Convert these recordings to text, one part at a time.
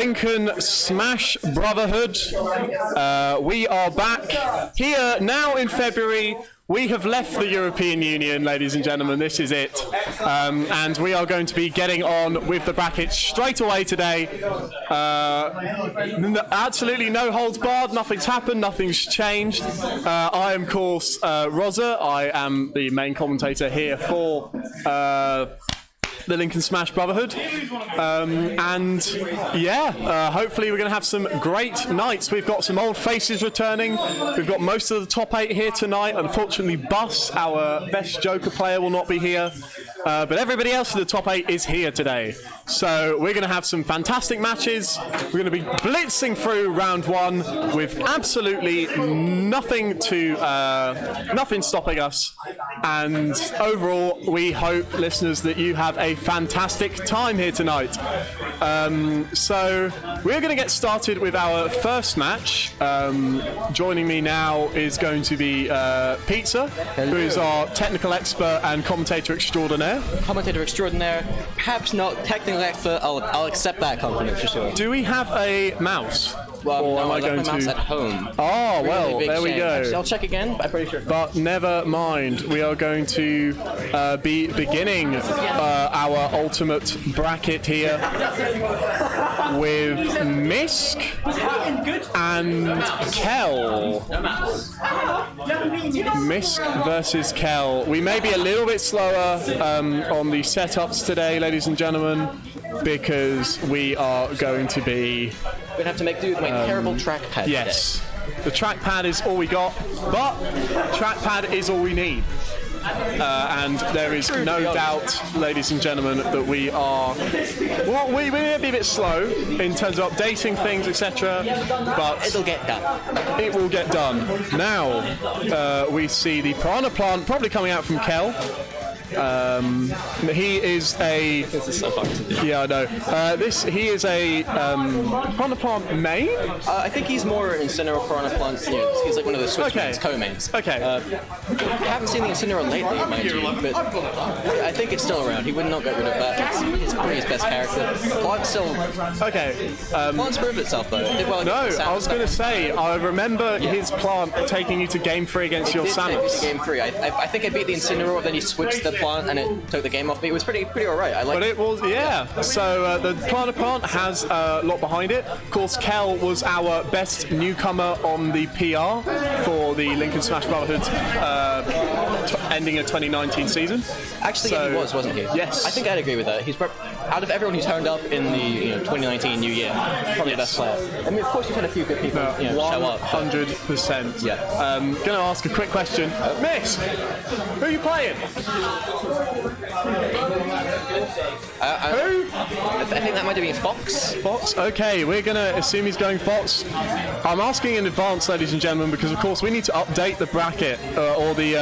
Lincoln Smash Brotherhood. We are back here now in February. We have left the European Union, ladies and gentlemen. This is it. And we are going to be getting on with the bracket straight away today. Absolutely no holds barred. Nothing's happened. Nothing's changed. I am, of course, Rosa. I am the main commentator here for the Lincoln Smash Brotherhood. Hopefully we're going to have some great nights. We've got some old faces returning. We've got most of the top 8 here tonight. Unfortunately, Bus, our best Joker player, will not be here. But everybody else in the top 8 is here today. So we're going to have some fantastic matches. We're going to be blitzing through round 1 with absolutely nothing stopping us. And overall, we hope, listeners, that you have a fantastic time here tonight. So we're going to get started with our first match. Joining me now is going to be Pizza, who is our technical expert and commentator extraordinaire. Commentator extraordinaire, perhaps not technical expert. I'll accept that compliment for sure. Do we have a mouse? Well, no, I left my mouse at home. Oh, well, there we go. Actually, I'll check again, but I'm pretty sure. But never mind. We are going to be beginning our ultimate bracket here with Misk and Kel. Misk versus Kel. We may be a little bit slower on the setups today, ladies and gentlemen, because we are going to be... We're going to have to make do with my terrible trackpad. Yes. Today. The trackpad is all we got, but trackpad is all we need. And there is no doubt, ladies and gentlemen, that we are... Well, we may be a bit slow in terms of updating things, etc., but... It'll get done. It will get done. Now, we see the Piranha Plant probably coming out from Kel. He is a... This is so hard to do. Yeah, I know. He is a Piranha Plant main? I think he's more Incineroar Piranha Plant. You know, he's like one of the Switch mains, co-mains. Okay. I haven't seen the Incineroar lately, mind you, but I think it's still around. He would not get rid of that. It's probably his best character. Plant still... Okay. Plant's proved itself, though. It did well against I was going to say, I remember his Plant taking you to Game 3 against your Samus. Game 3. I think I beat the Incineroar, then he switched the Plant and it took the game off me. It was pretty alright. I liked it. But it was, yeah. So the Piranha Plant has a lot behind it. Of course, Kel was our best newcomer on the PR for the Lincoln Smash Brotherhood ending of 2019 season. Actually, he was, wasn't he? Yes. I think I'd agree with that. He's out of everyone who turned up in the 2019 New Year, probably the best player. I mean, of course, you've had a few good people show up. 100%. Yeah. Going to ask a quick question. Miss, who are you playing? Who? I think that might have been Fox. Fox? Okay, we're going to assume he's going Fox. I'm asking in advance, ladies and gentlemen, because of course we need to update the bracket or the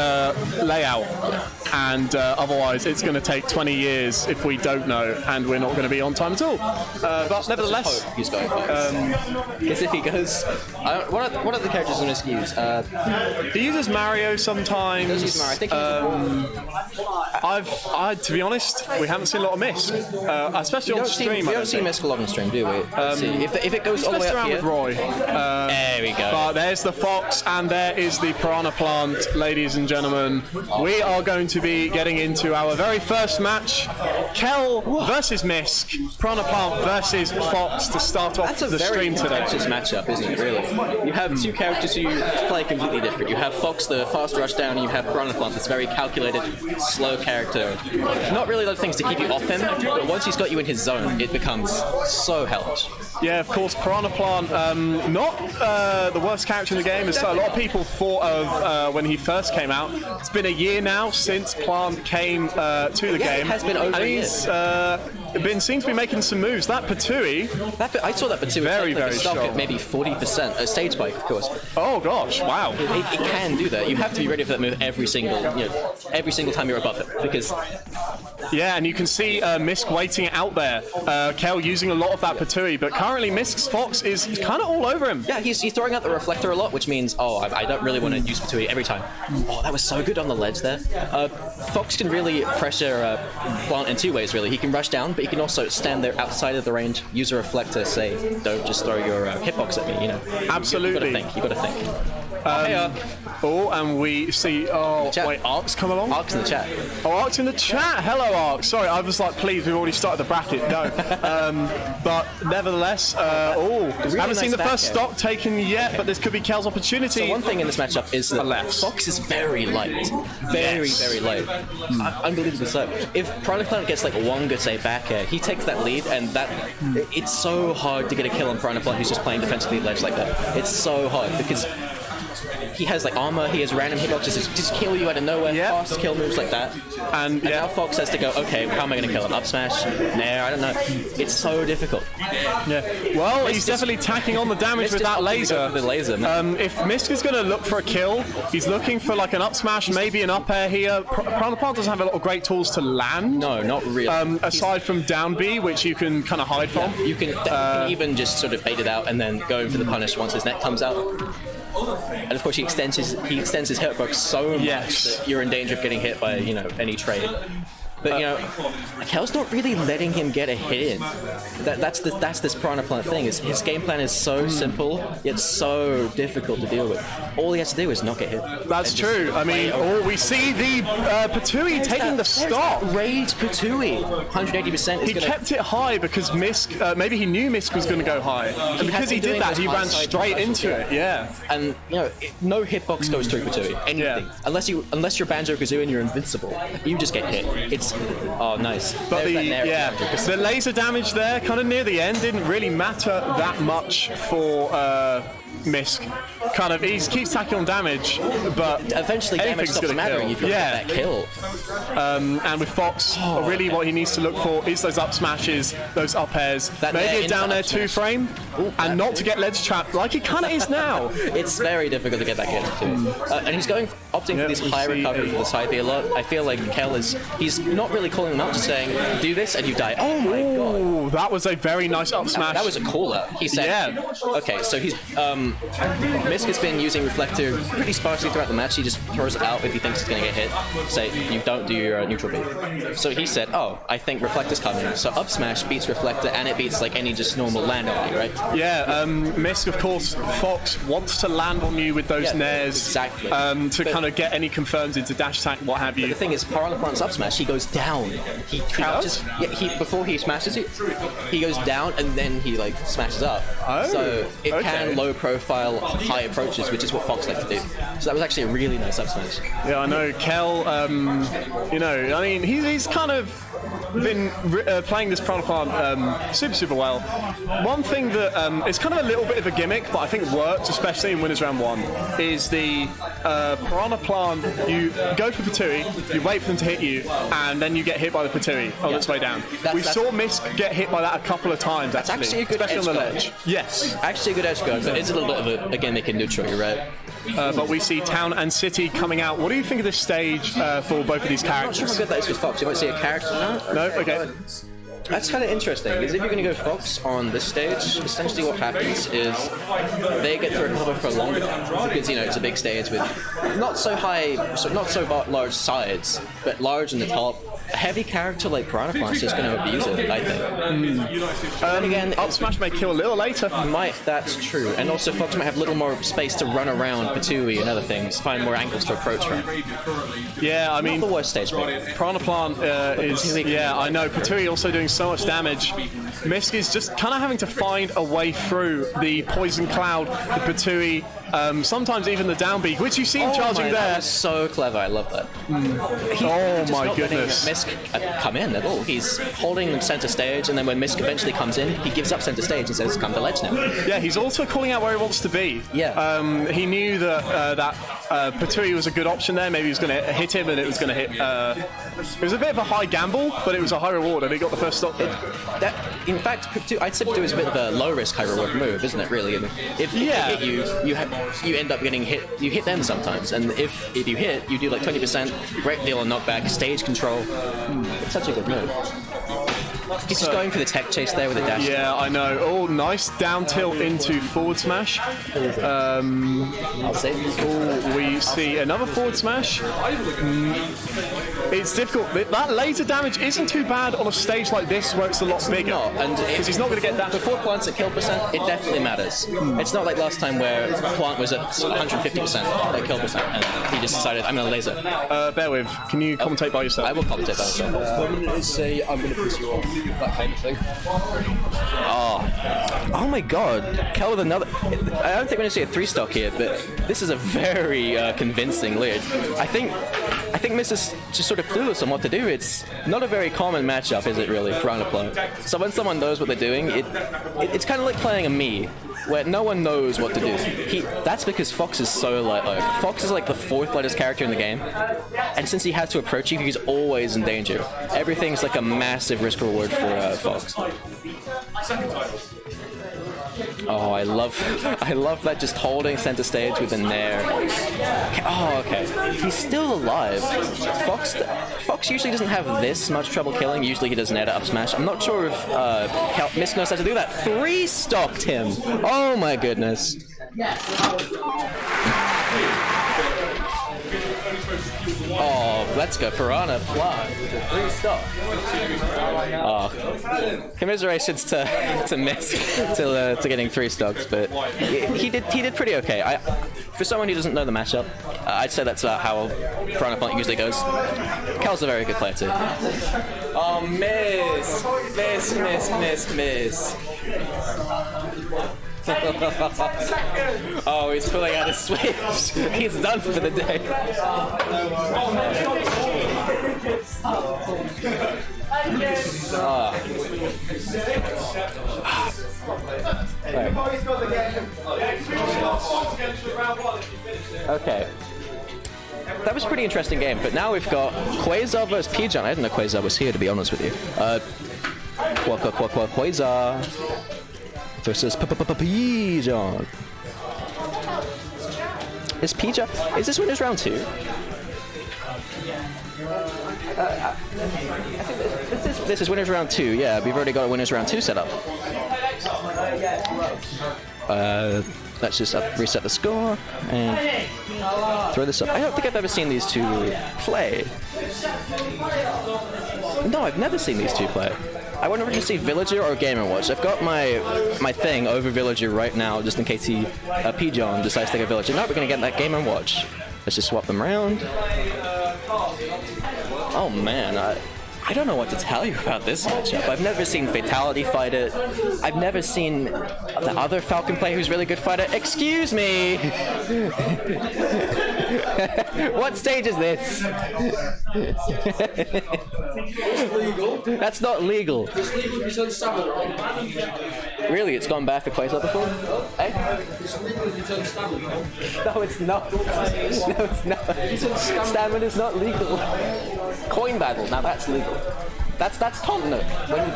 layout. And otherwise it's going to take 20 years if we don't know, and we're not going to be on time at all. But nevertheless... He's going Fox. Because if he goes... what are the characters in this use? He uses Mario sometimes. He does use Mario. I think to be honest, we haven't seen a lot of Misk, especially on stream. We don't see Misk a lot on stream, do we? If it goes all the way up here... with Roy. There we go. But there's the Fox, and there is the Piranha Plant, ladies and gentlemen. We are going to be getting into our very first match. Kel versus Misk, Piranha Plant versus Fox to start off the stream today. That's a very matchup, isn't it, really? You have two characters who play completely different. You have Fox, the fast rush down, and you have Piranha Plant, this very calculated, slow character. Not really a lot of things to keep you off him, but once he's got you in his zone, it becomes so hellish. Yeah, of course, Piranha Plant, not the worst character in the game, as a lot of people thought of when he first came out. It's been a year now since Plant came to the game. It has been over a year. Seems to be making some moves. That Patui... I saw that Patui very stock strong. At maybe 40%. Stage spike, of course. Oh gosh! Wow. It can do that. You have to be ready for that move every single time you're above it, because Yeah, and you can see Misk waiting it out there. Kel using a lot of that Patui, but currently Misk's Fox is kind of all over him. Yeah, he's throwing out the reflector a lot, which means, I don't really want to use Patui every time. Oh, that was so good on the ledge there. Fox can really pressure Plant in two ways, really. He can rush down, but he can also stand there outside of the range, use a reflector, say, don't just throw your hitbox at me, you know. Absolutely. You gotta think. And we see. Wait, Ark's come along? Ark's in the chat. Oh, Ark's in the chat. Hello, Ark. Sorry, I was like, please, we've already started the bracket. No. But nevertheless, haven't seen the first stock taken yet, but this could be Kel's opportunity. So one thing in this matchup is that Fox is very light. Very light. Unbelievably so. If Piranha gets like one good say back air, he takes that lead, and it's so hard to get a kill on Piranha who's just playing defensively ledge like that. It's so hard because he has like armor, he has random hitboxes, just kill you out of nowhere, fast kill moves like that. And now Fox has to go, okay, how am I going to kill him? Up smash? Nair? I don't know. It's so difficult. Yeah. Well, he's definitely tacking on the damage with that laser. The laser. If Misk is going to look for a kill, he's looking for like an up smash, maybe an up air here. Piranha doesn't have a lot of great tools to land. No, not really. Aside from down B, which you can kind of hide from. You can even just sort of bait it out and then go for the punish once his net comes out. And of course he extends his hitbox so much that you're in danger of getting hit by any trade. But Kel's not really letting him get a hit in. That's this Piranha Plant thing. Is his game plan is so simple yet so difficult to deal with. All he has to do is not get hit. That's true. I mean, we see the Patui taking the stock. Rage Patui, 180%. He kept it high because Misk. Maybe he knew Misk was going to go high, and because he did that, he ran straight into it. Yeah. And no hitbox goes through Patui. Anything. Yeah. Unless you're Banjo-Kazooie and you're invincible, you just get hit. It's nice. But the laser damage there, kind of near the end, didn't really matter that much for Misk. Kind of, he keeps tacking on damage, but eventually damage stops mattering. You've got to get that kill. And with Fox, really what he needs to look for is those up smashes, those up airs, maybe a down air 2-frame, and not to get ledge trapped like he kind of is now. It's very difficult to get back into. And he's opting for these high recovery for the side B a lot. I feel like Kel he's not really calling them out, just saying, do this and you die. Oh my god. That was a very nice up smash. That was a call out. He said, okay, so he's Misk has been using Reflector pretty sparsely throughout the match. He just throws it out if he thinks it's going to get hit. Say, you don't do your neutral beat. So he said, I think Reflector's coming. So up smash beats Reflector, and it beats like any just normal land on you, right? Yeah, Misk, of course, Fox wants to land on you with those nairs. Exactly. To kind of get any confirms into dash attack, what have you. The thing is, Piranha Plant's up smash, he goes down. He crouches. Before he smashes it, he goes down and then he like smashes up. So it can low profile high approaches, which is what Fox likes to do. So that was actually a really nice up smash. Yeah, I know. Kel, I mean, he's kind of been playing this Piranha Plant super well. One thing that is kind of a little bit of a gimmick, but I think works, especially in Winners Round 1, is the Piranha Plant. You go for Patui, you wait for them to hit you, and then you get hit by the Patui on its way down. We saw Misk get hit by that a couple of times, actually, especially on the ledge. Yes. Actually a good edge guard, but it's a little bit of a gimmick in neutral, you're right. But we see Town and City coming out. What do you think of this stage for both of these characters? I'm not sure how good that is with Fox. You might see a character now. No? Okay. That's kind of interesting, because if you're going to go Fox on this stage, essentially what happens is they get to recover for longer, because, it's a big stage with not so large sides, but large in the top. A heavy character like Piranha Plant is just going to abuse it, I think. And again, up smash may kill a little later. That's true. And also Fox might have a little more space to run around Patui and other things, find more angles to approach from. Yeah, I mean, not the worst stage pick. Piranha Plant is, I know, Patui also doing so much damage. Misk is just kind of having to find a way through the Poison Cloud, the Patui, sometimes even the down B, which you see him charging there. That was so clever, I love that. Oh my goodness. Misk come in at all. He's holding center stage, and then when Misk eventually comes in, he gives up center stage and says, come to ledge now. Yeah, he's also calling out where he wants to be. Yeah. He knew that Patui was a good option there. Maybe he was going to hit him and it was going to hit It was a bit of a high gamble, but it was a high reward, and he got the first stock there. In fact, I'd say Purdue is a bit of a low risk, high reward move, isn't it? Really, if they hit you, you end up getting hit. You hit them sometimes, and if you hit, you do like 20%, great deal on knockback, stage control. It's such a good move. He's just going for the tech chase there with a dash. Yeah, I know. Oh, nice down tilt into forward smash. I'll say. Oh, we see another forward smash. It's difficult. That laser damage isn't too bad on a stage like this where it's a lot bigger. No, and because he's not going to get that. Before plants at kill percent, it definitely matters. It's not like last time where plant was at 150% at kill percent, and he just decided, I'm going to laser. Bear with. Can you commentate by yourself? I will commentate by myself. I'm going to say I'm going to piss you off. That kind of thing. Oh my god. Kel with another... I don't think we're going to see a 3-stock here, but this is a very convincing lead. I think Miss is just sort of clueless on what to do. It's not a very common matchup, is it really, for Anaplo? So when someone knows what they're doing, it's kind of like playing a Mii, where no one knows what to do. That's because Fox is so light. Fox is like the 4th lightest character in the game, and since he has to approach you, he's always in danger. Everything's like a massive risk reward for Fox. Oh, I love that, just holding center stage with a nair. Oh, okay. He's still alive. Fox usually doesn't have this much trouble killing. Usually he does nair to up smash. I'm not sure if Miss knows how to do that. 3-stocked him. Oh my goodness. Oh, let's go. Piranha Plus with a 3-stock. Oh, commiserations to Miss to getting 3 stocks, but he did pretty okay. For someone who doesn't know the matchup, I'd say that's how Piranha Plant usually goes. Cal's a very good player too. Oh, miss. Oh, he's pulling out his switch. He's done for the day. Okay. That was a pretty interesting game, but now we've got Quasar versus Pigeon. I didn't know Quasar was here, to be honest with you. Quasar versus Pigeon. Is Pigeon? Is this winners round 2? I think this is winners round 2. Yeah, we've already got a winners round 2 set up. Let's just reset the score and throw this up. I don't think I've ever seen these two play. No, I've never seen these two play. I wonder if you see Villager or Game & Watch. I've got my thing over Villager right now, just in case Pigeon decides to take a Villager. No, we're going to get that Game & Watch. Let's just swap them around. Oh man, I don't know what to tell you about this matchup. I've never seen Fatality fight it. I've never seen the other Falcon player who's really good fight it. Excuse me! What stage is this? That's not legal. It's legal if you turn stamina. Really, it's gone bad for Quasar before? Eh? It's legal if you turn stamina. No, it's not. No, it's not. Stamina's not legal. Coin battle, now that's legal. That's Tom Nook.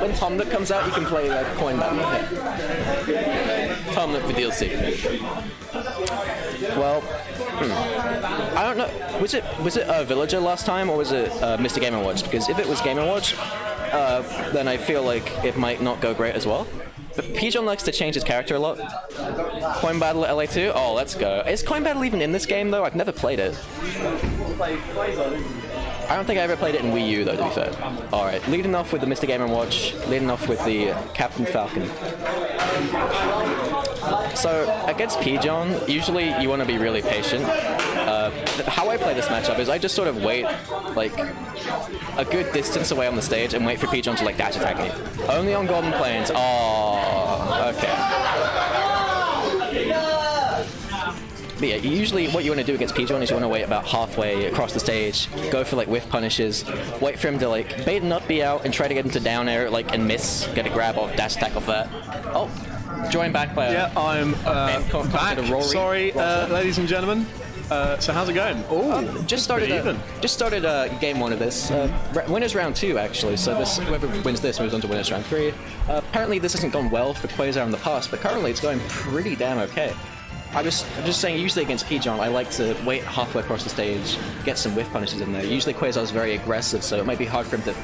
When Tom Nook comes out, you can play coin battle with it. Tom Nook for DLC. Well, I don't know. Was it Villager last time, or was it Mr. Game & Watch? Because if it was Game & Watch, then I feel like it might not go great as well. But Pigeon likes to change his character a lot. Coin Battle at LA2? Oh, let's go. Is Coin Battle even in this game, though? I've never played it. I don't think I ever played it in Wii U, though, to be fair. Alright, leading off with the Mr. Game & Watch, leading off with the Captain Falcon. So, against Pigeon, usually you want to be really patient. How I play this matchup is I just sort of wait, like, a good distance away on the stage and wait for Pigeon to, like, dash attack me. Only on Golden Plains. Oh, okay. But yeah, usually what you want to do against Pigeon is you want to wait about halfway across the stage, go for like whiff punishes, wait for him to like bait and up B out and try to get him to down air like and miss, get a grab off, dash attack off that. Oh, join back player. Yeah, I'm back. Sorry, ladies and gentlemen. So how's it going? Oh, Just started game one of this. Winners round 2 actually. So whoever wins this moves on to winners round 3. Apparently this hasn't gone well for Quasar in the past, but currently it's going pretty damn okay. I'm just saying, usually against Pijon, I like to wait halfway across the stage, get some whiff punishes in there. Usually Quasar's very aggressive, so it might be hard for him to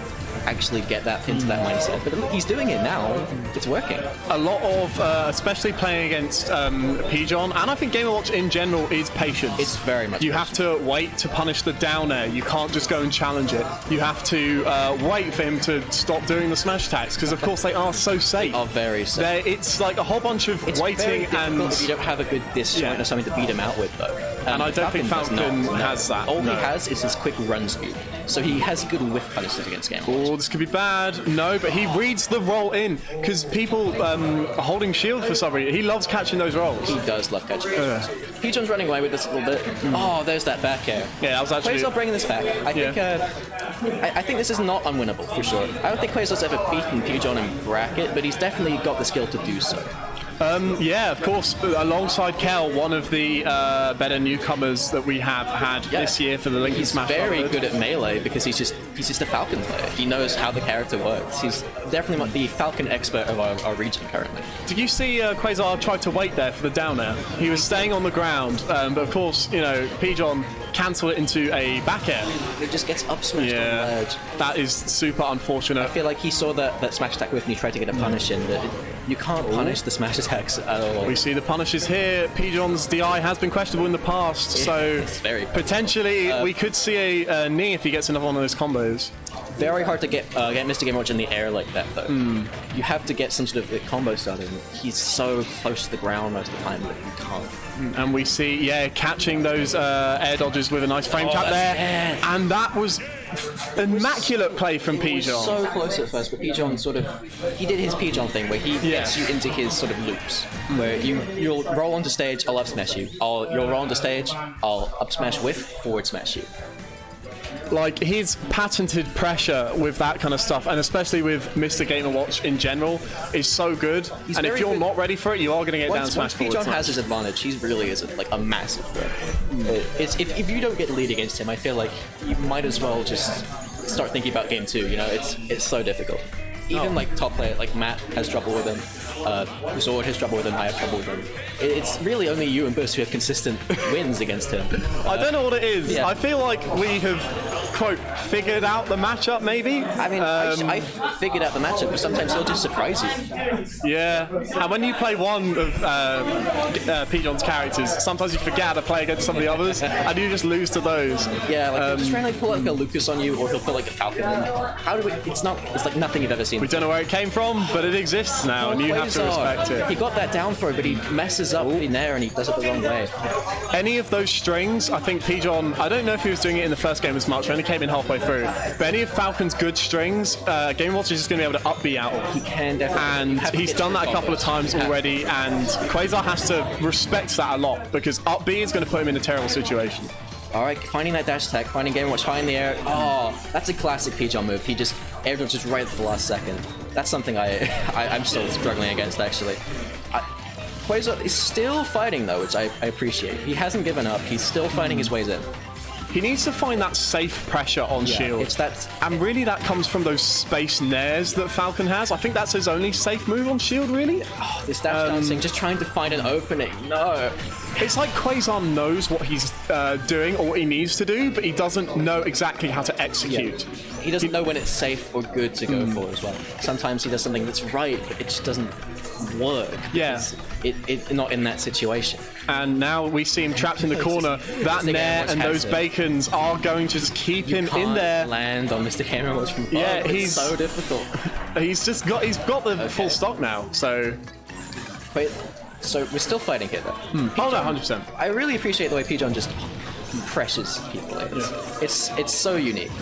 actually get that into that mindset. But look, he's doing it now. It's working. A lot of, especially playing against Pijon, and I think Game & Watch in general is patience. It's very much You have to wait to punish the down air. You can't just go and challenge it. You have to wait for him to stop doing the smash attacks, because of course they are so safe. Are very safe. It's like a whole bunch of waiting, and if you don't have a good disjoint or something to beat him out with, though. And I don't think Falcon has that. All he has is his quick run speed. So he has good whiff punishes against Game & Watch. Oh, this could be bad. No, but he reads the roll in, because people are holding shield for some reason. He loves catching those rolls. He does love catching those. Pijon's running away with this a little bit. Oh, there's that back air. Yeah, that was actually... Quasar bringing this back. I think this is not unwinnable, for sure. I don't think Quasar's ever beaten Pijon in bracket, but he's definitely got the skill to do so. Yeah, of course. Alongside Kel, one of the better newcomers that we have had this year for the Lincoln Smash. He's very Brotherhood. good at melee because he's just a Falcon player. He knows how the character works. He's definitely the Falcon expert of our region currently. Did you see Quasar tried to wait there for the down air? He was staying on the ground, but of course, Pijon cancelled it into a back air. It just gets up smashed on the ledge. That is super unfortunate. I feel like he saw that smash attack with and he tried to get a punish in, but you can't punish the smash attacks at all. We see the punishes here. Pijon's DI has been questionable in the past, so potentially we could see a knee if he gets another one of those combos. Very hard to get Mr. Game & Watch in the air like that, though. You have to get some sort of combo started. He's so close to the ground most of the time that you can't. And we see, catching those air dodges with a nice frame trap there. And that was immaculate play from Pijon. So close at first, but Pijon he did his Pijon thing where he gets you into his sort of loops, where you'll roll onto stage, I'll up smash you. You'll roll onto stage, I'll up smash with, forward smash you. Like, his patented pressure with that kind of stuff, and especially with Mr. Game & Watch in general, is so good. And if you're not ready for it, you are going to get down smash forward. Pijon has his advantage. He really is a massive threat. If you don't get the lead against him, I feel like you might as well just start thinking about game 2. It's so difficult. Even top player like Matt has trouble with him. Zord has trouble with him. I have trouble with him. It's really only you and Bus who have consistent wins against him. I don't know what it is. Yeah. I feel like we have, quote, figured out the matchup, maybe. I mean, I figured out the matchup, but sometimes he'll just surprise you. Yeah, and when you play one of Pijon's characters, sometimes you forget how to play against some of the others, and you just lose to those. Yeah, he'll just try and pull a Lucas on you, or he'll put a Falcon in. It's like nothing you've ever seen. We don't know where it came from, but it exists now, and you have to respect it. He got that down throw, but he messes up in there, and he does it the wrong way. Any of those strings, I think Pijon, I don't know if he was doing it in the first game as much, I only came in halfway through, but any of Falcon's good strings, Game & Watch is just going to be able to up B out of. He can definitely. And he's done that a couple of times already, and Quasar has to respect that a lot, because up B is going to put him in a terrible situation. Alright, finding that dash attack, finding Game & Watch high in the air. Oh, that's a classic Pijon move. He just air dodges right at the last second. That's something I'm still struggling against, actually. Quasar is still fighting, though, which I appreciate. He hasn't given up. He's still finding his ways in. He needs to find that safe pressure on shield. And really that comes from those space nairs that Falcon has. I think that's his only safe move on shield, really. Oh, this dash dancing, just trying to find an opening. No. It's like Quasar knows what he's doing or what he needs to do, but he doesn't know exactly how to execute. Yeah. He doesn't know when it's safe or good to go for as well. Sometimes he does something that's right, but it just doesn't work. Yeah. It's not in that situation. And now we see him trapped in the corner. That nair and those bacons are going to just keep him in there. Land on Mr. Game & Watch from above. Yeah, it's so difficult. He's got the full stock now. So, wait, so we're still fighting here, though. Oh no, 100%. I really appreciate the way Pijon just pressures people. It's so unique.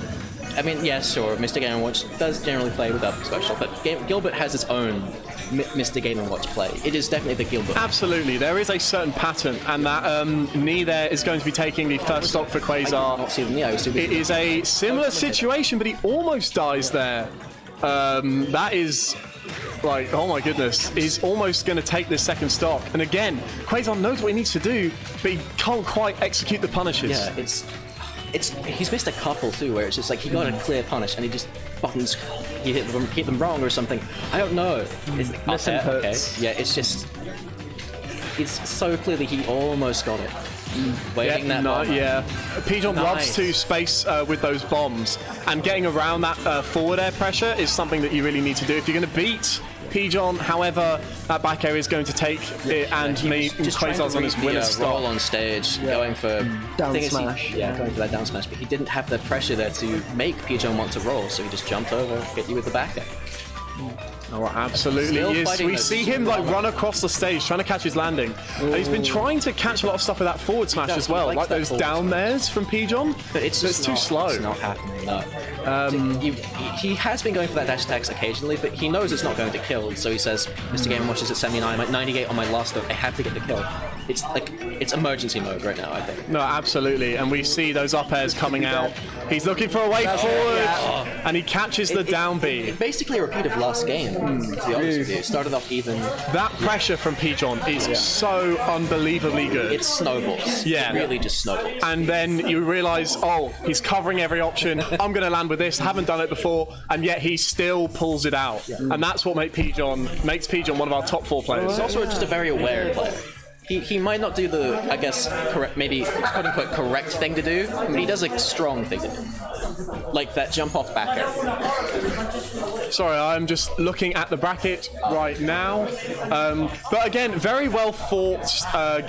I mean, yes, sure, Mr. Game & Watch does generally play with up special, but Gilbert has his own Mr. Game & Watch play. It is definitely the Gilbert. Absolutely, there is a certain pattern, and that knee there is going to be taking the first stock for Quasar. It is a similar situation, but he almost dies there. That is Like, oh my goodness, he's almost going to take this second stock. And again, Quasar knows what he needs to do, but he can't quite execute the punishes. Yeah, he's missed a couple too, where it's just like he got a clear punish and he just buttons, he hit them wrong or something. I don't know. It's okay. Yeah, it's so clear that he almost got it. Waiting that bomb. Yeah, Pigeon loves to space with those bombs, and getting around that forward air pressure is something that you really need to do if you're going to beat Pigeon. However, that back air is going to take it, and Quasar's on his winner stop. Roll on stage, going for down smash. Going for that down smash, but he didn't have the pressure there to make Pigeon want to roll, so he just jumped over, hit you with the back air. Oh, absolutely. Yes, we see him like run across the stage trying to catch his landing. And he's been trying to catch a lot of stuff with that forward smash as well, like those down thairs from Pigeon. But it's too slow. It's not happening. No. He has been going for that dash attacks occasionally, but he knows it's not going to kill. So he says, "Mr. Game & Watch is at 79. I'm at 98 on my last stock. I have to get the kill." It's emergency mode right now, I think. No, absolutely. And we see those up airs coming out. He's looking for a way forward, and he catches the down B. Basically a repeat of last game, to be honest with you. Started off even. That pressure from Pigeon is so unbelievably good. It snowballs. Yeah. It really just snowballs. And then you realise, oh, he's covering every option. I'm going to land with this. Haven't done it before. And yet he still pulls it out. Yeah. And that's what makes Pigeon one of our top 4 players. He's also just a very aware player. He might not do the, I guess, correct, maybe quote-unquote correct thing to do, but he does a strong thing to do. Like that jump off back air. Sorry, I'm just looking at the bracket right now. But again, very well fought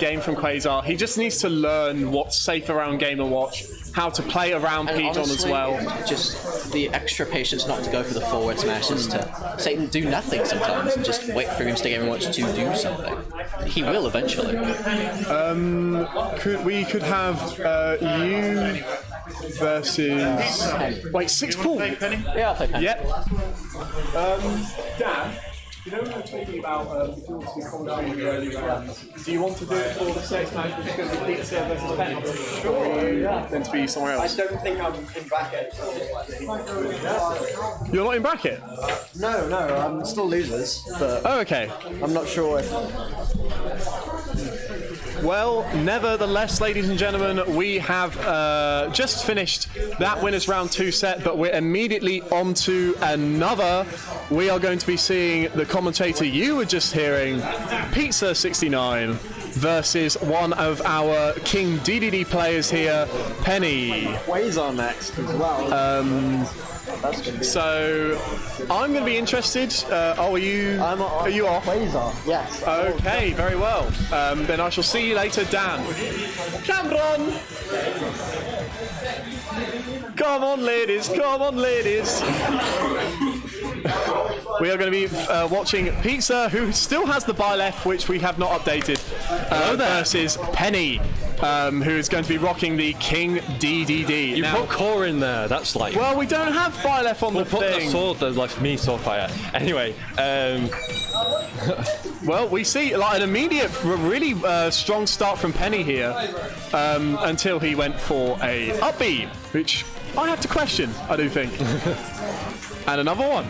game from Quasar. He just needs to learn what's safe around Game & Watch, how to play around Pigeon as well. Just the extra patience not to go for the forward smashes, to Satan do nothing sometimes and just wait for Mr. Game & Watch to do something. He will eventually. We could have you versus... Wait, 6 pool? Yeah, I'll play Penny. Yep. Dan, you know we were talking about if you want to commentary in the early rounds, do you want to do it for the sex match which is going to be Pizza versus Penny? Sure. Then to be somewhere else? I don't think I'm in bracket. You're not in bracket? No, I'm still losers, but Oh, okay. I'm not sure if... Well, nevertheless, ladies and gentlemen, we have just finished that winners round 2 set, but we're immediately on to another. We are going to be seeing the commentator you were just hearing, Pizza 69, versus one of our King DDD players here, Penny. Quasar next as well. So, I'm going to be interested. Are you off? Quasar, yes. Okay, very well. Then I shall see you later, Dan. Cameron! Come on, ladies, come on, ladies. We are going to be watching Pizza, who still has the buy left, which we have not updated, versus Penny, who is going to be rocking the King DDD. You put core in there, that's like... Well, we don't have buy left on the put thing. the sword, there's like me, sword fire. Anyway, well, we see like an immediate, really strong start from Penny here, until he went for a up B, which I have to question, I do think. And another one.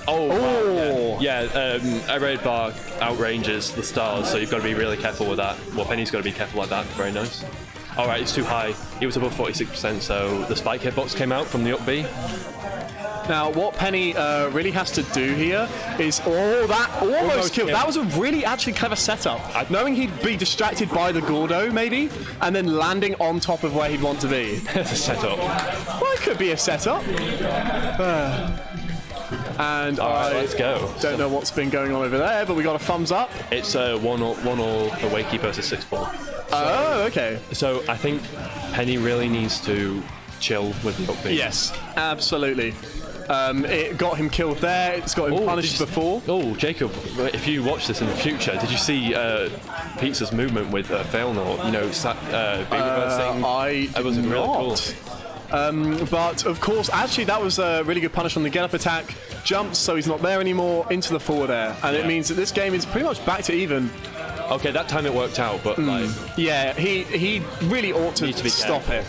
Oh, wow, yeah. A raid bar outranges the stars, so you've got to be really careful with that. Well, Penny's got to be careful like that. Very nice. All right, it's too high. He was above 46%, so the spike hitbox came out from the up B. Now, what Penny really has to do here is... Oh, that almost killed. That was a really actually clever setup. Knowing he'd be distracted by the Gordo, maybe, and then landing on top of where he'd want to be. It's a setup. Well, it could be a setup. And let's go. Don't know what's been going on over there, but we got a thumbs up. It's 1-all for Wakey versus 6-4. Oh, okay. So I think Penny really needs to chill with the up B. Yes, absolutely. It got him killed there. It's got him punished before. Oh, Jacob, if you watch this in the future, did you see Pizza's movement with Fail Note? You know, B reversing? It was really cool. But of course, actually, that was a really good punish on the get-up attack. Jumps, so he's not there anymore, into the forward air. And it means that this game is pretty much back to even. Okay, that time it worked out, but like... Yeah, he really ought to stop it.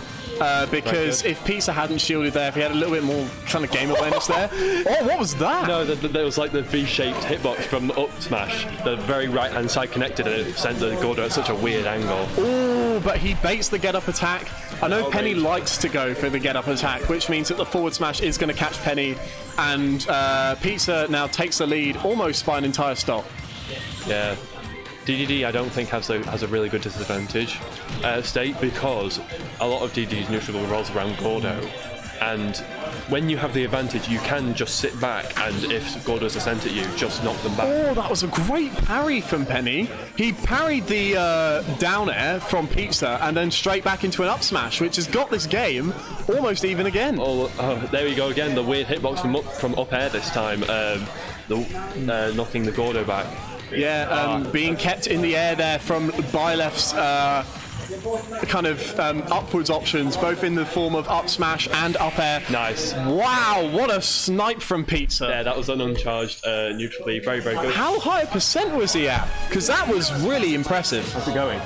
because if Pizza hadn't shielded there, if he had a little bit more kind of game awareness there. Oh, what was that? No, there was like the V-shaped hitbox from the up smash. The very right-hand side connected and it sent the Gordo at such a weird angle. Oh, but he baits the get-up attack. I know Penny likes to go for the get-up attack, which means that the forward smash is going to catch Penny, and Pizza now takes the lead almost by an entire stock. Yeah. DDD I don't think has a really good disadvantage state, because a lot of DDD's neutral revolves around Gordo, and when you have the advantage you can just sit back and if Gordo's are sent at you, just knock them back. Oh, that was a great parry from Penny. He parried the down air from Pizza and then straight back into an up smash, which has got this game almost even again. Oh, there we go again, the weird hitbox from up air this time, knocking the Gordo back. Yeah, being kept in the air there from Byleth's kind of upwards options, both in the form of up smash and up air. Nice. Wow, what a snipe from Pizza. Yeah, that was an uncharged neutral lead. Very, very good. How high a percent was he at? Because that was really impressive. How's it going?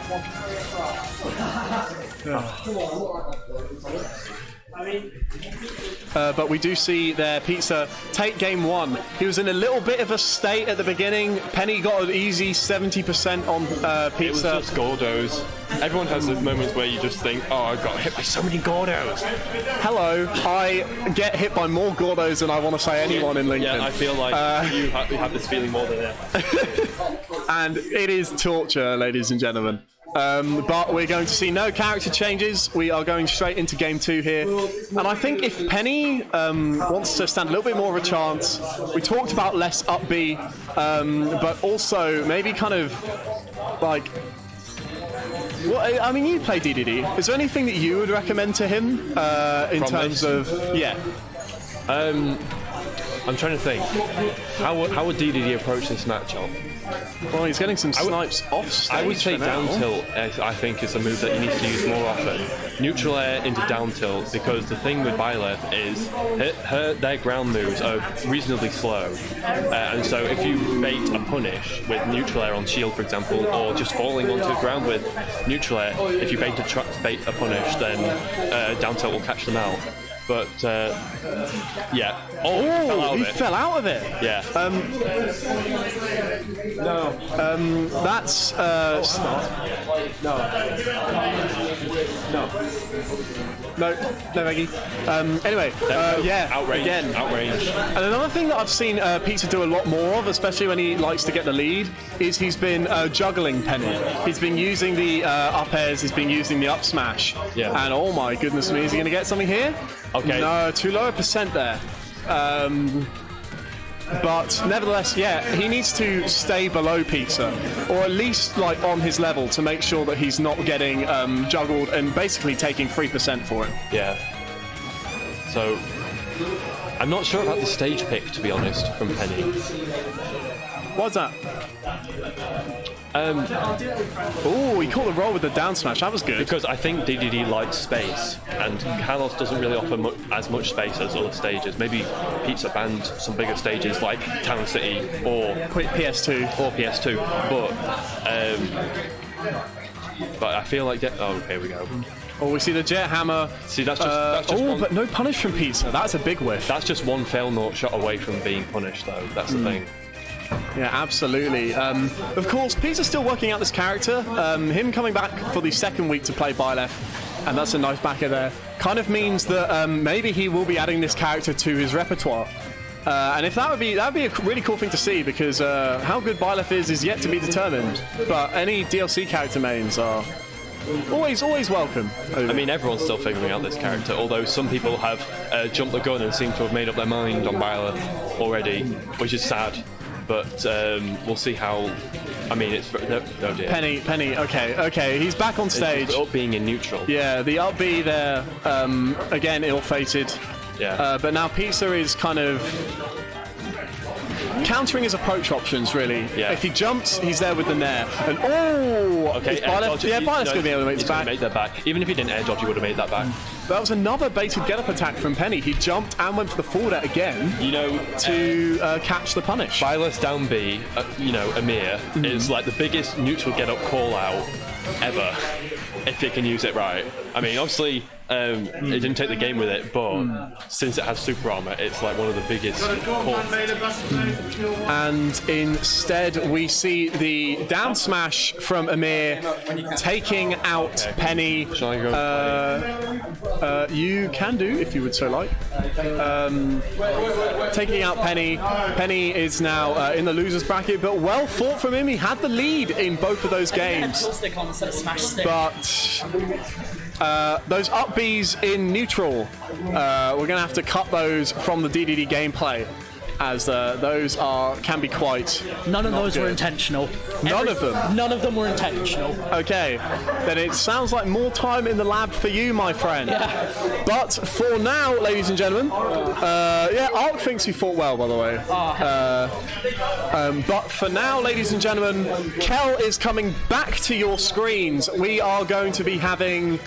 But we do see there Pizza take game one. He was in a little bit of a state at the beginning. Penny got an easy 70% on Pizza. It was just Gordos. Everyone has those moments where you just think, oh, I got hit by so many Gordos. Hello, I get hit by more Gordos than I want to say anyone in Lincoln. Yeah, I feel like you have this feeling more than ever. And it is torture, ladies and gentlemen. But we're going to see no character changes. We are going straight into game two here. And I think if Penny wants to stand a little bit more of a chance, we talked about less up B, but also maybe kind of like... Well, I mean, you play DDD. Is there anything that you would recommend to him in terms of... Yeah. I'm trying to think. How would DDD approach this matchup? Well, he's getting some snipes off stage. I would say for down now. tilt, I think, is a move that he needs to use more often. Neutral air into down tilt, because the thing with Byleth is their ground moves are reasonably slow. And so if you bait a punish with neutral air on shield, for example, or just falling onto the ground with neutral air, if you bait a punish, then down tilt will catch them out. But yeah. Oh, he fell out of it. Yeah. That's no, Maggie. Anyway, yeah, Outrage. again. Outrage. And another thing that I've seen Pizza do a lot more of, especially when he likes to get the lead, is he's been juggling Penny. He's been using the up airs, he's been using the up smash. Yeah. And oh my goodness me, is he going to get something here? Okay. No, too low a percent there. But nevertheless, yeah, he needs to stay below Pizza, or at least like on his level, to make sure that he's not getting juggled and basically taking 3% for it. Yeah. So, I'm not sure about the stage pick, to be honest, from Penny. What's that? Oh, he caught the roll with the down smash. That was good. Because I think DDD likes space, and Kalos doesn't really offer as much space as other stages. Maybe Pizza banned some bigger stages like Town City or PS2. But I feel like here we go. Oh, we see the jet hammer. See, that's just one, but no punish from Pizza. That's a big whiff. that's just one fail note shot away from being punished, though. That's the thing. Yeah, absolutely. Of course, Pizza's still working out this character. Him coming back for the second week to play Byleth, and that's a knife backer there, kind of means that maybe he will be adding this character to his repertoire. And if that'd be a really cool thing to see, because how good Byleth is yet to be determined. But any DLC character mains are always welcome. I mean, everyone's still figuring out this character, although some people have jumped the gun and seem to have made up their mind on Byleth already, which is sad. But we'll see how. I mean, it's no dear. Penny. Okay. He's back on stage. Up being in neutral. Yeah, the up B there. Again, ill-fated. Yeah. But now Pizza is kind of countering his approach options, really. Yeah. If he jumps, he's there with the nair. And Okay. Byleth's going to be able to make this back. Make that back. Even if he didn't air dodge, he would have made that back. That was another baited get-up attack from Penny. He jumped and went for the forward air again, to catch the punish. Fireless down B, Amir, is like the biggest neutral get-up call-out ever, if it can use it right. I mean, obviously, it didn't take the game with it, but since it has super armor, it's like one of the biggest calls. And instead, we see the down smash from Amir, taking out Penny. Shall I go? You can do, if you would so like. Taking out Penny. Penny is now in the losers bracket, but well fought from him. He had the lead in both of those games. But those up Bs in neutral, we're going to have to cut those from the DDD gameplay, as those can be quite. None of those good. were intentional. None of them? None of them were intentional. Okay, then it sounds like more time in the lab for you, my friend. Yeah. But for now, ladies and gentlemen, Ark thinks you fought well, by the way. But for now, ladies and gentlemen, Kel is coming back to your screens. We are going to be having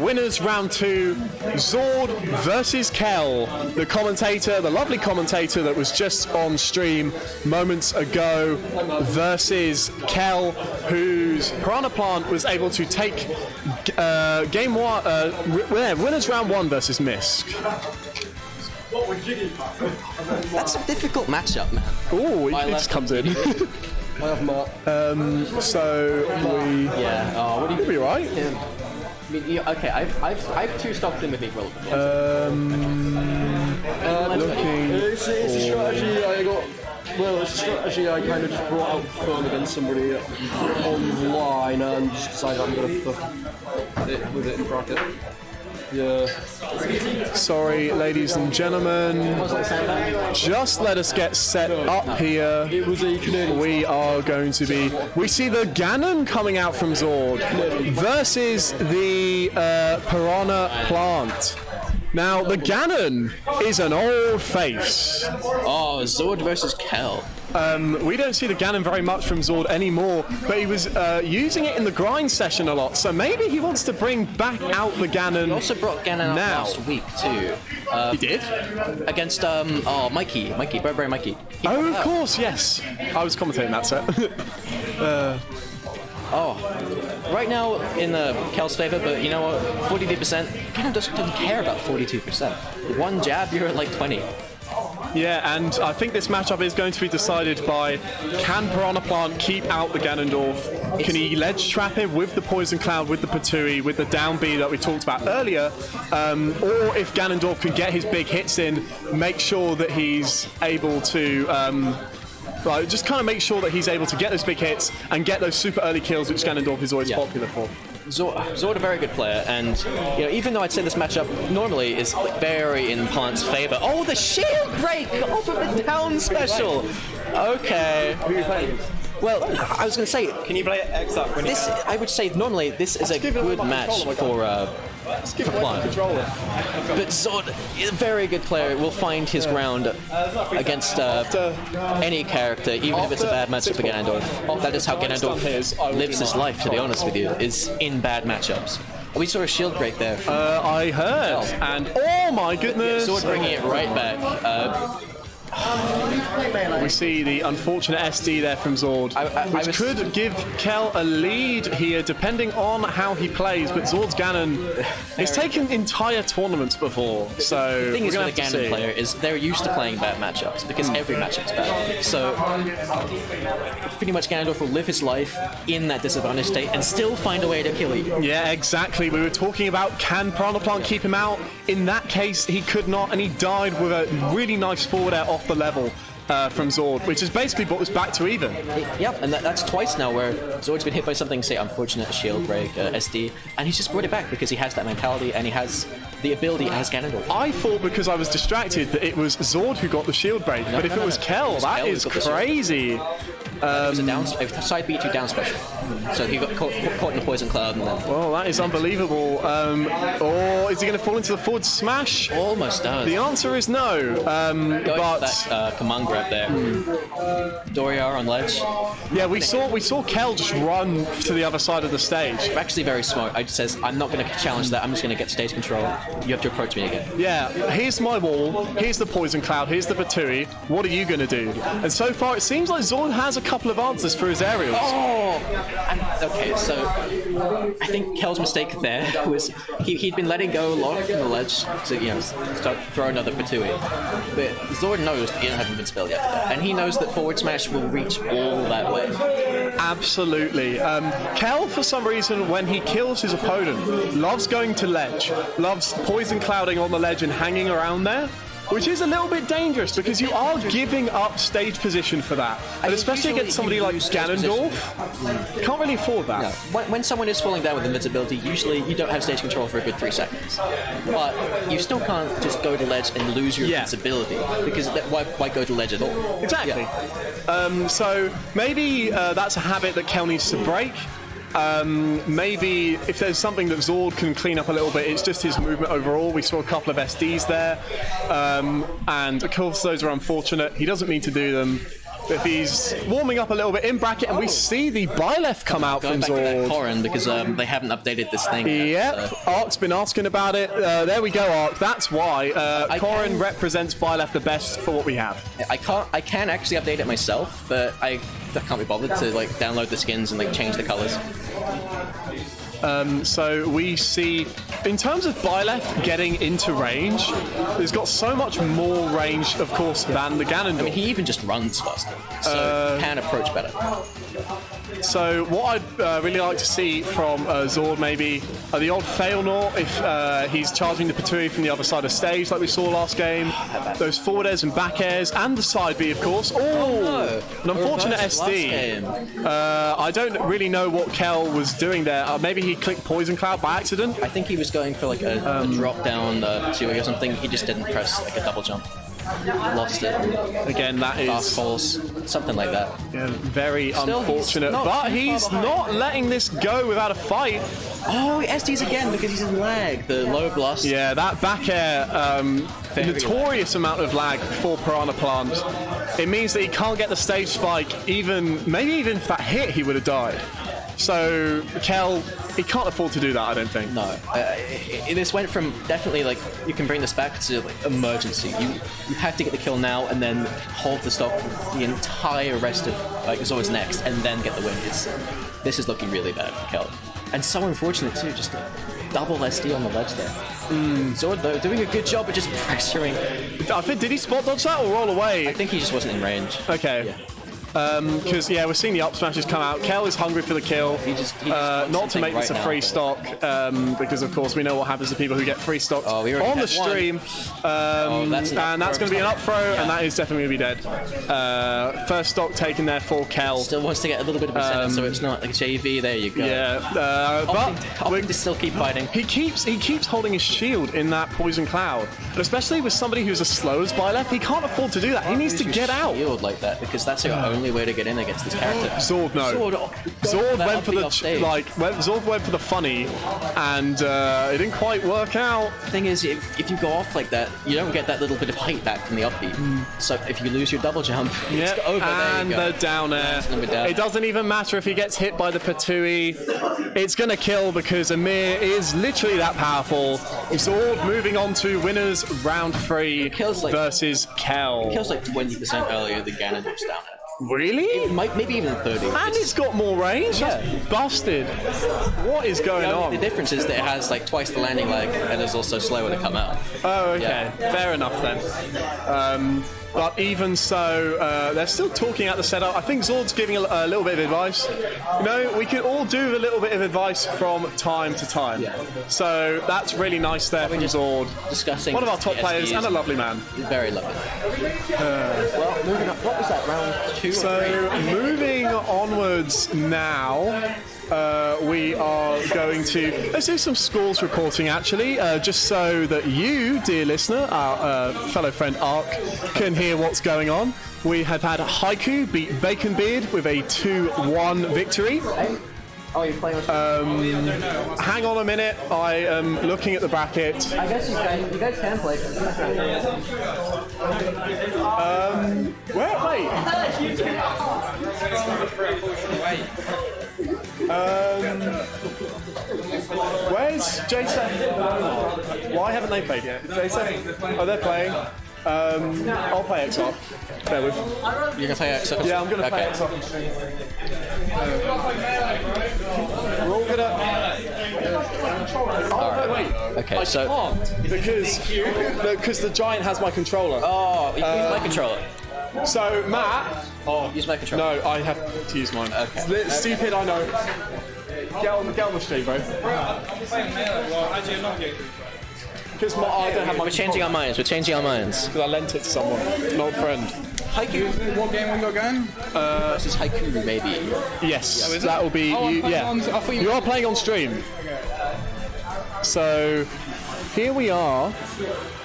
winners round 2, Zord versus Kel, the lovely commentator that was just on stream moments ago, versus Kel, whose Piranha Plant was able to take game 1, winners round 1 versus Misk. That's a difficult matchup, man. Oh, he just comes in. I have Mark. So we. Yeah. Oh, what do you? We'll be right. Yeah. I mean, okay, I've 2 stopped in with me roll. Looking. It's a strategy I got. Well, it's a strategy I kind of just brought out fun against somebody online and just decided I'm going to fuck it with it in bracket. Yeah. Sorry, ladies and gentlemen. Just let us get set up here. It was a Canadian. We are going to be. We see the Ganon coming out from Zord versus the Piranha Plant. Now, the Ganon is an old face. Oh, Zord versus Kel. We don't see the Ganon very much from Zord anymore, but he was using it in the grind session a lot, so maybe he wants to bring back out the Ganon. He also brought Ganon out now. last week, too. He did? Against, Mikey, Burberry Mikey. Oh, of course, yes. I was commentating that set. Right now in Kel's favor, but you know what? 42%. Ganon doesn't care about 42%. One jab, you're at like 20. Yeah, and I think this matchup is going to be decided by, can Piranha Plant keep out the Ganondorf? Can he ledge trap him with the Poison Cloud, with the Patui, with the down B that we talked about earlier? Or if Ganondorf can get his big hits in, make sure that he's able to just kind of make sure that he's able to get those big hits and get those super early kills, which Ganondorf is always popular for. Zord a very good player, and even though I'd say this matchup normally is very in Plant's favor. Oh, the shield break off of the down special. Okay. Who are you playing? Well, I was going to say, Can you play X up when this. I would say normally this is a good match for Plant. But Zord is a very good player. Will find his ground against any character, even if it's a bad matchup for Ganondorf. That is how Ganondorf lives his life, to be honest with you, is in bad matchups. We saw a shield break there. I heard, and oh my goodness! Zord bringing it right back. We see the unfortunate SD there from Zord, which could give Kel a lead here, depending on how he plays. But Zord's Ganon has taken entire tournaments before, so The thing is we're with gonna a have to Ganon see. player is they're used to playing bad matchups because every matchup's bad. So pretty much Ganondorf will live his life in that disadvantaged state and still find a way to kill you. Yeah, exactly. We were talking about, can Piranha Plant keep him out? In that case, he could not, and he died with a really nice forward air off the level from Zord, which has basically brought us back to even. Yep, and that's twice now where Zord's been hit by something, say, unfortunate shield break, SD, and he's just brought it back because he has that mentality and he has the ability as Ganondorf. I thought, because I was distracted, that it was Zord who got the shield break, but if it was Kel, that is crazy. It was a side B2 down special. So he got caught in a poison cloud and then... Well, that is unbelievable. Or is he going to fall into the forward smash? Almost does. The answer is no. Going But for that command grab there. Doriar on ledge. yeah, we saw Kel just run to the other side of the stage. Actually very smart. I just says, I'm not going to challenge that. I'm just going to get stage control. You have to approach me again. Yeah, here's my wall, here's the poison cloud, here's the Batui. What are you going to do? And so far, it seems like Zord has a couple of answers for his aerials. Okay, so I think Kel's mistake there was he'd been letting go a lot from the ledge to start throwing another Patui. But Zord knows that he doesn't have invincibility after that, and he knows that forward smash will reach all that way. Absolutely. Kel, for some reason, when he kills his opponent, loves going to ledge, loves poison clouding on the ledge and hanging around there. Which is a little bit dangerous because you are giving up stage position for that. And especially against somebody like Ganondorf, you can't really afford that. No. When someone is falling down with invincibility, usually you don't have stage control for a good 3 seconds. But you still can't just go to ledge and lose your invincibility because why go to ledge at all? Exactly. Yeah. So maybe that's a habit that Kel needs to break. Maybe if there's something that Zord can clean up a little bit, it's just his movement overall. We saw a couple of SDs there, and of course those are unfortunate. He doesn't mean to do them. If he's warming up a little bit in bracket, and we see the Byleth come out Going from back to that Zord. Corrin because they haven't updated this thing yet. Yep, Ark's been asking about it. There we go, Ark. That's why Corrin represents Byleth the best for what we have. I can actually update it myself, but I can't be bothered to download the skins and change the colors. So we see, in terms of Byleth getting into range, he's got so much more range, of course, than the Ganondorf. I mean, he even just runs faster, so he can approach better. So what I'd really like to see from Zord maybe the old Failnor, if he's charging the Patui from the other side of stage like we saw last game. Those forward airs and back airs and the side B, of course. No. An unfortunate SD. I don't really know what Kel was doing there. Maybe he clicked Poison Cloud by accident. I think he was going for a drop down Patui or something. He just didn't press a double jump. Lost it. Again, that Fast is falls, something like that. very Still, unfortunate. But he's not letting this go without a fight. Oh, SDs again because he's in lag. The low blast. Yeah, that back air, notorious amount of lag for Piranha Plant. It means that he can't get the stage spike. Maybe even if that hit, he would have died. So Kel, he can't afford to do that, I don't think. No, this went from definitely you can bring this back to emergency. You have to get the kill now and then hold the stock the entire rest of Zord's next and then get the win. This is looking really bad for Kel, and so unfortunate too. Just a double SD on the ledge there. Zord though doing a good job of just pressuring. I think, did he spot dodge that or roll away? I think he just wasn't in range. Okay. Yeah. Because we're seeing the up smashes come out. Kel is hungry for the kill. He just not to make this a free stock, because of course we know what happens to people who get free stocks on the stream. And that's going to be an up throw, and that is definitely going to be dead. First stock taken there for Kel. Still wants to get a little bit of percentage, so it's not like JV. There you go. Yeah, but we just still keep fighting. He keeps holding his shield in that poison cloud, and especially with somebody who's as slow as Byleth, he can't afford to do that. He needs to get out. Shield like that because that's your only way to get in against this character. Zord, no. Zord went for Zord went for the funny, and it didn't quite work out. The thing is, if you go off like that, you don't get that little bit of height back from the upbeat. So if you lose your double jump, it's over. And there you go. the down air. It doesn't even matter if he gets hit by the Patui. It's gonna kill because Amir is literally that powerful. Zord moving on to winners round 3 versus Kel. It kills 20% earlier than Ganondorf's down air. Really? Maybe even 30. And it's got more range? Yeah. That's busted. What is going on? The difference is that it has twice the landing lag and is also slower to come out. Oh, okay. Yeah. Fair enough then. But even so, they're still talking at the setup. I think Zord's giving a little bit of advice. We can all do a little bit of advice from time to time. Yeah. So that's really nice there from Zord. Discussing one of our top players and a lovely man. Very lovely. Well, moving up. What was that, round 2 so or 3? moving onwards now. We are going to let's do some scores reporting actually, just so that you, dear listener, our fellow friend Ark, can hear what's going on. We have had Haiku beat Bacon Beard with a 2-1 victory. Oh, you're playing on Hang on a minute, I am looking at the bracket. I guess you guys can play. Where? Wait. Where's Jason? Why haven't they played yet? Jason? Oh, they're playing. I'll play XR. Bear with. You're gonna play X? Yeah, I'm gonna play Okay. XR. We're all gonna. Oh, wait. Okay, I so- can't because the giant has my controller. Oh, use my controller. So Matt. Oh, Use my controller. no, I have to use mine. Okay. It's stupid, I know. Get on the stream, bro. Because I don't have my. We're changing our minds. We're changing our minds. Because I lent it to someone, an old friend. Haiku. What game we got going? This is Haiku, maybe. Yes, is that it? will be. Oh, I'm You, playing yeah, on- I thought you- you are playing on stream. So here we are.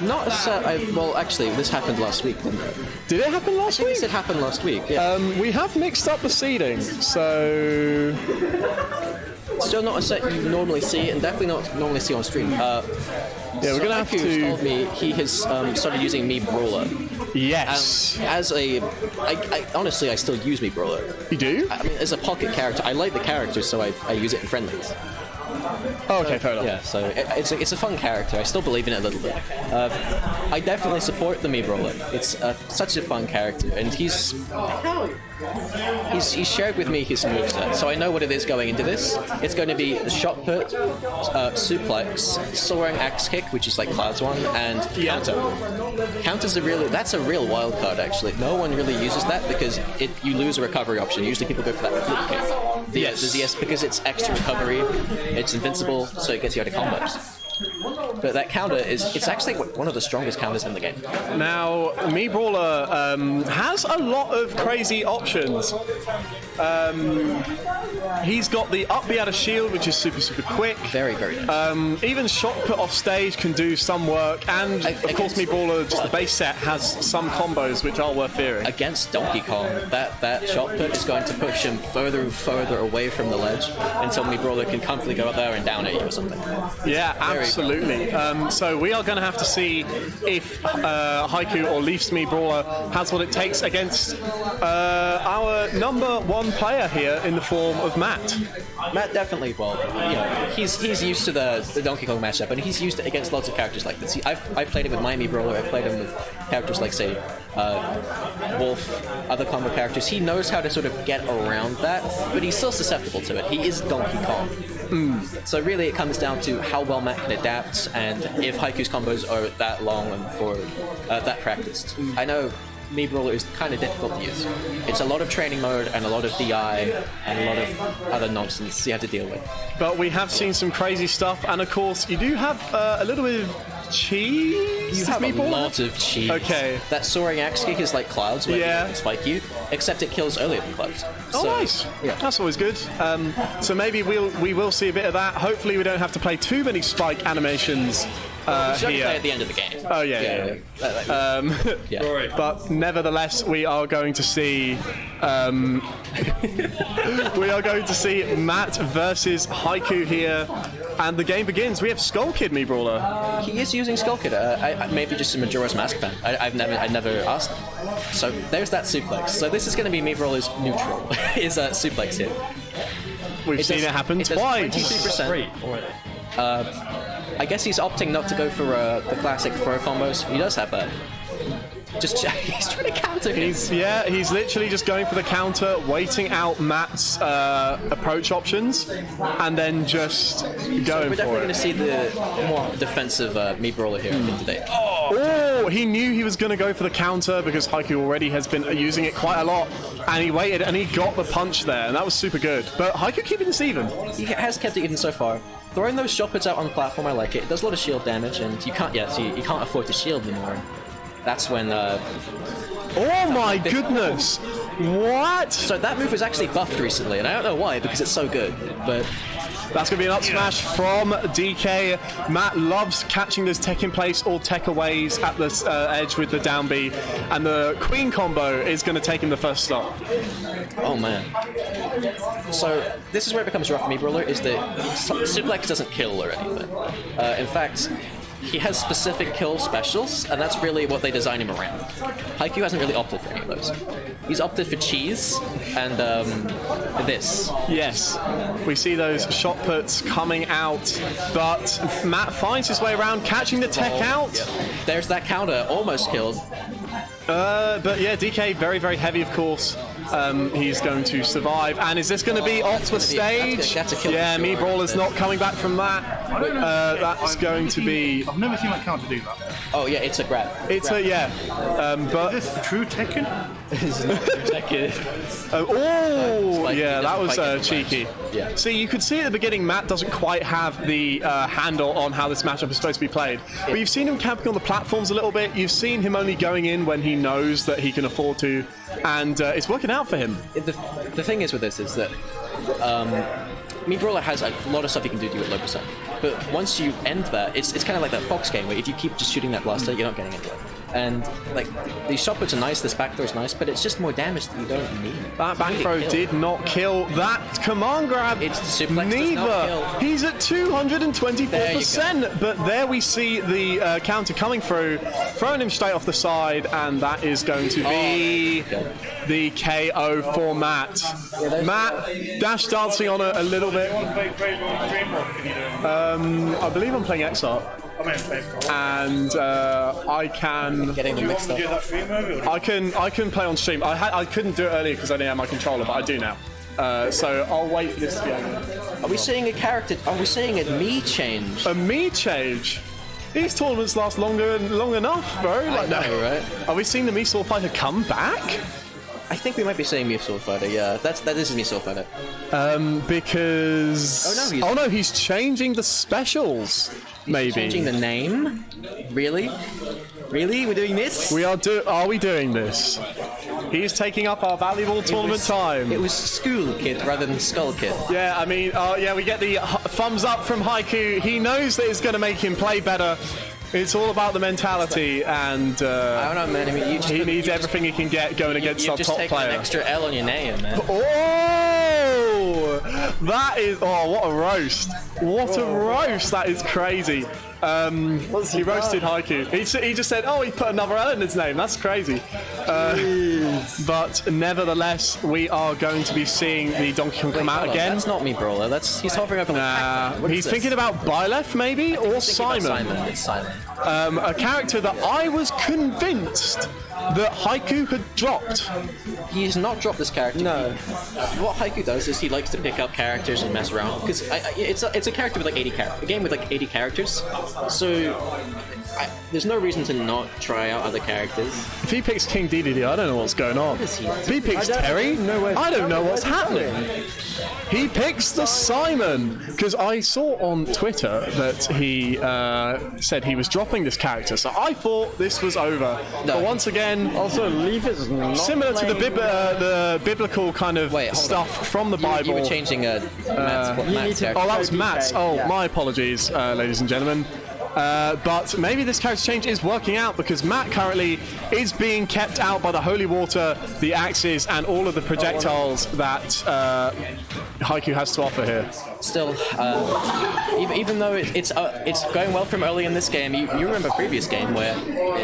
Not as well, actually, this happened last week, didn't it? Did it happen last This week? had happened last week. Yeah. We have mixed up the seeding, so Still not a set you normally see, and definitely not normally see on stream. yeah, we're gonna have Haiku to. told me he has started using Me Brawler. Yes, As a, I honestly, I still use Me Brawler. you do. I mean, as a pocket character, I like the character, so I use it in friendlies. Oh, okay, fair enough. Yeah, so it's a fun character. I still believe in it a little bit. I definitely support the Me Brawler. It's such a fun character, and he's shared with me his moveset, so I know what it is going into this. It's going to be shot put, suplex, soaring axe kick, which is like Cloud's one, and counter. Counter's that's a real wild card actually. No one really uses that because you lose a recovery option. Usually people go for that flip kick. Yes, because it's extra recovery, it's invincible, so it gets you out of combos. But that counter it's actually one of the strongest counters in the game. Now, Me Brawler has a lot of crazy options. He's got the up B out of shield, which is super, super quick. Very, very nice. Even shot put off stage can do some work, and of course, Me Brawler, just the base set, has some combos which are worth fearing. Against Donkey Kong, that shot put is going to push him further and further away from the ledge until Me Brawler can comfortably go up there and down at you or something. Yeah, absolutely. So we are going to have to see if Haiku or Leafs Me Brawler has what it takes against our number one player here in the form of Matt. Matt definitely, well, you know, he's used to the Donkey Kong matchup, and he's used it against lots of characters like this. I've played him with my Me Brawler, I've played him with characters like, say, Wolf, other combo characters. He knows how to sort of get around that, but he's still susceptible to it. He is Donkey Kong. So really it comes down to how well Matt can adapt, and if Haiku's combos are that long and for that practiced. I know Me Brawler is kind of difficult to use. It's a lot of training mode and a lot of DI and a lot of other nonsense you have to deal with. But we have seen some crazy stuff, and of course, you do have a little bit of cheese. You have a Me Brawler? lot of cheese. Okay. That soaring axe kick is like Clouds, where Yeah. it can spike you, except it kills earlier than Clouds. Oh, So, nice. Yeah. That's always good. So maybe we will see a bit of that. Hopefully, we don't have to play too many spike animations You should here. play at the end of the game. Oh yeah. Yeah. But nevertheless, we are going to see Matt versus Haiku here, and the game begins. We have Skull Kid Me Brawler. He is using Skull Kid. Maybe just a Majora's Mask fan. I've never asked. So there's that suplex. So this is going to be Me Brawler's neutral. Is a suplex here. We've seen it happen It does twice. 23%. I guess he's opting not to go for the classic throw combos. He does have that. He's trying to counter him. He's literally just going for the counter, waiting out Matt's approach options, and then just going We're definitely for going to it. see the more defensive Me Brawler here today. Oh, he knew he was going to go for the counter because Haiku already has been using it quite a lot, and he waited and he got the punch there, and that was super good. But Haiku keeping this even. He has kept it even so far. Throwing those shot puts out on the platform, I like it. It does a lot of shield damage, and you can't you can't afford to shield anymore. That's when Oh my goodness! What? So that move was actually buffed recently, and I don't know why, because it's so good. But That's going to be an up smash from DK. Matt loves catching those tech in place or tech aways at the edge with the down B, and the Queen combo is going to take him the first stop. oh man. So this is where it becomes rough for me, Brawler, is that Suplex doesn't kill or anything. In fact, he has specific kill specials, and that's really what they design him around. Haikyuu hasn't really opted for any of those. He's opted for cheese and this. Yes, we see those shot puts coming out, but Matt finds his way around, catching the tech out. Yep. There's that counter, almost killed. But yeah, DK very, very heavy, of course. He's going to survive, and is this going to be off the stage? That's a kill. Yeah, Me Brawler's not coming back from that. That's going to be. I've never seen that counter do that. Oh yeah, it's a grab. It's a yeah, but Is this true Tekken? oh Spike, yeah, it that doesn't was quite get the cheeky. match. Yeah. See, you could see at the beginning Matt doesn't quite have the handle on how this matchup is supposed to be played. But you've seen him camping on the platforms a little bit. You've seen him only going in when he knows that he can afford to, and it's working out for him. The thing is with this is that Me Brawler has a lot of stuff you can do to it low percent. But once you end that, it's kind of like that Fox game where if you keep just shooting that blaster, you're not getting anywhere. And like these shot puts are nice, this back throw is nice, but it's just more damage that you don't need. That back throw did not kill. That command grab, It's suplex does not kill. He's at 224%, but there we see the counter coming through, throwing him straight off the side, and that is going to be the KO for Matt. Matt dash dancing on a little bit. I believe I'm playing XR. And I can Getting them mixed up. I can play on stream. I couldn't do it earlier because I didn't have my controller, but I do now. So I'll wait for this to be over. Are we seeing a character? Are we seeing a me change? A me change. These tournaments last long enough, bro. I know, right? Are we seeing the Me Sword Fighter come back? I think we might be seeing Me Sword Fighter. Yeah, that is Me Sword Fighter. Because he's changing the specials. Maybe Changing the name? Really? Really? We're doing this? Are we doing this? He's taking up our valuable tournament time. It was School Kid rather than Skull Kid. Yeah, I mean, we get the thumbs up from Haikyuu. He knows that it's going to make him play better. It's all about the mentality, and I don't know, man. I mean, he needs everything he can get going against our top player. An extra L on your name, man. Oh, that is what a roast! What a roast! That is crazy. He roasted Haikyuu. He just said, "Oh, he put another L in his name." That's crazy. But nevertheless, we are going to be seeing the Donkey Kong come out again. That's not Me Brawler. He's hovering over the He's thinking about Byleth maybe, or Simon. It's Simon. A character that I was convinced that Haikyuu had dropped. He's not dropped this character. No. What Haikyuu does is he likes to pick up characters and mess around because it's a character with like 80 characters. A game with like 80 characters. So there's no reason to not try out other characters. If he picks King Dedede, I don't know what's going on. Is he? If he picks Terry, I don't know what's happening. He picks the Simon because I saw on Twitter that he said he was dropping this character, so I thought this was over. No. But once again, Also, Leaf is not similar to the biblical kind of Wait, hold stuff from the Bible. You were changing Matt's character. Oh, that was Matt's. Oh, my apologies, ladies and gentlemen. But maybe this character change is working out because Matt currently is being kept out by the holy water, the axes, and all of the projectiles that Haikyuu has to offer here. Still, even though it's going well from early in this game, you remember previous game where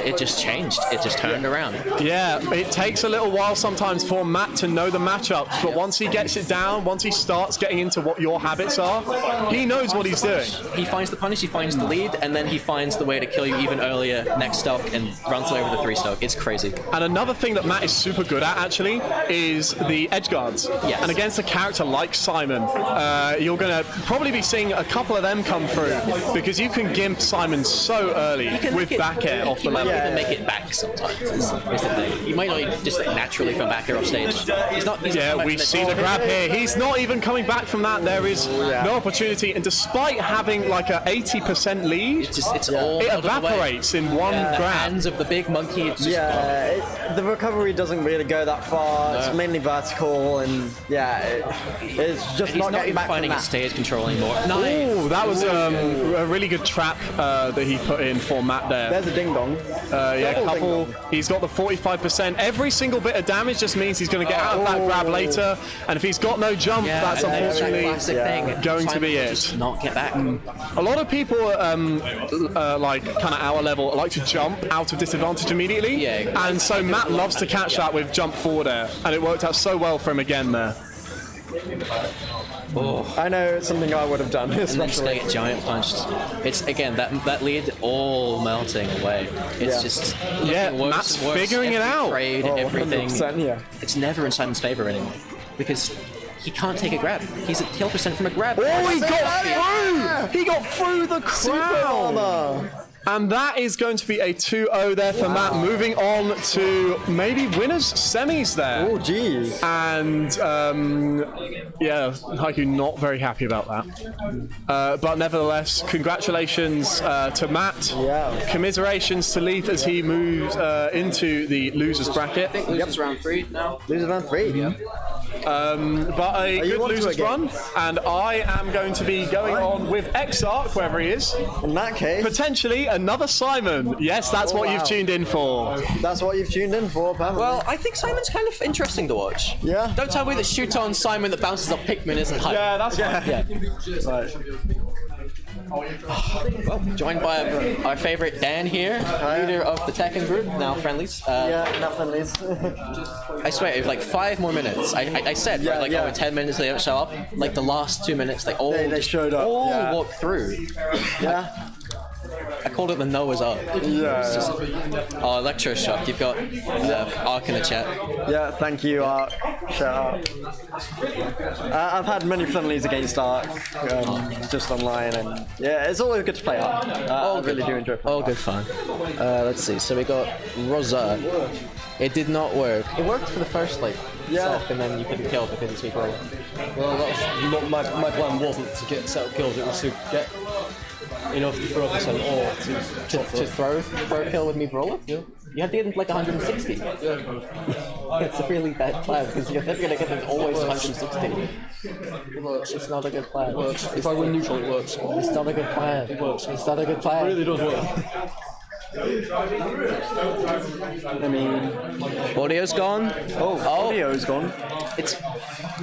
it just changed. It just turned around. Yeah, it takes a little while sometimes for Matt to know the matchups, but once he gets it down, once he starts getting into what your habits are, he knows what he's doing. He finds the punish, he finds the lead, and then he finds the way to kill you even earlier next stock and runs over the 3-stock. It's crazy. And another thing that Matt is super good at, actually, is the edge guards. Yes. And against a character like Simon, you're going to probably be seeing a couple of them come through because you can gimp Simon so early with back air off the He might level. even make it back sometimes. Is the thing. He might not just like, naturally come back here off stage. He's not. We see the grab here. He's not even coming back from that. There is no opportunity, and despite having like a 80% lead, all it out of the way. evaporates in one The grab. hands of the big monkey. It's just gone. The recovery doesn't really go that far. It's mainly vertical, and it's just He's not not getting even back from finding his that. stage control anymore. Nice. Ooh, that was a really good trap that he put in for Matt there. There's a ding dong. Couple. He's got the 45%. Every single bit of damage just means he's going to get out of that grab later. And if he's got no jump, that's and unfortunately classic thing. going to Simon be will it. just not get back. A lot of people, like kind of our level, like to jump out of disadvantage immediately. Yeah. And so Matt loves to catch that with jump forward air, and it worked out so well for him again there. I know it's something I would have done, And then just especially. get giant punched. It's again that lead all melting away. It's just looking worse Matt's and worse. figuring it Every out. trade, everything. 100%, It's never in Simon's favor anymore because he can't take a grab. He's at kill percent from a grab. Oh, he got through! He got through the crowd! And that is going to be a 2-0 there for Matt. Moving on to maybe winners semis there. Oh, geez. And Haiku not very happy about that. But nevertheless, congratulations to Matt. Yeah. Commiserations to Leith as he moves into the losers bracket. Loses round 3 now. Losers round 3. Yeah. But a you good on to losers it again? run, and I am going to be going on with Exarch, wherever he is. In that case, Potentially another Simon. Yes, that's what you've tuned in for. that's what you've tuned in for, apparently. Well, I think Simon's kind of interesting to watch. Yeah. Don't tell me that shoot on Simon that bounces off Pikmin isn't hype. Yeah, that's Right. Well, joined by our favorite Dan here, leader of the Tekken group, now friendlies. Nothing is. I swear, it was like 5 more minutes. I said, right, like, in 10 minutes they don't show up. Like, the last 2 minutes, they all They showed up. all yeah. walked through. Yeah. I called it the Noah's Ark. Yeah. Oh, Electroshock, you've got Ark in the chat. Yeah, thank you, Ark. Shout out. I've had many friendlies against Ark, just online, and yeah, it's always good to play Ark. I really do enjoy playing All good fun. Let's see, so we got Rosa. It did not work. It worked for the first, like, set, and then you couldn't kill because it's weak roll. Well, that was not my plan wasn't to get set up kills, it was to get enough to throw percent or To throw a kill with me brawler? Yeah. You had to get like 160. It's a really bad plan because you're never gonna get them always 160. It works. It's not a good plan. It works. If I win neutral, it works. It's not a good plan. It works. It's not a good plan. It really does work. I mean, Audio's gone. audio's gone. It's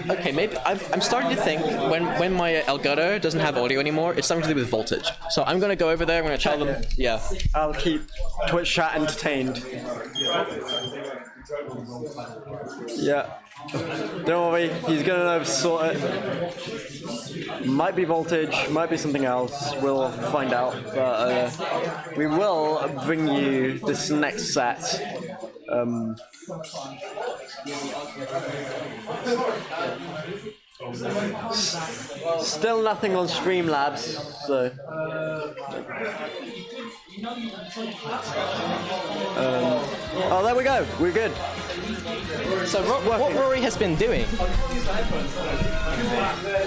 okay. Maybe I'm starting to think when my Elgato doesn't have audio anymore, it's something to do with voltage. So I'm gonna go over there. I'm gonna tell them. Yeah. I'll keep Twitch chat entertained. Yeah. Don't worry, he's gonna sort it. Might be voltage, might be something else. We'll find out. But we will bring you this next set. Still nothing on Streamlabs, so. Oh, there we go. We're good. So what Rory has been doing?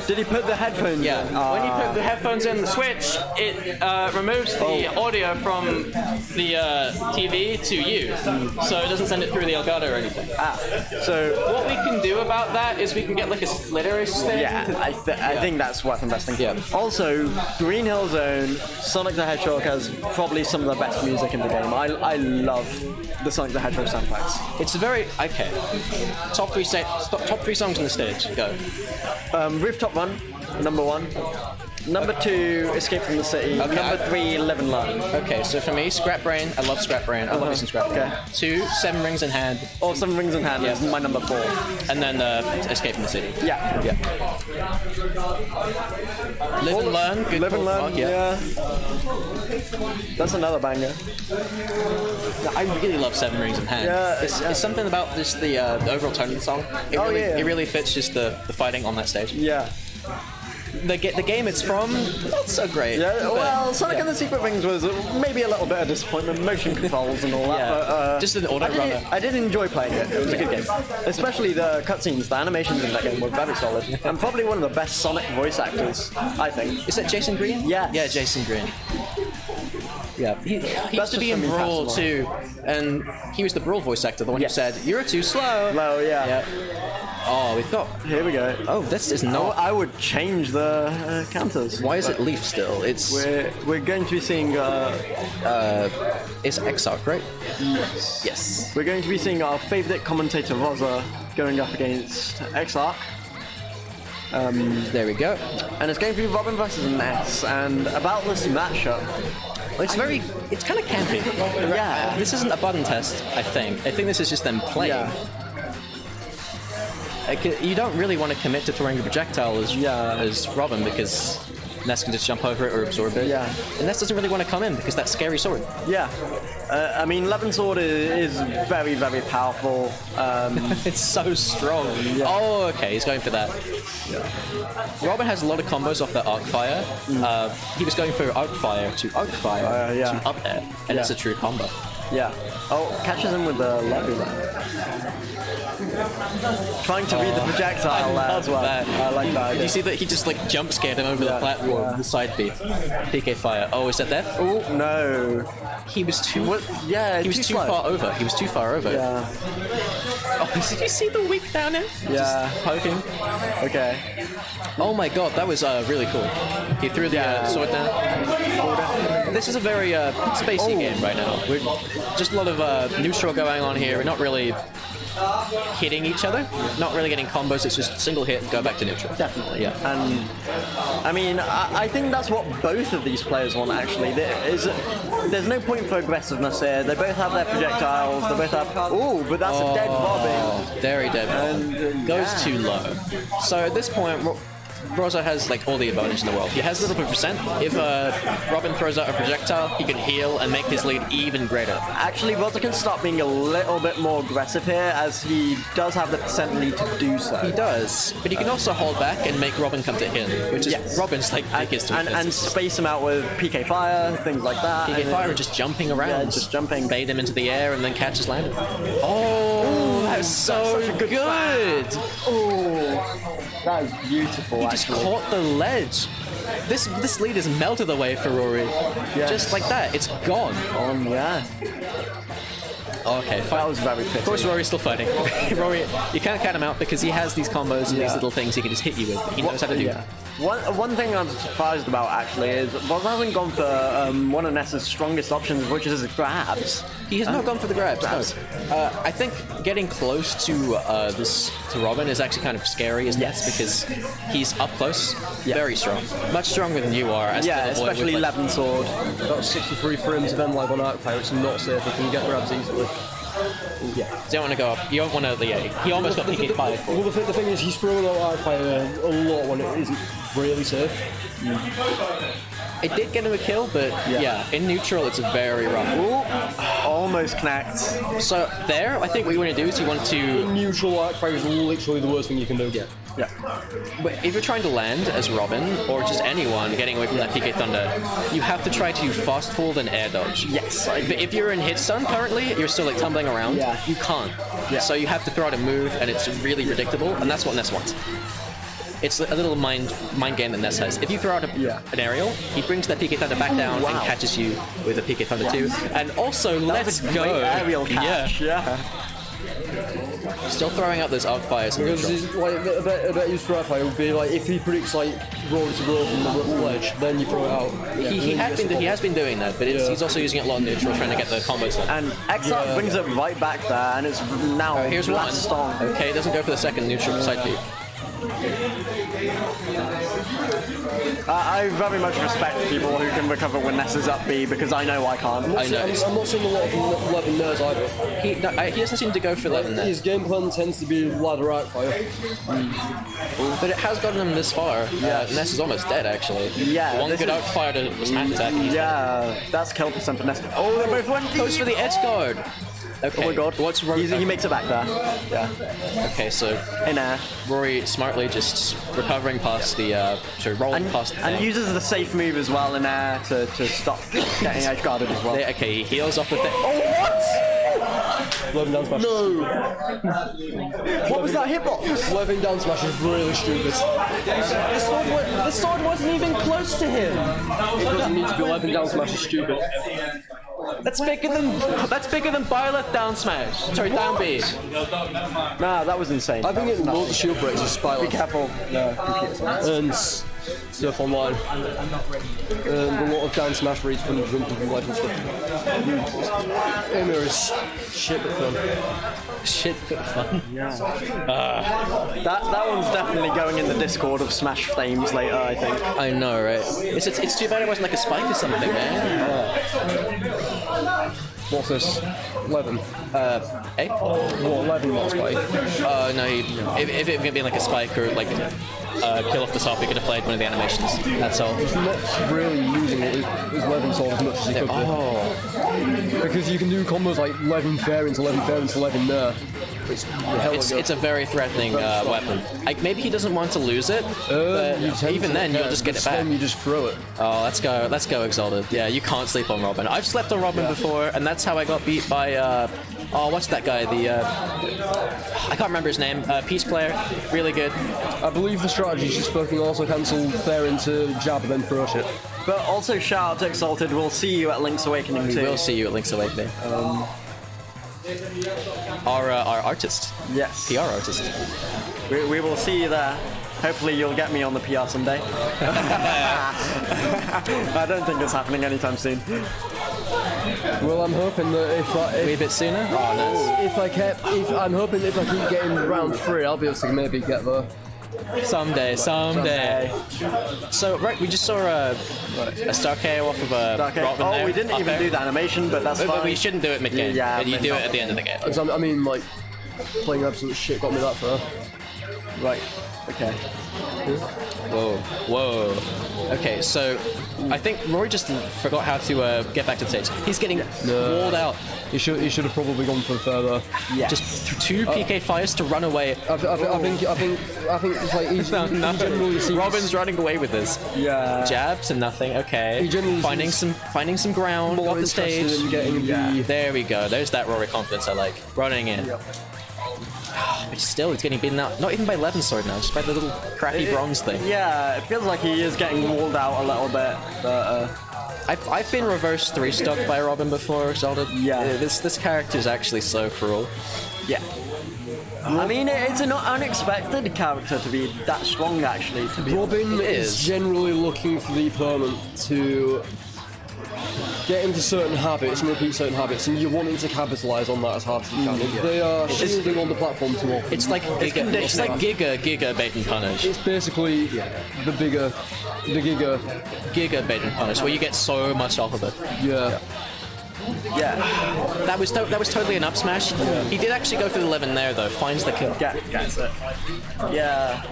Did he put the headphones Yeah. in? When you put the headphones in the Switch, it removes the audio from the TV to you, so it doesn't send it through the Elgato or anything. So, What we can do about that is we can get like a splitter-ish thing. yeah, I think that's worth investing. Yeah. Also, Green Hill Zone, Sonic the Hedgehog has probably some of the best music in the game. I love the Sonic the Hedgehog soundtracks. It's a very okay. Top three songs on the stage. Go. Rooftop Run, number 1. Number 2, Escape from the City. Okay. Number 3, Live and Learn. Okay, so for me, Scrap Brain. I love Scrap Brain. I love me some Scrap Brain. Okay. 2, Seven Rings in Hand, Or Seven Rings in Hand is my number 4. and then Escape from the City. Yeah. Yeah. Live and learn. Good Live and call, learn. Mark, Yeah. That's another banger. I really love Seven Rings of Hand. Yeah, It's something about just the overall tone of the song. It really fits just the fighting on that stage. Yeah. The game it's from, not so great. Yeah, but- well, Sonic and the Secret Rings was maybe a little bit of disappointment, motion controls and all that, Yeah. but Just an auto runner. I did enjoy playing it. It was a good game. Especially the cutscenes, the animations in that game were very solid. And probably one of the best Sonic voice actors, I think. Is that Jason Green? Yes. Yeah, Jason Green. Yeah, he used to be just in for me Brawl personally. too, and he was the Brawl voice actor, the one Yes. who said, "You're too slow." Low, yeah. Yeah. Oh, we've got. Here we go. Oh, this is not. I would change the counters. Why is it Leaf still? It's We're going to be seeing it's Exarch, right? Yes. we're going to be seeing our favourite commentator Rosa going up against Exarch. There we go. And it's going to be Robin versus Ness. And about this matchup, It's it's kind of campy. Yeah. This isn't a button test, I think. I think this is just them playing. yeah, You don't really want to commit to throwing a projectile as Robin because Ness can just jump over it or absorb it. Yeah. And Ness doesn't really want to come in because that's scary sword. yeah. I mean, Levin Sword is very, very powerful. It's so strong. Oh, okay, he's going for that. Robin has a lot of combos off that arc fire. He was going for arc fire to yeah. to up air, and it's a true combo. Yeah. Oh, catches him with the levy there. Trying to read the projectile there as well. that. I like that. Did you see that he just like jump scared him over the platform, the side beat, PK fire. Oh, is that death? Oh no. He was too. Yeah, He was too slow. far over. He was too far over. Yeah. Oh, did you see the whip down there? Yeah. Just poking. Okay. Oh my god, that was really cool. He threw the sword down. This is a very spacey game right now. We're just a lot of neutral going on here. We're not really hitting each other. Not really getting combos. It's just single hit, go back to neutral. Definitely. Yeah. And I mean, I think that's what both of these players want. Actually, there's no point for aggressiveness here. They both have their projectiles. They both have. Oh, but that's a dead Robin. Very dead. And, Goes too low. So at this point, Rosa has like all the advantage in the world. He has a little bit of percent. If Robin throws out a projectile, he can heal and make his lead even greater. Actually, Rosa can start being a little bit more aggressive here, as he does have the percent lead to do so. He does, but he can also hold back and make Robin come to him, which is Yes. Robin's like biggest and weakness. space him out with PK Fire, things like that. PK and Fire then- just jumping around, Yeah, just jumping. bait him into the air and then catch his landing. Oh, that was so such a good good! Oh, that is beautiful. He just actually. caught the ledge. This lead is melted away for Rory. Yes. Just like that, it's gone. Yeah. Okay, That fine. was very fitting. Of course, Rory's still fighting. Rory, you can't cut him out because he has these combos and these Yeah. little things he can just hit you with. He knows how to do. Yeah. One thing I'm surprised about actually is Boz hasn't gone for one of Ness's strongest options, which is grabs. He has not gone for the grabs. grabs. No. I think getting close to Robin is actually kind of scary, isn't Yes. it? Because he's up close, Yeah. very strong, much stronger than you are. As Yeah, the boy with, especially like, Levin Sword. About 63 frames of M live on Arcfire, it's not safe. You can get grabs easily. You don't want to go up. You don't want to. Yeah, he almost got PK fired for. Well, the thing is, he's throwing out Arcfire a lot when it isn't really safe. It did get him a kill, but yeah, in neutral it's very rough. Ooh, almost connect. So there, I think what you want to do is you want to. Neutral Arcfire is literally the worst thing you can do. Yeah. Yeah. But if you're trying to land as Robin or just anyone getting away from that PK Thunder, you have to try to fast fold and air dodge. Yes. But if you're in hit stun currently, you're still like tumbling around. Yeah. You can't. Yeah. So you have to throw out a move, and it's really predictable, and that's what Ness wants. It's a little mind game that Ness has. If you throw out an aerial, he brings that PK Thunder back down and catches you with a PK Thunder too. And also, let's Great go. aerial catch. Yeah. Still throwing out those arc fires. in Because neutral. he's, like, a bet his Arcfire would be like, if he predicts like Rory to grow from the ledge, then you throw it out. Yeah, He has been doing that, but he's also using it a lot in neutral, trying to get the combos done. And Exarch brings it right back there, and it's now Here's one. last song. Okay, doesn't go for the second neutral side beat. I very much respect people who can recover when Ness is up B because I know I can't. I know. I'm not seeing a lot of 11 nerds either. He doesn't seem to go for 11 there. His game plan tends to be ladder outfire. But it has gotten him this far. Ness is almost dead, actually. Yeah, One this good is- outfire to a smack attack. Yeah, that's kill percent for Ness. Oh, they both went Goes for the edge guard. Okay. Oh my god. What's He makes it back there. Yeah. Okay, so In air. Rory smartly just recovering past the, rolling past the And thing. uses the safe move as well in air to stop getting edge guarded as well. Okay, he heals off the thing. Oh, 11 down smash. No! What was that hitbox? 11 down smash is really stupid. the sword wasn't even close to him. It doesn't need to be 11 down smash is stupid. That's bigger than Byleth down smash. Sorry, down B. Nah, that was insane. I've been getting loads of shield breaks with Be Spyler careful. and stuff online. And a lot of down smash reads from jumping from life and stuff. Emir is shit but fun. Shit, but fun. That one's definitely going in the Discord of Smash Flames later, I think. I know, right? It's too bad it wasn't like a spike or something, man. What's this? 11. Eh? What, 11 not spike? No, if it had been like a spike or like kill off the top, he could have played one of the animations. That's all. He's not really using his 11 sword as much as he could Oh, do. Because you can do combos like 11 variants, 11 variants, 11 there. it's a very threatening weapon. Maybe he doesn't want to lose it, but even then you'll just get it back. Then you just throw it. Oh, let's go, Exalted. Yeah, you can't sleep on Robin. I've slept on Robin before, and that's how I got beat by, what's that guy? I can't remember his name. Peace player, really good. I believe the strategy is just fucking also cancel fair into jab and then throw shit. But also shout out to Exalted, we'll see you at Link's Awakening We too. will see you at Link's Awakening. Our artist, Yes. PR artist. We will see you there. Hopefully you'll get me on the PR someday. I don't think it's happening anytime soon. Well, I'm hoping that A wee bit sooner. Oh, nice. I'm hoping if I keep getting round 3, I'll be able to maybe get there. Someday. So right, we just saw a star KO off of a Okay. Robin Oh, there. we didn't Up even there. do the animation, but that's But fine. we shouldn't do it mid-game. Yeah, you do it mid-game. at the end of the game. I mean, like, playing absolute shit got me that far. Right. Okay. Whoa. Okay, so I think Rory just forgot how to get back to the stage. He's getting walled out. He should have probably gone for further. Just two PK fires to run away. I think it's like he generally seems. Robin's running away with this. Yeah. Jabs and nothing. Okay. He generally Finding some ground more off the interested stage. in getting the. There we go. There's that Rory confidence I like. Running in. But still, he's getting beaten out. Not even by Levin's sword now, just by the little crappy bronze thing. Yeah, it feels like he is getting walled out a little bit, but I've been reverse 3-stuck by Robin before, Zelda. Yeah. This character is actually so cruel. yeah. I mean, it's an unexpected character to be that strong, actually. To be Robin It is is. generally looking for the opponent to get into certain habits and repeat certain habits, and you're wanting to capitalise on that as hard as you can. If they are shielding on the platform too often, It's like Giga bait and punish. it's basically the Giga bait and punish, where you get so much off of it. yeah. Yeah. That was totally an up smash. He did actually go for the 11 there though. Finds the kill. Gets it. Yeah.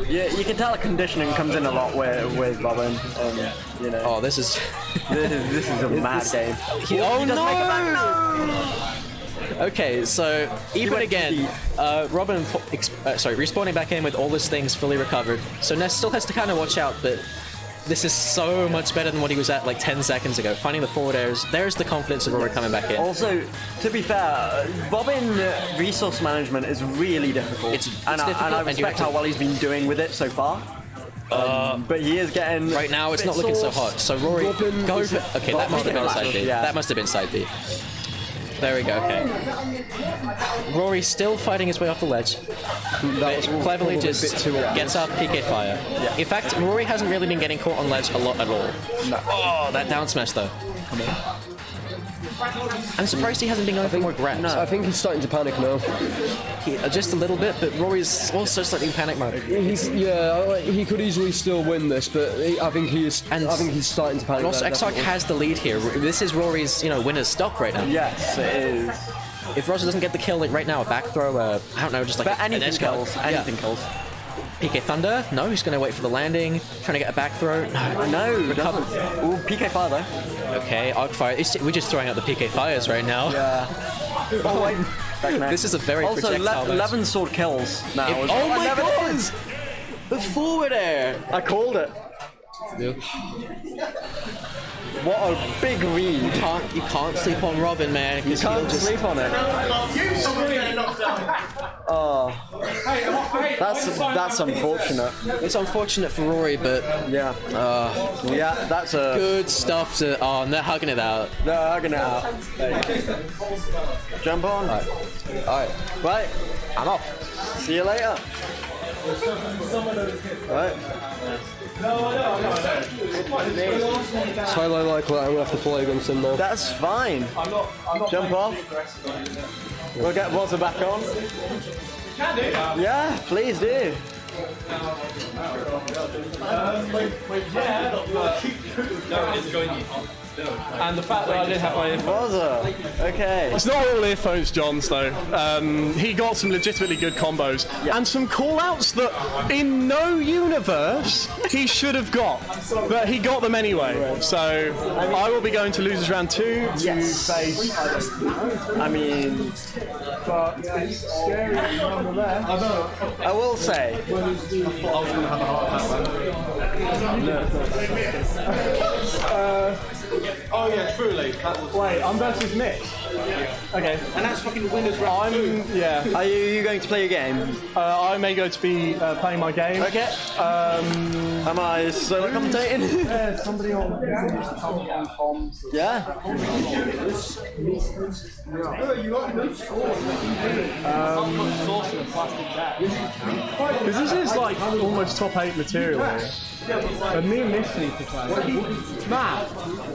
Yeah, you can tell the conditioning comes in a lot with Robin. You know, Oh, this is. this is a mad game. Oh Doesn't make it back, no! Okay, so even went again, Robin, respawning back in with all his things fully recovered. So Ness still has to kind of watch out, but this is so much better than what he was at like 10 seconds ago. Finding the forward airs, there's the confidence of Rory coming back in. Also, to be fair, Robin resource management is really difficult. It's and difficult, I and you respect have to- how well he's been doing with it so far. But he is getting Right now, it's bit not looking so sauce. hot. So Rory, Robin go is- for. Okay, that must have been side B. Yeah. That must have been side B. There we go. Okay. Rory still fighting his way off the ledge. That was Cleverly probably a just bit too obvious. gets up PK fire. In fact, Rory hasn't really been getting caught on ledge a lot at all. No. Oh, that down smash though. I'm surprised he hasn't been going for more grabs. I think he's starting to panic now. Just a little bit, but Rory's also slightly in panic mode. He could easily still win this, but I think he's starting to panic. And also, Exarch has the lead here. This is Rory's, winner's stock right now. Yes, it is. If Roger doesn't get the kill right now, a back throw, I don't know, just like But anything an edge guard. kills. Anything kills. PK Thunder? No, he's going to wait for the landing, trying to get a back throw. No, Recover. Ooh, PK Fire though. Okay, Arc Fire. We're just throwing out the PK Fires right now. Yeah. Oh wait. This is a very Also, projectile 11 sword kills now. as Oh well. my 11 god! is. The forward air! I called it. What a big read. You can't sleep on Robin, man. You can't sleep on it. Oh, that's unfortunate. It's unfortunate for Rory, but Yeah. Yeah, that's a. good stuff to. Oh, and they're hugging it out. They're hugging it out. Jump on. Alright, Right. I'm off. See you later. Right. It's highly likely I'm gonna have to play against him now. That's fine. Jump off. We'll get Wazza back on. Yeah, please do. And the fact that I did have my Wazza. Okay. It's not all earphones, Johns, though. He got some legitimately good combos and some call-outs that in no universe he should have got, but he got them anyway. So I will be going to losers round 2 to face. I mean, But it's scary nonetheless. I will say. Oh yeah, truly. Wait, I'm versus Nick. Okay. And that's fucking winners round two. Yeah. Are you going to play a game? I may go to be playing my game. Okay. Am I solo commentating? Somebody on comms. Yeah. Because this is like almost top 8 material here. But me and Nick need to play. Matt,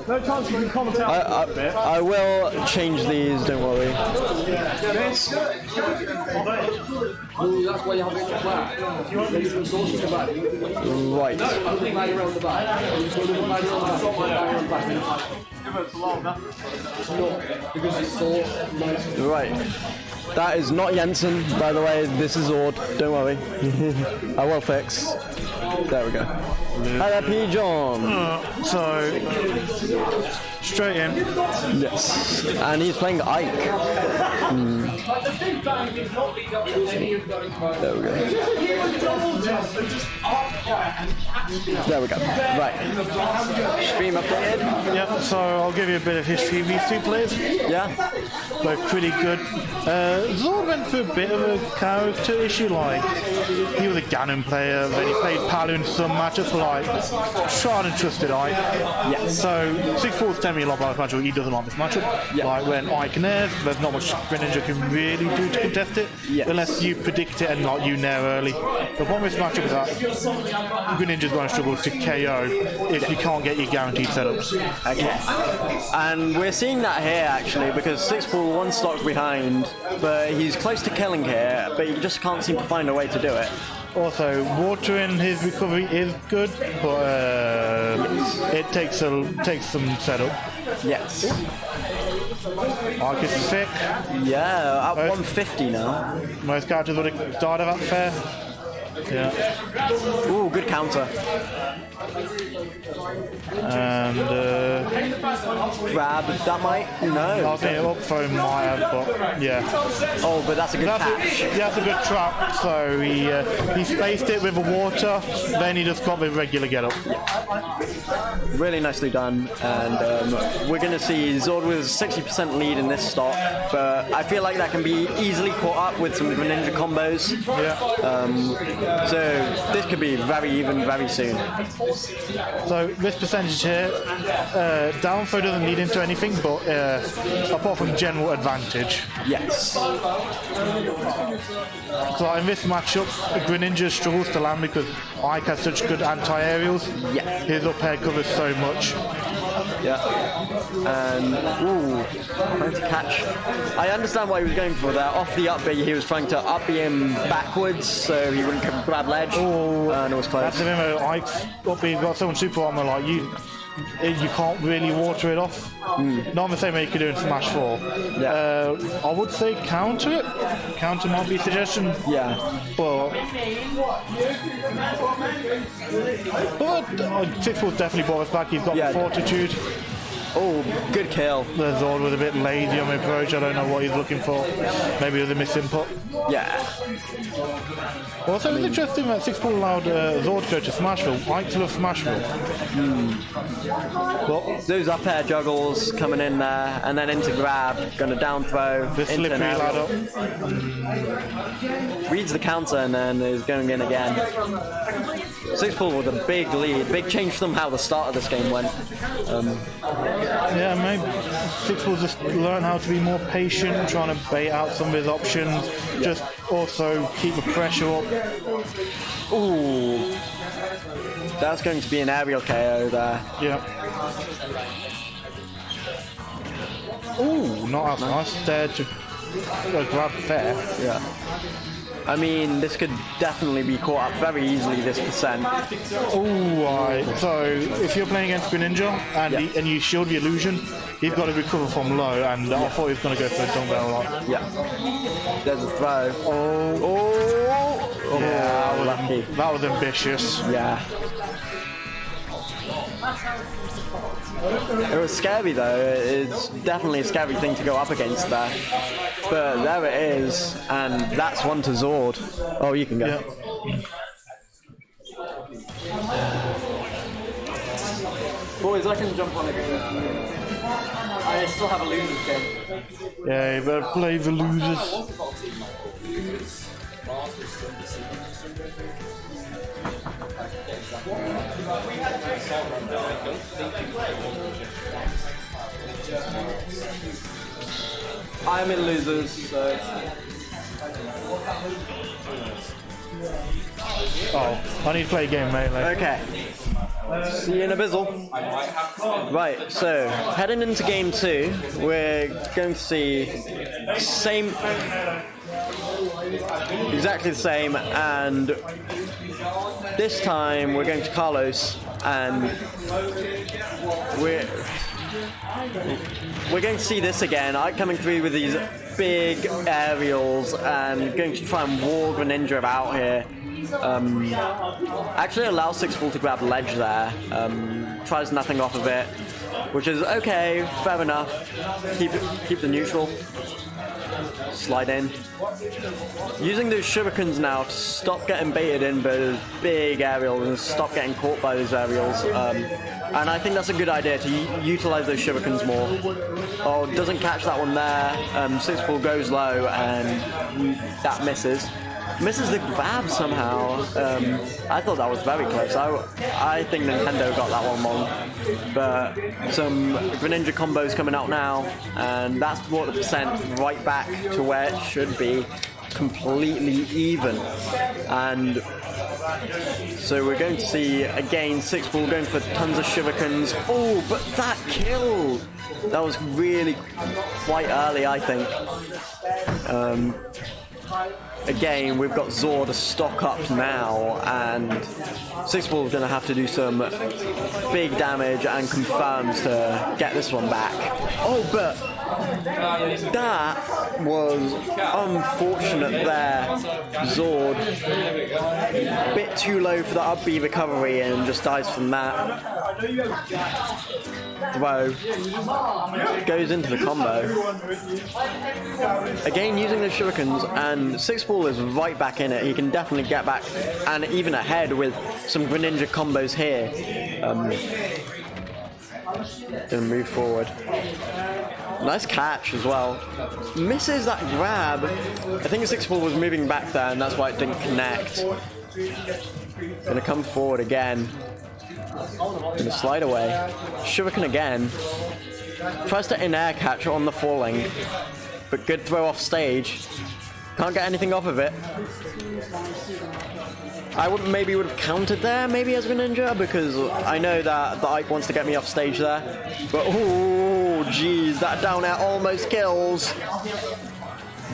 no chance you can comment out a bit. I will change these, don't worry. This. That's why you have it Right. Right. That is not Jensen, by the way. This is Ord. Don't worry. I will fix. There we go. Hi there, Pigeon. So, straight in. Yes. And he's playing Ike. There we go. There we go. Right. Stream updated. Yep, so I'll give you a bit of history of these two players. Yeah. Both pretty good. Zord went through a bit of a character issue, like he was a Ganon player, then he played Palu in some matchups, like tried and trusted Ike. Yeah. So 6-4 is telling me a lot about this matchup. He doesn't like this matchup. Yeah. Like when Ike nares, there's not much Greninja can really do to contest it, Yes. unless you predict it and not you nair early. The problem with this matchup is that Greninja's going to struggle to KO if you can't get your guaranteed setups. Okay. And we're seeing that here actually because 6-4 one stock behind, but he's close to killing here, but he just can't seem to find a way to do it. Also, watering his recovery is good, but it takes some setup. Yes. Arc is sick. Yeah, at 150 now. Most characters would have died of that fair. Yeah. Ooh, good counter. And Grab, that might? I No. think up throw might have, but yeah. Oh, but that's a good catch. That's a good trap. So he spaced it with the water, then he just got the regular get up. Really nicely done. And we're going to see Zord with 60% lead in this stock, but I feel like that can be easily caught up with some Greninja combos. Yeah. So this could be very even very soon. So this percentage here, down throw doesn't lead into anything, but apart from general advantage. Yes. So in this matchup, Greninja struggles to land because Ike has such good anti-aerials. Yeah. His up air covers so much. Yeah. And, ooh, trying to catch. I understand what he was going for there. Off the up B, he was trying to up B him backwards so he wouldn't grab ledge. Oh, and it was close. That's the memo. You've got someone super armor like you can't really water it off. Not the same way you could do in Smash 4. Yeah. I would say counter it. Counter might be a suggestion. Yeah. But Sixball's definitely brought us back. He's got the fortitude. Oh, good kill. The Zord was a bit lazy on the approach. I don't know what he's looking for. Maybe with a misinput. Yeah. Also, it's interesting that Sixball allowed Zord to go to Smashville. Ike loves Smashville. Well, those up air juggles coming in there, and then into grab, gonna down throw. The slippery ladder. Reads the counter and then is going in again. Sixball with a big lead, big change from how the start of this game went. Yeah, maybe Sixball just learn how to be more patient, trying to bait out some of his options. Just also keep the pressure up. Ooh, that's going to be an aerial KO there. Yeah. Ooh, not as nice. There to grab fair. Yeah. I mean, this could definitely be caught up very easily, this percent. Oh, right. So, if you're playing against Greninja and, and you shield the illusion, he's got to recover from low, and I thought he was going to go for a dumbbell lock. Yeah. There's a throw. Oh, yeah, lucky. That was ambitious. Yeah. It was scary though, it's definitely a scary thing to go up against there. But there it is, and that's one to Zord. Oh, you can go. Yeah. Boys, I can jump on it. I still have a losers game. Yeah, you better play the losers. I'm in losers, so. Oh, I need to play a game, mate. Okay. See you in a bizzle. Right, so heading into game 2, we're going to see exactly the same, and this time we're going to Carlos, and we're going to see this again. I'm coming through with these big aerials and going to try and wall Greninja out here. Actually allows Sixball to grab ledge there. Tries nothing off of it, which is okay, fair enough. Keep the neutral. Slide in. Using those shurikens now to stop getting baited in by those big aerials and stop getting caught by those aerials. And I think that's a good idea to utilize those shurikens more. Oh, doesn't catch that one there. Sixball goes low and that misses. Misses the grab somehow. I thought that was very close. I think Nintendo got that one wrong. But some Greninja combos coming out now, and that's brought the percent right back to where it should be, completely even. And so we're going to see again Sixball going for tons of shurikens. Oh, but that kill! That was really quite early, I think. Again, we've got Zord to stock up now, and Sixball is going to have to do some big damage and confirms to get this one back. Oh, but that was unfortunate there. Zord, a bit too low for the up B recovery and just dies from that. Throw. Goes into the combo. Again, using the shurikens, and Sixball is right back in it. He can definitely get back and even ahead with some Greninja combos here. Gonna move forward. Nice catch as well. Misses that grab. I think Sixball was moving back there and that's why it didn't connect. Gonna come forward again. Gonna slide away. Shuriken again. Tries to in-air catch on the falling. But good throw off stage. Can't get anything off of it. I would maybe would have countered there, maybe as Greninja, because I know that the Ike wants to get me off stage there. But oh, geez, that down air almost kills.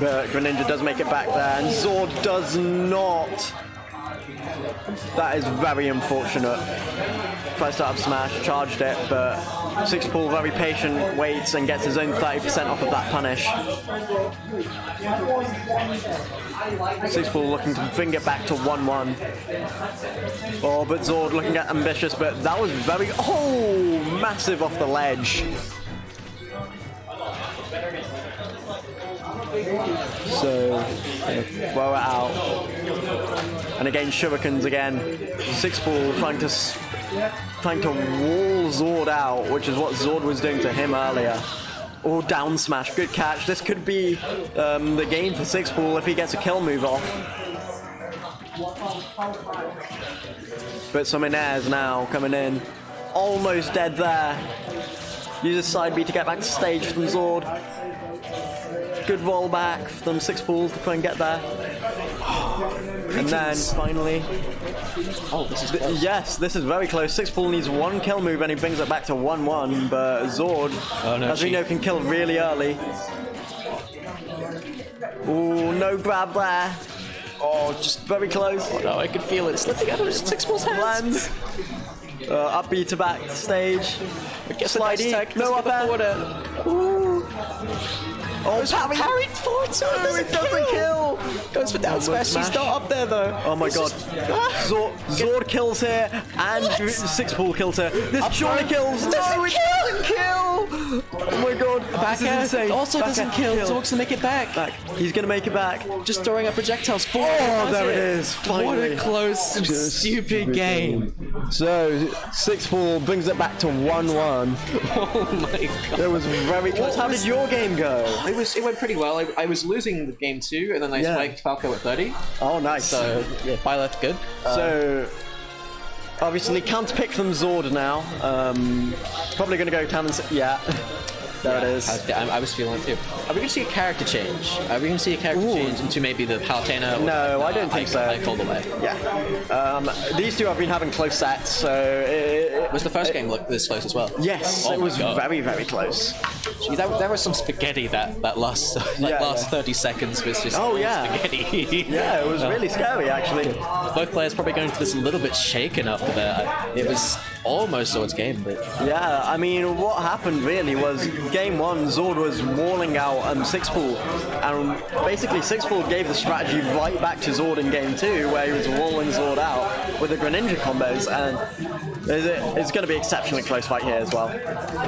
But Greninja does make it back there, and Zord does not. That is very unfortunate. Tries to up smash, charged it, but Sixpool very patient, waits and gets his own 30% off of that punish. Sixpool looking to bring it back to 1-1. Oh, but Zord looking at ambitious, but that was very, oh, massive off the ledge. So, throw it out. And again, shurikens again. Sixpool trying to wall Zord out, which is what Zord was doing to him earlier. Oh, down smash, good catch. This could be the game for Sixpool if he gets a kill move off. But some in-airs now coming in. Almost dead there. Uses side B to get back to stage from Zord. Good roll back from Sixpool to try and get there. And then finally, Oh, this is close. yes, this is very close. Sixpool needs one kill move and he brings it back to 1-1, but Zord, as we know, can kill really early. Ooh, no grab there. Oh, just very close. Oh, no, I could feel it slipping out of Sixpool's hands. Lands. Up B to back stage. Slidey, no up air. Ooh. Oh, Parried forward, so it doesn't kill. Goes for down smash. He's not up there though. Oh my god. Zord kills here and Sixpool kills here. This surely kills. No, it doesn't kill. Oh my god. Back This is air insane. also Back doesn't air, kill. Zord's gonna make it back. He's gonna make it back. Just throwing up projectiles forward. Oh, there it is. What Finally. a close and stupid game. So Sixpool brings it back to 1-1. Oh my god. It was very close. How did your game go? It went pretty well. I was losing the game 2, and then I spiked Falco at 30. Oh, nice. So my left good. So obviously counter pick from Zord now. Probably gonna go down and yeah. There it is. I was feeling it too. Are we going to see a character change? Are we going to see a character change into maybe the Palutena? No, I don't think so. I called away. Yeah. These two have been having close sets, so... Was the first game look this close as well? Yes, Oh it my was God. very, very close. Gee, there was some spaghetti that last last 30 seconds was just spaghetti. Yeah, it was really scary, actually. Both players probably going to this a little bit shaken after that. It was almost Zord's game, but Yeah, I mean, what happened really was game 1, Zord was walling out Sixpool, and basically Sixpool gave the strategy right back to Zord in game 2, where he was walling Zord out with the Greninja combos, and it's going to be exceptionally close fight here as well.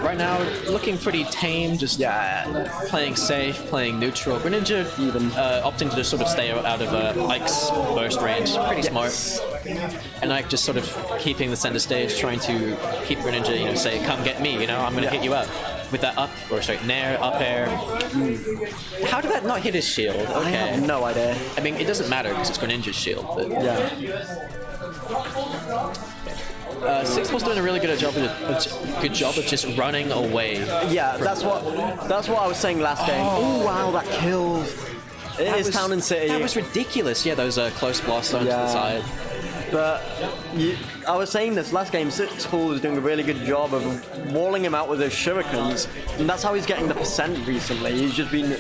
right now looking pretty tame, just playing safe, playing neutral. Greninja even opting to just sort of stay out of Ike's burst range, pretty smart. And Ike just sort of keeping the center stage, trying to keep Greninja, say, come get me, I'm going to hit you up. With that nair, up air. How did that not hit his shield? Okay. I have no idea. I mean, it doesn't matter because it's Greninja's shield, but... Sixpool's doing a really good job of just running away. Yeah, that's what I was saying last game. Oh wow, that killed. It is Town and City. That was ridiculous. Yeah, those close blast zones to the side. But I was saying this last game, Sixpool is doing a really good job of walling him out with his shurikens, and that's how he's getting the percent recently. He's just been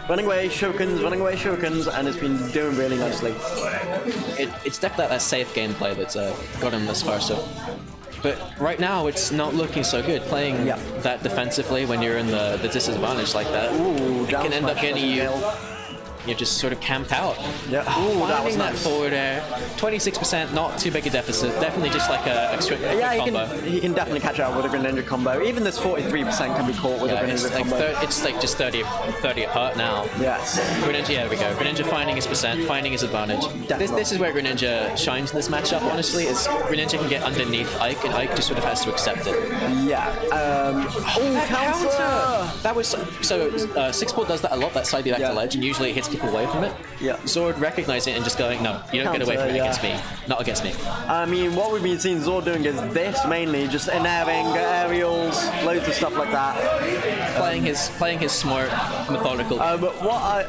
running away shurikens, and it's been doing really nicely. It's definitely that safe gameplay that's got him this far. So, but right now it's not looking so good. Playing that defensively when you're in the disadvantage like that, it can end up getting you. You just sort of camped out. Yeah. Ooh, that was Finding nice. forward air. 26%, not too big a deficit. Definitely just like a combo. He can definitely catch out with a Greninja combo. Even this 43% can be caught with a Greninja combo. It's like just 30 apart now. Yes. Greninja, there we go. Greninja finding his percent, finding his advantage. This is where Greninja shines in this matchup, honestly, is Greninja can get underneath Ike, and Ike just sort of has to accept it. Yeah. Counter! That was so Sixpool does that a lot, that side back to ledge, and usually it hits keep away from it. Yeah. Zord recognizing it and just going, no, you don't get away from it against me. Not against me. I mean, what we've been seeing Zord doing is this mainly, just nabbing aerials, loads of stuff like that. Playing his smart, methodical. But what I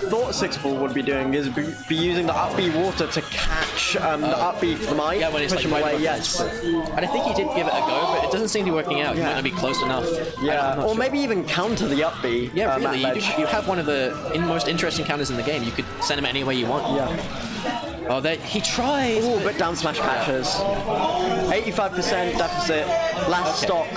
thought Sixball would be doing is be using the up B water to catch the up B for the mic. Yeah, when it's push like him right away, above yes. And I think he did give it a go, but it doesn't seem to be working out. He might not be close enough. Yeah, or maybe even counter the up B. Yeah, really. Matt You have one of the most interesting counters in the game. You could send him any way you want. Yeah. Oh, he tries. Oh, but down smash catches. 85% deficit. Last stock.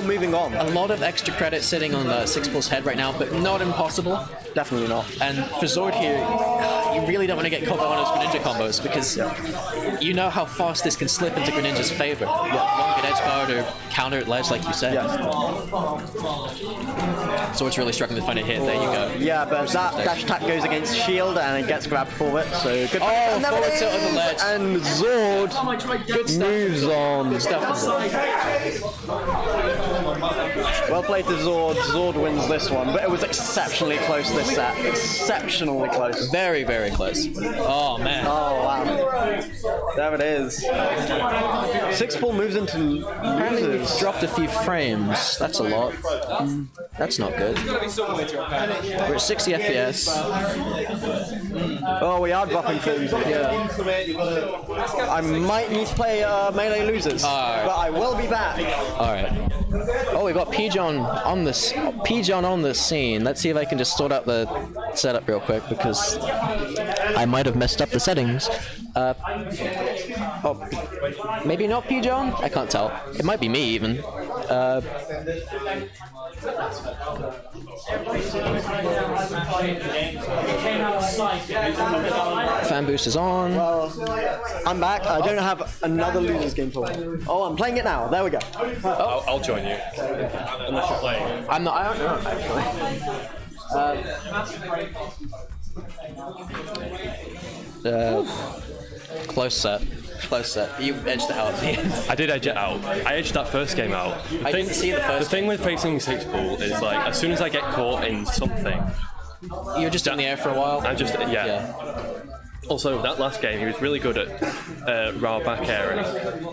Moving on. A lot of extra credit sitting on the Sixball's head right now, but not impossible. Definitely not. And for Zord here, you really don't want to get caught by one of those Greninja combos because you know how fast this can slip into Greninja's favor. One good edge guard or counter at ledge, like you said. Zord's really struggling to find a hit. There you go. Yeah, but that dash attack goes against shield and it gets grabbed forward, so good. Oh, forward tilt on the ledge. And Zord Good stuff. moves on. Good stuff from Zord. Well played to Zord. Zord wins this one, but it was exceptionally close this set. Exceptionally close. Very, very close. Oh, man. Oh, wow. There it is. Sixball moves into Apparently we've losers. dropped a few frames. That's a lot. That's not good. We're at 60 FPS. Oh, we are dropping frames. Yeah. I might need to play melee losers, but I will be back. All right. Oh, we've got P-John on this. P-John on the scene. Let's see if I can just sort out the setup real quick because I might have messed up the settings. Maybe not P-John. I can't tell. It might be me even. Fan boost is on. Well, I'm back. I don't have another losers game for me. Oh, I'm playing it now. There we go. I'll join you. Unless you're playing. I'm not. I don't know actually. Close set. Close set. You edged it out at the end. I did edge it out. I edged that first game out. I didn't see the first The thing with facing Sixball is like, as soon as I get caught in something, You're just in the air for a while. I'm just, yeah. Also, that last game, he was really good at raw back airing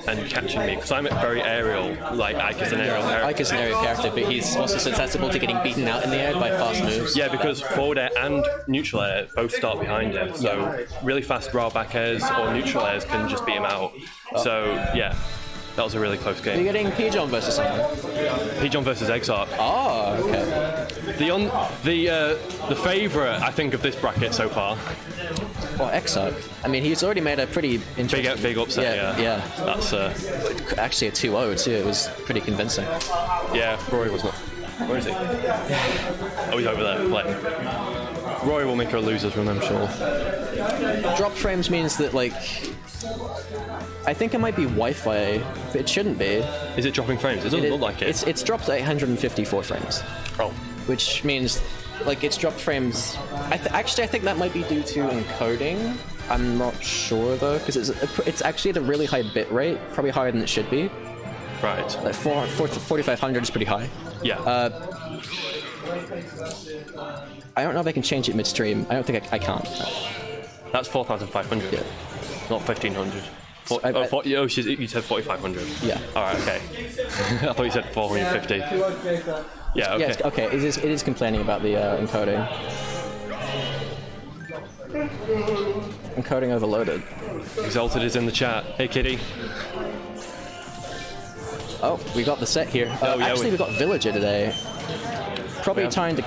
and catching me, because I'm very aerial, like Ike is an aerial character. Ike is an aerial character, but he's also susceptible to getting beaten out in the air by fast moves. Yeah, because forward air and neutral air both start behind him, so really fast raw back airs or neutral airs can just beat him out. So, yeah. That was a really close game. You're getting P-John versus someone. P-John versus Exarch. Oh, okay. The favourite, I think, of this bracket so far. Well, Exarch. I mean, he's already made a pretty interesting... Big upset, yeah. That's actually a 2-0 too. It was pretty convincing. yeah. Rory was not. Where is he? Oh, he's over there playing. Rory will make her a loser's room, I'm sure. Drop frames means that, like... I think it might be Wi-Fi, but it shouldn't be. Is it dropping frames? It doesn't look like it. It's dropped 854 frames. Oh. Which means, like, it's dropped frames... Actually, I think that might be due to encoding. I'm not sure, though, because it's actually at a really high bit rate, probably higher than it should be. Right. Like 4,500 is pretty high. Yeah. I don't know if I can change it midstream. I don't think I can't. That's 4,500. Yeah. Not 1,500. You said 4,500. Yeah. Alright, okay. I thought you said 450. Yeah, okay. Yes, okay. It is complaining about the encoding. Encoding overloaded. Exalted is in the chat. Hey, kitty. Oh, we got the set here. Actually, we got Villager today. Probably trying to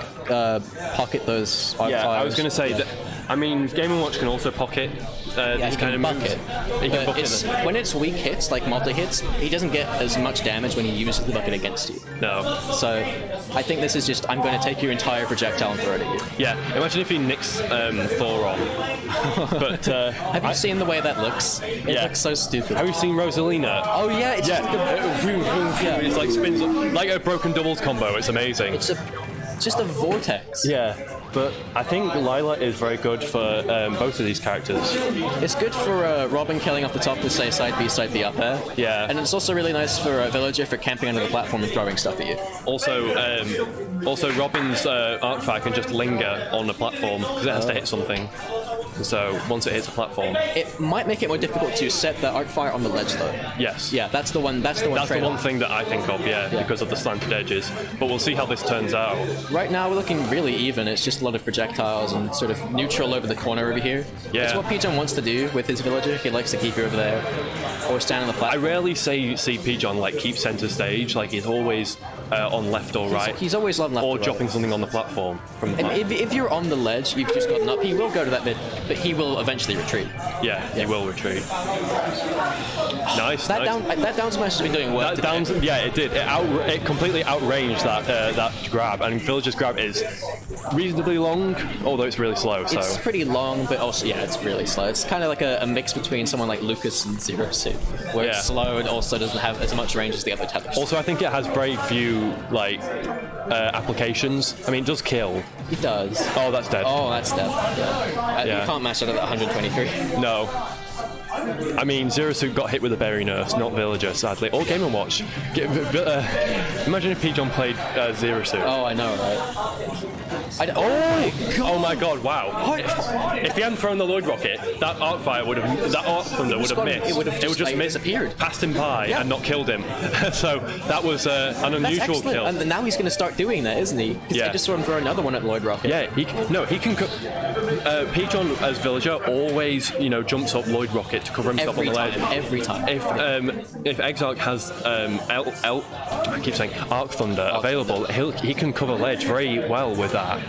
pocket those archives. Yeah, I was going to say that. I mean, Game & Watch can also pocket these kind of moves. He can bucket them. When it's weak hits, like multi-hits, he doesn't get as much damage when he uses the bucket against you. No. So, I think this is just, I'm going to take your entire projectile and throw it at you. Yeah, imagine if he nicks Thor on. But, have you seen the way that looks? It looks so stupid. Have you seen Rosalina? Oh yeah, it's It's like spins like a broken doubles combo. It's amazing. It's just a vortex. Yeah. but I think Lila is very good for both of these characters. It's good for Robin killing off the top with, say, side B up air. Yeah. And it's also really nice for a villager for camping under the platform and throwing stuff at you. Also, Robin's Arcfire can just linger on the platform because it has to hit something. So once it hits a platform, it might make it more difficult to set the Arcfire on the ledge, though. Yes. Yeah, that's the one. That's the one thing that I think of. Yeah, because of the slanted edges. But we'll see how this turns out. Right now, we're looking really even. It's just a lot of projectiles and sort of neutral over the corner over here. Yeah. That's what Pigeon wants to do with his villager. He likes to keep you over there or stand on the platform. I rarely see Pigeon like keep center stage. Like he's always on left or right. He's always on left or or dropping right. something on the platform. From and if you're on the ledge, you've just gotten up. He will go to that mid, but he will eventually retreat. Yeah, he will retreat. Nice. That nice. down smash has been doing work. Yeah, it did. It completely outranged that grab, and Villager's grab is reasonably long, although it's really slow. So it's pretty long, but also it's really slow. It's kind of like a mix between someone like Lucas and Zero Suit, where it's slow and also doesn't have as much range as the other tethers. Also, I think it has very few applications. I mean, it does kill. It does. Oh, that's dead. Oh, that's dead. Yeah. You can't mash out of that 123. No. I mean, Zero Suit got hit with a berry nerfs, not Villager, sadly. Or Game & Watch. Imagine if Pigeon played Zero Suit. Oh, I know, right? Oh my god, wow. If he hadn't thrown the Lloyd Rocket, that Arcfire would have, that Arc Thunder would have missed. It would have just disappeared. Passed him by and not killed him. So that was an unusual kill. And now he's going to start doing that, isn't he? Because I just saw him throw another one at Lloyd Rocket. Yeah, he can. Pigeon as Villager always, jumps up Lloyd Rocket to cover himself on the ledge. Every time. If Exarch has I keep saying Arc Thunder available, he can cover ledge very well with that.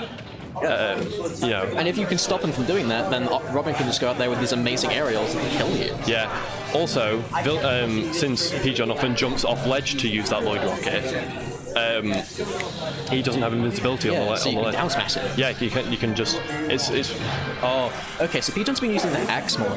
And if you can stop him from doing that, then Robin can just go out there with these amazing aerials and kill you. Yeah. Also, since Pigeon often jumps off ledge to use that Lloyd Rocket, he doesn't have invincibility on the ledge. So you can down smash it. Yeah, you can just. It's. Oh. Okay, so Pigeon's been using the axe more.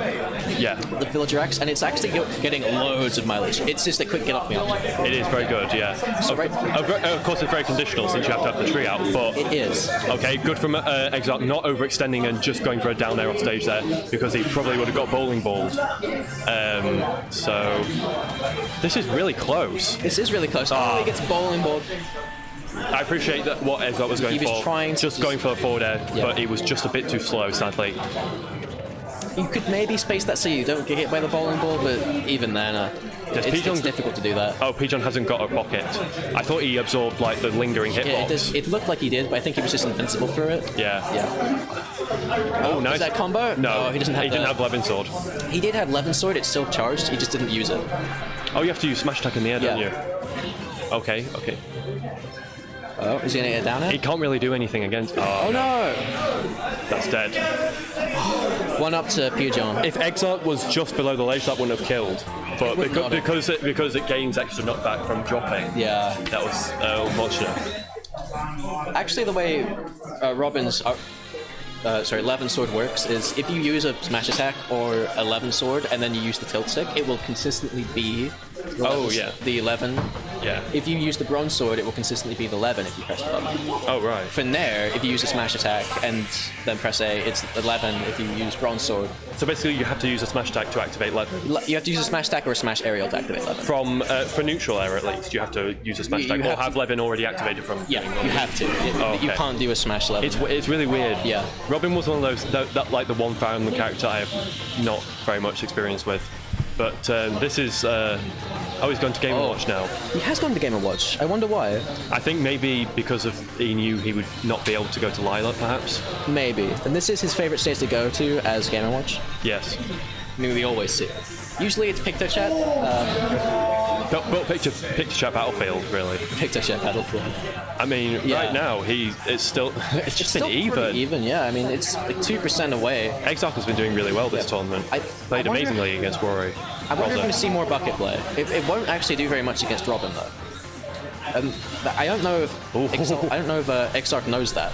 Yeah. The villager axe, and it's actually getting loads of mileage. It's just a quick get off me option. It is very good, yeah. So of course, it's very conditional since you have to have the tree out, but it is. Okay, good from Exarch not overextending and just going for a down air off stage there because he probably would have got bowling balled. So this is really close. This is really close. Oh, he gets bowling balled. I appreciate that what Exarch was going for. He was trying to going for a forward air, but he was just a bit too slow, sadly. You could maybe space that so you don't get hit by the bowling ball, but even then, it's difficult to do that. Oh, Pigeon hasn't got a pocket. I thought he absorbed like the lingering hitbox. It looked like he did, but I think he was just invincible through it. Yeah. Oh, nice. Is that combo? No, he doesn't have. He didn't have Levin Sword. He did have Levin Sword. It's still charged. He just didn't use it. Oh, you have to use Smash Attack in the air, don't you? Okay. Oh, is he gonna get down here? He can't really do anything against. Oh no! That's dead. One up to Pigeon. If Exarch was just below the ledge, that wouldn't have killed. But because it gains extra knockback from dropping. Yeah. That was unfortunate. Actually, the way Robin's Levin Sword works is if you use a Smash Attack or a Levin Sword and then you use the Tilt Stick, it will consistently be the 11. Yeah. If you use the Bronze Sword, it will consistently be the 11 if you press the button. Oh, right. From there, if you use a Smash Attack and then press A, it's 11 if you use Bronze Sword. So basically, you have to use a Smash Attack to activate 11. You have to use a Smash Attack or a Smash Aerial to activate 11. For neutral air, at least, you have to use a Smash Attack or have Levin already activated from. Yeah, you have to. You can't do a Smash 11. It's really weird. Yeah. Robin was one of those that like the one Fire Emblem character I have not very much experience with, but this is. He's gone to Game & Watch now. He has gone to Game & Watch. I wonder why. I think maybe because he knew he would not be able to go to Lila, perhaps. Maybe. And this is his favourite stage to go to as Game & Watch. Yes. I mean, we always see it. Usually it's PictoChat. But picture chat Battlefield, really. PictoChat Battlefield. I mean, right now it's just been even. Even, yeah. I mean, it's like 2% away. Exarch has been doing really well this tournament. Played amazingly against Rory. I wonder if we're going to see more bucket play. It won't actually do very much against Robin though. I don't know if Exarch knows that.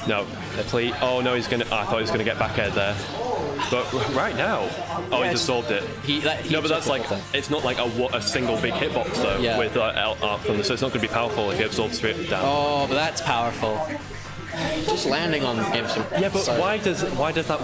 No, please. Oh no, he's gonna. I thought he was gonna get back air there. But right now, he's absorbed it. But that's like it's not like a single big hitbox though with Arc Thunder, so it's not going to be powerful if he absorbs it down. Oh, but that's powerful. Just landing on games. Yeah, but why does that?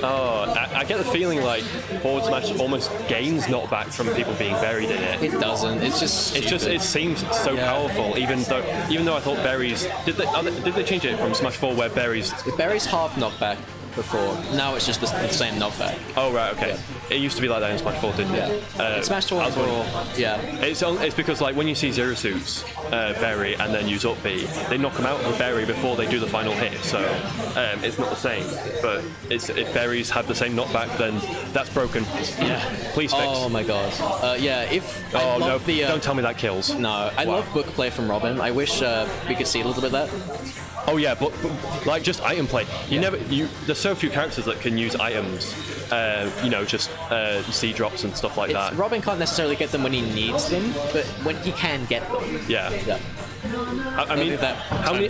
Oh, I get the feeling like forward smash almost gains knockback from people being buried in it. It doesn't. It's just. It seems so powerful. Even though I thought berries did they change it from Smash 4 where berries? Berries half knockback before. Now it's just the same knockback. Oh right, okay. It used to be like that in Smash 4, didn't it? Smash 4 I was wondering. yeah. It's because like when you see Zero Suits berry and then use up B, they knock them out with berry before they do the final hit. So it's not the same. But if berries have the same knockback, then that's broken. Yeah. Please fix. Oh my god. Don't tell me that kills. No, I love book play from Robin. I wish we could see a little bit of that. Oh yeah, but like just item play. There's so few characters that can use items. Just C drops and stuff like that. Robin can't necessarily get them when he needs them, but when he can get them. Yeah. I mean,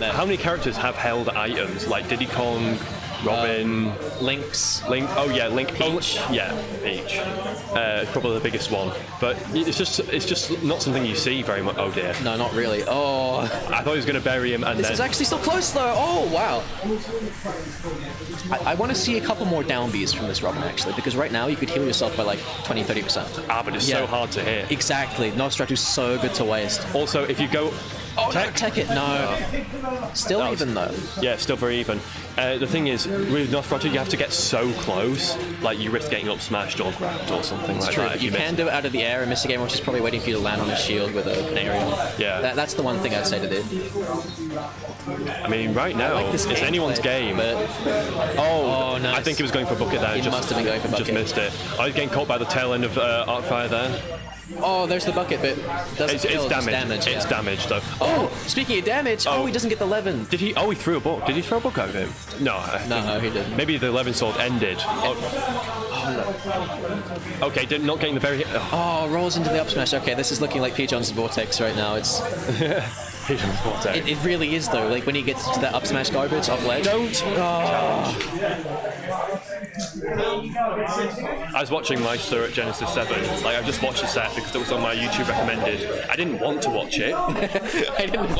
how many characters have held items? Like Diddy Kong, Robin, Link. Oh yeah, Link. Peach. Peach. Probably the biggest one, but it's just not something you see very much. Oh dear. No, not really. Oh. I thought he was going to bury him, and This is actually still close though. Oh wow. I want to see a couple more down Bs from this Robin actually, because right now you could heal yourself by like 20-30%. But it's so hard to hit. Exactly. Nostratu's so good to waste. Also, if you go. Oh, tech it. No. Still even though. Yeah, still very even. The thing is, with Nosferatu, you have to get so close, like you risk getting up smashed or grabbed or something like True. that. If You can do it out of the air and miss a game, which is probably waiting for you to land on a shield with an aerial. Yeah. That's the one thing I'd say to do. I mean, right now, like this it's anyone's game. But Oh, nice. I think he was going for bucket there. He must have been going for bucket. Just missed it. I was getting caught by the tail end of Arcfire there. oh, there's the bucket bit. It's damage. It's damage though. Oh, speaking of damage, he doesn't get the 11. Did he? Oh, he threw a book. Did he throw a book out of him? No. No, he didn't. Maybe the 11 sword ended. Okay, not getting the very. Oh, rolls into the up smash. Okay, this is looking like P. John's Vortex right now. It's. It really is though. Like when he gets to that up smash garbage off ledge. Don't. I was watching Meister at Genesis 7. Like I just watched the set because it was on my YouTube recommended. I didn't want to watch it. I didn't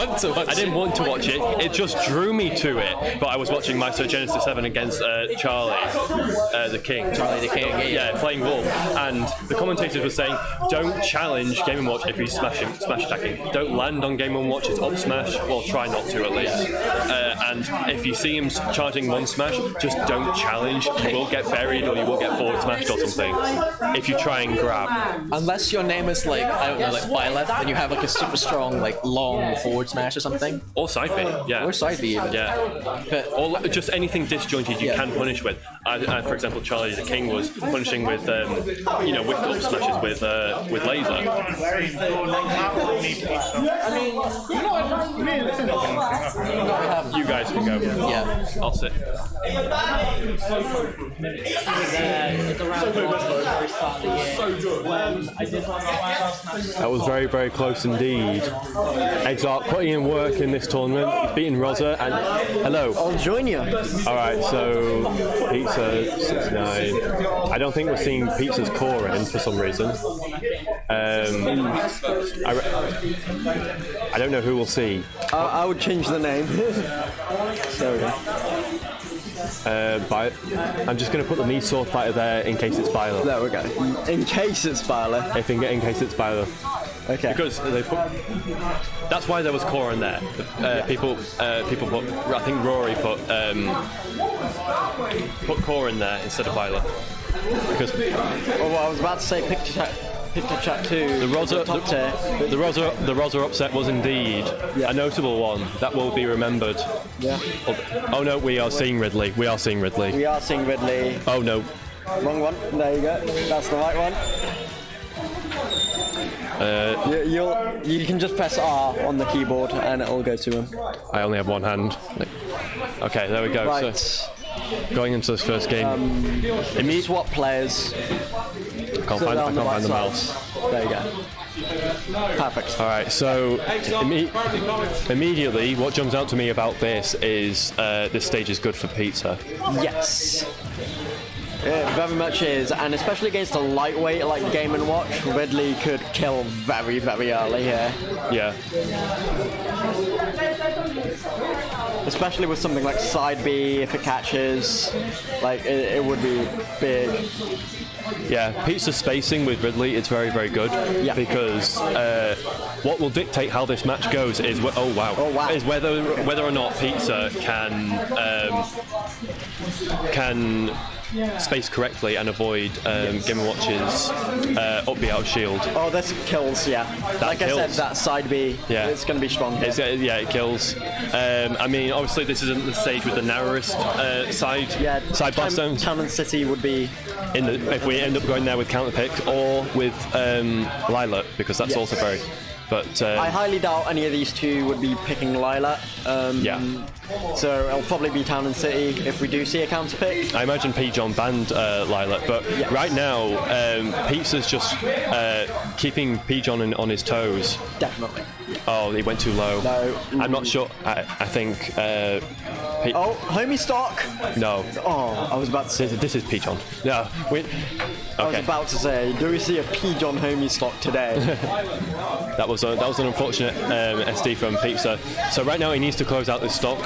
want to watch it. It just drew me to it. But I was watching Meister at Genesis 7 against Charlie, the King. Charlie the King. Yeah, playing Wolf. And the commentators were saying, don't challenge Game & Watch if he's smash attacking. Don't land on Game & Watch's up smash. Well, try not to at least. And if you see him charging one smash, just don't challenge. You will get buried or you will get forward smashed or something if you try and grab. Unless your name is like, I don't know, like Byleth, and you have like a super strong, like long forward smash or something. Or side B, yeah. Or side B even. Yeah. But, or just anything disjointed you can punish with. For example, Charlie the King was punishing with, whiffed up smashes with laser. You guys can go. Yeah. I'll sit. That was very, very close indeed. Exarch putting in work in this tournament. He's beaten Rosa and hello. I'll join you. Alright, so Pizza 69. I don't think we're seeing Pizza's core in for some reason. I don't know who we'll see. I would change the name. There we go. I'm just going to put the knee sword fighter there in case it's Byler. There we go. In case it's Byler. In case it's Byler. Okay. Because they put. That's why there was core in there. People put. I think Rory put core in there instead of Byler. Because. Oh, well, I was about to say picture chat too. The Rosa upset was indeed a notable one that will be remembered. Yeah. Oh no, we are seeing Ridley. We are seeing Ridley. Oh no. Wrong one. There you go. That's the right one. You can just press R on the keyboard and it'll go to him. I only have one hand. Okay, there we go. Right. So, going into this first game, swap players. I can't find the mouse. There you go. Perfect. All right, so immediately, what jumps out to me about this is this stage is good for Pizza. Yes. It very much is, and especially against a lightweight like Game & Watch, Ridley could kill very, very early here. Yeah. Especially with something like side B, if it catches, like it would be big. Yeah, pizza spacing with Ridley is very, very good because what will dictate how this match goes is is whether or not pizza can space correctly and avoid Game & Watch's up B out of shield. Oh, this kills, yeah. Like kills. I said, that side B, it's going to be strong. It kills. I mean, obviously this isn't the stage with the narrowest side blast zones. Town and City would be... If we end up going there with counter pick or with Lilac, because that's also very... But I highly doubt any of these two would be picking Lilac. So it'll probably be Town and City if we do see a counter pick. I imagine P-John banned Lilac, but right now Pizza's just keeping P-John on his toes. Definitely. Oh, he went too low. No. I'm not sure. I think. Homie stock. No. Oh, I was about to say this is P-John. No. I was about to say, do we see a P-John homie stock today? That was an unfortunate SD from Pizza. So right now he needs to close out this stock.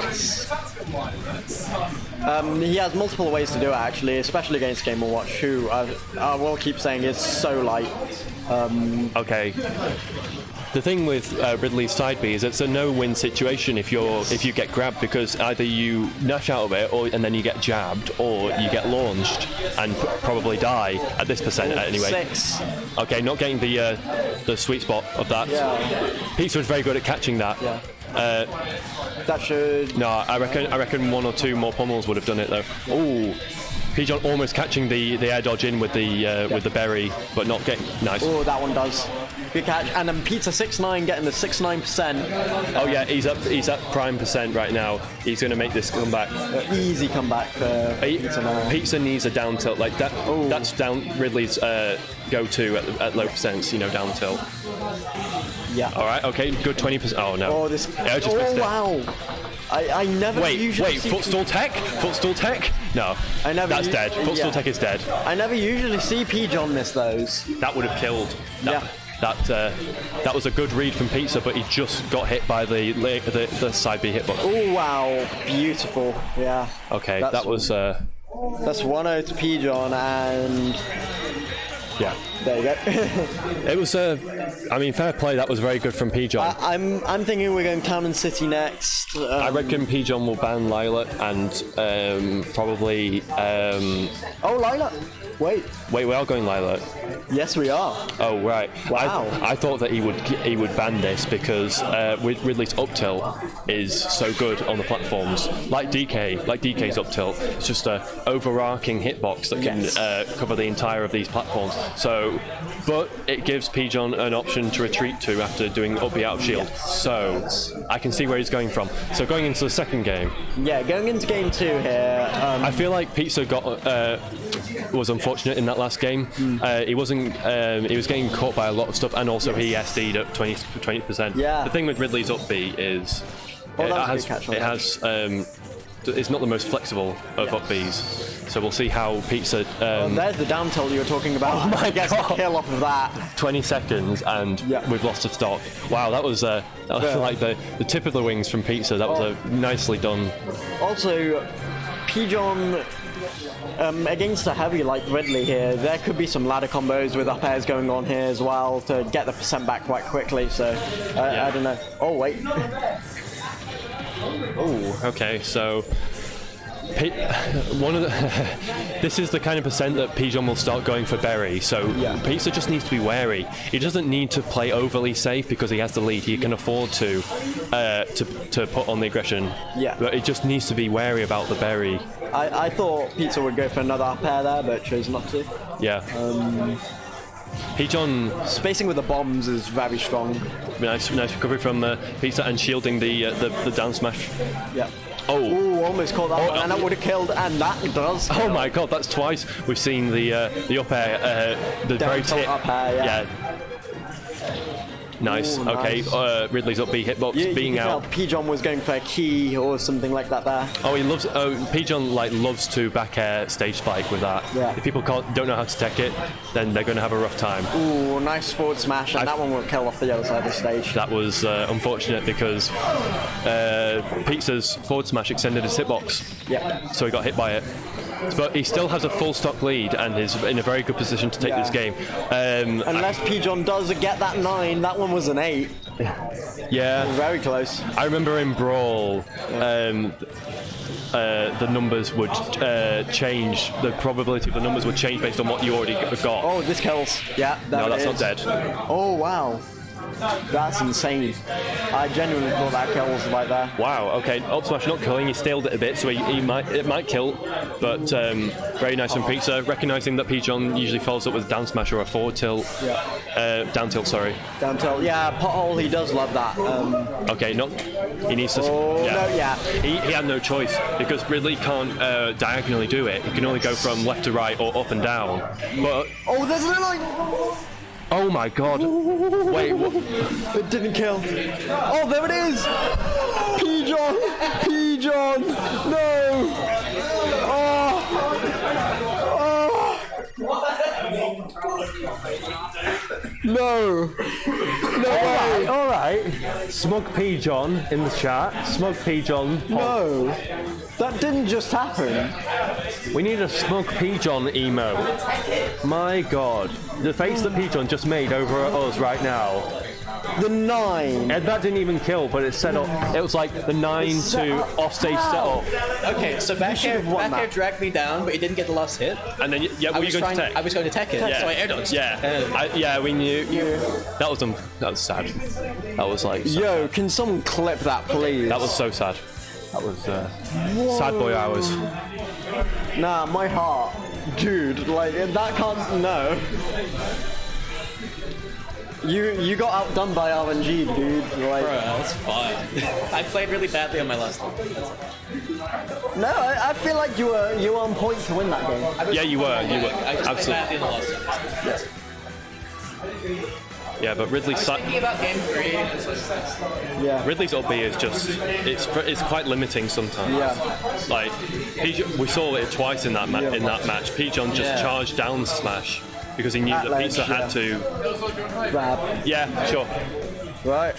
He has multiple ways to do it actually, especially against Game & Watch, who I will keep saying is so light. Okay. The thing with Ridley's side B is it's a no-win situation if you get grabbed, because either you nash out of it and then you get jabbed, or you get launched and probably die at this percent anyway. 6. Okay, not getting the sweet spot of that. Pizza was very good at catching that. That should... No, I reckon one or two more pommels would have done it though. Ooh. P-John almost catching the air dodge in with the berry, but not getting nice. Oh, that one does. Good catch. And then Pizza 6-9 getting the 6-9%. Oh yeah, he's at prime percent right now. He's going to make this comeback. Easy comeback for Pizza now. Pizza needs a down tilt like that. That's down Ridley's go-to at low percents. Down tilt. Yeah. All right. Okay. Good 20%. Oh no. Oh, this. Yeah, I just missed it. Wow. I never usually see... Footstool tech? Footstool tech? No. That's dead. Footstool tech is dead. I never usually see P-John miss those. That would have killed. That was a good read from Pizza, but he just got hit by the side B hitbox. Oh wow, beautiful. Yeah. Okay, that was... That's 1-0 to P-John, and... Yeah. There you go. It was, I mean, fair play. That was very good from P-John. I'm thinking we're going Town and City next. I reckon P-John will ban Lilac and probably... Oh, Lilac! Wait, we are going Lilac. Yes, we are. Oh, right. Wow. I thought that he would ban this because Ridley's up tilt is so good on the platforms. Like DK's up tilt. It's just a overarching hitbox that can cover the entire of these platforms. So, but it gives P-John an option to retreat to after doing up B out of shield. So, I can see where he's going from. So going into the second game. Yeah, going into game 2 here. I feel like Pizza was unfortunate in that last game. He wasn't. He was getting caught by a lot of stuff, and also he SD'd up 20%. Yeah. The thing with Ridley's up B is it's not the most flexible of up Bs. So we'll see how Pizza. There's the down tilt you were talking about. Oh my gets god! The kill off of that. 20 seconds and we've lost a stock. Wow, that was like the tip of the wings from Pizza. That was nicely done. Also, P-John. Against a heavy like Ridley here, there could be some ladder combos with up airs going on here as well to get the percent back quite quickly, so I don't know. Oh, wait. Oh, okay, so... this is the kind of percent that P-John will start going for berry, so Pizza just needs to be wary. He doesn't need to play overly safe because he has the lead. He can afford to put on the aggression, but he just needs to be wary about the berry. I thought Pizza would go for another up air there, but chose not to. Yeah. P-John spacing with the bombs is very strong. Nice recovery from Pizza and shielding the down smash. Yeah. Oh, almost caught that one, and that would have killed, and that does kill. Oh my god, that's twice we've seen the up air, the down very tilt tip. Up air, Nice. Ooh, Okay. nice. Ridley's up B hitbox, You being can tell out. P-John was going for a key or something like that there. Oh, he loves. Oh, P-John like loves to back air stage spike with that. Yeah. If people don't know how to tech it, then they're going to have a rough time. Ooh, nice forward smash, and that one will kill off the other side of the stage. That was unfortunate because Pizza's forward smash extended his hitbox, Yeah. so he got hit by it. But he still has a full stock lead and is in a very good position to take Yeah. this game. Unless P-John does get that 9, that one was an 8. Yeah, Very close. I remember in Brawl, the numbers would change. The probability of the numbers would change based on what you already got. Oh, this kills. Yeah, there no, it that's is. not dead. Oh, wow. That's insane. I genuinely thought that kill was right there. Wow. Okay. Up smash not killing. He staled it a bit, so it might kill. But very nice from Pizza, recognizing that P-John usually follows up with down smash or a forward tilt. Yeah. Down tilt. Sorry. Down tilt. Yeah, pothole, he does love that. Okay. Not. He needs to. Oh, no, yeah. He had no choice because Ridley can't diagonally do it. He can only go from left to right or up and down. But Oh, there's no like. oh my god! Wait. What? It didn't kill. Oh, there it is! P-John! P-John! No! Oh! No! No way! Alright. Smug P-John in the chat. Smug P-John. No! That didn't just happen. We need a Smug P-John emo. My god. The face that P-John just made over at us right now. The 9. And that didn't even kill, but it set up. It was like the 9 to offstage setup. Okay, so back air won that. dragged me down, but he didn't get the last hit. And then, yeah, were you going to tech? I was going to tech it, so I air dodged. Yeah, we knew. That was sad. That was like. So Yo, can someone clip that, please? That was so sad. That was sad boy hours. Nah, my heart. Dude, like, that can't. No. You got outdone by RNG, dude. Like, Bro, that's fine. I played really badly on my last one. no, I feel like you were on point to win that game. Yeah, you were. I just played badly in the last one. Yeah, but Ridley's Thinking about game 3. Yeah. Ridley's up B is just it's quite limiting sometimes. Yeah. Like we saw it twice in that match. P-John just charged down smash because he knew At that ledge, Pizza had to. Grab. Yeah, sure. Right.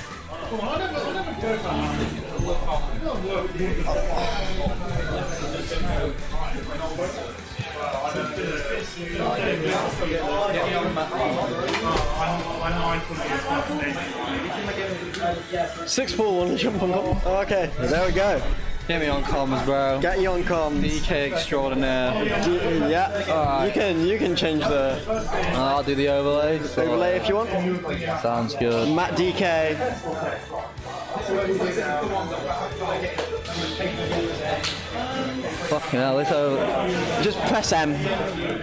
Six ball, want to jump on top? Okay, there we go. Get me on comms, bro. Get you on comms. DK extraordinaire. Yeah, you can change the I'll do the overlay. overlay if you want. Sounds good. Matt DK. Fucking hell, this over. Just press M.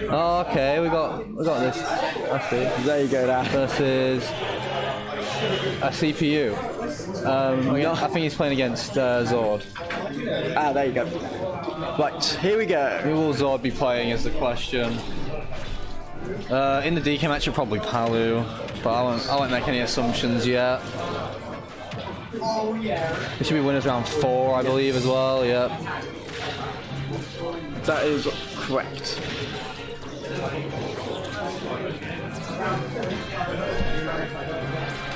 Oh, okay, we got this. I see. There you go. There. Versus a CPU. I think he's playing against Zord. Ah, there you go. Right, here we go. Who will Zord be playing is the question. In the DK match, you're probably Palu, but I won't make any assumptions yet. It should be winners round 4, I believe, as well. Yep. That is correct.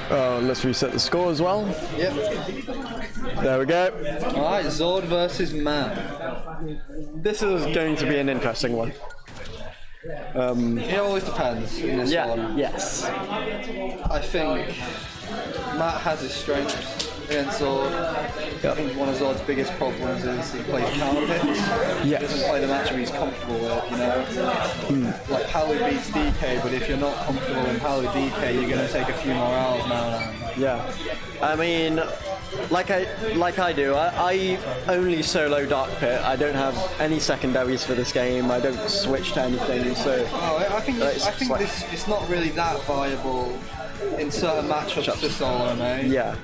Let's reset the score as well. Yep. There we go. All right, Zord versus Matt. This is going to be an interesting one. It always depends in this one. Yes. I think Matt has his strengths against Zord. I think one of Zord's biggest problems is he plays counter picks. He Yes. doesn't play the matchup he's comfortable with, you know. Like Palu beats DK, but if you're not comfortable in Palu DK, you're going to take a few more hours now. Yeah. I mean, like I do, I only solo Dark Pit. I don't have any secondaries for this game. I don't switch to anything, so... Oh, I think like- it's not really that viable in certain matchups to solo, mate. Yeah.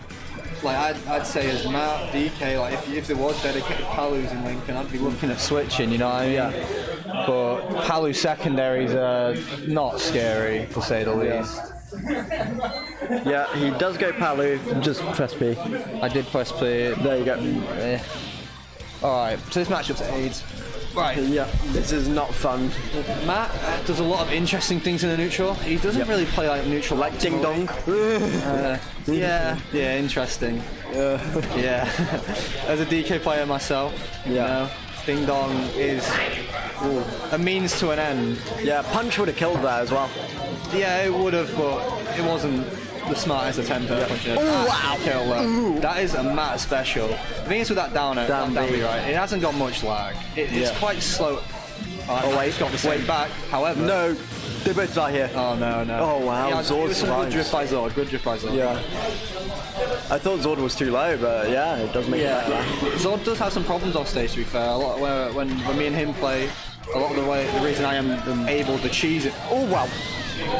Like I'd say as Matt, DK, like if there was dedicated Palus in Lincoln, I'd be looking at switching, you know what I mean? Yeah. But Palu secondaries are not scary, to say the least. Yeah, he does go Palu. Just press P. I did press play. There you go. Alright, so this matchup's AIDS. Right. Yeah, this is not fun. Matt does a lot of interesting things in the neutral. He doesn't really play like neutral Like Ding Dong. yeah, interesting. Yeah. As a DK player myself, you know, Ding Dong is a means to an end. Yeah, Punch would have killed that as well. Yeah, it would have, but it wasn't the smartest attempt at punching. Oh, wow. Kill that. That is a Matt special. The thing is with that downer, Down B. right, it hasn't got much lag. It's quite slow. Oh wait, it's got the same back. However, No, they both die here. Oh no. Oh wow, Yeah, Zord it was some good survives. drift by Zord. Good drift by Zord. Yeah. I thought Zord was too low, but yeah, it does make it back there. Zord does have some problems off stage, to be fair. A lot when me and him play, a lot of the reason I am able to cheese it. Oh wow.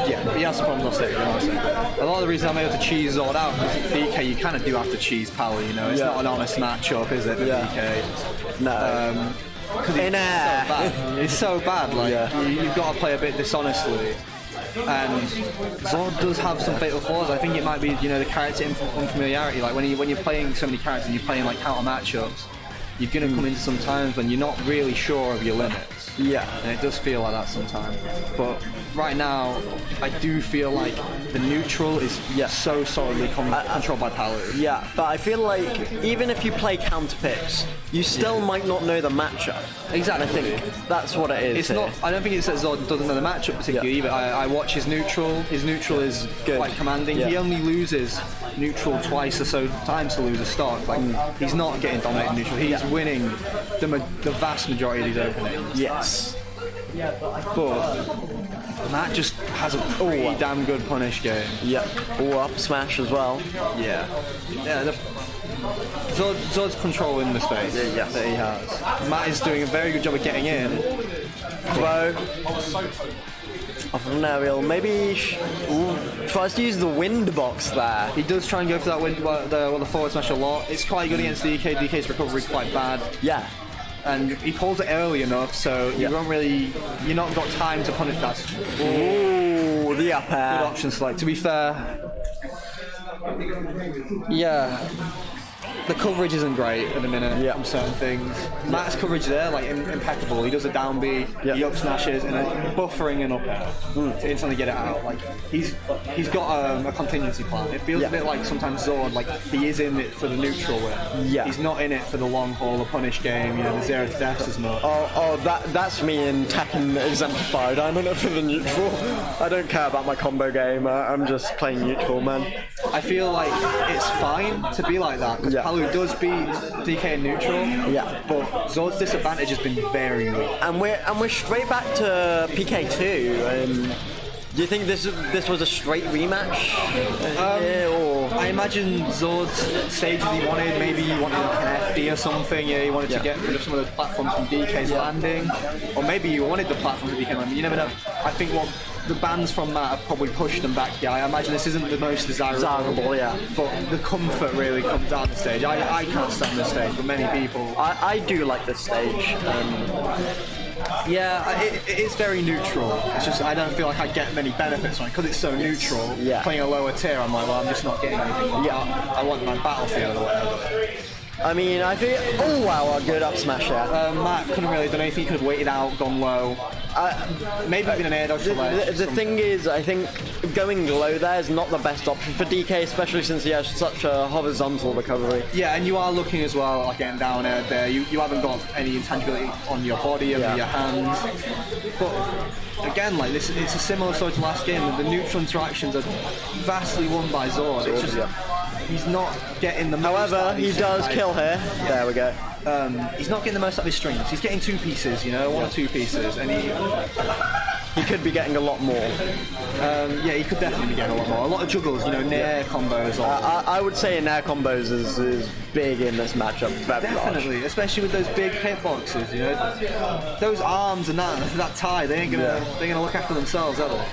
Yeah, he has some problems off stage, you know what I'm saying? A lot of the reason I'm able to cheese Zord out is DK, you kind of do have to cheese power, you know? It's not an honest matchup, is it, for DK? No. Because it's so bad, like, you've got to play a bit dishonestly. And Zord does have some fatal flaws. I think it might be, you know, the character unfamiliarity. Like when you're playing so many characters and you're playing like counter matchups, you're gonna come into some times when you're not really sure of your limits. Yeah. And it does feel like that sometimes. But right now, I do feel like the neutral is so solidly controlled by Palu. Yeah, but I feel like even if you play counter picks, you still might not know the matchup. Exactly. I think that's what it is. It's not. I don't think it's that Zord doesn't know the matchup particularly either. I watch his neutral. His neutral is quite commanding. Yeah. He only loses neutral twice or so times to lose a stock. Like he's not getting dominated neutral. He's winning the vast majority of these openings. Yes. But Matt just has a pretty damn good punish game. Yeah. Or up smash as well. Yeah. Zord's controlling the space that he has. Matt is doing a very good job of getting in. Throw. Off of an aerial. Maybe tries to use the wind box there. He does try and go for that the forward smash a lot. It's quite good against DK. DK's recovery is quite bad. Yeah. And he pulls it early enough, so you're not got time to punish that. Ooh, the up air. Good option select. To be fair, yeah, the coverage isn't great at the minute from certain things. Matt's coverage there, like impeccable. He does a down B, he up smashes, and then buffering and up air to instantly get it out. Like he's got a contingency plan. It feels a bit like sometimes Zord, like he is in it for the neutral win. Yeah. He's not in it for the long haul, the punish game, you know, the 0 to deaths as much. That's me in Tekken exemplified. I'm in it for the neutral. I don't care about my combo game. I'm just playing neutral, man. I feel like it's fine to be like that because Palu does beat DK in neutral. Yeah. But Zord's disadvantage has been very weak. And we're straight back to PK2. Do you think this was a straight rematch? I imagine Zord's stages he wanted. Maybe he wanted an FD or something. Yeah, he wanted to get rid of some of those platforms from DK's landing, or maybe he wanted the platforms from DK landing. You never know. I think what the bans from Matt have probably pushed them back. Yeah, I imagine this isn't the most desirable. But the comfort really comes out of the stage. I can't stand the stage, but many people. I do like this stage. Yeah, it is very neutral. It's just I don't feel like I get many benefits from it because it's so neutral. Yeah. Playing a lower tier, I'm like, well, I'm just not getting anything. I want my battlefield or whatever. I mean, I think. Oh wow, a good up smash there. Matt couldn't really do anything. He could have waited out, gone low. Maybe even an air dodge to ledge. The thing is, I think going low there is not the best option for DK, especially since he has such a horizontal recovery. Yeah, and you are looking as well at like getting down air there. You haven't got any intangibility on your body and your hands. But again, like this, it's a similar sort of last game. The neutral interactions are vastly won by Zord. It's just he's not getting the most. However, he does kill here. There we go. He's not getting the most out of his strings. He's getting 2 pieces, you know, 1 or 2 pieces, and he could be getting a lot more. He could definitely be getting a lot more. A lot of juggles, you know, nair combos. I would say nair combos is big in this matchup. Definitely, especially with those big hitboxes, you know. Those arms and that tie, they're gonna look after themselves, are they?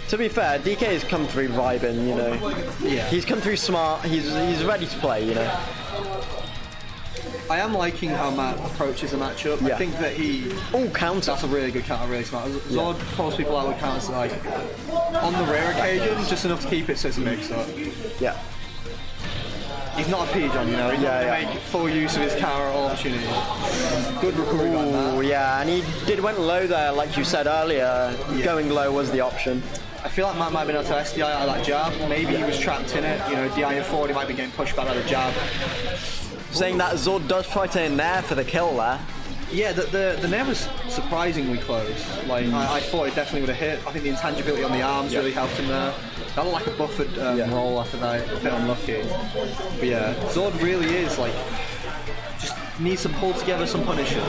To be fair, DK has come through vibing, you know. Yeah. He's come through smart. He's ready to play, you know. I am liking how Matt approaches the matchup. Yeah. I think that he... counter. That's a really good counter, really smart. Zord calls people out with counters like on the rare occasion, just enough to keep it so it's a mix-up. Yeah. He's not a P-John, you know. He's not going to make full use of his counter at all opportunities. Good recovery on that. Oh, yeah, and he went low there, like you said earlier. Going low was the option. I feel like Matt might have been able to SDI out of that jab. Maybe he was trapped in it. You know, DI forward, he might be getting pushed back out of the jab. Saying that Zord does try to nair for the kill there. Yeah, the nair was surprisingly close. Like, I thought it definitely would have hit. I think the intangibility on the arms really helped him there. That looked like a buffered roll after that. A bit unlucky. But yeah, Zord really is like just needs to pull together some punishers.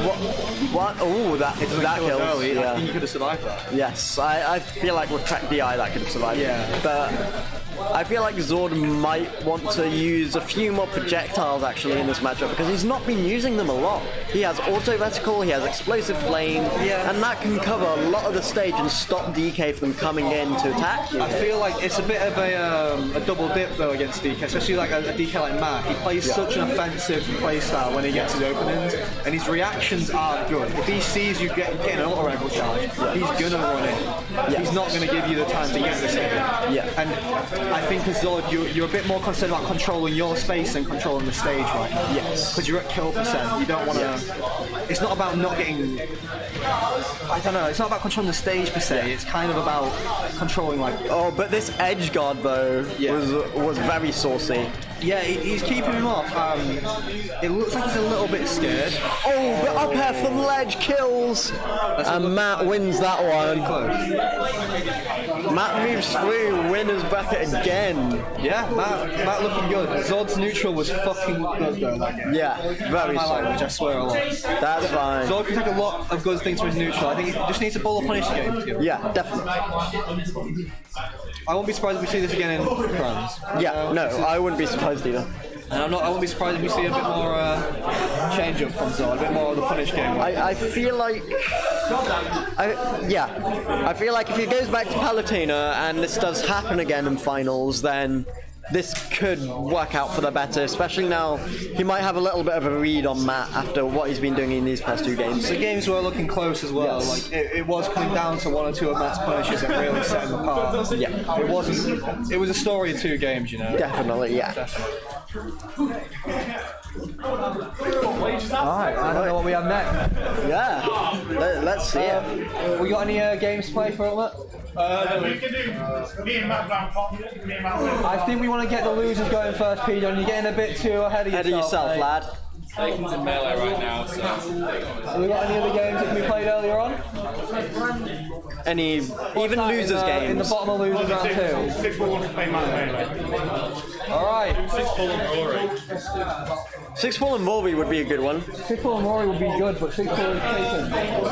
What? Oh, that kills. Early. Yeah. I think you could have survived that. Yes, I feel like with track DI that could have survived. Yeah. But I feel like Zord might want to use a few more projectiles actually in this matchup because he's not been using them a lot. He has auto vertical, he has explosive flame, and that can cover a lot of the stage and stop DK from coming in to attack you. I feel like it's a bit of a double dip though against DK, especially like a DK like Matt. He plays such an offensive playstyle when he gets his openings, and his reactions are good. If he sees you getting an auto rifle charge, he's gonna run it. He's not gonna give you the time to get this thing. And I think as Zord, you're a bit more concerned about controlling your space than controlling the stage right now. Yes. Because you're at kill percent. You don't want to... It's not about not getting... I don't know. It's not about controlling the stage per se. It's kind of about controlling like... Oh, but this edge guard though was very saucy. Yeah, he's keeping him off. It looks like he's a little bit scared. Oh, but up air from ledge kills! And Matt wins that one. Matt moves through, winners bracket again. Yeah, Matt looking good. Zord's neutral was fucking good though that game. Yeah, very my solid. language, I swear a lot. That's fine. Zord can take a lot of good things from his neutral. I think he just needs to ball a punish game together. Yeah, definitely. I won't be surprised if we see this again in France. Yeah, no, I wouldn't be surprised either. And I won't be surprised if we see a bit more change up from Zord, a bit more of the punish game. I feel like... I feel like if he goes back to Palutena and this does happen again in finals, then this could work out for the better, especially now he might have a little bit of a read on Matt after what he's been doing in these past two games. The games were looking close as well. Yes. Like it was coming down to one or two of Matt's punishes that really set him apart. Yeah. It wasn't. It was a story of two games, you know. Definitely, yeah. Alright, I don't know what we have next. Yeah, let's see it. We got any games to play for it, Matt? We can do me and Matt round top. Me and Matt win. I think we want to get the losers going first, Peter, and you're getting a bit too ahead of yourself. Ahead of yourself, lad. Taken's in melee right now, so... Have we got any other games that can be played earlier on? Any, even losers games. In the bottom of losers round 2. 6 1 to play Matt melee. Alright. 6 pull and Rory. 6 pull and Rory would be a good one. 6 pull and Rory would be good, but 6 pull is Taken.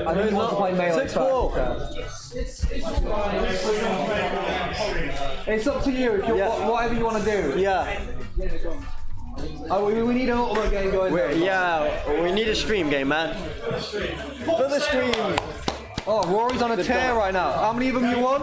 I know he wants to play melee. 6 pull. It's up to you, if you whatever you want to do. Yeah. Oh, we need an ultimate game going there. Yeah, we need a stream game, man. For the stream. Oh, Rory's on a tear right now. How many of them you won?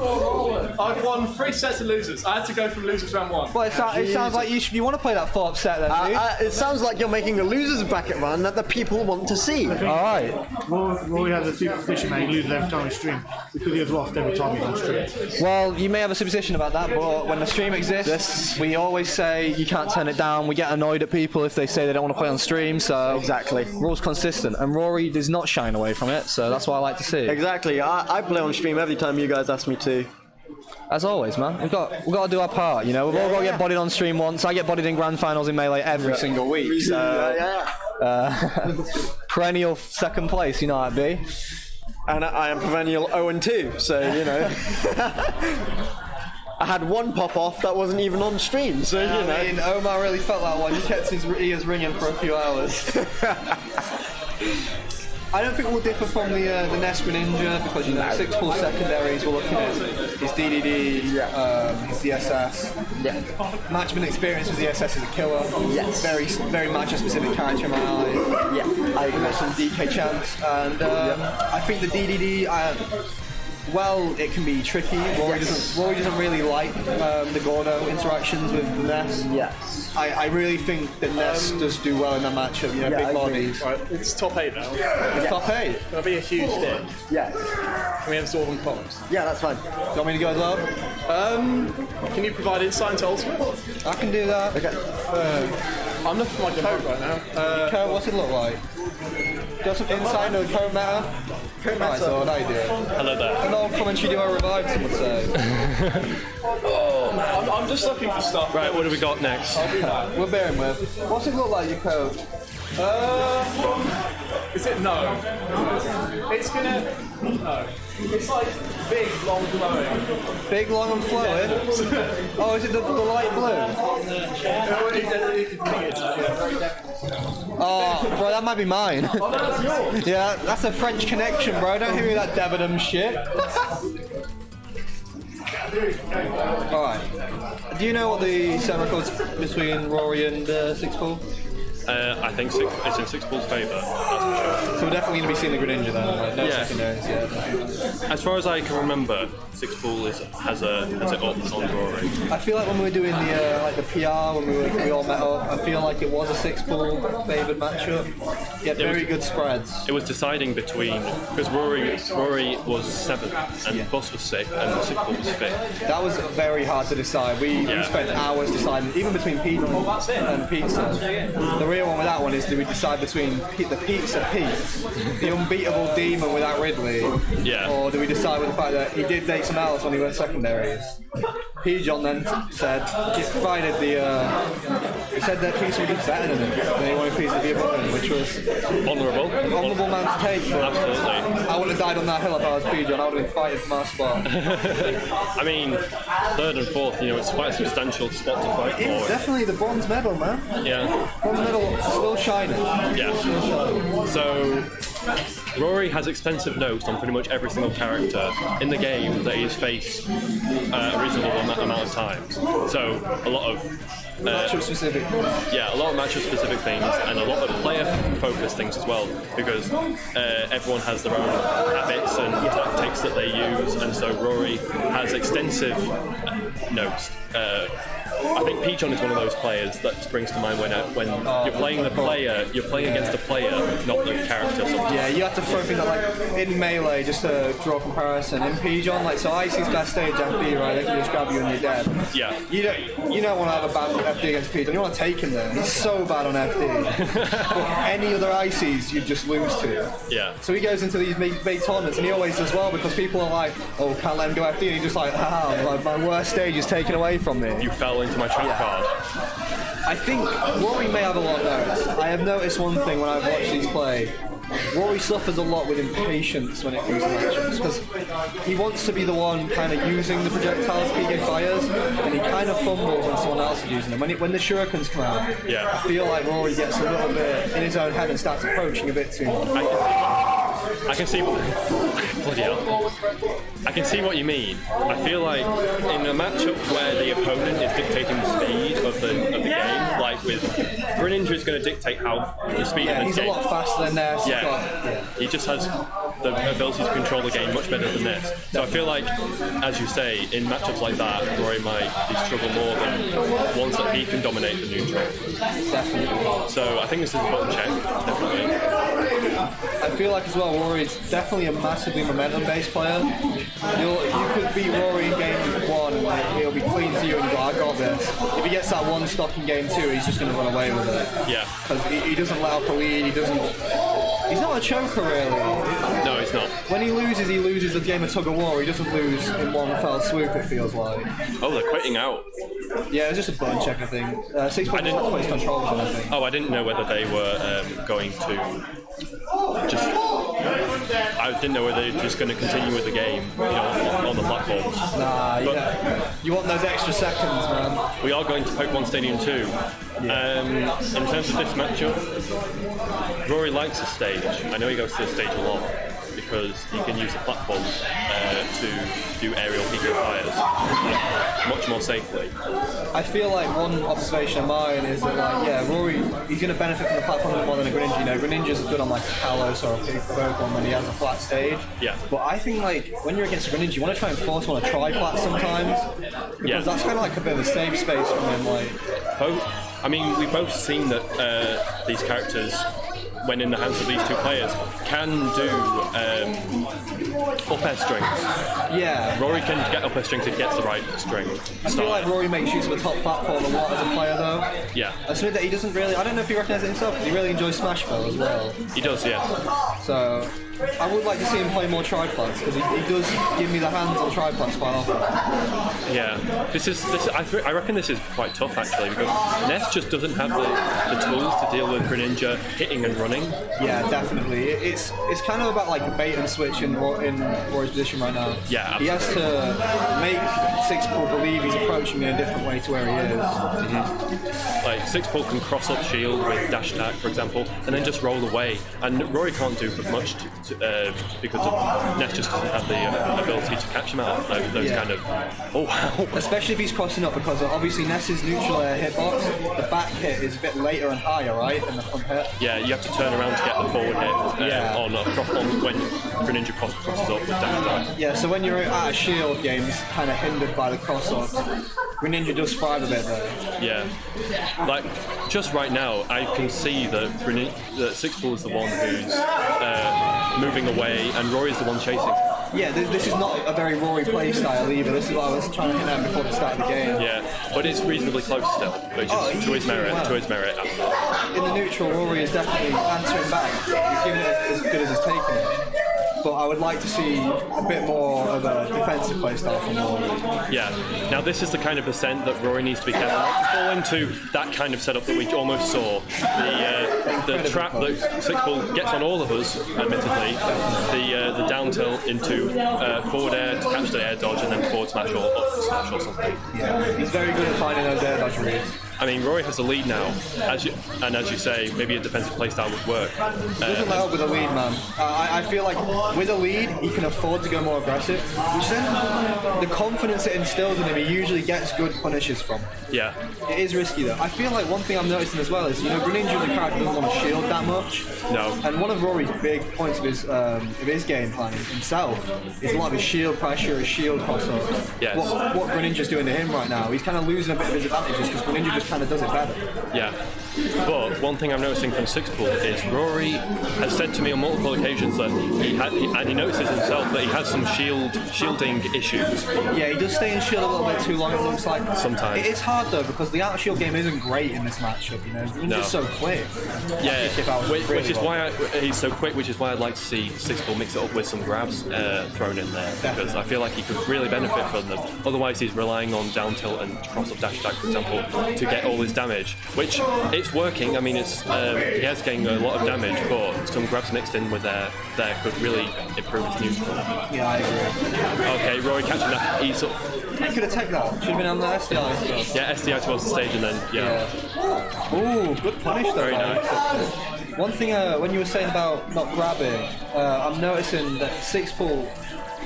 I've won 3 sets of losers. I had to go from losers round 1. Well, it sounds like you want to play that full upset then, dude. It sounds like you're making a losers bracket run that the people want to see. Alright. Rory has a superstition that he loses every time we stream because he has lost every time he's on stream. Well, you may have a superstition about that, but when the stream exists, we always say you can't turn it down. We get annoyed at people if they say they don't want to play on stream, so... Exactly. Rule's consistent, and Rory does not shine away from it, so that's what I like to see. Exactly. I play on stream every time you guys ask me to. As always, man. We've got to do our part, you know. We've all got to get bodied on stream once. I get bodied in grand finals in Melee every single week, so... perennial second place, you know how it be. And I am perennial 0-2, so, you know. I had one pop off that wasn't even on stream, so, you know. I mean, Omar really felt that one. He kept his ears ringing for a few hours. I don't think we'll differ from the Nest Greninja because, you know, 6 pull secondaries, we're looking at his DDD, his DSS. Yeah. Matchman experience with DSS is a killer. Yes. Very matchup specific character in my eye. Yeah, I agree. Some DK chance. And I think the DDD, well, it can be tricky. Rory doesn't really like the Gordo interactions with Ness. Yes. I really think that Ness does do well in that matchup. You know, big bodies. Right, it's top 8 now. It's top 8. That'll be a huge hit. Yes. Can we have Zorb and Pops? Yeah, that's fine. Do you want me to go as well? Can you provide insight into Ultimate? I can do that. Okay. I'm looking for my code right now. Code, what's it look like? Got some insight into the code meta? Right, so how you doing? Hello there. An old commentary duo revived, some would say. I'm just looking for stuff. Right, what do we got next? We're bearing with. What's it look like, your code? Is it no? It's gonna. No. It's like big, long, flowing. Big, long and flowing? Oh, is it the light blue? Oh, bro, that might be mine. Yeah, that's a French connection, bro. Don't hear me that Debenham shit. Alright. Do you know what the set records between Rory and Sixpool? I think it's in Sixpool's favour, that's for sure. So we're definitely going to be seeing the Greninja then, like no Yeah. secondaries yet. As far as I can remember, Sixpool has it up on Rory. I feel like when we were doing the PR, when we all met up, I feel like it was a Sixpool favoured matchup. Yeah, very good spreads. It was deciding between, because Rory was 7th and Boss was 6th and Sixpool was 5th. That was very hard to decide. We spent hours deciding, even between pizza and pizza. The real one with that one is, do we decide between the Pizza Pete, the unbeatable demon without Ridley, or do we decide with the fact that he did take some L's when he went secondaries? P-John then said, provided he said that Pizza would be better than him, and he wanted Pizza to be above him, which was honourable. Honourable man's take. Absolutely. I wouldn't have died on that hill if I was P-John. I would have been fighting for my spot. I mean, 3rd and 4th, it's quite a substantial spot to fight for. It's definitely the bronze medal, man. Yeah. Bronze medal, still shining. Yeah. So, Rory has extensive notes on pretty much every single character in the game that he's faced a reasonable amount of times. So, a lot of matchup specific. Yeah, a lot of matchup specific things and a lot of player focused things as well, because everyone has their own habits and tactics that they use, and so Rory has extensive notes. I think P-John is one of those players that springs to mind when you're playing the player, you're playing against the player, not the character. Yeah, you have to throw things like in Melee, just to draw a comparison. In P-John, so Icy's best stage FD, right? They can just grab you and you're dead. Yeah. You don't want to have a bad FD against P-John. You want to take him there. He's so bad on FD. But any other Icy's, you just lose to. Yeah. So he goes into these big tournaments, and he always does well because people are like, "Oh, can't let him go FD," and he's just like, my worst stage is taken away from me. You fell into my trap card. I think Rory may have a lot of notes. I have noticed one thing when I've watched these play. Rory suffers a lot with impatience when it comes to matchups, because he wants to be the one kind of using the projectiles PK fires, and he kind of fumbles when someone else is using them. When the shurikens come out, I feel like Rory gets a little bit in his own head and starts approaching a bit too much. I can see bloody hell. I can see what you mean. I feel like in a matchup where the opponent is dictating the speed of the game, like with Greninja is going to dictate how the speed of the he's game. He's a lot faster than Ness. He just has the ability to control the game much better than this. So I feel like, as you say, in matchups like that, Rory might struggle more than ones that he can dominate the neutral. Definitely. So I think this is a button check, definitely. I feel like as well, Rory's definitely a massively momentum-based player. You could beat Rory in game 1 and he'll be clean to you and you go, I got this. If he gets that one stock in game 2, he's just going to run away with it. Yeah. Because he doesn't let up a lead, he's not a choker really. No, he's not. When he loses the game of tug of war. He doesn't lose in one fell swoop, it feels like. Oh, they're quitting out. Yeah, it was just a button check, I think. 6 points not put his controls on, I think. Oh, I didn't know whether they were going to just... I didn't know whether they were just going to continue with the game, on the platforms. Nah, you want those extra seconds, man. We are going to Pokemon Stadium 2. Yeah. In terms of this matchup, Rory likes the stage. I know he goes to the stage a lot because he can use the platforms to do aerial peeking fires much more safely. I feel like one observation of mine is that, like, yeah, Rory, he's going to benefit from the platform more than a Greninja. You know, Greninja's good on like a Kalos or a big Pokemon when he has a flat stage. Yeah. But I think like when you're against a Greninja, you want to try and force him on a tri-plat sometimes, because that's kind of like a bit of a safe space from him. Like, I mean, we've both seen that these characters, when in the hands of these two players, can do up air strings. yeah. Rory can get up air strings if he gets the right string. I feel like Rory makes use of the top platform a lot as a player, though. Yeah, I submit that he doesn't really. I don't know if he recognises it himself, because he really enjoys Smash Bros as well. he does, yes. So I would like to see him play more tri-plats, because he does give me the hands on tri-plats quite often. Yeah, I reckon this is quite tough actually, because Ness just doesn't have the tools to deal with Greninja hitting and running. Yeah, definitely. It's kind of about like a bait and switch in Rory's position right now. Yeah, he has to make Sixpool believe he's approaching in a different way to where he is. Mm-hmm. Like Sixpool can cross up shield with dash attack, for example, and then just roll away. And Rory can't do much because Ness just doesn't have the ability to catch him out. Those kind of wow. Especially if he's crossing up, because obviously Ness's neutral air hitbox, the back hit is a bit later and higher, right, than the front hit. Yeah, you have to turn around to get the forward hit on when Greninja crosses up with dash attack. Yeah, so when you're at a shield game, it's kind of hindered by the cross-up. Greninja does thrive a bit there. Yeah, like just right now, I can see that Sixpool is the one who's moving away, and Rory's the one chasing. Yeah, this is not a very Rory play style either. This is what I was trying to hit at before the start of the game. Yeah, but it's reasonably close still, which is to his merit. Well. To his merit, absolutely. In the neutral, Rory is definitely answering back. He's giving it as good as he's taking it. But I would like to see a bit more of a defensive play style from Rory. Yeah. Now this is the kind of percent that Rory needs to be careful not to fall into that kind of setup that we almost saw. The trap that Sixpool gets on all of us, admittedly. The down tilt into forward air to catch the air dodge and then forward smash or up smash or something. Yeah, he's very good at finding those air dodge reads. I mean, Rory has a lead now, as you say, maybe a defensive playstyle would work. He doesn't help with a lead, man. I feel like with a lead, he can afford to go more aggressive, which then the confidence it instills in him, he usually gets good punishes from. Yeah. It is risky though. I feel like one thing I'm noticing as well is, Greninja is a character who doesn't want to shield that much. No. And one of Rory's big points of his game planning himself is a lot of his shield pressure, his shield crossover. Yes. What Greninja's doing to him right now, he's kind of losing a bit of his advantages because Greninja just kind of does it better. Yeah. But one thing I'm noticing from Sixpool is Rory has said to me on multiple occasions that he notices himself that he has some shielding issues. Yeah, he does stay in shield a little bit too long, it looks like. Sometimes. It's hard though, because the out of shield game isn't great in this matchup, He's just so quick. Yeah, which is why he's so quick, which is why I'd like to see Sixpool mix it up with some grabs thrown in there, because I feel like he could really benefit from them. Otherwise he's relying on down tilt and cross up dash attack, for example, to get all his damage, which it's working. I mean, he is getting a lot of damage, but some grabs mixed in with there could really improve his neutral. Yeah, I agree. Okay, Rory catching that. He could have taken that. Should have been on the SDI stuff. Yeah, SDI towards the stage and then, yeah. Ooh, good punish though. Very nice. One thing, when you were saying about not grabbing, I'm noticing that Sixpool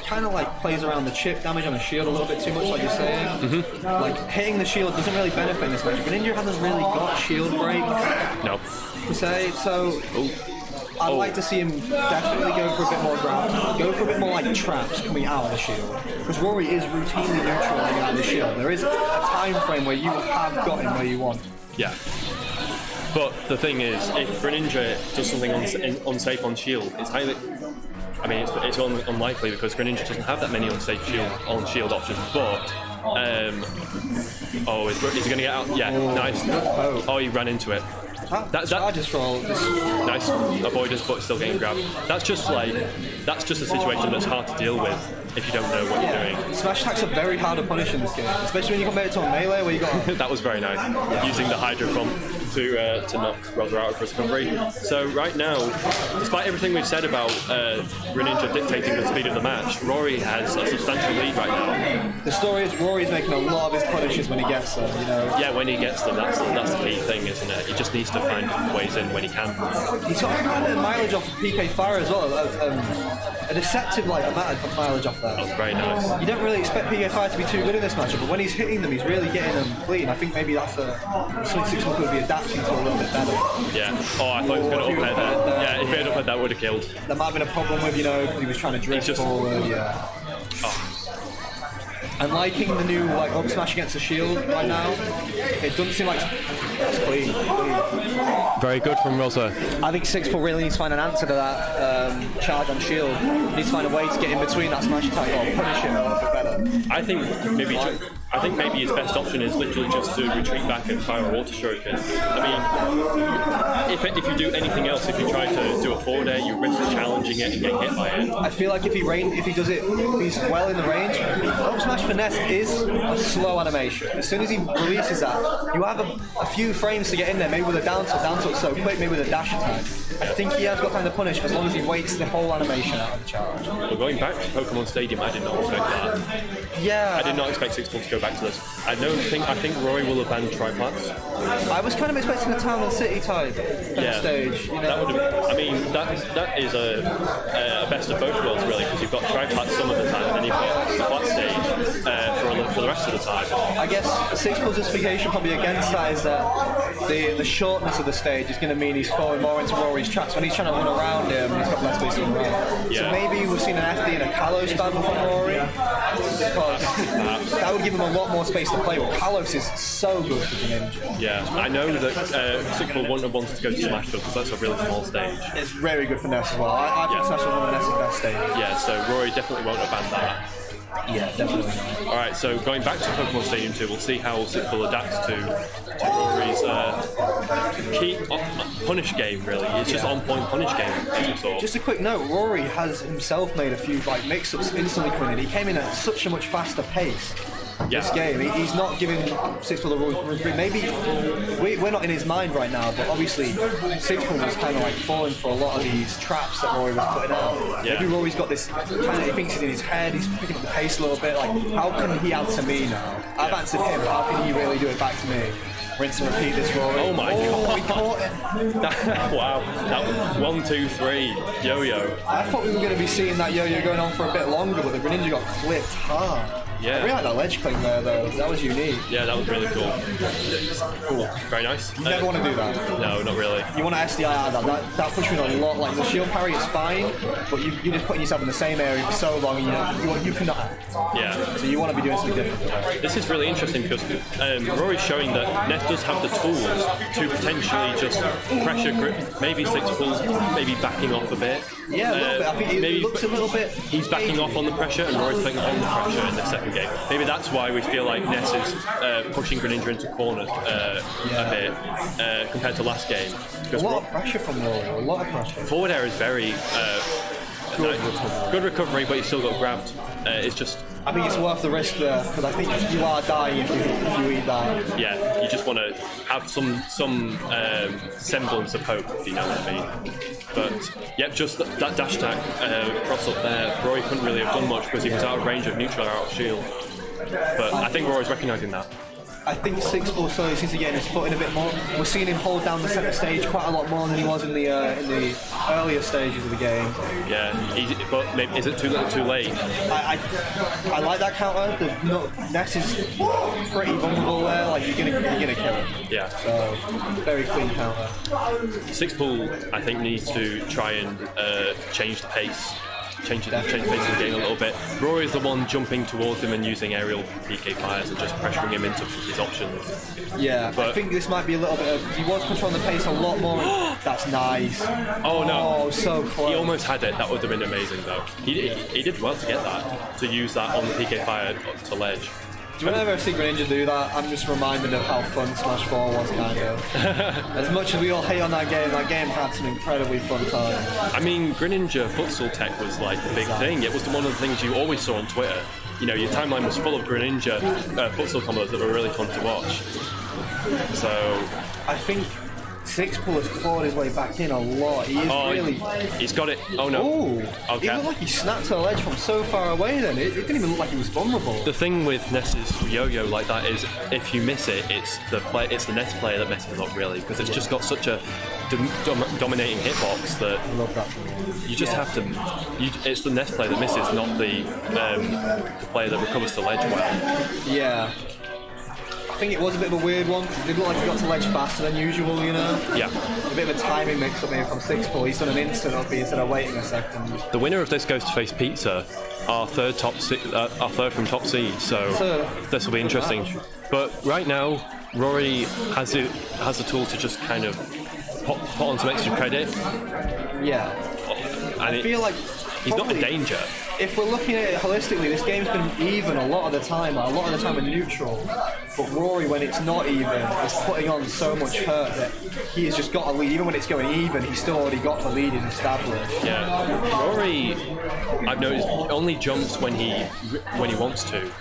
kind of like plays around the chip damage on the shield a little bit too much, like you're saying. Mm-hmm. Like hitting the shield doesn't really benefit in this match. Greninja hasn't really got shield break. No. To say so. I'd like to see him definitely go for a bit more grabs, go for a bit more like traps coming out of the shield. Because Rory is routinely neutral out of the shield. There is a time frame where you have got him where you want. Yeah. But the thing is, if Greninja does something unsafe on shield, it's highly... I mean, it's unlikely because Greninja doesn't have that many unsafe shield options, but... is he going to get out? Yeah, nice. Oh, he ran into it. Charges for all this. Nice avoidance, but still getting grabbed. That's just a situation that's hard to deal with if you don't know what you're doing. Smash attacks are very hard to punish in this game, especially when you compare it to a melee where you got. That was very nice. Using the Hydro Pump to knock Roger out for his recovery. So right now, despite everything we've said about Greninja dictating the speed of the match, Rory has a substantial lead right now. The story is Rory's making a lot of his punishes when he gets them. Yeah, when he gets them, that's the key. thing, isn't it? He just needs to find ways in when he can. He's got quite a bit of mileage off of PK Fire as well. A deceptive amount of mileage off there. That was very nice. You don't really expect PK Fire to be too good in this matchup, but when he's hitting them, he's really getting them clean. I think maybe that's something Six could be adapting to a little bit better. Yeah. Oh, I thought he was going to up there. Yeah, if he had up there, that would have killed. There might have been a problem with, because he was trying to drift forward. Yeah. Oh. I'm liking the new up smash against the shield right now. It doesn't seem like it's clean. Very good from Rosa. I think Sixpool really needs to find an answer to that charge on shield. He needs to find a way to get in between that smash attack or punish it a little bit better. I think maybe his best option is literally just to retreat back and fire a water shuriken. I mean, if you do anything else, if you try to do a forward air, you risk challenging it and getting hit by it. I feel like if he's well in the range, up smash finesse is a slow animation. As soon as he releases that, you have a few frames to get in there, maybe with a down tilt so quick, maybe with a dash attack. I think he has got time to punish as long as he waits the whole animation out of the charge. Well, going back to Pokemon Stadium, I did not expect that. Yeah. I did not expect Sixpool to go back to this. I think Rory will have banned Triplats. I was kind of expecting a town and city type stage. That would have. I mean, that is a best of both worlds really, because you've got Triplats some of the time, and then you've got the flat stage for the rest of the time. I guess Sixpool's justification probably against that is that the shortness of the stage is going to mean he's falling more into Rory's tracks. When he's trying to run around him, he's got less space to run around. Yeah. So maybe we've seen an FD and a Kalos ban from Rory, because that would give him a lot more space to play with. Kalos is so good for the Ninja. Yeah, I know that Sixpool wouldn't have wanted to go to Smashville because that's a really small stage. It's very good for Ness as well. I think Smash is one of Ness's best stages. Yeah, so Rory definitely won't have banned that. Yeah, definitely. Alright, so going back to Pokemon Stadium 2, we'll see how Sixpool adapts to Rory's key punish game, really. It's just on-point punish game. Just a quick note, Rory has himself made a few mix-ups instantly winning. He came in at such a much faster pace. This game, he's not giving Sixpool the run through. Maybe we're not in his mind right now, but obviously Sixpool was kind of falling for a lot of these traps that Rory was putting out. Yeah. Maybe Rory's got this he thinks he's in his head, he's picking up the pace a little bit. How can he answer me now? I've answered him, how can he really do it back to me? Rinse and repeat this, Rory. Oh my god! We caught him. Wow, that 1, 2, 3 yo-yo. I thought we were going to be seeing that yo-yo going on for a bit longer, but the Greninja got clipped hard. Yeah. I really like that ledge cling there, though. That was unique. Yeah, that was really cool. Cool. Very nice. You never want to do that. No, not really. You want to SDI out of that. That pushes you a lot. The shield parry is fine, but you're just putting yourself in the same area for so long, and you cannot act. Yeah. So you want to be doing something different. This is really interesting because Rory's showing that Ness does have the tools to potentially just pressure grip. Maybe Sixpool, maybe backing off a bit. Yeah, a little bit. I think it looks a little bit. He's backing off on the pressure, and Rory's putting on the pressure in the second game. Maybe that's why we feel like Ness is pushing Greninja into corners a bit compared to last game. A lot of pressure from Rory. A lot of pressure. Forward air is very good recovery, but you still got grabbed. It's just. I think it's worth the risk there, because I think you are dying if you eat that. Yeah, you just want to have some semblance of hope, if you know what I mean. But, yep, just that dash attack cross up there. Rory couldn't really have done much because he was out of range of neutral or out of shield. But I think Rory's recognising that. I think Sixpool slowly seems to get his foot in a bit more. We're seeing him hold down the centre stage quite a lot more than he was in the earlier stages of the game. Yeah, but maybe, is it too little too late? I like that counter. Ness is pretty vulnerable there. You're gonna kill him. Yeah. So very clean counter. Sixpool, I think, needs to try and change the pace. Change the pace of the game a little bit. Rory's the one jumping towards him and using aerial PK fires and just pressuring him into his options. Yeah, but I think this might be a little bit of... He was controlling the pace a lot more. That's nice. Oh no. Oh, so close. He almost had it. That would have been amazing though. He did well to get that, to use that on the PK fire to ledge. Do you whenever I see Greninja do that, I'm just reminded of how fun Smash 4 was, kind of. As much as we all hate on that game had some incredibly fun times. I mean, Greninja futsal tech was the big thing. It was one of the things you always saw on Twitter. Your timeline was full of Greninja futsal combos that were really fun to watch. So I think Sixpool has clawed his way back in a lot. He is really. He's got it. Oh no. Oh, Okay. it looked like he snapped to a ledge from so far away then. It didn't even look like he was vulnerable. The thing with Ness's yo-yo like that is, if you miss it, it's the Ness player that messes up really, because it's just got such a dominating hitbox that I love that. you just have to. It's the Ness player that misses, not the player that recovers the ledge well. Yeah. I think it was a bit of a weird one. It did look like he got to ledge faster than usual, you know? Yeah. A bit of a timing mix-up maybe from Sixpool. He's done an instant up instead of waiting a second. The winner of this goes to face Pizza, our third from top seed. So this will be interesting. But right now, Rory has the tool to just kind of put on some extra credit. Yeah. And I feel like he's not in danger. If we're looking at it holistically, this game's been even a lot of the time. A lot of the time in neutral. But Rory, when it's not even, is putting on so much hurt that he has just got a lead. Even when it's going even, he's still already got the lead in established. Yeah. Rory, I've noticed, only jumps when he wants to.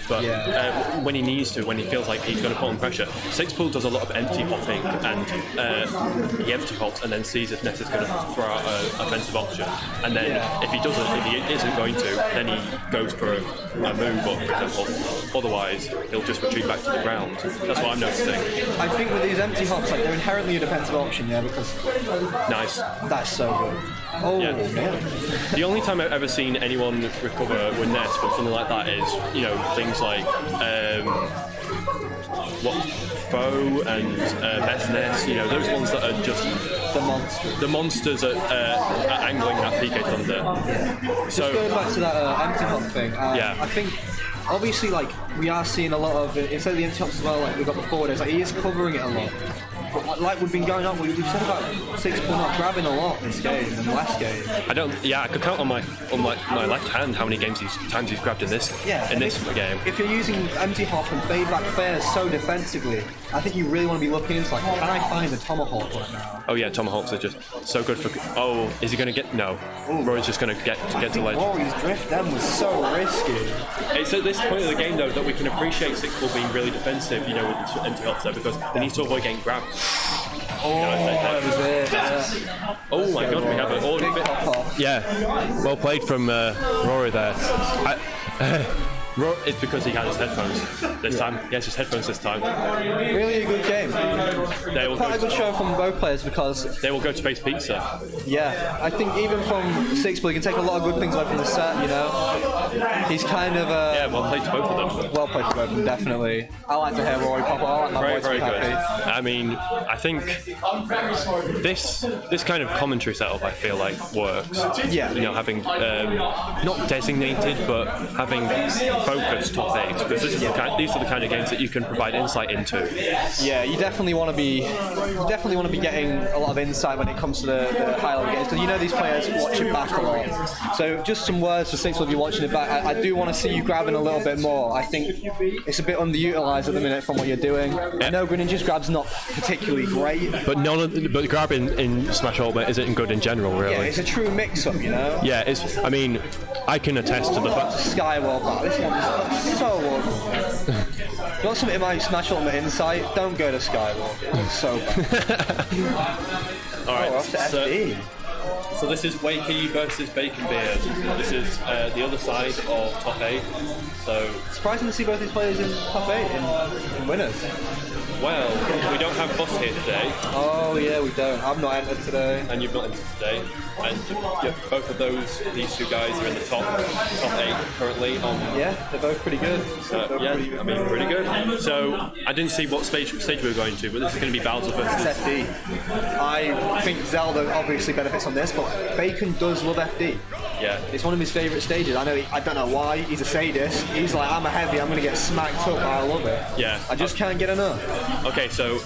But when he needs to, when he feels like he's going to put on pressure. Sixpool does a lot of empty hopping, and he empty hops and then sees if Ness is going to throw out an offensive option. And then if he isn't going to, then he goes for a move, or for example. Otherwise, he'll just retreat back to the ground. That's what I'm noticing. I think with these empty hops, like, they're inherently a defensive option, because... Nice. That's so good. Oh, yeah. Man. The only time I've ever seen anyone recover with Ness from something like that is, things like Foe and Best Ness, those ones that are just the monsters at angling that PK Thunder. Yeah. So just going back to that empty hop thing, I think obviously we are seeing a lot of, instead of the empty hops as well, we've got the forwarders, he is covering it a lot. But like we've been going on, we've said about Sixpool not grabbing a lot this game and last game. I could count on my left hand how many times he's grabbed in this game. If you're using empty hop and fade back fairs so defensively, I think you really want to be looking into can I find a tomahawk right now? Oh yeah, tomahawks are just so good for. Oh, is he going to get? No. Rory's just going to get to ledge. Rory's drift then was so risky. It's at this point of the game though that we can appreciate Sixpool being really defensive, with the empty hops there, because he needs to avoid getting grabbed. That was it. Yeah. Oh my god, we have an all yeah, well played from Rory there. It's because he had his headphones this time. He has his headphones this time. Really a good game. Quite a good show from both players, because they will go to face Pizza. Yeah, I think even from Sixpool, you can take a lot of good things away from the set. He's kind of well played to both of them. Well played to both of them, definitely. I like to hear Rory pop. I like my voice very to be good. happy. I mean, I think this kind of commentary setup, I feel like, works. Yeah. Having not designated, but having focused top 8, because these are the kind of games that you can provide insight into. Yeah, you definitely want to be getting a lot of insight when it comes to the high level games, because these players watch it back a lot. So just some words for Sixpool if you're watching it back. I do want to see you grabbing a little bit more. I think it's a bit underutilized at the minute from what you're doing. Yeah. I know Greninja's grab's not particularly great, but grabbing in Smash Ultimate isn't good in general, really. Yeah, it's a true mix-up, Yeah, I mean, I can attest to the fact. Skywalk back. This one is so awesome. You want something in my Smash Ultimate Insight? Don't go to Skywalk. It's so bad. Alright, off to FD. So this is Wakey versus Bacon Beard. This is the other side of top 8. So surprising to see both these players in top 8 in winners. Well, we don't have Bus here today. Oh yeah, we don't. I've not entered today. And you've not entered today. And both of these two guys are in the top 8 currently. Yeah, they're both pretty good. Pretty good. So I didn't see what stage we were going to, but this is going to be Bowser versus FD. I think Zelda obviously benefits on this, but Bacon does love FD. Yeah. It's one of his favourite stages. I don't know why. He's a sadist. He's like, I'm a heavy, I'm going to get smacked up, but I love it. Yeah. I just can't get enough. Okay, so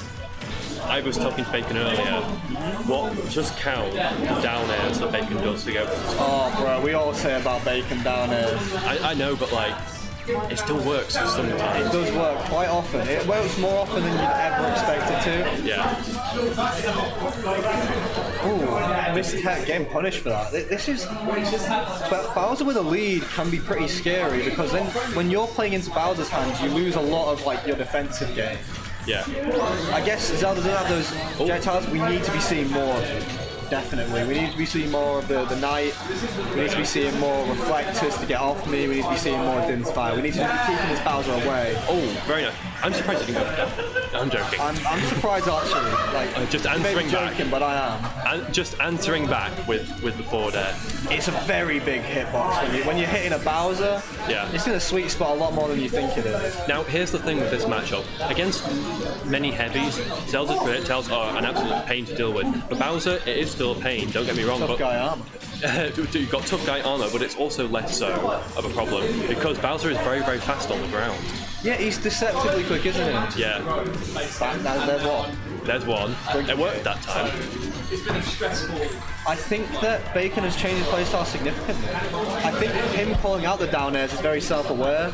I was talking to Bacon earlier. What just count the down airs that Bacon does to go? Oh, bro, we all say about Bacon down airs. I know, but it still works sometimes. It does work quite often. It works more often than you'd ever expect it to. Yeah. Ooh, this tech getting punished for that. This is... But Bowser with a lead can be pretty scary, because then when you're playing into Bowser's hands, you lose a lot of your defensive game. Yeah. I guess Zelda doesn't have those projectiles. We need to be seeing more. Definitely. We need to be seeing more of the knight. We need to be seeing more reflectors to get off me. We need to be seeing more Din's fire. We need to be keeping this Bowser away. Oh, very nice. I'm surprised it didn't go down. I'm joking. I'm surprised actually. Like Just you may be answering back. joking, but I am. And just answering back with the forward air. It's a very big hitbox when you're hitting a Bowser. Yeah. It's in a sweet spot a lot more than you think it is. Now, here's the thing with this matchup. Against many heavies, Zelda's projectiles are an absolute pain to deal with. For Bowser, it is still a pain, don't get me wrong. Tough guy armor. You've got tough guy armor, but it's also less so of a problem because Bowser is very, very fast on the ground. Yeah, he's deceptively quick, isn't he? Yeah. There's one. There's one. It worked that time. I think that Bacon has changed his playstyle significantly. I think him calling out the down airs is very self-aware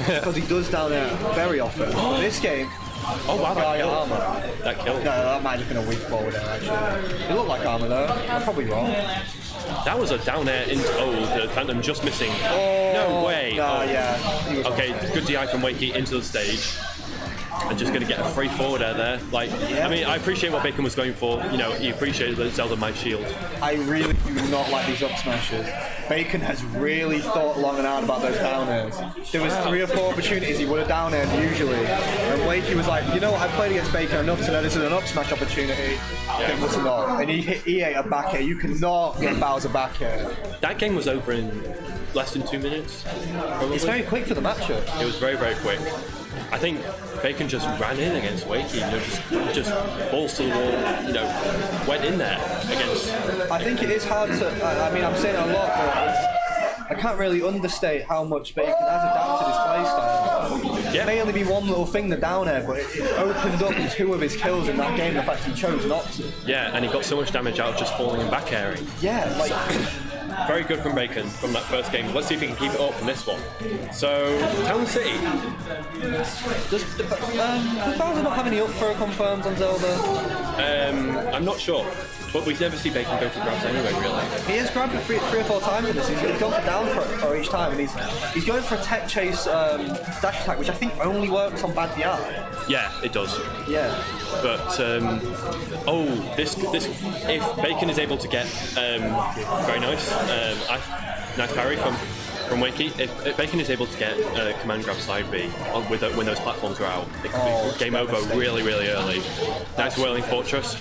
because he does down air very often. In this game, Oh wow, that guy killed. armor. That killed. No, that might have been a weak forward air actually. It looked like armor though. I'm probably wrong. That was a down air into. Oh, the Phantom just missing. Oh, No way. Nah, Oh. yeah. He was Okay, good DI from Wakey into the stage. And just going to get a free forward air there. Like, I mean, I appreciate what Bacon was going for. You know, he appreciated that Zelda might shield. I really do not like these up smashes. Bacon has really thought long and hard about those down airs. There was 3 or 4 opportunities he would have down aired usually. And Wakey was like, you know what, I played against Bacon enough to know this is an up smash opportunity. It was not. And he ate a back air. You cannot get Bowser back air. That game was over in less than 2 minutes. Probably. It's very quick for the matchup. It was very, very quick. I think Bacon just ran in against Wakey, you know, just balls to the wall, you know, went in there against. I think it is hard to. I mean, I'm saying it a lot, but I can't really understate how much Bacon has adapted his playstyle. Yeah. It may only be one little thing, the down air, but it opened up 2 of his kills in that game. The fact he chose not to. Yeah, and he got so much damage out of just falling and back airing. Yeah, like. Very good from Bacon from that first game. Let's see if he can keep it up from this one. So, Town City. Does Bowser not have any up throw confirms on Zelda? I'm not sure. But we never see Bacon go for grabs anyway, really. He has grabbed it 3 or 4 times in this. He's gone for down for each time, and he's going for a tech chase dash attack, which I think only works on bad DI. Yeah, it does. Yeah. But this if Bacon is able to get very nice nice parry from Wakey. If Bacon is able to get command grab side B when those platforms are out, it could be game over really, really early. Nice whirling fortress.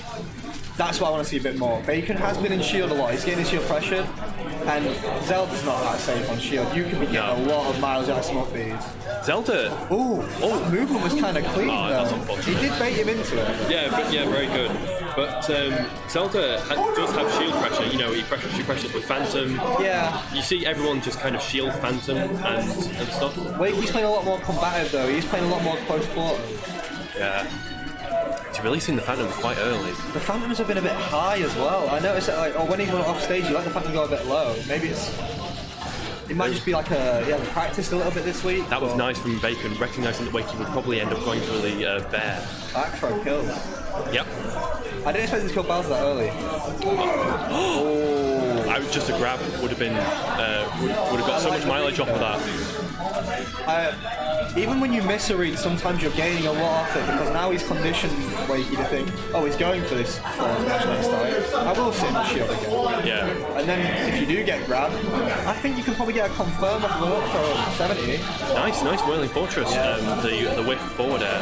That's what I want to see a bit more. Bacon has been in shield a lot. He's getting his shield pressured, and Zelda's not that safe on shield. You can be getting a lot of miles out of some of these. Zelda. That movement was kind of clean That's though. unfortunate. He did bait him into it. Yeah, very good. But Zelda does have shield pressure. You know, she pressures with Phantom. Yeah. You see everyone just kind of shield Phantom and stuff. Wait, he's playing a lot more combative though. He's playing a lot more close quarters. Yeah. He's releasing the Phantom quite early. The Phantoms have been a bit high as well. I noticed that, when he's off stage, you let the Phantom go a bit low. Maybe it might just be like he hasn't practiced a little bit this week. That was nice from Bacon, recognising that Wakey would probably end up going for the bear. Back throw kills. Yep. I didn't expect him to kill Bowser that early. Just a grab would have been would have got so much mileage off of that. Even when you miss a read, sometimes you're gaining a lot off it because now he's conditioned Wakey to think, oh, he's going for this smash next time. I will sit in the shield again. Yeah. And then if you do get grabbed, I think you can probably get a confirm off the hook for 70. Nice whirling fortress. The whip forward air.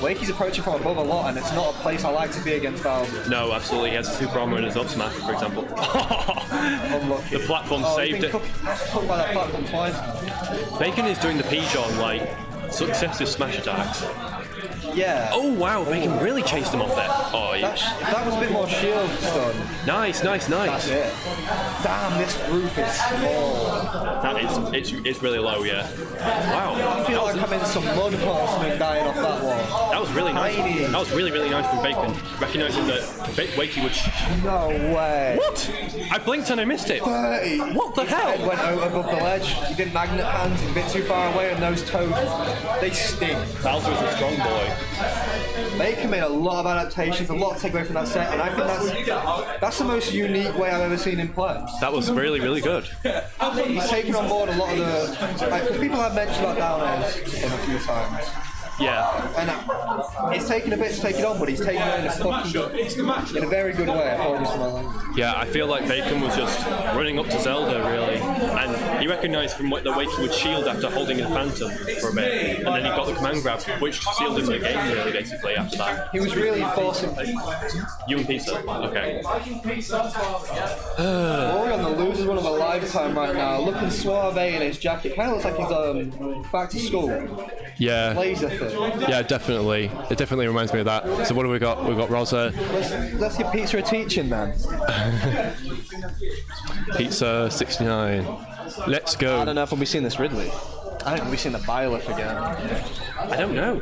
Wakey's approaching from above a lot, and it's not a place I like to be against Bowser. No, absolutely. He has a super armor in his up smash, for example. Unlucky. The platform saved it. Cooked by that platform twice. Bacon is doing the Peach on like successive smash attacks. Yeah. Oh wow, Bacon really chased him off there. Oh yeah. If that was a bit more shield stun. Nice. That's it. Damn, this roof is small. That is, it's really low, yeah. Wow. I feel like I'm in some mud hole something dying off that wall. That was really nice. Tiny. That was really, really nice from Bacon. Recognising that Wakey would. No way. What? I blinked and I missed it. 30. What the His head hell? went out above the ledge. He did magnet hands. He's a bit too far away, and those toes, they stink. Bowser is a strong boy. Bacon made a lot of adaptations, a lot to take away from that set, and I think that's the most unique way I've ever seen him play. That was really, really good. He's taken on board a lot of the... Like, 'cause people have mentioned about down airs in a few times. Yeah. And it's taken a bit to take it on, but he's taken it in a very good way. Apologies for my language. Yeah, I feel like Bacon was just running up to Zelda, really. And he recognised from the way he would shield after holding a Phantom for a bit. And then he got the command grab, which sealed him the game, really, basically, after that. He was really forcing. You and Pizza. Okay. Rory on the losers one of a lifetime right now. Looking suave in his jacket. Kind of looks like he's back to school. Yeah. Laser thing. Yeah, definitely. It definitely reminds me of that. So what do we got? We've got Rosa. Let's give Pizza a teaching then. Pizza 69. Let's go. I don't know if we'll be seeing this Ridley. I think we'll be seeing the Byleth again. I don't know.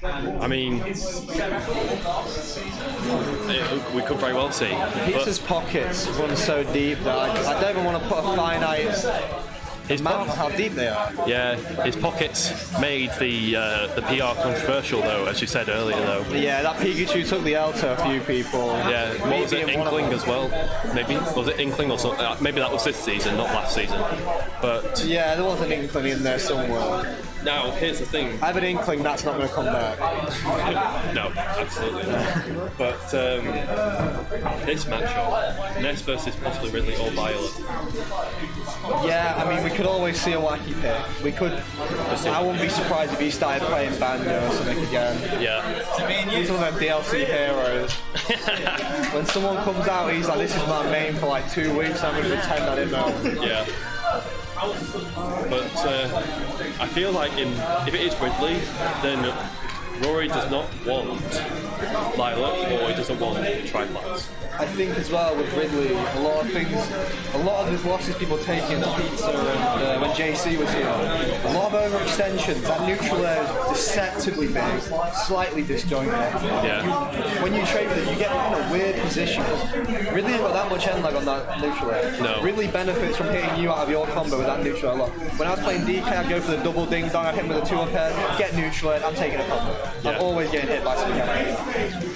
I mean, we could very well see. Pizza's pockets run so deep that I don't even want to put a finite amount on how deep they are. Yeah, his pockets made the PR controversial, though, as you said earlier, though. Yeah, that Pikachu took the L to a few people. Yeah, what was it, Inkling as well? Maybe? Was it Inkling or something? Maybe that was this season, not last season. But yeah, there was an Inkling in there somewhere. Now, here's the thing. I have an inkling that's not going to come back. No, absolutely not. But this matchup, Ness versus possibly Ridley or Violet. Yeah, I mean, we could always see a wacky pick. We could. I wouldn't be surprised if he started playing Banjo or something again. Yeah. He's one of them DLC heroes. When someone comes out, he's like, this is my main for like 2 weeks, I'm going to pretend I didn't know. Yeah. But I feel like if it is Ridley, then Rory does not want Violet, or he doesn't want Triplats. I think as well with Ridley, a lot of his losses people taking to Pizza and when JC was here, a lot of overextensions. That neutral air is deceptively big, slightly disjointed. Yeah. When you trade with it, you get in a weird position. Ridley ain't got that much end lag on that neutral air. No. Ridley benefits from hitting you out of your combo with that neutral air a lot. When I was playing DK, I'd go for the double ding dong, I'd hit him with a 2-up air, get neutral air, I'm taking a combo. Yeah. I'm always getting hit by spaghetti.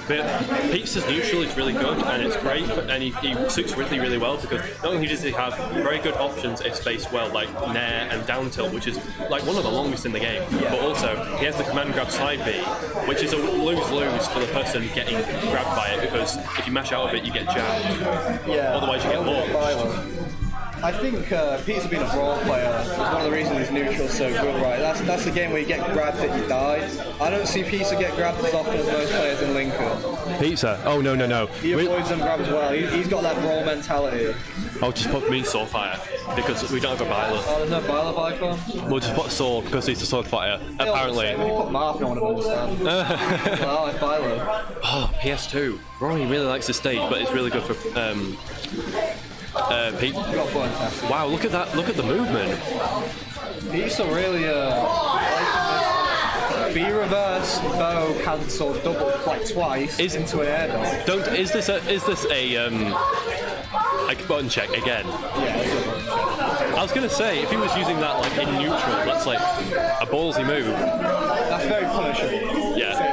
But Pizza's neutral is really good, and it's great, and he suits Ridley really well, because not only does he have very good options if spaced well, like Nair and down tilt, which is like one of the longest in the game, but also he has the command grab side B, which is a lose-lose for the person getting grabbed by it, because if you mash out of it, you get jammed. Yeah. Otherwise, you get launched. I think Pete's being a brawl player is one of the reasons his neutral's so good, right? That's the game where you get grabbed that you die. I don't see Pizza get grabbed as often as most players in Lincoln. Pizza? Oh, no. He avoids them grab as well. He's got that brawl mentality. I'll just put me Sword Fighter, because we don't have a Violet. Oh, there's no Violet icon? We'll just put Sword, because he's a Sword Fighter, apparently. When you put Marth, no one will understand. Well, it's Violet. Oh, PS2. Rory really likes this stage, but it's really good for Pete. Wow, look at that! Look at the movement. Pizza really B reverse, bow, cancel, double, like twice into an air dodge. Is this a button check again? Yeah. I was gonna say, if he was using that like in neutral, that's like a ballsy move. That's very punishable. Yeah.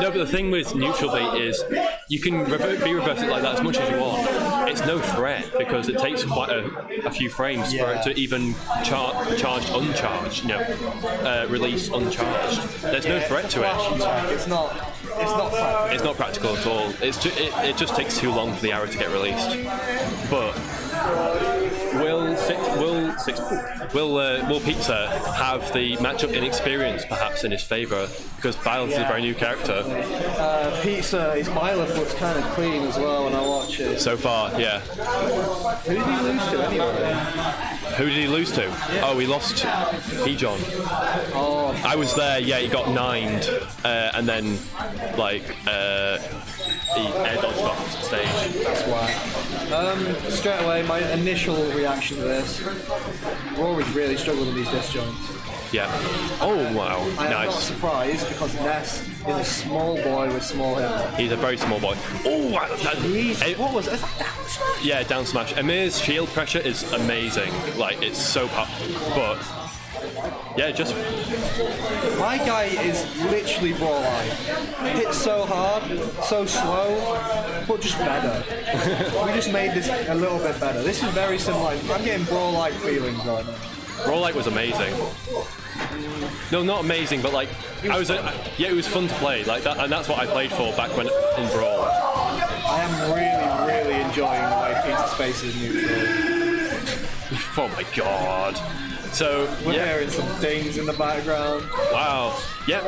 No, but the thing with neutral bait is you can reverse it like that as much as you want. It's no threat because it takes quite a few frames for it to even charge uncharged. Release uncharged. There's no threat to it. It's not practical. It's not practical at all. It just takes too long for the arrow to get released. But will Pizza have the matchup inexperience perhaps in his favour, because Byleth is a very new character? Pizza, his Byleth looks kind of clean as well when I watch it. So far, yeah. Who did he lose to anyway? Who did he lose to? Oh, he lost to Ejon. Oh. I was there, yeah, he got 9'd, and then, he air dodged off the stage. That's why. Straight away, my initial reaction to this, Rory's really struggled with these disjoints. Yeah. Oh, wow. I am Nice. not surprised because Ness is a small boy with small hips. He's a very small boy. Oh, What was it? Yeah, down smash. Emir's shield pressure is amazing. Like, it's so but yeah, just My guy is literally brawl-like. Hits so hard, so slow, but just better. We just made this a little bit better. This is very similar. I'm getting brawl-like feelings right now. Roll was amazing. No, not amazing, but like it was fun to play. Like that, and that's what I played for back when in Brawl. I am really enjoying the way Pizza Space is neutral. Oh my god. So we're hearing some things in the background. Wow. Yeah.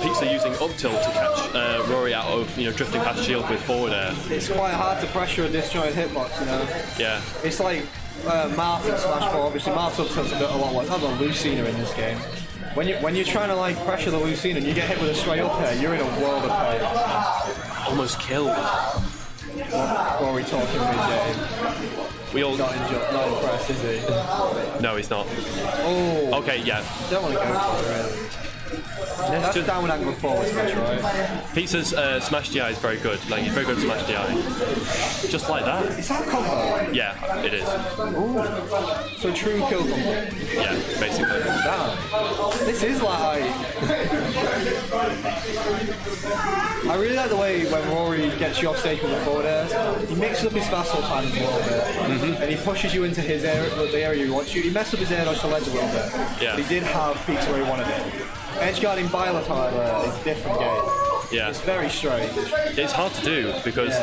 Pizza using up tilt to catch Rory out of drifting past shield with forward air. It's quite hard to pressure a disjointed hitbox, Yeah. It's like Marth in Smash 4. Obviously, Marth's up tilt's a lot like other Lucina in this game. When you're trying to like pressure the Lucina and you get hit with a straight up air, you're in a world of pain. Almost killed. What are we talking mid-game? We all not impressed, is he? No, he's not. Oh. Okay, yeah. Don't want to go for it, really. That's just downward angle forward smash, right? Pizza's smash DI is very good. Like he's very good at smash DI. Just like that. Is that a combo? Yeah, it is. Ooh. So true kill combo. Yeah, basically. Damn. This is like I really like the way when Rory gets you off stage with the forward airs, he mixes up his fast hold times a little bit, and he pushes you into his area, the area he wants you. He messed up his air dodge to ledge a little bit, but he did have pizza where he wanted it. Edge guarding Byleth, however, is a different game. Yeah. It's very strange. It's hard to do because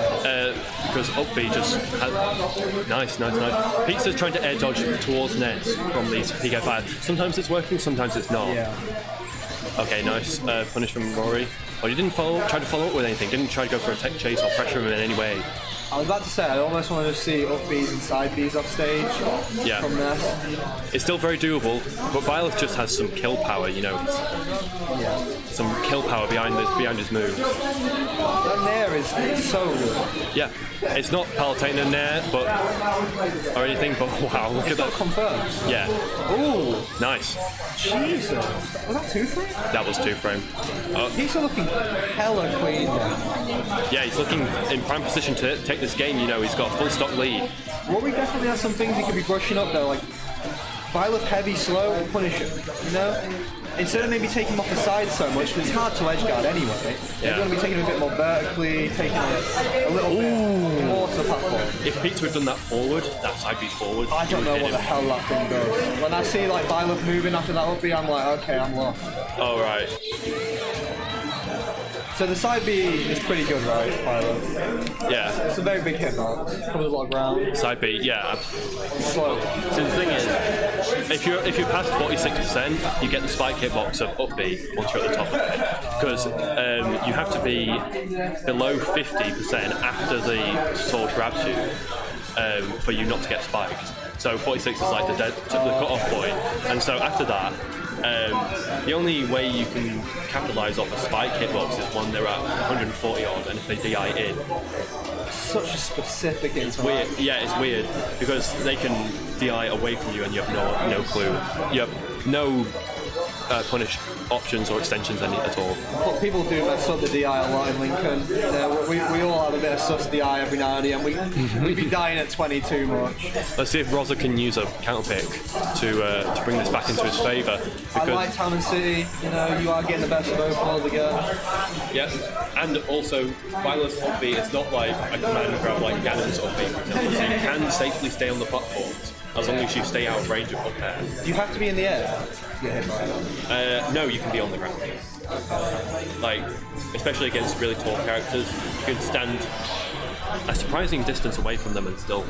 up B just has nice. Pizza's trying to air dodge towards nets from these PK fire. Sometimes it's working, sometimes it's not. Yeah. Okay, nice punish from Rory. Oh, you didn't try to follow up with anything. Didn't try to go for a tech chase or pressure him in any way. I was about to say, I almost want to see up Bs and side Bs off stage from this. It's still very doable, but Byleth just has some kill power, some kill power behind his moves. That Nair is so good. Yeah, it's not Palutena Nair, or anything, but wow, look at that. Confirmed. Yeah. Ooh. Nice. Jesus. Was that 2-frame? That was 2-frame. He's looking hella clean now. Yeah, he's looking in prime position to take this game, he's got a full stock lead. Rory definitely has some things he could be brushing up though, like Byleth heavy, slow, punish him, Instead of maybe taking him off the side so much, because it's hard to edge guard anyway, they're going to be taking him a bit more vertically, taking it a little bit more to the platform. If Pizza had done that forward, that side B forward, I don't know what the hell that thing does. When I see like Byleth moving after that up B, I'm like, okay, I'm lost. Oh, right. So the side B is pretty good, right, Byleth? Yeah. It's a very big hitbox. Covers a lot of ground. Side B, yeah. Slow. So the thing is, if you're past 46%, you get the spike hitbox of up B once you're at the top of it. Because you have to be below 50% after the sword grabs you for you not to get spiked. So 46 is like the cut-off point. And so after that, the only way you can capitalise off a spike hitbox is when they're at 140 odd and if they DI in. Such a specific It's weird. Yeah, it's weird because they can DI away from you and you have no clue. You have no punish options or extensions at all. But people do mess up the DI a lot in Lincoln. We all have a bit of sus DI every now and then. We'd be dying at 20 too much. Let's see if Rosa can use a counter pick to bring this back into his favour. I like Town and City, you are getting the best of both worlds again. Yeah, and also Byleth's up B is not like a command grab like Ganon's up B, for example, so you can safely stay on the platforms as long as you stay out of range of up air. Do you have to be in the air? No, you can be on the ground. Like, especially against really tall characters, you can stand a surprising distance away from them and still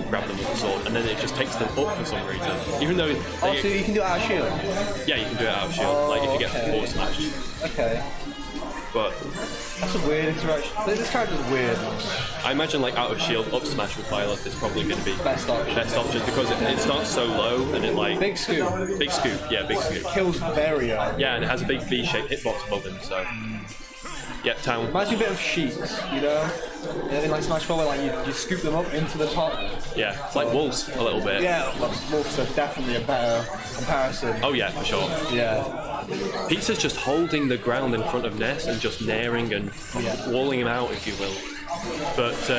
grab them with the sword, and then it just takes them up for some reason. Even though so you can do it out of shield? Yeah, you can do it out of shield, like if you get forward smashed. Okay. But that's a weird interaction. This character's weird. I imagine like out of shield up smash with Byleth is probably going to be best option because it starts so low and it like big scoop. Big scoop, yeah, big scoop. Kills very early. Yeah, and it has a big V-shaped hitbox above him, so. Yep, Town. Reminds me a bit of Sheets, in like Smash 4 where like you scoop them up into the top. Yeah, it's like Wolves a little bit. Yeah, Wolves are definitely a better comparison. Oh yeah, for sure. Yeah. Pizza's just holding the ground in front of Ness and just naring and walling him out, if you will. But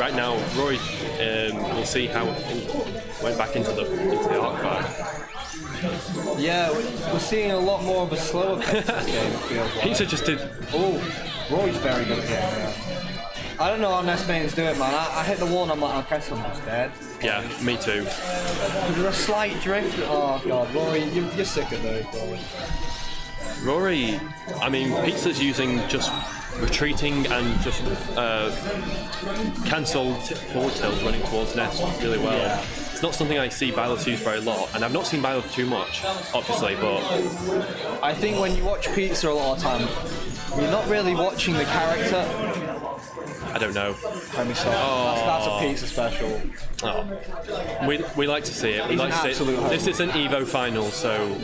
right now, Roy, we'll see how it went back into the archive. Yeah, we're seeing a lot more of a slower pace this game, it feels like. Pizza just did. Oh, Roy's very good at getting there. I don't know how Nest mains do it, man. I hit the wall and I'm like, I guess I'm just dead. Yeah, me too. There's a slight drift. Oh god, Rory, you're sick of those, Rory. Rory, I mean, Pizza's using just retreating and just cancel forward tilt running towards Nest really well. Yeah. It's not something I see Byleth use very lot, and I've not seen Byleth too much, obviously, but I think when you watch Pizza a lot of time, you're not really watching the character. I don't know. Let me stop. That's a Pizza special. Oh. We like to see it. We He's like an to see absolute it. hope. This is an Evo final, so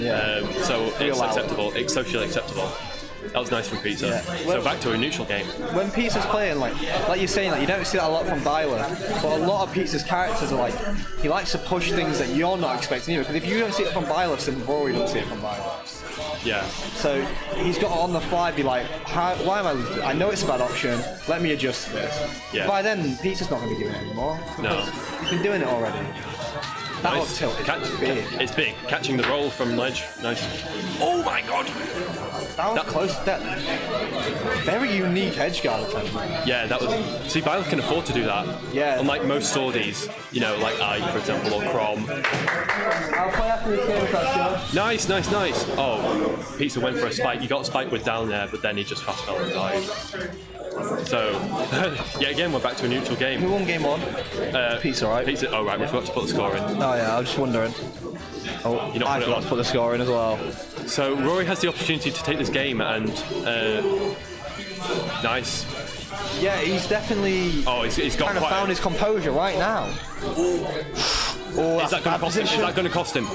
so it's allow it. acceptable. It's socially acceptable. That was nice from Pizza. Yeah. So back to a neutral game. When Pizza's playing, like you're saying, like you don't see that a lot from Byleth, but a lot of Pizza's characters are like, he likes to push things that you're not expecting either. Because if you don't see it from Byleth, then Rory don't see it from Byleth. Yeah. So he's got to on the fly be like, why am I losing? I know it's a bad option. Let me adjust to this. Yeah. By then, Pizza's not going to be doing it anymore. No. He's been doing it already. That up Nice. tilt is big. It's big. Catching the roll from ledge. Nice. Oh my god! That was close to that. Very unique edge guard attempt. Yeah, that was. See, Byleth can afford to do that. Yeah. Unlike most swordies, you know, like I, for example, or Crom. I'll play after this game if that's good. Nice, nice, nice. Oh, Pizza went for a spike. He got spiked with down there, but then he just fast fell and died. So, yeah, again, we're back to a neutral game. Who won game one? Pizza, right? Pizza. Oh, right, we forgot to put the score in. Oh yeah, I was just wondering. Oh, You not I put it forgot on. to put the score in as well. So Rory has the opportunity to take this game and nice. Yeah, he's definitely Oh, he's got kind of quite. found his composure right now. Oh, Is that going to cost him? Is that going to cost him?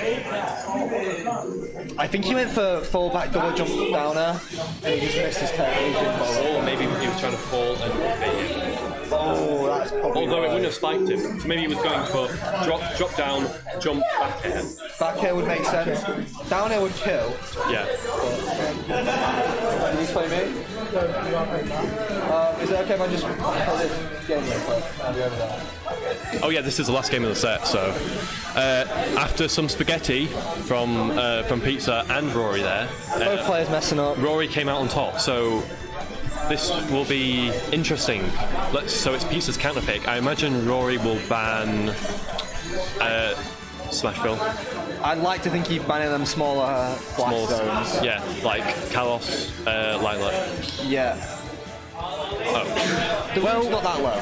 I think he went for full back double jump downer and he just missed his tail. Or maybe he was trying to fall and bait him. Oh, that's probably Although it right. wouldn't have spiked him. So maybe he was going for drop down, jump back air. Back air would make sense. Down air would kill. Yeah. Can you play me? Is it okay if I just play this game real quick? I'll be over there. Oh yeah, this is the last game of the set. So after some spaghetti from Pizza and Rory there, Both players messing up. Rory came out on top. So this will be interesting. So it's Pizza's counter pick. I imagine Rory will ban Smashville. I'd like to think he'd ban them smaller blast zones. Yeah, like Kalos, Lilac. Yeah. Oh, The roof's not that low.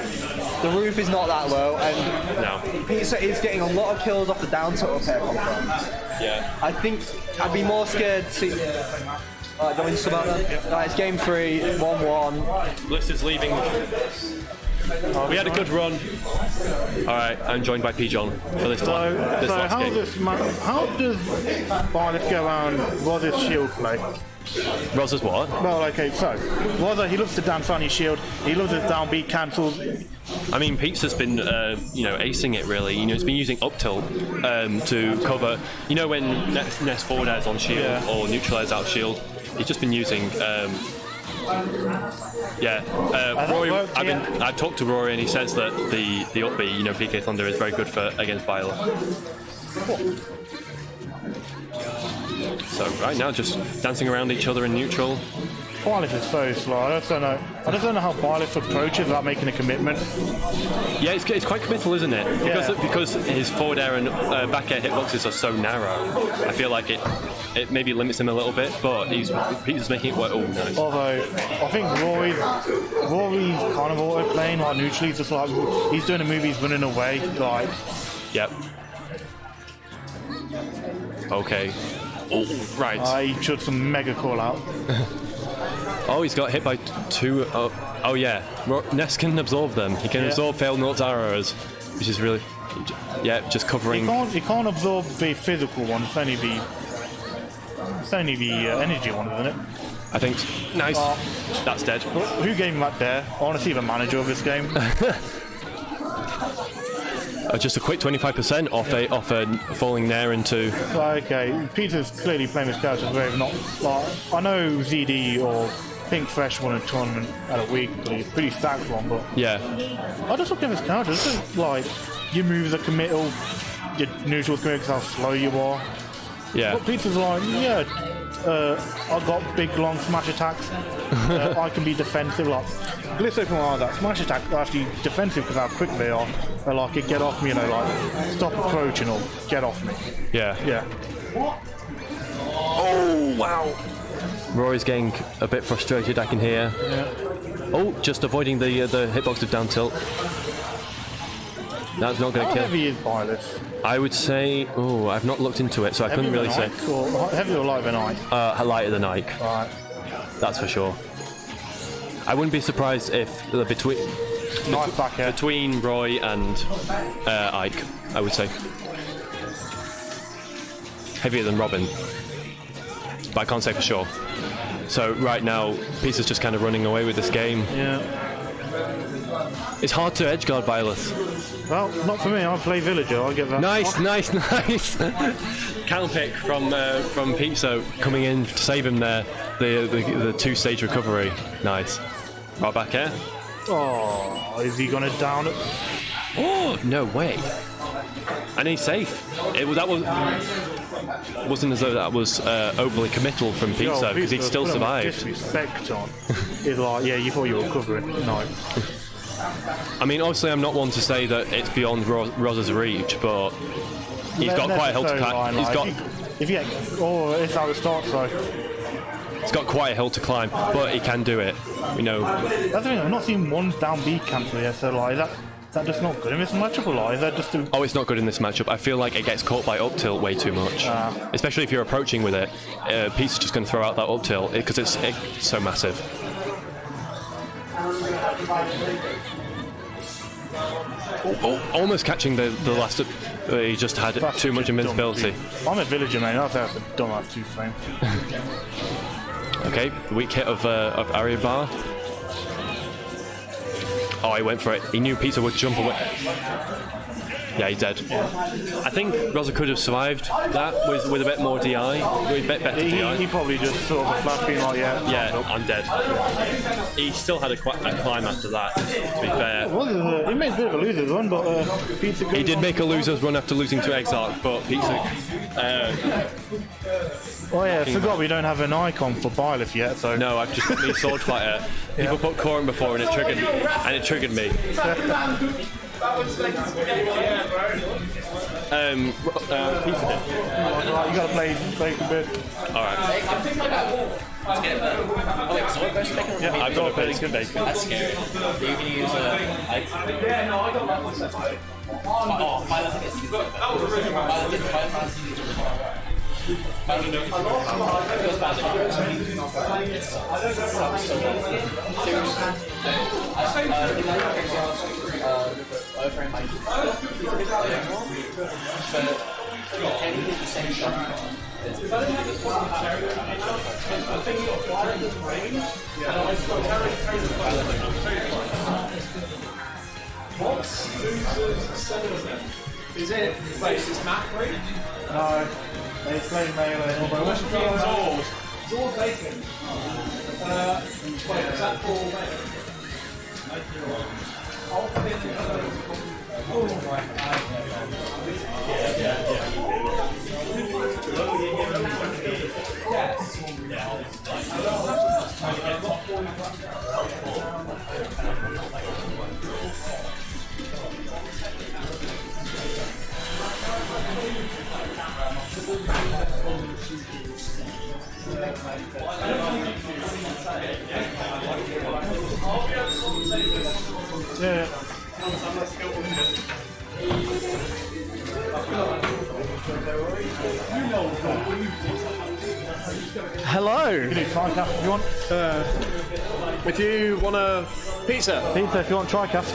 The roof is not that low, and no. Pizza is getting a lot of kills off the down to up air confirms. Yeah. I think I'd be more scared to see. Don't we just about that? Right, it's game 3, 1-1. Bliss is leaving. We had a good run. All right, I'm joined by P-John for this last how game. how does Byleth go around Roz's shield play? Roz's what? Well, okay, so Roz, he loves to dance on his shield. He loves his downbeat cancels. I mean, Pizza's been, acing it really. You know, he's been using up tilt to cover. You know, when Nest forward airs on shield or neutralize out of shield, he's just been using. Rory. I've talked to Rory and he says that the up B, you know, PK Thunder is very good for against Byleth. So right now, just dancing around each other in neutral. Byleth is so slow. I just don't know how Byleth approaches without making a commitment. Yeah, it's quite committal, isn't it? Because his forward air and back air hitboxes are so narrow. I feel like it maybe limits him a little bit, but he's making it work. Oh, nice. Although I think Rory's kind of auto playing like neutrally, just like he's doing a move, he's running away. Like, Yep. Okay. Oh, right. I should some mega call out. Oh, he's got hit by two. Oh yeah. Nest can absorb them. He can absorb failed Nort's arrows, which is really, just covering. He can't absorb the physical one. It's only the energy one, isn't it? I think. Nice. That's dead. Who gave him that dare? I want to see the manager of this game. Just a quick 25% off a falling nair into. Okay, Peter's clearly playing this character very not. Like, I know ZD or Pink Fresh won a tournament at a week, but he's pretty stacked one. But Yeah. I just look at this character. It's just like your moves are committal, your neutrals committal because how slow you are. Yeah. But Pizza's like, yeah, I've got big, long smash attacks. I can be defensive. Like, Glyph open like that. Smash attacks are actually defensive because how quick they are. They're like, get off me, you know, like, stop approaching or get off me. Yeah. Yeah. Oh, wow. Rory's getting a bit frustrated, I can hear. Yeah. Oh, just avoiding the hitbox of down tilt. That's not going to How kill. heavy is Byleth? I would say, oh, I've not looked into it, so I couldn't really say. Or heavy or lighter than Ike? Lighter than Ike. Right. That's for sure. I wouldn't be surprised if Knife back here. between Roy and Ike, I would say. Heavier than Robin. But I can't say for sure. So right now, Pizza's just kind of running away with this game. Yeah. It's hard to edgeguard Byleth. Well, not for me. I play Villager. I get that. Nice. Counter pick from Pizza coming in to save him there. The two-stage recovery. Nice. Right back here. Oh, is he going to down it? Oh, no way. And he's safe. Wasn't as though that was overly committal from Pizza because he'd still survived. Disrespect on. He's like, yeah, you thought you were recovering. No. I mean, obviously, I'm not one to say that it's beyond Roz's reach, but he's got quite a hill to climb. It's how it starts, though. He's got quite a hill to climb, but he can do it. You know. That's the thing. I've not seen one down B cancel yet. So like that just not good in this matchup, or like is that just? Oh, it's not good in this matchup. I feel like it gets caught by up tilt way too much, especially if you're approaching with it. Pizza's just going to throw out that up tilt because it's so massive. Almost catching the last. He just had too much invincibility. I'm a Villager, man. That's a dumb ass two frame. Okay, weak hit of Aribar. Oh, he went for it. He knew Pizza would jump away. Yeah, he's dead. I think Rosa could have survived that with a bit more DI, with a bit better DI. He probably just sort of a flat being like, yeah, I'm dead. He still had a climb after that, to be fair. He made a bit of a loser's run, but Pizza... He did make a loser's run after losing to Exarch, but Pizza... oh yeah, I forgot we don't have an icon for Byleth yet, so... No, I've just put me Sword Fighter. People put Corin before and it triggered me. Pizza did. You gotta play a bit. Alright. Yeah, I've got a bacon. That's scary. Are you going to use yeah, no, I got that one separate. Oh, Pilot, I think it's Is it? Wait, is this map free? No, they play melee. What's your team Zord? Zord Bacon. Wait, is that for Yeah. Hello. You do TriCast if you want. If you want a pizza, Pizza if you want TriCast.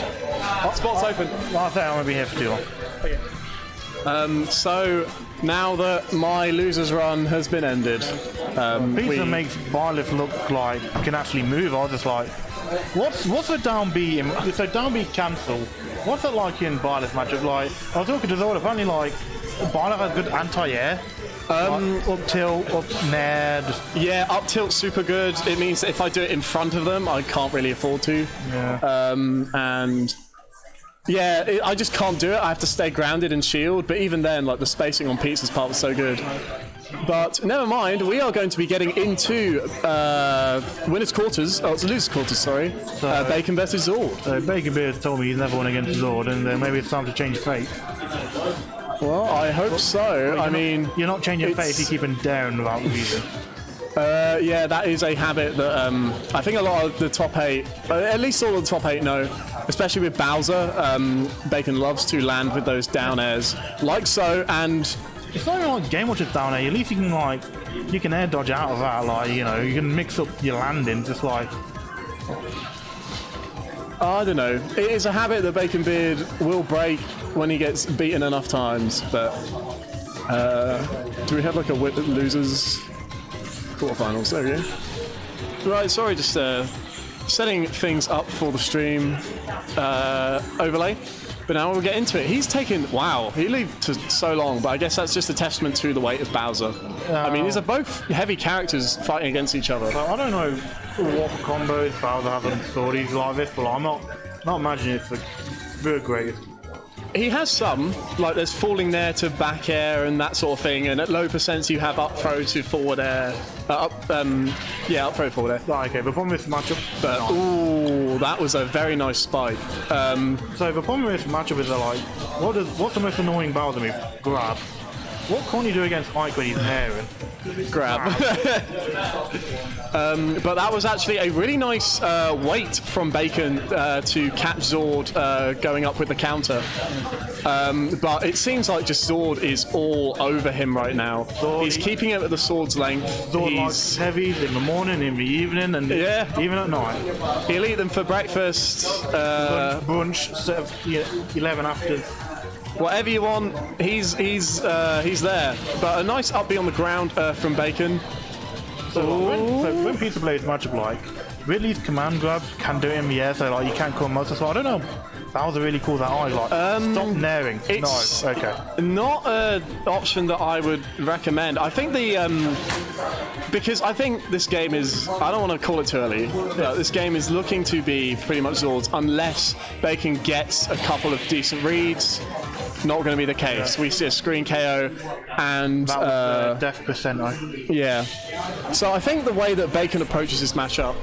spot's open. I think I'm going to be here for too long. So now that my loser's run has been ended, Pizza makes Byleth look like he can actually move. I was just like, what's a down B? So down B cancel. What's that like in Byleth matchup? Like I was talking to Zord, apparently like Byleth has good anti-air. Up tilt, up nair. yeah, up tilt's super good. It means that if I do it in front of them, I can't really afford to. Yeah. And yeah, I just can't do it. I have to stay grounded and shield. But even then, like the spacing on Pizza's part was so good. But never mind, we are going to be getting into winners' quarters. Oh, it's losers' quarters, sorry. Bacon versus Zord. Bacon Beard told me he's never won against Zord, and maybe it's time to change fate. Well, I hope so. I mean, you're not changing fate if you keep him down without reason. Yeah, that is a habit that I think a lot of the top 8, at least all of the top 8 know, especially with Bowser. Bacon loves to land with those down airs, like so, and it's not even like Game Watcher's down air. At least you can air dodge out of that. Like, you know, you can mix up your landings. Just like, I don't know. It is a habit that Bacon Beard will break when he gets beaten enough times. But do we have like a losers quarterfinals? There we go. Right, sorry, just setting things up for the stream overlay. But now we'll get into it. He's taken, wow, he lived to so long, but I guess that's just a testament to the weight of Bowser. I mean, these are both heavy characters fighting against each other. I don't know what combos Bowser has on stories like this, but I'm not imagining it's the greatest. He has some, like there's falling there to back air and that sort of thing, and at low percents you have up throw to forward air. Up throw forward air. Right, okay, the problem with this matchup... But, ooh, that was a very nice spike. So the problem with this matchup is that, like, what's the most annoying Bowser move? Grab. What can't you do against Ike when he's airing? Grab. But that was actually a really nice wait from Bacon to catch Zord going up with the counter. But it seems like just Zord is all over him right now. He's keeping it at the sword's length. Zord likes heavies in the morning, in the evening, and even at night. He'll eat them for breakfast. Brunch, sort of 11 after. Whatever you want, he's there. But a nice up B on the ground from Bacon. So when Pizza plays matchup like Ridley's command grab can do it in the air, so like you can't call most. So I don't know. That was a really cool that I like. Stop naring. It's no, okay. Not an option that I would recommend. I think because I think this game is, I don't want to call it too early, but this game is looking to be pretty much Zord's unless Bacon gets a couple of decent reads. Not going to be the case. We see a screen KO and that was death percentile. Yeah. So I think the way that Bacon approaches this matchup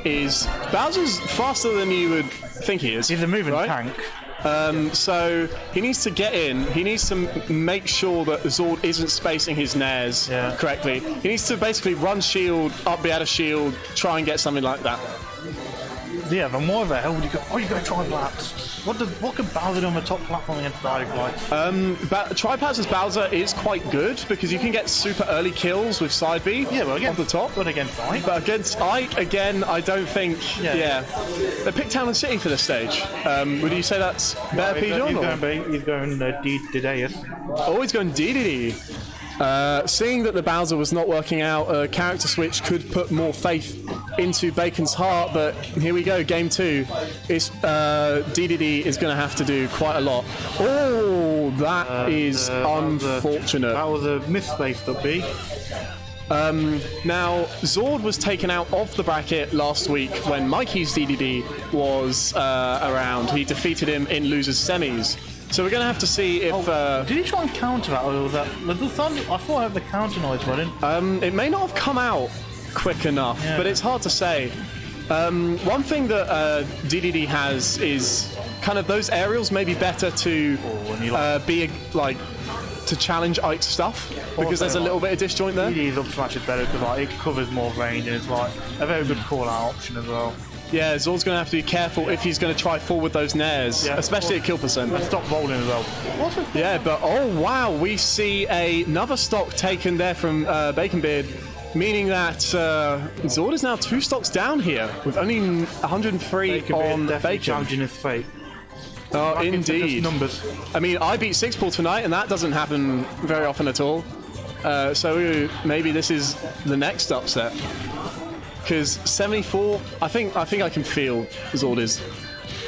is Bowser's faster than you would think he is. He's a moving tank. So he needs to get in. He needs to make sure that Zord isn't spacing his nairs correctly. He needs to basically run shield, up be out of shield, try and get something like that. Yeah, but more of the hell would you go? Oh, you got tri-plats. What can Bowser do on the top platform against Dive? Tri-plats as Bowser is quite good because you can get super early kills with side B off the top. But against Ike? But against Ike, again, I don't think... Yeah. They picked Town and City for this stage. Would you say that's better, P-John? He's going D-Dedeus. Oh, he's going D-D-D. Seeing that the Bowser was not working out, a character switch could put more faith into Bacon's heart, but here we go, game 2. It's DDD is going to have to do quite a lot. Oh, that is unfortunate. That was a misplaced up B. Now, Zord was taken out of the bracket last week when Mikey's DDD was around. He defeated him in losers semis. So we're going to have to see if... did he try and counter that, or was that... I thought I heard the counter noise running. It may not have come out quick enough, but it's hard to say. One thing that DDD has is kind of those aerials may be better to to challenge Ike's stuff, because there's a little bit of disjoint there. DDD's up smash is better because it covers more range and it's like a very good call-out option as well. Yeah, Zord's going to have to be careful if he's going to try forward those nairs, especially at kill percent. And stop rolling as well. Yeah, but oh wow, we see another stock taken there from Bacon Beard, meaning that Zord is now 2 stocks down here with only 103 on Bacon. Challenging his fate. Oh, indeed. Numbers. I mean, I beat 6-ball tonight, and that doesn't happen very often at all. So maybe this is the next upset. Because 74, I think I can feel Zord is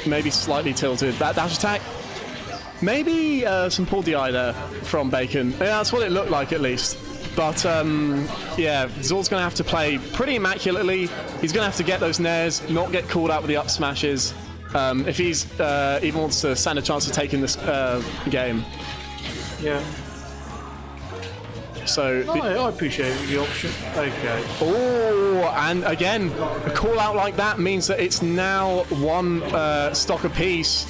maybe slightly tilted. That dash attack, maybe some poor DI there from Bacon. Yeah, that's what it looked like at least. But yeah, Zord's going to have to play pretty immaculately. He's going to have to get those nairs, not get called out with the up smashes. If he's even wants to stand a chance of taking this game. Yeah. So I appreciate the option. Okay. oh, and again, a call out like that means that it's now one stock apiece.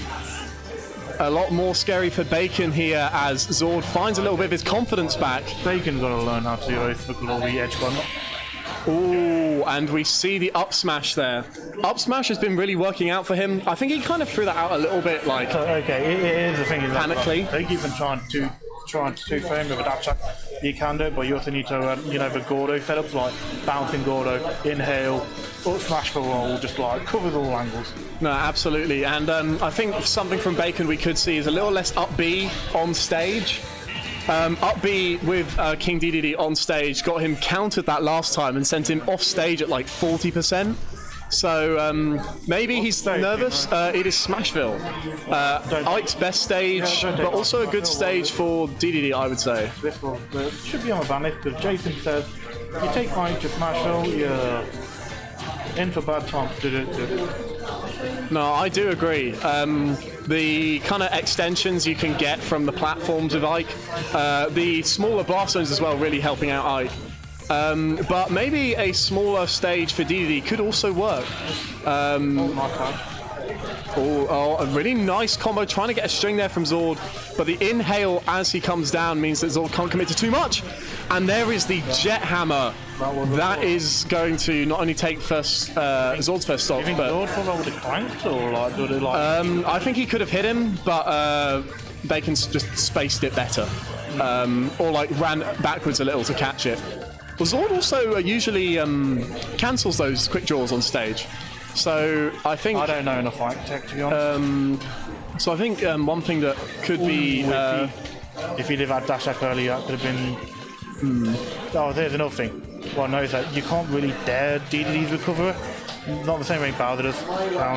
A lot more scary for Bacon here as Zord finds a little bit of his confidence back. Bacon's got to learn how to do Oath for Glory edge gun. Ooh, and we see the up smash there. Up smash has been really working out for him. I think he kind of threw that out a little bit, like Okay, it is the thing is that panically. they keep on trying to two-frame with a dash attack. You can do it, but you also need to, the Gordo setups like bouncing Gordo, inhale, up smash for roll, just like covers all angles. No, absolutely. And I think something from Bacon we could see is a little less up B on stage. Up B with King DDD on stage got him countered that last time and sent him off stage at like 40%. So maybe he's nervous. It is Smashville. Ike's best stage, but also a good stage for DDD, I would say. This will should be on the ban list because Jason says you take Ike to Smashville, you're in for bad times. No, I do agree. The kind of extensions you can get from the platforms of Ike, the smaller blast zones as well, really helping out Ike. But maybe a smaller stage for DDD could also work. A really nice combo, trying to get a string there from Zord, but the inhale as he comes down means that Zord can't commit to too much. And there is the Jet Hammer. That is going to not only take Zord's first stock, but Zord thought that would have clanked or like did it like? I think he could have hit him, but Bacon's just spaced it better, or like ran backwards a little to catch it. Well, Zord also usually cancels those quick draws on stage. So I think... I don't know enough Ike tech, to be honest. So I think one thing that could be... if he'd have had dash attack earlier, that could have been... Oh, there's another thing. Well, no, is that you can't really dare DDD's recover. Not the same way Bowser does.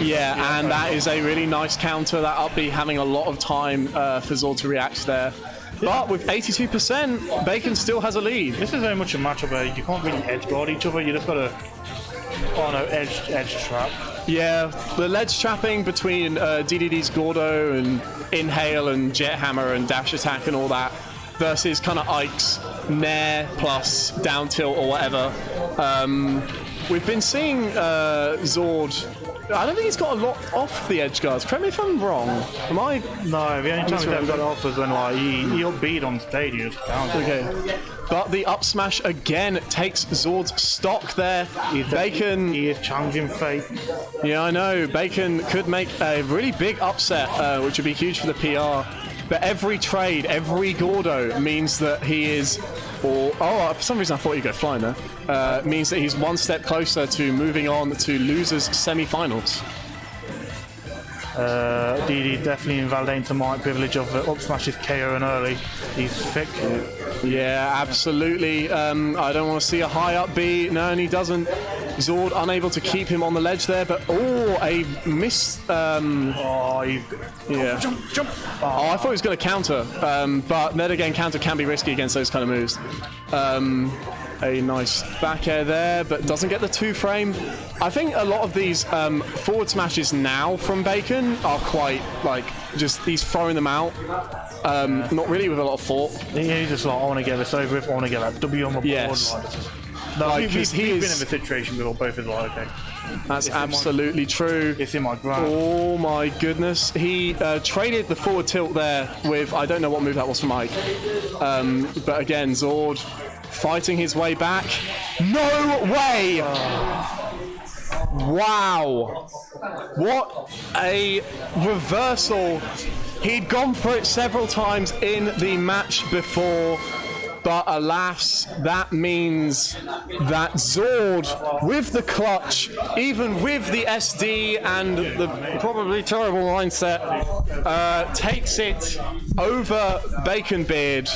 Yeah, and that is a really nice counter. That up B having a lot of time for Zord to react there. But with 82%, Bacon still has a lead. This is very much a matchup where you can't really edge guard each other. You just got to, edge trap. Yeah, the ledge trapping between DDD's Gordo and Inhale and Jet Hammer and Dash Attack and all that versus kind of Ike's Nair plus down tilt or whatever. We've been seeing Zord. I don't think he's got a lot off the edge guards. Correct me if I'm wrong. Am I? No, the only time he's ever got it off was when like he upbeat on stage. He just down. Okay. But the up smash again takes Zord's stock there. Bacon. He is challenging fate. Yeah, I know. Bacon could make a really big upset, which would be huge for the PR. But every trade, every Gordo means that he is... for some reason I thought he'd go flying there. Means that he's one step closer to moving on to losers semi-finals. DD definitely invalidating some Mike privilege of up smashes KO and early. He's thick. Yeah, absolutely. I don't want to see a high up B. No, and he doesn't. Zord unable to keep him on the ledge there, but a miss. Jump. I thought he was going to counter, but then again, counter can be risky against those kind of moves. A nice back air there, but doesn't get the 2-frame. I think a lot of these forward smashes now from Bacon are quite just he's throwing them out. Not really with a lot of thought. He's just like, I want to get this over with, I want to get that W on the board. Yes. He's been in the situation where both is like, okay. That's absolutely true. It's in my grasp. Oh my goodness. He traded the forward tilt there with, I don't know what move that was from Ike. But again, Zord fighting his way back. No way! Wow. What a reversal. He'd gone for it several times in the match before. But alas, that means that Zord, with the clutch, even with the SD and the probably terrible mindset, takes it over Bacon Beard,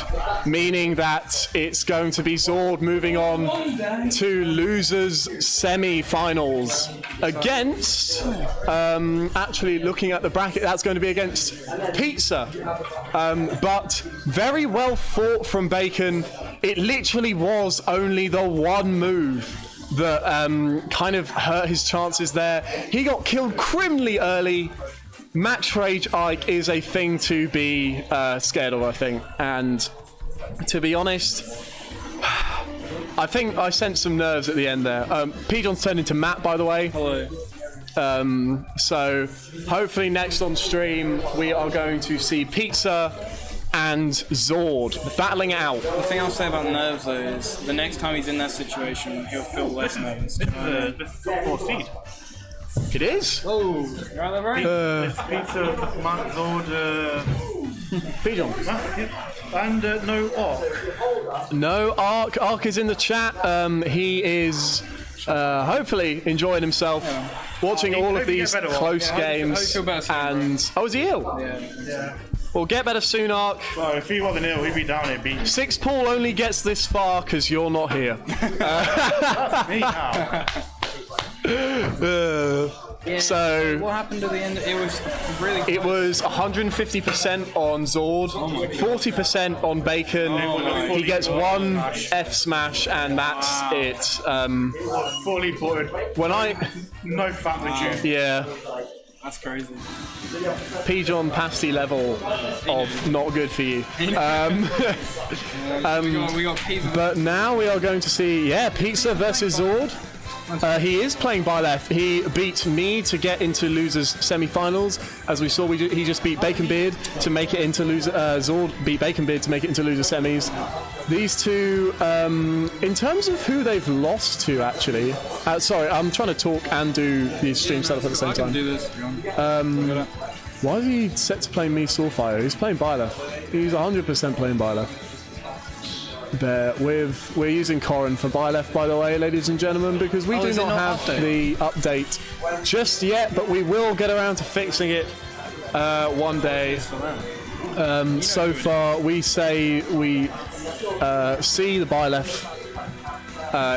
meaning that it's going to be Zord moving on to losers semi-finals against, actually looking at the bracket, that's going to be against Pizza. But very well fought from Bacon. It literally was only the one move that kind of hurt his chances there. He got killed criminally early. Match Rage Ike is a thing to be scared of, I think. And to be honest, I think I sensed some nerves at the end there. Pigeon's turned into Matt, by the way. Hello. So hopefully next on stream we are going to see Pizza and Zord battling it out. The thing I'll say about nerves though is the next time he's in that situation, he'll feel less nervous. It's the top 4 seed. It is. Oh, you're right. It's Pizza, Matt, Zord, Pigeon. and no Arc. No, Ark is in the chat. He is hopefully enjoying himself, watching all of these close games. And is he ill? Yeah. Well, get better soon, Ark. Well, if he wasn't ill, he'd be down here beating Six Paul only gets this far because you're not here. me now. So What happened at the end? It was really close. it was 150% on Zord, 40% on Bacon. He gets one F smash, and that's it. Fully buttered. When I No fat reduced. yeah. That's crazy. Pigeon pasty level of not good for you. We got pizza. But now we are going to see, Pizza versus Zord. He is playing by left. He beat me to get into losers semi-finals. As we saw, he just beat Bacon Beard to make it into loser. Zord beat Bacon Beard to make it into loser semis. These two, in terms of who they've lost to, actually. Sorry, I'm trying to talk and do the stream setup at the same I can time. do this. Why is he set to play me Soulfire? He's playing by left. He's 100% playing by left. We're using Corrin for by left, by the way, ladies and gentlemen, because we do not have the update just yet, but we will get around to fixing it one day. So far, we say we see the by left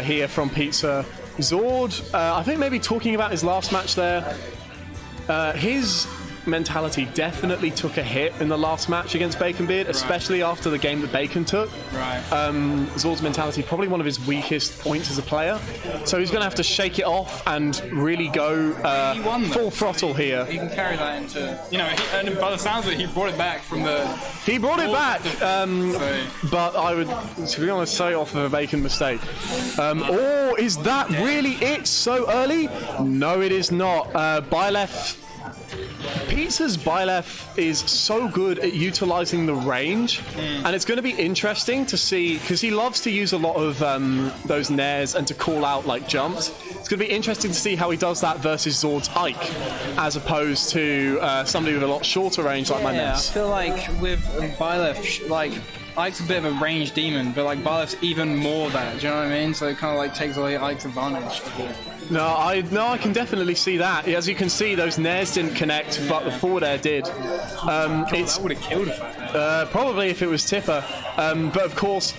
here from Pizza. Zord, I think maybe talking about his last match there, his mentality definitely took a hit in the last match against Bacon Beard, especially after the game that Bacon took. Right. Zord's mentality, probably one of his weakest points as a player. So he's going to have to shake it off and really go He won, though. full throttle here. He can carry that into, and by the sounds of it, he brought it back from the. He brought it back, but I would, to be honest, say off of a Bacon mistake. Is that really it so early? No, it is not. Byleth. Pizza's Byleth is so good at utilizing the range, and it's going to be interesting to see, because he loves to use a lot of those nairs and to call out like jumps. It's going to be interesting to see how he does that versus Zord's Ike, as opposed to somebody with a lot shorter range like my I Ness. feel like with Byleth, Ike's a bit of a range demon, but Byleth's even more that. Do you know what I mean? So it kind of takes away Ike's advantage a bit. No, I can definitely see that. As you can see, those nairs didn't connect, but the forward air did. That would have killed it. Probably if it was Tipper. But of course,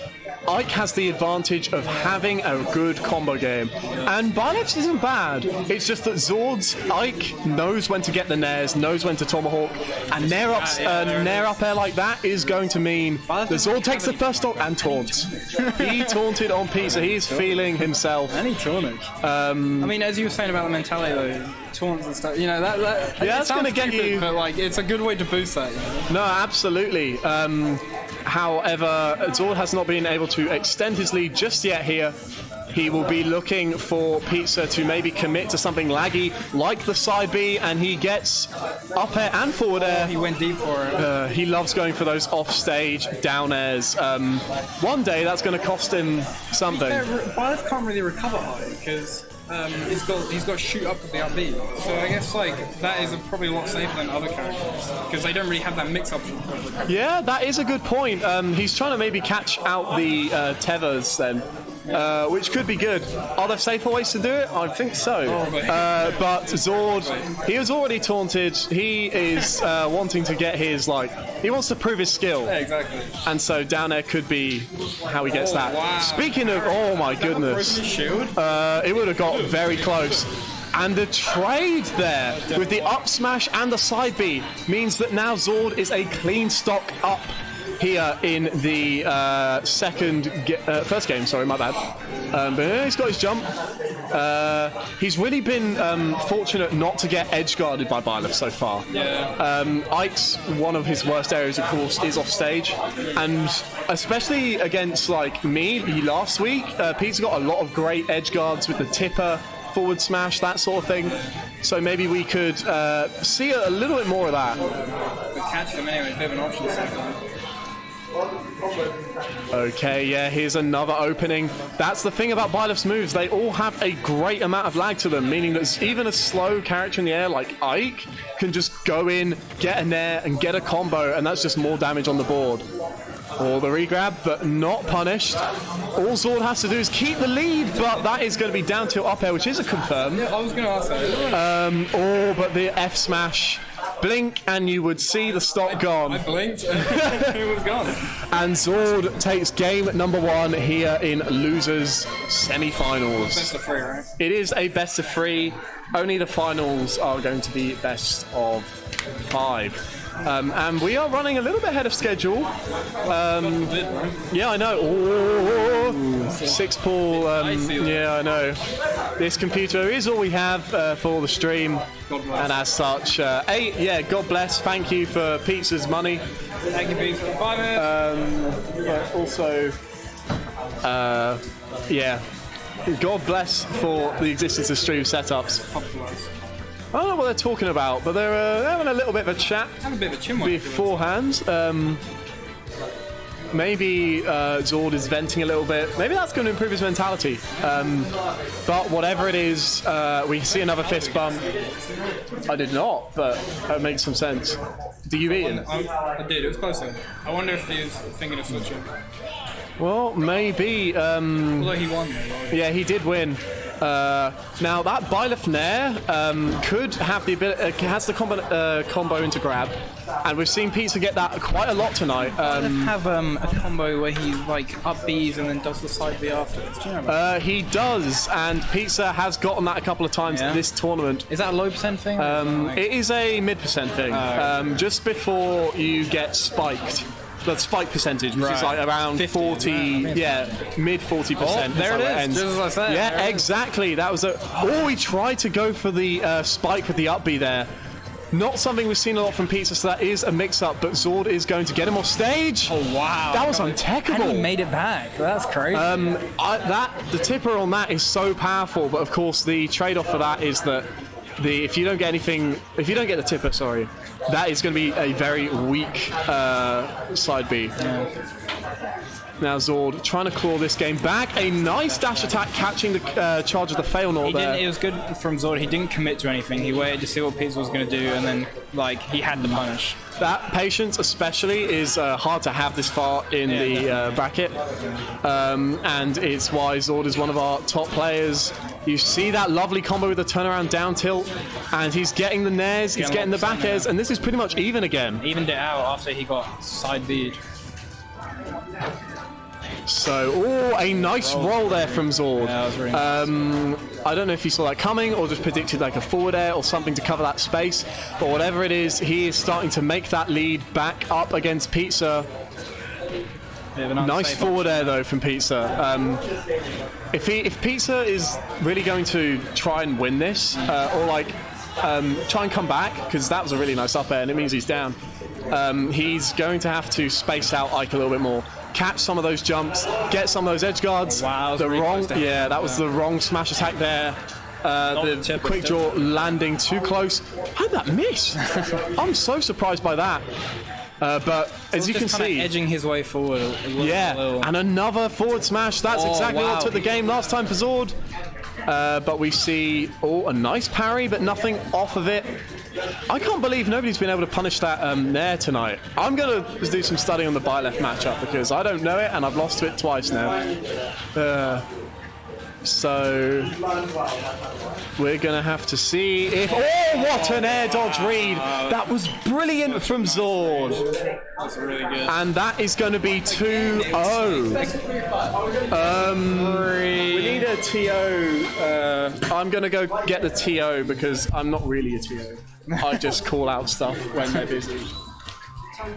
Ike has the advantage of having a good combo game. And Byleth's isn't bad. It's just that Zord's Ike knows when to get the nairs, knows when to tomahawk, and nair up air like that is going to mean that Zord takes the first stock and taunts. He taunted on Pizza. He's feeling himself. Any tauntage. I mean, as you were saying about the mentality though, taunts and stuff, that's going to get you. But it's a good way to boost that. No, absolutely. However, Zord has not been able to extend his lead just yet here. He will be looking for Pizza to maybe commit to something laggy, like the side B, and he gets up air and forward air. He went deep for it. He loves going for those off-stage down airs. One day that's going to cost him something. Byleth can't really recover high because he's got to shoot up with the RB. So I guess that is probably a lot safer than other characters because they don't really have that mix option. Yeah, that is a good point. He's trying to maybe catch out the Tethers then. Which could be good. Are there safer ways to do it? I think so. But Zord, he was already taunted. He is wanting to get his, he wants to prove his skill. Yeah, exactly. And so down there could be how he gets that. Wow. Speaking of, oh my goodness. It would have got very close. And the trade there with the up smash and the side B means that now Zord is a clean stock up. here in the first game. Sorry, my bad. But yeah, he's got his jump. He's really been fortunate not to get edge guarded by Byleth so far. Yeah. Ike's one of his worst areas, of course, is off stage, and especially against like me last week, Pete's got a lot of great edge guards with the tipper, forward smash, that sort of thing. So maybe we could see a little bit more of that. But catch them anyway, a bit of an option second. Okay, yeah, here's another opening. That's the thing about Byleth's moves. They all have a great amount of lag to them, meaning that even a slow character in the air like Ike can just go in, get a nair, and get a combo, and that's just more damage on the board. Or the regrab, but not punished. All Zord has to do is keep the lead, but that is going to be down tilt up air, which is a confirm. Yeah, I was going to ask that. But the F smash. Blink and you would see the stock gone. I blinked and it was gone. And Zord takes game number 1 here in losers semi-finals. Best of 3, right? It is a best of 3. Only the finals are going to be best of 5. And we are running a little bit ahead of schedule. Yeah, I know. Oh, 6 pool. Yeah, I know. This computer is all we have for the stream. And as such, 8. Yeah, God bless. Thank you for Pizza's money. Thank you, Pizza. 5 minutes. But also, yeah. God bless for the existence of stream setups. I don't know what they're talking about, but they're having a little bit of a chat Have a bit of a chin beforehand. Maybe Zord is venting a little bit. Maybe that's going to improve his mentality. But whatever it is, we see another fist bump. I did not, but that makes some sense. Do you beat him? I did, it was close then. I wonder if he was thinking of switching. Well, maybe. Although he won though. Yeah, he did win. Now that Byleth Nair could have the ability, has the combo into grab, and we've seen Pizza get that quite a lot tonight. Have a combo where he like up Bs and then does the side B afterwards. Do you know about that? He does, and Pizza has gotten that a couple of times this tournament. Is that a low percent thing? It is a mid% thing. Just before you get spiked. The spike percentage, which is like around 50, 40, mid 40%. Oh, there it is, just as I said. Yeah, exactly. That was he tried to go for the spike with the up B there. Not something we've seen a lot from Pizza, so that is a mix-up, but Zord is going to get him off stage. Oh, wow. That was untechable. And he made it back. That's crazy. The tipper on that is so powerful, but of course the trade-off for that is that if you don't get the tipper, sorry, that is going to be a very weak side B. Yeah. Now Zord trying to claw this game back. A nice dash attack catching the charge of the fail nor there. It was good from Zord. He didn't commit to anything. He waited to see what Pizza was going to do, and then he had the punish. That patience especially is hard to have this far in the bracket. And it's why Zord is one of our top players. You see that lovely combo with the turnaround down tilt, and he's getting the nairs, he's getting the back airs, and this is pretty much even again. Evened it out after he got side B'd. So, a nice roll there from Zord. Yeah, that was really nice. I don't know if he saw that coming or just predicted like a forward air or something to cover that space, but whatever it is, he is starting to make that lead back up against Pizza. Nice forward air though from Pizza. If Pizza is really going to try and win this, or try and come back, because that was a really nice up air and it means he's down, he's going to have to space out Ike a little bit more. Catch some of those jumps, get some of those edge guards. Wow, that was the wrong smash attack there. The quick draw landing too close. How did that miss? I'm so surprised by that. But as you can see, edging his way forward. And another forward smash. That's exactly what took the game last time for Zord. But we see a nice parry, but nothing off of it. I can't believe nobody's been able to punish that Nair tonight. I'm going to do some study on the Byleth matchup because I don't know it and I've lost to it twice now. So we're going to have to see if... Oh, what an air dodge read. That was brilliant from Zord. That's really good. And that is going to be 2-0. We need a TO. I'm going to go get the TO because I'm not really a TO. I just call out stuff when they're busy. Hey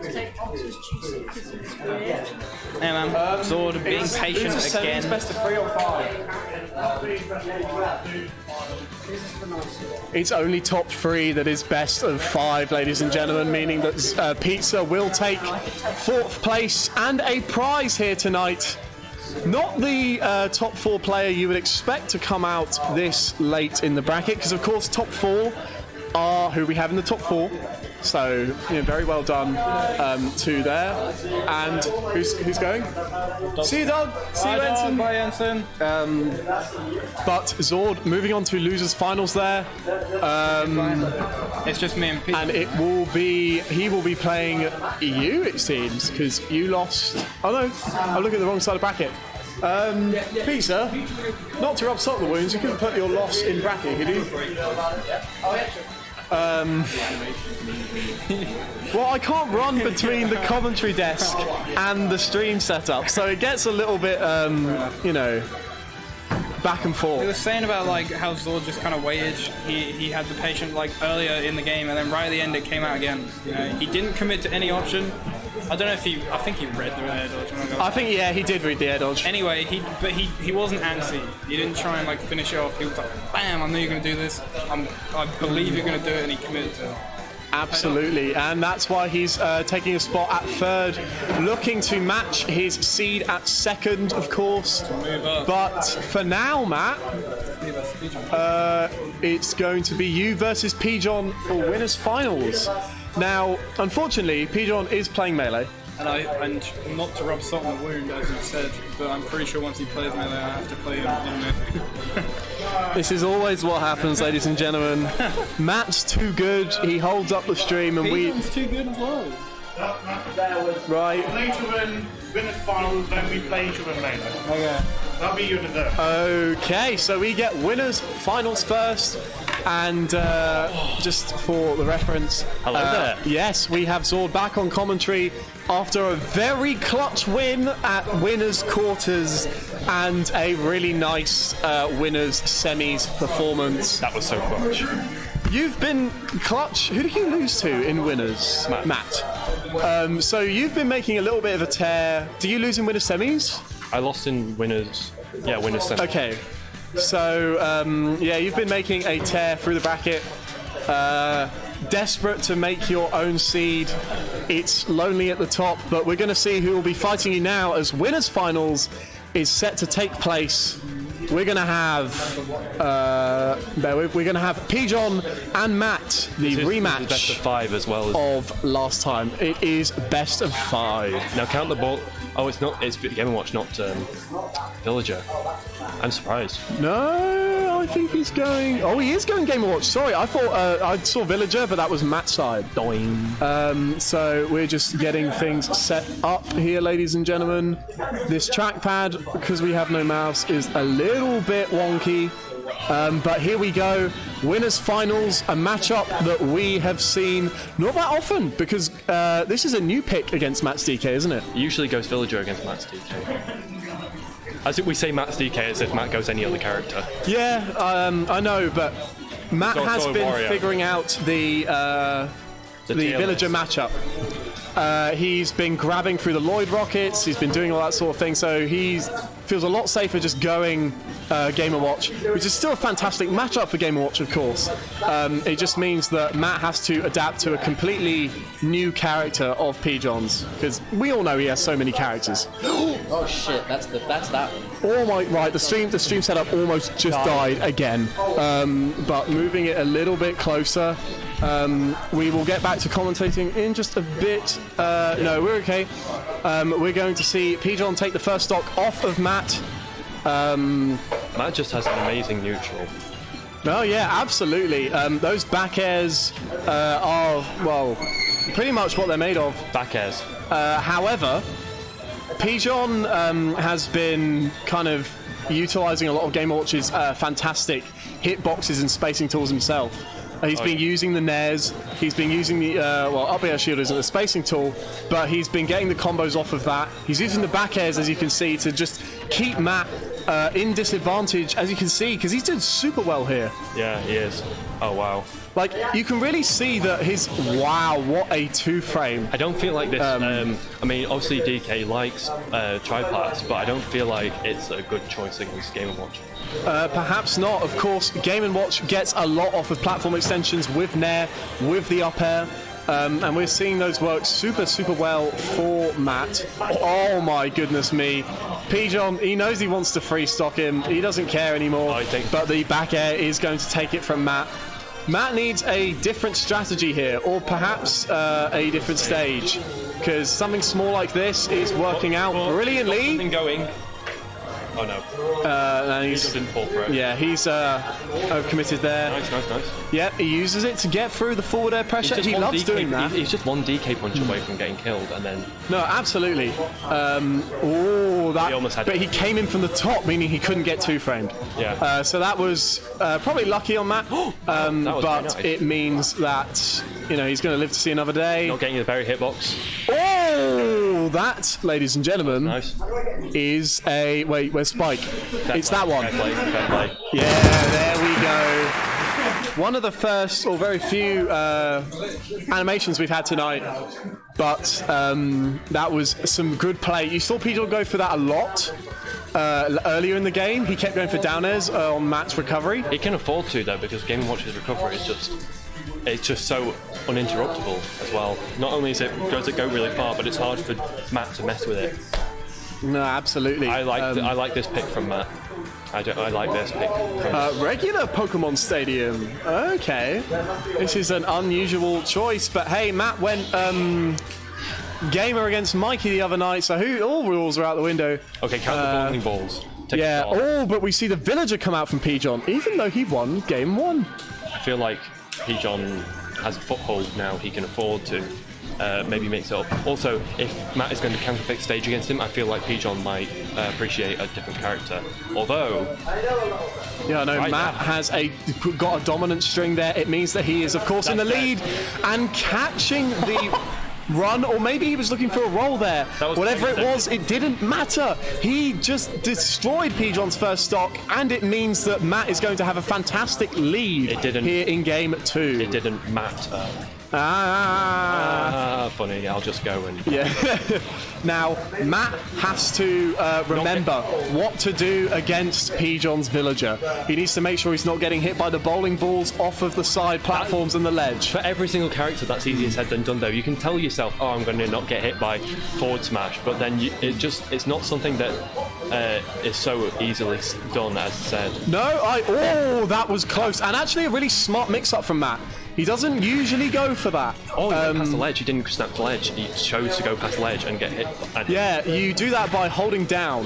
man, Zord being patient again. Best of 3 or 5. It's only top 3 that is best of 5, ladies and gentlemen, meaning that Pizza will take 4th place and a prize here tonight. Not the top 4 player you would expect to come out this late in the bracket, because of course top 4 are who we have in the top 4. So, very well done to there. And who's going? See you, Doug. See you, Ensign. Bye, Ensign. But Zord moving on to losers finals there. It's just me and Pete. And he will be playing you, it seems, because you lost. Oh no, I'm looking at the wrong side of bracket. Pizza, not to rub salt in the wounds, you couldn't put your loss in bracket, could you? Well, I can't run between the commentary desk and the stream setup, so it gets a little bit, back and forth. He was saying about how Zord just kind of waited. He had the patient earlier in the game, and then right at the end it came out again. He didn't commit to any option. I don't know if I think he read the air dodge. I think he did read the air dodge. Anyway, he wasn't antsy. He didn't try and finish it off. He was like, bam! I know you're gonna do this. I believe you're gonna do it, and he committed to it. Absolutely, and that's why he's taking a spot at 3rd, looking to match his seed at 2nd, of course. But for now, Matt, it's going to be you versus Pigeon for winners finals. Now, unfortunately, Pigeon is playing melee. And not to rub salt in the wound, as you said, but I'm pretty sure once he plays melee, I have to play him in melee. This is always what happens, ladies and gentlemen. Matt's too good. He holds up the stream, and Pigeon's too good as well. Right. Play each other in winners finals, then we play each other in melee. Okay. That'll be your dessert. Okay, so we get winners finals first. And just for the reference, hello there. Yes, we have Zord back on commentary after a very clutch win at winners quarters and a really nice winners semis performance. That was so clutch. You've been clutch. Who did you lose to in winners, Matt? So you've been making a little bit of a tear. Do you lose in winners semis? I lost in winners. Yeah, winners semis. Okay. So, you've been making a tear through the bracket. Desperate to make your own seed. It's lonely at the top, but we're going to see who will be fighting you now as winners finals is set to take place. We're going to have Pigeon and Matt, the rematch. Best of 5 as well of last time. It is best of 5. Now count the ball. Oh, it's not. It's Game & Watch, not Villager. I'm surprised. No, I think he's going. Oh, he is going Game & Watch. Sorry, I thought I saw Villager, but that was Matt's side. Doing. So we're just getting things set up here, ladies and gentlemen. This trackpad, because we have no mouse, is a little bit wonky. But here we go. Winners finals, a matchup that we have seen not that often because this is a new pick against Matt's DK, isn't it? It usually goes Villager against Matt's DK. As if we say Matt's DK as if Matt goes any other character. Yeah, I know, but Matt has been figuring out the Villager matchup. He's been grabbing through the Lloyd rockets, he's been doing all that sort of thing, so he feels a lot safer just going Game & Watch, which is still a fantastic matchup for Game & Watch, of course. It just means that Matt has to adapt to a completely new character of Pigeon's, because we all know he has so many characters. Oh shit, that's that one. Oh my, right, the stream setup almost just died again. But moving it a little bit closer, we will get back to commentating in just a bit. No, we're okay. We're going to see Pigeon take the first stock off of Matt. Matt just has an amazing neutral. Oh yeah, absolutely. Those back airs are, well, pretty much what they're made of. Back airs. However, Pigeon has been kind of utilising a lot of Game & Watch's fantastic hitboxes and spacing tools himself. He's been using the nares, he's been using the, up air shield isn't a spacing tool, but he's been getting the combos off of that. He's using the back airs, as you can see, to just keep Matt in disadvantage, as you can see, because he's doing super well here. Yeah, he is. Oh, wow. Like, you can really see that wow, what a two-frame. I don't feel like this. I mean, obviously DK likes triplats, but I don't feel like it's a good choice against Game & Watch. Perhaps not. Of course, Game & Watch gets a lot off of platform extensions with Nair, with the up air. And we're seeing those work super, super well for Matt. Oh my goodness me. Pigeon, he knows he wants to free stock him. He doesn't care anymore. But the back air is going to take it from Matt. Matt needs a different strategy here, or perhaps a different stage. Because something small like this is working out brilliantly. Something going. Oh no. And He just didn't fall for it. Yeah, he's overcommitted there. Nice. Yep, he uses it to get through the forward air pressure. He loves doing that. He's just one DK punch away from getting killed, and then... No, absolutely. He almost had but it. he came in from the top, meaning he couldn't get two-framed. Yeah. So that was probably lucky on Matt. That was but very nice. it means that, you know, he's going to live to see another day. Not getting the berry hitbox. Oh, that, ladies and gentlemen, Nice. is a... Wait, where's Spike? It's that one. Fair play. Yeah, there we go. One of the first, or very few, animations we've had tonight, but that was some good play. You saw Pigeon go for that a lot earlier in the game. He kept going for down airs on Matt's recovery. He can afford to, though, because Game & Watch's recovery is just so uninterruptible as well. Not only does it go really far, but it's hard for Matt to mess with it. No, absolutely. I like this pick from Matt. I like this pick. Regular Pokemon Stadium. Okay. This is an unusual choice, but hey, Matt went gamer against Mikey the other night, so all rules are out the window. Okay, count the bowling balls. Yeah, but we see the villager come out from Pigeon, even though he won game 1. I feel like Pigeon has a foothold now. He can afford to maybe mix it up. Also, if Matt is going to counterpick stage against him, I feel like Pigeon might appreciate a different character. Although... Yeah, no, Matt has got a dominant string there. It means that he is, of course, in the lead and catching the... run, or maybe he was looking for a roll there. Whatever it was, it didn't matter. He just destroyed Pigeon's first stock, and it means that Matt is going to have a fantastic lead here in game 2. It didn't matter. Funny, I'll just go and... Yeah. Now, Matt has to remember what to do against Pigeon's villager. He needs to make sure he's not getting hit by the bowling balls off of the side platforms and the ledge. For every single character, that's easier said than done, though. You can tell yourself, oh, I'm going to not get hit by forward smash, but then it's not something that is so easily done, as said. No, that was close. And actually a really smart mix-up from Matt. He doesn't usually go for that. Oh, he went past the ledge. He didn't snap the ledge. He chose to go past the ledge and get hit. Yeah, you do that by holding down.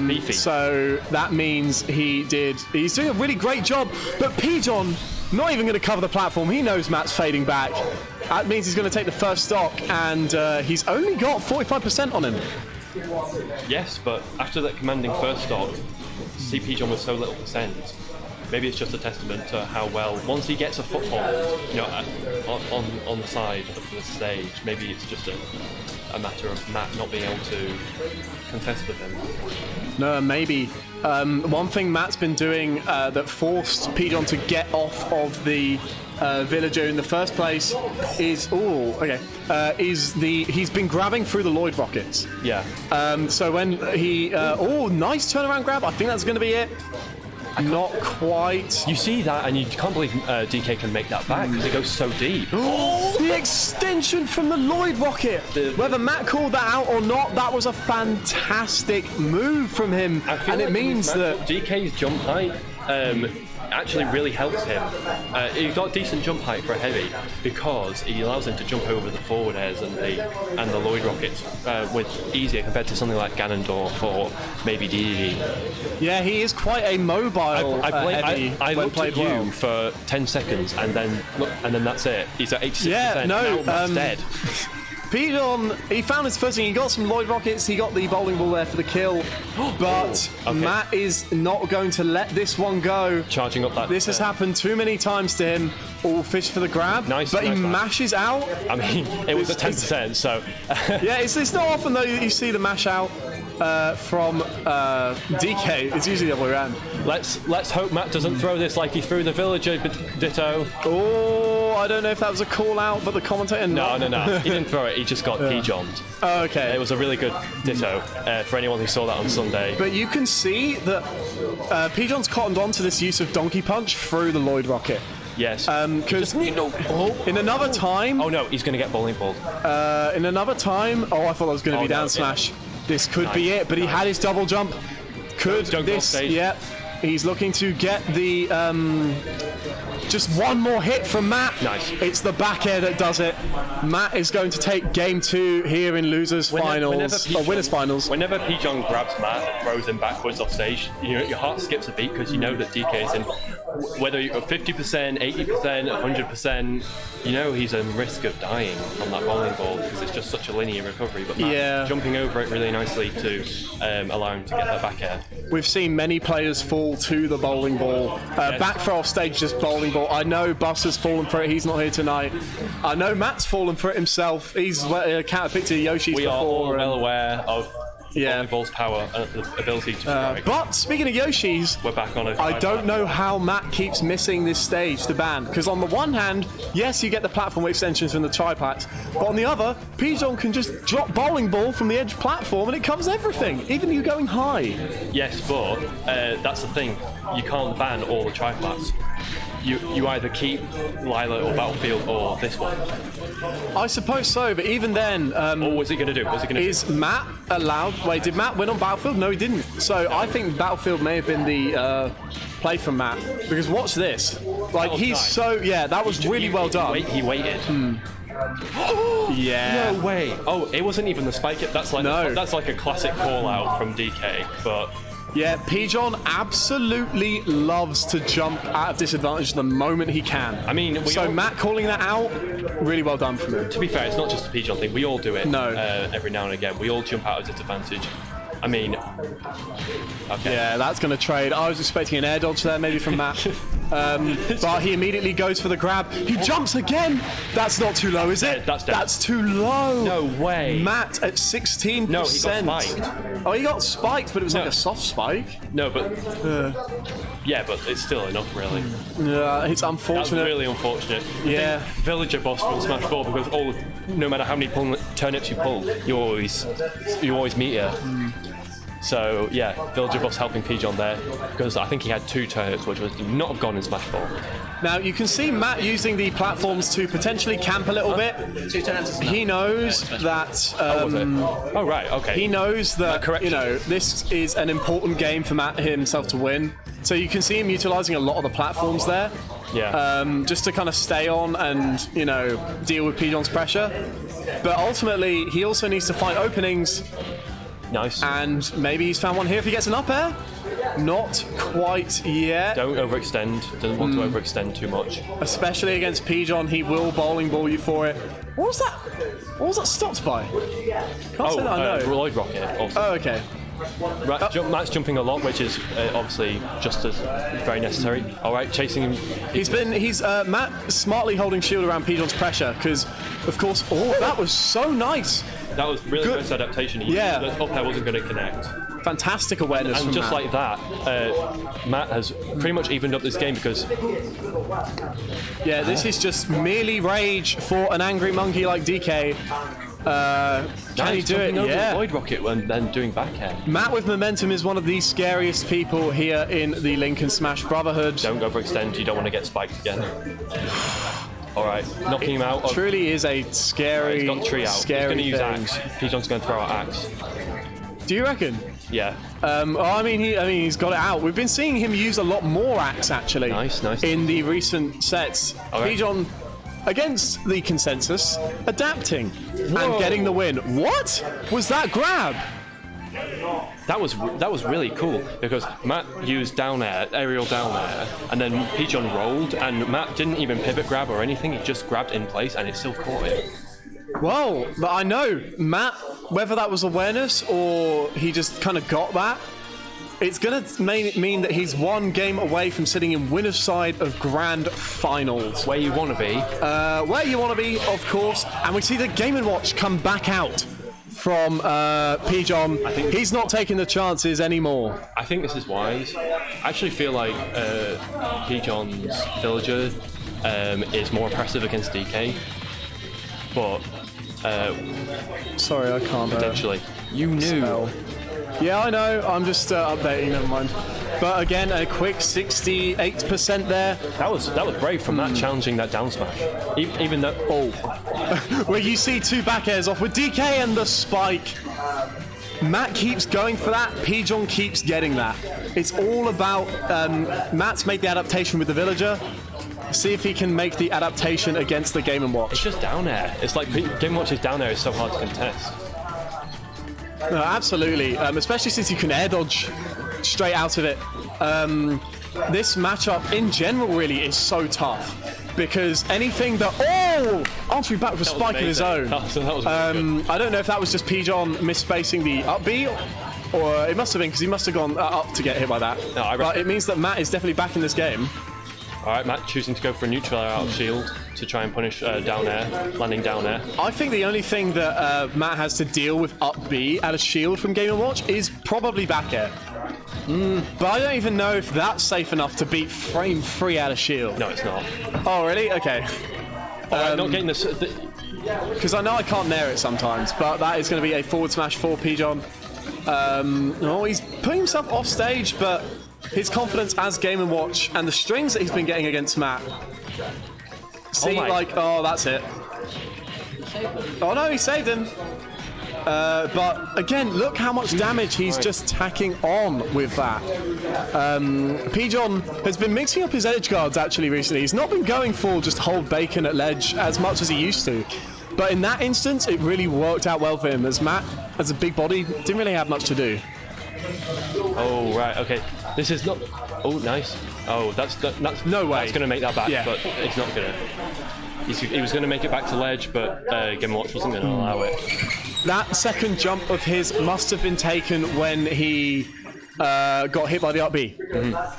Beefy. So that means he's doing a really great job. But Pigeon, not even going to cover the platform. He knows Matt's fading back. That means he's going to take the first stock, and he's only got 45% on him. Yes, but after that commanding first stock, see Pigeon with so little percent. Maybe it's just a testament to how well, once he gets a foothold, you know, on the side of the stage, maybe it's just a matter of Matt not being able to contest with him. No, maybe. One thing Matt's been doing that forced Pigeon to get off of the villager in the first place is he's been grabbing through the Lloyd rockets. Yeah. So when he nice turnaround grab. I think that's going to be it. Not quite. You see that, and you can't believe DK can make that back because it goes so deep. Oh, the extension from the Lloyd rocket. Whether Matt called that out or not, that was a fantastic move from him, and it means that DK's jump height actually really helps him. He's got decent jump height for a heavy because he allows him to jump over the forward airs and the Lloyd rockets with easier compared to something like Ganondorf or maybe DDD. Yeah, he is quite a mobile heavy. I when looked played at well. you for 10 seconds and then that's it. He's at 86%. Yeah, no, now Matt's dead. Pigeon, he found his footing, he got some Lloyd rockets, he got the bowling ball there for the kill, but Matt is not going to let this one go. Charging up that... This has happened too many times to him. All fish for the grab, but he mashes out. I mean, it was at 10%, so... Yeah, it's not often though you see the mash out. from DK. It's usually the other way around. Let's hope Matt doesn't throw this like he threw the villager ditto. Oh, I don't know if that was a call out, but the commentator. No. He didn't throw it. He just got P-Johned. Oh, okay. It was a really good ditto for anyone who saw that on Sunday. But you can see that P-John's cottoned on to this use of Donkey Punch through the Lloyd Rocket. Yes. Because in another time... Oh no, he's going to get bowling balled. In another time... Oh, I thought that was going to be down smash. This could be it, but he had his double jump. Could this... Yeah. He's looking to get the... just one more hit from Matt. Nice. It's the back air that does it. Matt is going to take game 2 here in winners finals. Whenever P-John grabs Matt and throws him backwards off stage, your heart skips a beat because you know that DK is in. Whether you're 50%, 80%, 100%, you know he's at risk of dying from that bowling ball because it's just such a linear recovery. But Matt jumping over it really nicely to allow him to get that back air. We've seen many players fall to the bowling ball. Back throw off stage, just bowling ball. I know Bus has fallen for it. He's not here tonight. I know Matt's fallen for it himself. He's picked to Yoshi's before. We are all well aware of bowling ball's power and the ability to strike. But speaking of Yoshi's, we're back on I don't know how Matt keeps missing this stage to ban. Because on the one hand, yes, you get the platform extensions from the triplats, but on the other, P-John can just drop bowling ball from the edge platform and it covers everything, even you going high. Yes, but that's the thing. You can't ban all the triplats. You either keep Lila or Battlefield or this one. I suppose so, but even then... what was he going to do? Is Matt allowed... Wait, did Matt win on Battlefield? No, he didn't. So I think Battlefield may have been the play from Matt. Because watch this. Like, he's nice. So... Yeah, that was really well done. He waited. Yeah. No way. Oh, it wasn't even the spike. That's like that's like a classic call out from DK, but... Yeah, P-John absolutely loves to jump out of disadvantage the moment he can. I mean, Matt calling that out, really well done from him. To be fair, it's not just a P-John thing. We all do it. No. Every now and again, we all jump out of disadvantage. I mean, okay. Yeah, that's going to trade. I was expecting an air dodge there, maybe from Matt. But he immediately goes for the grab. He jumps again. That's not too low, is it? That's too low. No way. Matt at 16%. No, he got spiked. Oh, he got spiked, but it was like a soft spike. No, but... yeah, but it's still enough, really. Yeah, it's unfortunate. That's really unfortunate. Yeah. Villager boss from Smash 4 because no matter how many turnips you pull, you always meet her. So yeah, Villager boss helping P-John there because I think he had 2 turnips which would not have gone in Smash 4. Now you can see Matt using the platforms to potentially camp a little bit. He knows that. Oh right, okay. He knows that this is an important game for Matt himself to win. So you can see him utilizing a lot of the platforms there. Yeah. Just to kind of stay on and deal with P-John's pressure. But ultimately, he also needs to find openings. Nice. And maybe he's found one here if he gets an up air. Not quite yet. Don't overextend. Doesn't want to overextend too much. Especially against P-John, he will bowling ball you for it. What was that? What was that stopped by? Can't say that I know. Lloyd Rocket. Also. Oh, okay. Matt's jumping a lot, which is obviously just as very necessary. All right, chasing him. He's Matt smartly holding shield around P-John's pressure because, of course, that was so nice. That was really nice adaptation. The up air wasn't going to connect. Fantastic awareness. And just Matt. like that, Matt has pretty much evened up this game because. Yeah, this is just merely rage for an angry monkey like DK. Can he do it? Yeah. Lloyd Rocket and then doing back air. Matt with momentum is one of the scariest people here in the Lincoln Smash Brotherhood. Don't go for extend. You don't want to get spiked again. All right, knocking him out. Truly is a scary. He's got tree out. He's going to use axe. P-John's going to throw out axe. Do you reckon? Yeah. He's got it out. We've been seeing him use a lot more axe actually. Nice. In the recent sets. Okay. P-John, against the consensus, adapting and getting the win. What was that grab? That was really cool because Matt used down air, aerial down air, and then P-John rolled, and Matt didn't even pivot grab or anything. He just grabbed in place, and it still caught it. Well, but I know Matt, whether that was awareness or he just kind of got that, it's going to mean that he's one game away from sitting in winner's side of grand finals. Where you want to be. Where you want to be, of course. And we see the Game & Watch come back out from P-John. He's not taking the chances anymore. I think this is wise. I actually feel like P-John's villager is more impressive against DK, but sorry, I can't. Potentially. You knew. Spell. Yeah, I know. I'm just updating. Never mind. But again, a quick 68% there. That was brave from Matt challenging that down smash. Even though where you see two back airs off with DK and the spike. Matt keeps going for that. P-John keeps getting that. It's all about Matt's made the adaptation with the villager. See if he can make the adaptation against the Game & Watch. It's just down air. It's like Game & Watch's down air is so hard to contest. No, absolutely, especially since you can air dodge straight out of it. This matchup in general really is so tough because anything that answering back with a spike of his own. That was really I don't know if that was just P-John misspacing the up B, or it must have been because he must have gone up to get hit by that. No, but it means that Matt is definitely back in this game. All right, Matt choosing to go for a neutral air out of shield to try and punish down air, landing down air. I think the only thing that Matt has to deal with up B out of shield from Game & Watch is probably back air. But I don't even know if that's safe enough to beat frame 3 out of shield. No, it's not. Oh, really? Okay. Not getting this. Because I know I can't nair it sometimes, but that is going to be a forward smash for P-John. He's putting himself off stage, but his confidence as Game & Watch and the strings that he's been getting against Matt. See, that's it. Oh no, he saved him. But again, look how much damage he's just tacking on with that. P-John has been mixing up his edge guards actually recently. He's not been going for just hold bacon at ledge as much as he used to. But in that instance, it really worked out well for him as Matt, as a big body, didn't really have much to do. Oh, right, okay. This is not... Oh, nice. Oh, that's no way. That's going to make that back, but it's not going to... He was going to make it back to ledge, but Game & Watch wasn't going to allow it. That second jump of his must have been taken when he got hit by the up B.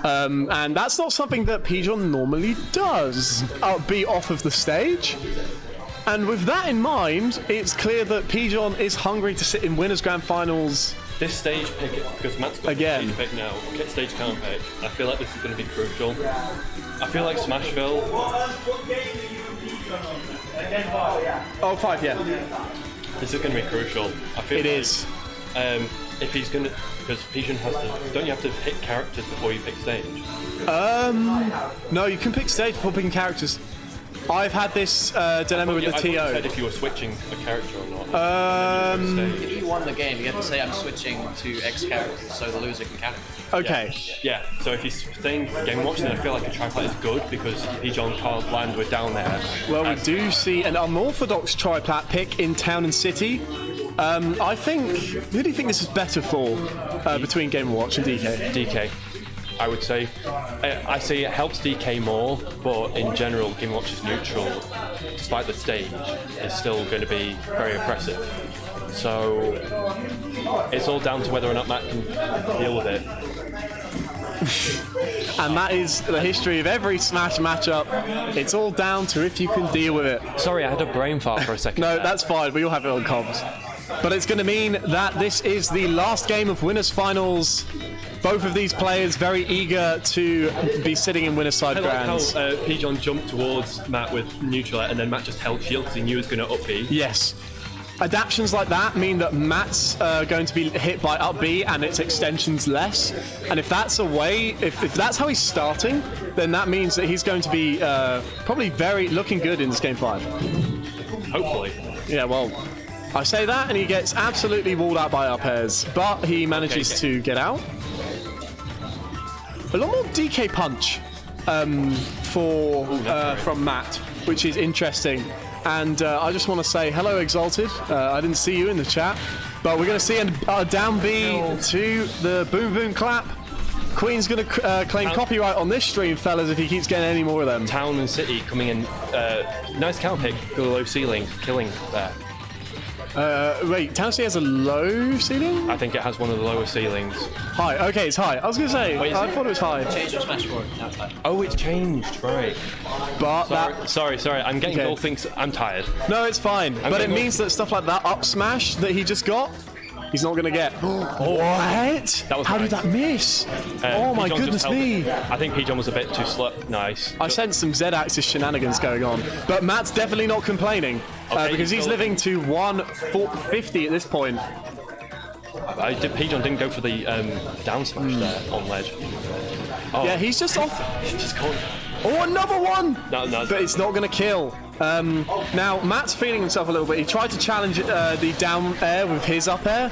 And that's not something that P-John normally does, up B off of the stage. And with that in mind, it's clear that P-John is hungry to sit in Winners Grand Finals. This stage pick, because Matt's got again. The stage pick now, stage count pick, I feel like this is going to be crucial. I feel like Smashville... Oh, 5, yeah. This is going to be crucial. I feel it is. If he's going to... Because P-John has to... Don't you have to pick characters before you pick stage? No, you can pick stage before picking characters. I've had this dilemma with the TO. You said if you were switching a character or not. If you won the game, you have to say I'm switching to X character, so the loser can counter. Okay. Yeah. So if he's staying Game Watch, then I feel like a triplat is good because P-John can't land with down there. Well, we do see an unorthodox triplat pick in Town and City. I think. Who do you think this is better for between Game Watch and DK? DK. I would say. I say it helps DK more, but in general, Game Watch is neutral, despite the stage, is still going to be very impressive. So it's all down to whether or not Matt can deal with it. And that is the history of every Smash matchup. It's all down to if you can deal with it. Sorry, I had a brain fart for a second. No, that's fine. We all have it on comms. But it's going to mean that this is the last game of Winners Finals. Both of these players very eager to be sitting in Winners Side Grands. I like how P-John jumped towards Matt with neutral and then Matt just held shield because he knew he was going to up B. Yes. Adaptions like that mean that Matt's going to be hit by up B and its extensions less. And if that's a way, if that's how he's starting, then that means that he's going to be probably looking good in this game 5. Hopefully. Yeah, well, I say that and he gets absolutely walled out by up airs, but he manages to get out. A lot more DK punch from Matt, which is interesting. And I just want to say hello, Exalted. I didn't see you in the chat, but we're going to see a down B to the boom boom clap. Queen's going to claim copyright on this stream, fellas, if he keeps getting any more of them. Town and City coming in. Nice count pick, go low ceiling, killing there. Wait, Tennessee has a low ceiling? I think it has one of the lower ceilings. High. Okay, it's high. I was gonna say. Wait, is I it? thought it was high. Change your Smash 4. Now it's high. Oh, it's changed, right. But Sorry. I'm getting Okay. all things. I'm tired. no, it's fine. But it getting means that stuff like that up smash that he just got, he's not gonna get. What? That was How nice. did that miss? Oh my Pigeon just goodness held me! it. I think Pigeon was a bit too slow. Nice. I sense some Z-axis shenanigans going on, but Matt's definitely not complaining Okay, because he's still- living to 150 at this point. Pigeon didn't go for the down smash there on ledge. Oh, Yeah, he's just off. he's just caught. Oh, another one! No. But it's not going to kill. Now, Matt's feeling himself a little bit. He tried to challenge the down air with his up air.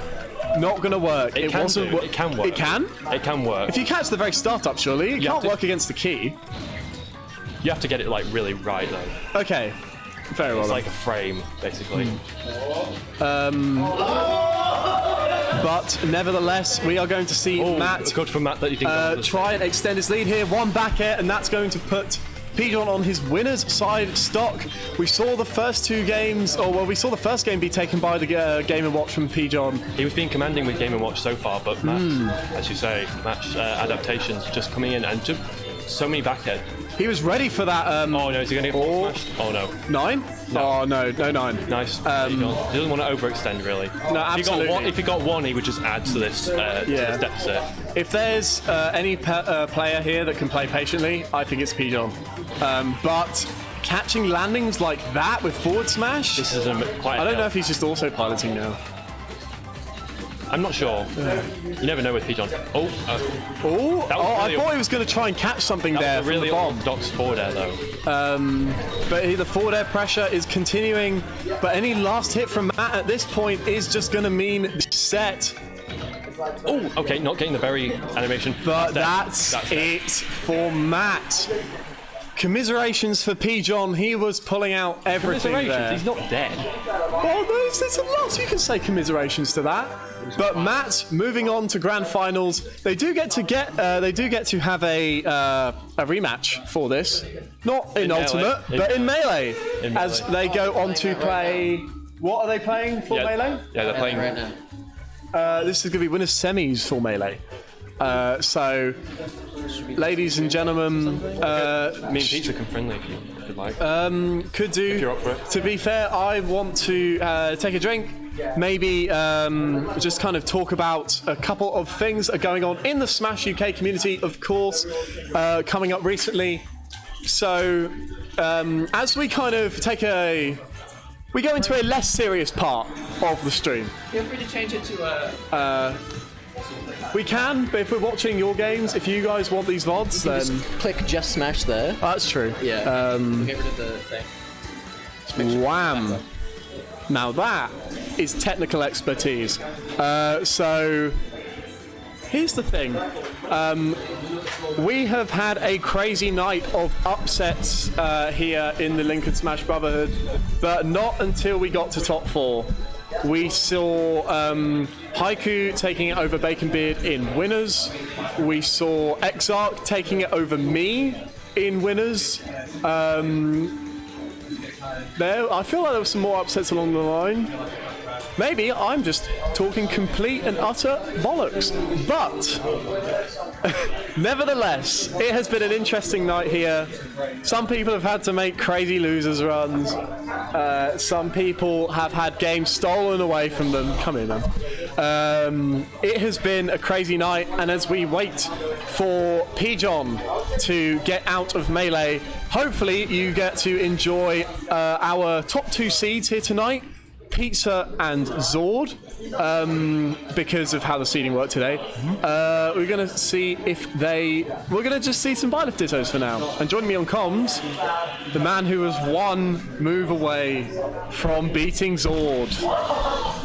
Not going to work. It can wasn't do. It can work. It can? It can work. If you catch the very start up, surely. It You have can't to- work against the key. You have to get it like really right though. Okay. Very well It's then. like a frame, basically. But nevertheless, we are going to see Matt Good for Matt that he didn't go for the try and extend his lead here. One back air, and that's going to put Pigeon on his winner's side stock. We saw the first two games, we saw the first game be taken by the Game & Watch from Pigeon. He was being commanding with Game & Watch so far, but Matt, as you say, match adaptations just coming in and just so many backhead. He was ready for that. Oh no, is he going to get forward smashed? Oh no. 9? No. Oh no, no 9. Nice. There you go. He doesn't want to overextend really. No, absolutely. If he got one, he would just add to this, deficit. If there's any player here that can play patiently, I think it's Pigeon. But catching landings like that with forward smash, This is quite. I don't know if he's just autopiloting now. I'm not sure. You never know with Pigeon. Oh, That was I really- thought he was going to try and catch something there That was a from really the bomb. orthodox forward air though. But the forward air pressure is continuing. But any last hit from Matt at this point is just going to mean set. Oh, okay, not getting the berry animation. But That's that's it. it for Matt. Commiserations for Pigeon. He was pulling out everything Commiserations, there. he's not dead. Well, there's a lot you can say commiserations to that. But Matt, moving on to grand finals, they do get to have a rematch for this, not in Ultimate, Melee. but in Melee, In as Melee. they go on to play. What are they playing for Melee? Yeah, they're playing Right now. This is going to be winners semis for Melee. So, ladies and gentlemen, Me and Pizza can friendly if you'd like. could do. you're up for it. To be fair, I want to take a drink. Maybe just kind of talk about a couple of things that are going on in the Smash UK community, of course, coming up recently. So, as we kind of we go into a less serious part of the stream. Feel free to change it to We can, but if we're watching your games, if you guys want these VODs, then click just smash there. that's true. Yeah. Get rid of the thing. Wham! Now that is technical expertise. So here's the thing. We have had a crazy night of upsets here in the Lincoln Smash Brotherhood, but not until we got to top 4. We saw Haiku taking it over Bacon Beard in winners. We saw Exarch taking it over me in winners. I feel like there were some more upsets along the line. Maybe I'm just talking complete and utter bollocks. But nevertheless, it has been an interesting night here. Some people have had to make crazy losers runs. Some people have had games stolen away from them. Come in, man. It has been a crazy night, and as we wait for Pigeon to get out of Melee, hopefully you get to enjoy our top 2 seeds here tonight. Pizza and Zord, because of how the seeding worked today. We're going to see if we're going to just see some Byleth Dittos for now. And joining me on comms, the man who was one move away from beating Zord,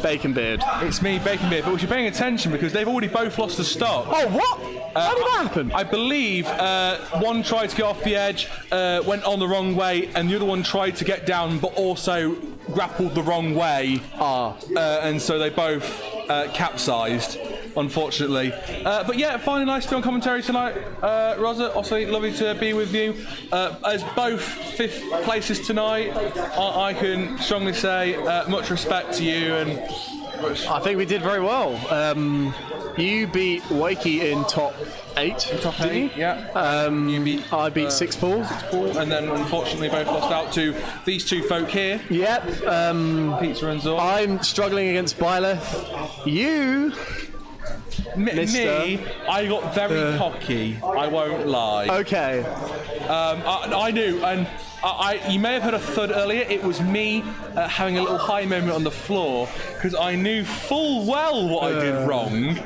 Bacon Beard. It's me, Bacon Beard, but we should be paying attention because they've already both lost the stock. Oh, what? How did that happen? I believe one tried to get off the edge, went on the wrong way, and the other one tried to get down but also grappled the wrong way. And so they both capsized. unfortunately. But yeah, finally nice to be on commentary tonight. Rosa, also lovely to be with you. As both 5th places tonight, I can strongly say much respect to you. And I think we did very well. You beat Wakey in top 8. Top 8, yeah. You beat, I beat 6 Paul. And then unfortunately both lost out to these two folk here. Yep. Pizza and Zor. I'm struggling against Byleth. You... Me, I got very cocky. I won't lie. Okay. I knew, and you may have heard a thud earlier. It was me having a little high moment on the floor because I knew full well what I did wrong.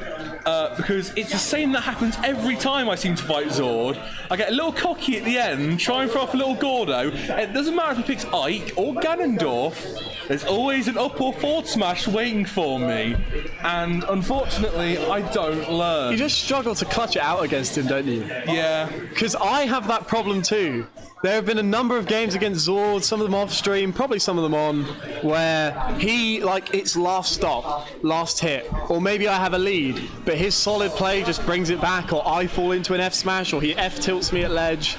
Because it's the same that happens every time I seem to fight Zord. I get a little cocky at the end, try and throw off a little Gordo. It doesn't matter if he picks Ike or Ganondorf, there's always an up or forward smash waiting for me. And unfortunately, I don't learn. You just struggle to clutch it out against him, don't you? Yeah. Because I have that problem too. There have been a number of games against Zord, some of them off stream, probably some of them on, where he, like, it's last stop, last hit, or maybe I have a lead, but his solid play just brings it back, or I fall into an F smash, or he F tilts me at ledge,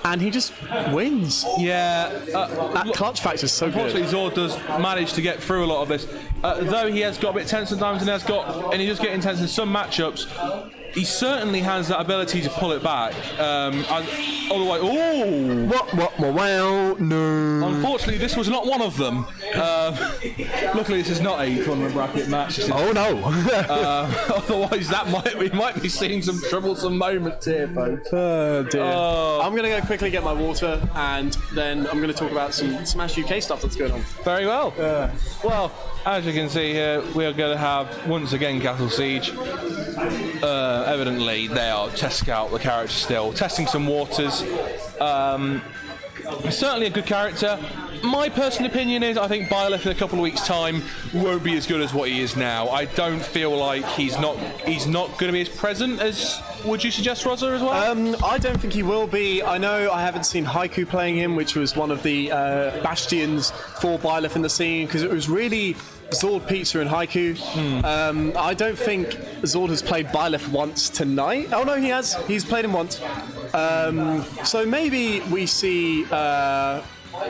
and he just wins. Yeah. That clutch factor is so good. Unfortunately, Zord does manage to get through a lot of this. Though he has got a bit tense sometimes and he does get intense in some matchups, he certainly has that ability to pull it back. Otherwise, well, no. Unfortunately, this was not one of them. Luckily, this is not a tournament bracket match. Oh no! Otherwise, we might be seeing some troublesome moments here, folks. Oh dear. I'm going to go quickly get my water, and then I'm going to talk about some Smash UK stuff that's going on. Very well. Well, as you can see here, we are going to have once again Castle Siege. Evidently, they are testing out the character still, testing some waters. Certainly a good character. My personal opinion is I think Byleth in a couple of weeks' time won't be as good as what he is now. I don't feel like he's not going to be as present as. Would you suggest Rosa as well? I don't think he will be. I know I haven't seen Haiku playing him, which was one of the bastions for Byleth in the scene, because it was really Zord, Pizza, and Haiku. I don't think Zord has played Byleth once tonight. Oh no, he has. He's played him once. So maybe we see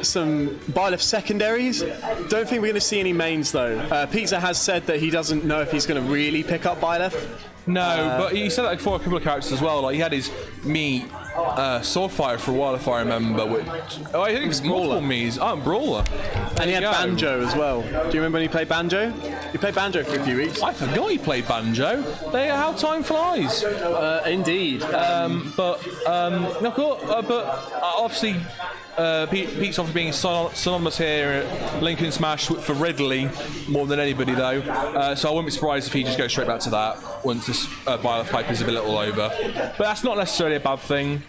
some Byleth secondaries. Don't think we're going to see any mains though. Pizza has said that he doesn't know if he's going to really pick up Byleth. No, but he said that for a couple of characters as well. Like he had his Mii Swordfire for a while, if I remember. Which I think it's multiple Mii's. Brawler. And he had Banjo as well. Do you remember when he played Banjo? He played Banjo for a few weeks. I forgot he played Banjo. How time flies. Indeed. But obviously. Pete's obviously being synonymous here at Lincoln Smash for Ridley more than anybody though, so I wouldn't be surprised if he just goes straight back to that once this Byleth hype is a little over. But that's not necessarily a bad thing.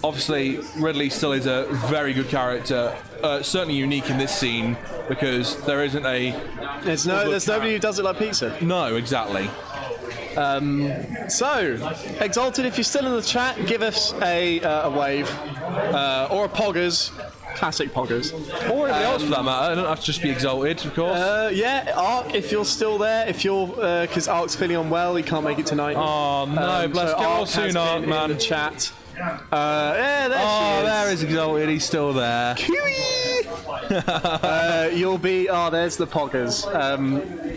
Obviously Ridley still is a very good character, certainly unique in this scene because there isn't a... There's nobody who does it like Pizza. No, exactly. So, Exalted, if you're still in the chat, give us a wave or a poggers, classic poggers, or anybody else for that matter. I don't have to just be Exalted, of course. Yeah, Ark, if you're still there, if you're because Ark's feeling unwell, he can't make it tonight. Oh no, bless so Ark soon, Ark, man. In the chat. Yeah, there she is. There is Exalted. He's still there. You'll be. There's the poggers.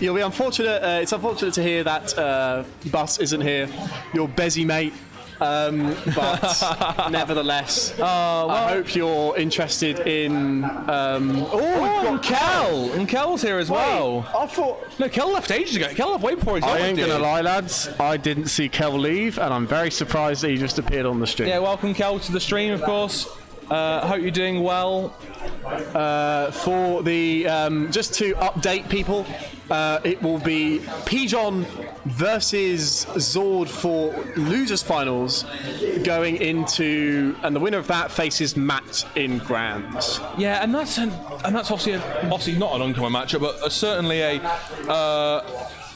You'll be unfortunate. It's unfortunate to hear that Bus isn't here. Your Bezzy mate. But nevertheless, I hope you're interested in. And Kel! And Kel's here as well. I thought. No, Kel left ages ago. Kel left way before he's I ain't gonna lie, lads. I didn't see Kel leave, and I'm very surprised that he just appeared on the stream. Yeah, welcome Kel to the stream, of course. Hope you're doing well. For the just to update people, it will be Pijon versus Zord for losers finals going into, and the winner of that faces Matt in Grands. Yeah, and that's obviously not an uncommon matchup, but certainly a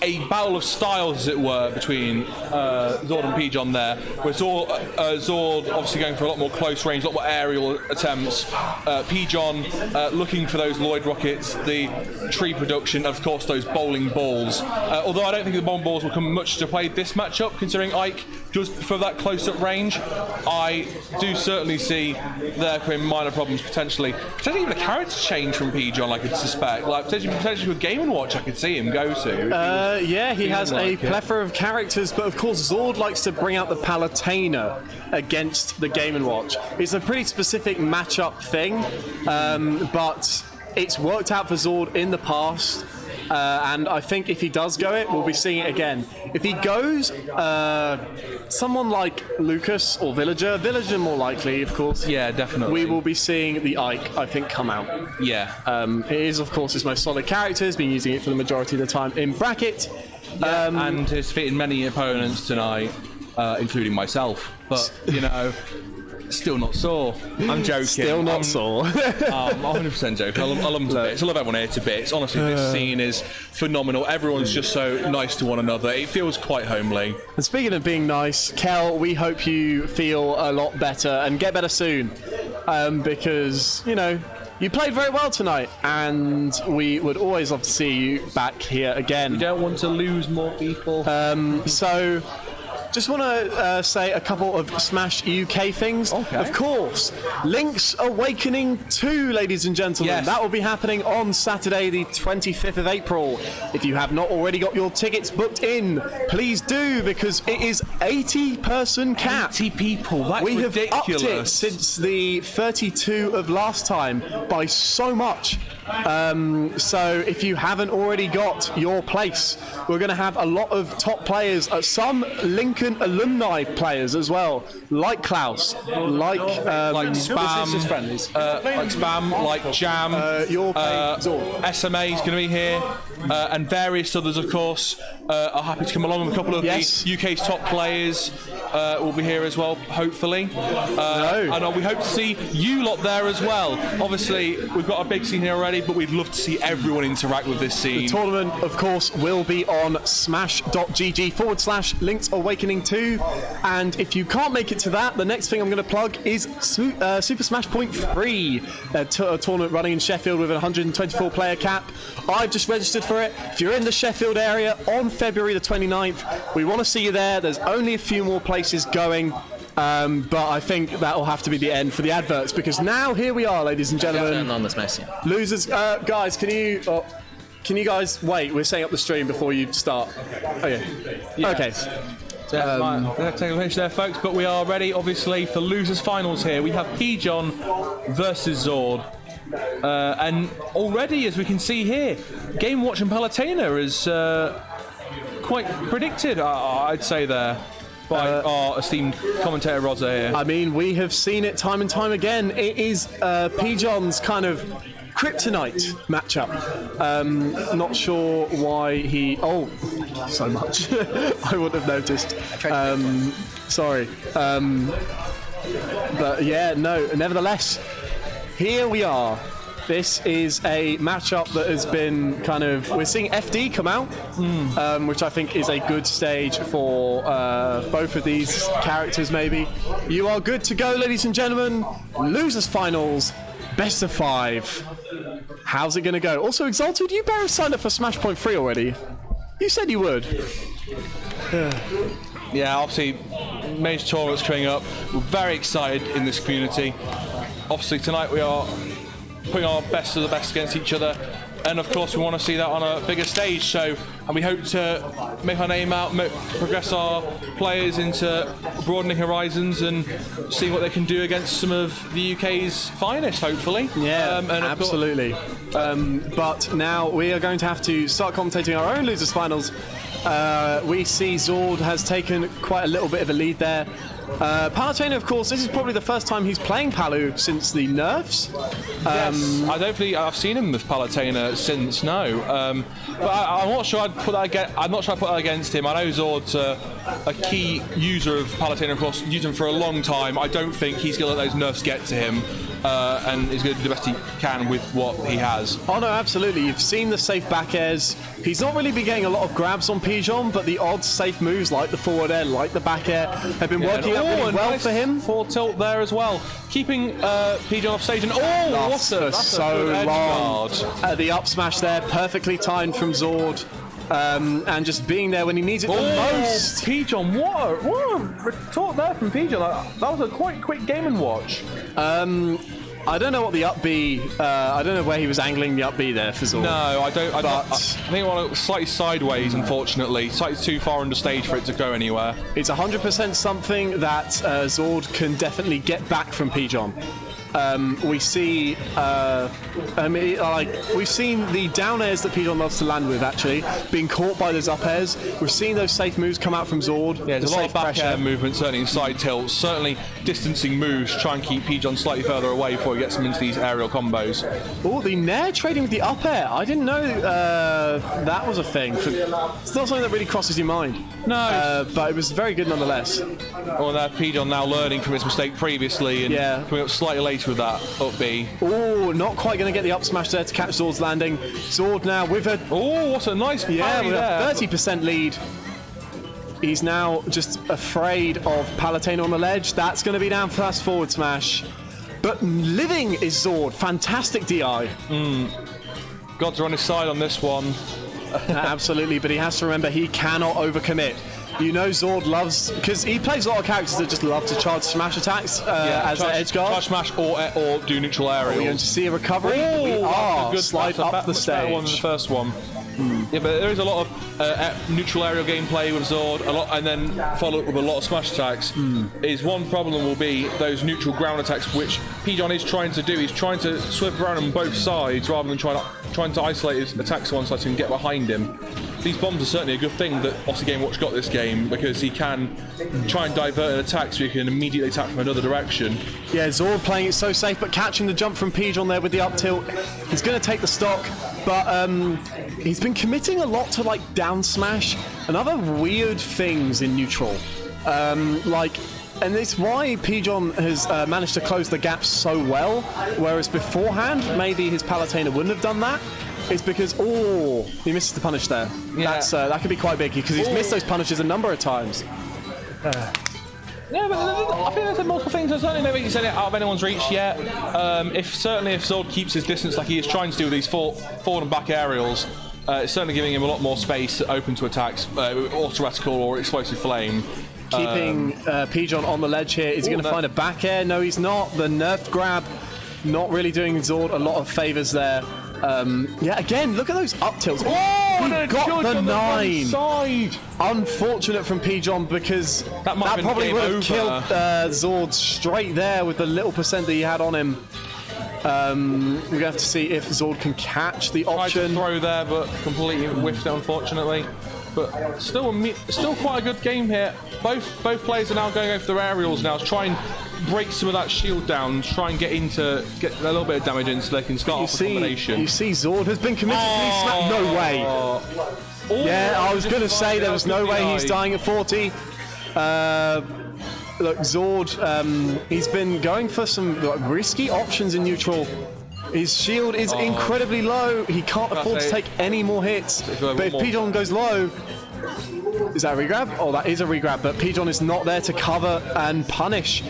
a battle of styles, as it were, between Zord and Pijon there, where Zord obviously going for a lot more close range, a lot more aerial attempts. Pijon looking for those Lloyd rockets, the tree production, of course, those bowling balls. Although I don't think the bowling balls will come much to play this matchup, considering Ike just for that close-up range. I do certainly see there coming minor problems potentially even a character change from Pijon, I could suspect. Like potentially a Game & Watch I could see him go to. Yeah, he has a plethora of characters, but of course Zord likes to bring out the Palutena against the Game & Watch. It's a pretty specific matchup thing, but it's worked out for Zord in the past. And I think if he does go it, we'll be seeing it again. If he goes someone like Lucas or Villager more likely, of course. Yeah, definitely. We will be seeing the Ike, I think, come out. Yeah. It is, of course, his most solid character. He's been using it for the majority of the time in bracket. Yeah, and has defeated many opponents tonight, including myself. But, you know... Still not sore. I'm joking. Still not sore. I'm 100% joking. I love them to bits. I love everyone here to bits. Honestly, this scene is phenomenal. Everyone's just so nice to one another. It feels quite homely. And speaking of being nice, Kel, we hope you feel a lot better and get better soon. Because, you know, you played very well tonight, and we would always love to see you back here again. We don't want to lose more people. So... Just want to say a couple of Smash UK things. Okay. Of course, Link's Awakening 2, ladies and gentlemen. Yes. That will be happening on Saturday, the 25th of April. If you have not already got your tickets booked in, please do, because it is 80-person cap. 80 people, that's we ridiculous. have upped it since the 32 of last time by so much. So if you haven't already got your place, we're going to have a lot of top players, some Lincoln alumni players as well, like Klaus, like Spam, like Jam, SMA is going to be here, and various others, of course, are happy to come along. A couple of the UK's top players will be here as well, hopefully. And we hope to see you lot there as well. Obviously, we've got a big scene here already, but we'd love to see everyone interact with this scene. The tournament, of course, will be on smash.gg/Link's Awakening 2. And if you can't make it to that, the next thing I'm going to plug is Super Smash Point 3, a tournament running in Sheffield with a 124 player cap. I've just registered for it. If you're in the Sheffield area on February the 29th, we want to see you there. There's only a few more places going. But I think that will have to be the end for the adverts, because now here we are, ladies and gentlemen. On this mess, Losers, guys, can you guys wait? We're setting up the stream before you start. Okay. Okay. Take a pinch there, folks, but we are ready, obviously, for losers finals here. We have Pijon versus Zord. And already, as we can see here, Game Watch and Palutena is quite predicted, I'd say there, by our esteemed commentator Rosa here. I mean, we have seen it time and time again. It is Pijon's kind of kryptonite matchup. Not sure why he... Oh, thank you so much. I wouldn't have noticed. Sorry. But yeah, no, nevertheless, here we are. This is a matchup that has been kind of... We're seeing FD come out, which I think is a good stage for both of these characters, maybe. You are good to go, ladies and gentlemen. Losers finals, best of 5. How's it going to go? Also, Exalted, you better have signed up for Smash Point 3 already. You said you would. Yeah, obviously, major tournaments coming up. We're very excited in this community. Obviously, tonight we are putting our best of the best against each other, and of course we want to see that on a bigger stage, so, and we hope to make our name out, progress our players into broadening horizons and see what they can do against some of the UK's finest, hopefully. Yeah, and absolutely. But now we are going to have to start commentating our own losers finals. We see Zord has taken quite a little bit of a lead there. Palutena, of course, this is probably the first time he's playing Palu since the nerfs. Yes, I don't think I've seen him with Palutena since. No, but I'm not sure I'd put that against him. I know Zord's a key user of Palutena, of course, used him for a long time. I don't think he's going to let those nerfs get to him. and is going to do the best he can with what he has. Oh no, absolutely. You've seen the safe back airs. He's not really been getting a lot of grabs on Pigeon, but the odd safe moves like the forward air, like the back air, have been working out really well nice for him. Full tilt there as well, keeping Pigeon off stage. And that's so a good edge long. guard. The up smash there, perfectly timed from Zord. And just being there when he needs it the most. Pigeon, what a retort there from Pigeon. That was a quite quick game and watch. I don't know what the up B. I don't know where he was angling the up B there for Zord. No, I don't. I think it went slightly sideways, unfortunately. Slightly too far under stage for it to go anywhere. It's 100% something that Zord can definitely get back from Pigeon. We see, we've seen the down airs that Pigeon loves to land with, actually, being caught by those up airs. We've seen those safe moves come out from Zord. Yeah, there's a lot of back air movement, certainly in side tilts, certainly distancing moves, try and keep Pigeon slightly further away before he gets him into these aerial combos. Oh, the Nair trading with the up air. I didn't know that was a thing. It's not something that really crosses your mind. No. But it was very good nonetheless. Well, that Pigeon now learning from his mistake previously and coming up slightly later with that up B. Oh, not quite going to get the up smash there to catch Zord's landing. Zord now with a... Oh, what a nice parry with there. a 30% lead. He's now just afraid of Palutena on the ledge. That's going to be down fast forward smash. But living is Zord. Fantastic DI. Gods are on his side on this one. Absolutely, but he has to remember he cannot overcommit. You know Zord loves, because he plays a lot of characters that just love to charge smash attacks as an edge guard. Charge smash or do neutral aerials. Are we going to see a recovery? We are. Good Slide up the stage. One than the first one. Yeah, but there is a lot of neutral aerial gameplay with Zord, and then follow up with a lot of smash attacks. Is one problem will be those neutral ground attacks, which Pigeon is trying to do. He's trying to sweep around on both sides rather than trying to isolate his attacks on one side so he can get behind him. These bombs are certainly a good thing that Aussie Game Watch got this game, because he can try and divert an attack so he can immediately attack from another direction. Yeah, Zord playing it so safe, but catching the jump from Pigeon there with the up tilt. He's going to take the stock, but he's been committing a lot to like down smash and other weird things in neutral. And it's why Pigeon has managed to close the gap so well, whereas beforehand, maybe his Palutena wouldn't have done that. It's because, he misses the punish there. Yeah. That could be quite big, because he's missed those punishes a number of times. Yeah, but I think there's multiple things. Certainly, maybe you said it out of anyone's reach yet. If Zord keeps his distance like he is trying to do with these forward and back aerials, it's certainly giving him a lot more space open to attacks, auto reticle or explosive flame. Keeping Pigeon on the ledge here. Is he going to find a back air? No, he's not. The nerfed grab, not really doing Zord a lot of favors there. Again, look at those up tilts. He got the 9. Side. Unfortunate from Pigeon, because that probably would have killed Zord straight there with the little percent that he had on him. We're going to have to see if Zord can catch the option. Tried to throw there, but completely whiffed it, unfortunately. But still quite a good game here. Both players are now going over their aerials now to try and break some of that shield down, try and get a little bit of damage in so they can start off a combination. You see Zord has been committed to these smash. No way. Yeah, I was going to say there was no way he's dying at 40. Look, Zord, he's been going for some risky options in neutral. His shield is incredibly low. He can't afford to take any more hits. But if Pigeon goes low, is that a regrab? Oh, that is a regrab, but Pigeon is not there to cover and punish.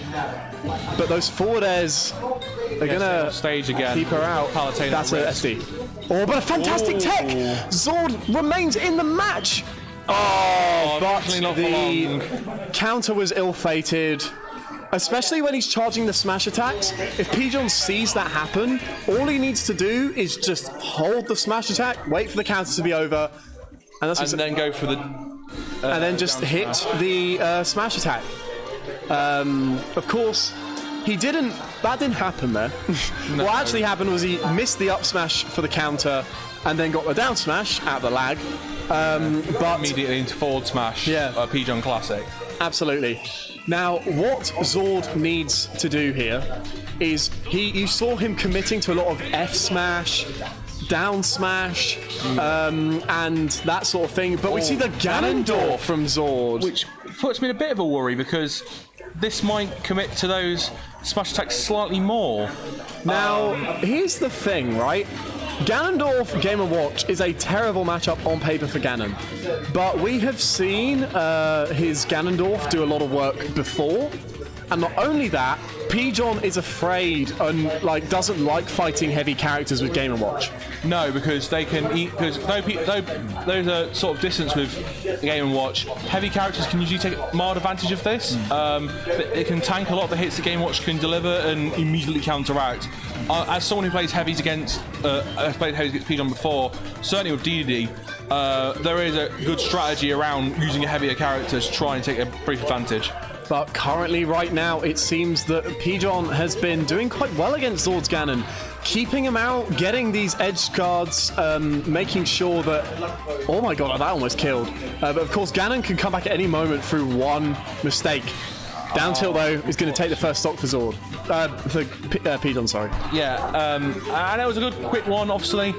But those forward airs are going to stage again. Keep her out. Palutena That's a SD. Oh, but a fantastic tech! Zord remains in the match! But the counter was ill-fated. Especially when he's charging the smash attacks. If Pigeon sees that happen, all he needs to do is just hold the smash attack, wait for the counter to be over, and then go for the... and then just hit the smash attack. Of course, that didn't happen there. No. What actually happened was he missed the up smash for the counter, and then got the down smash out of the lag. But immediately into forward smash, Pigeon classic. Absolutely. Now, what Zord needs to do here is you saw him committing to a lot of F smash, down smash, and that sort of thing. But we see the Ganondorf from Zord, which puts me in a bit of a worry, because this might commit to those smash attack slightly more. Now, here's the thing, right? Ganondorf Game & Watch is a terrible matchup on paper for Ganon, but we have seen his Ganondorf do a lot of work before, and not only that, Pigeon is afraid and doesn't like fighting heavy characters with Game & Watch. No, because they can eat. Because though there's a sort of distance with the Game & Watch, heavy characters can usually take mild advantage of this. It can tank a lot of the hits the Game & Watch can deliver and immediately counteract. As someone who plays heavies against, has played heavies against Pigeon before, certainly with DDD, there is a good strategy around using a heavier character to try and take a brief advantage. But currently, right now, it seems that Pigeon has been doing quite well against Zord's Ganon, keeping him out, getting these edge guards, making sure that... Oh my god, that almost killed. But of course, Ganon can come back at any moment through one mistake. Down tilt, though, is going to take the first stock for Zord. For Pigeon, sorry. Yeah, and it was a good quick one, obviously.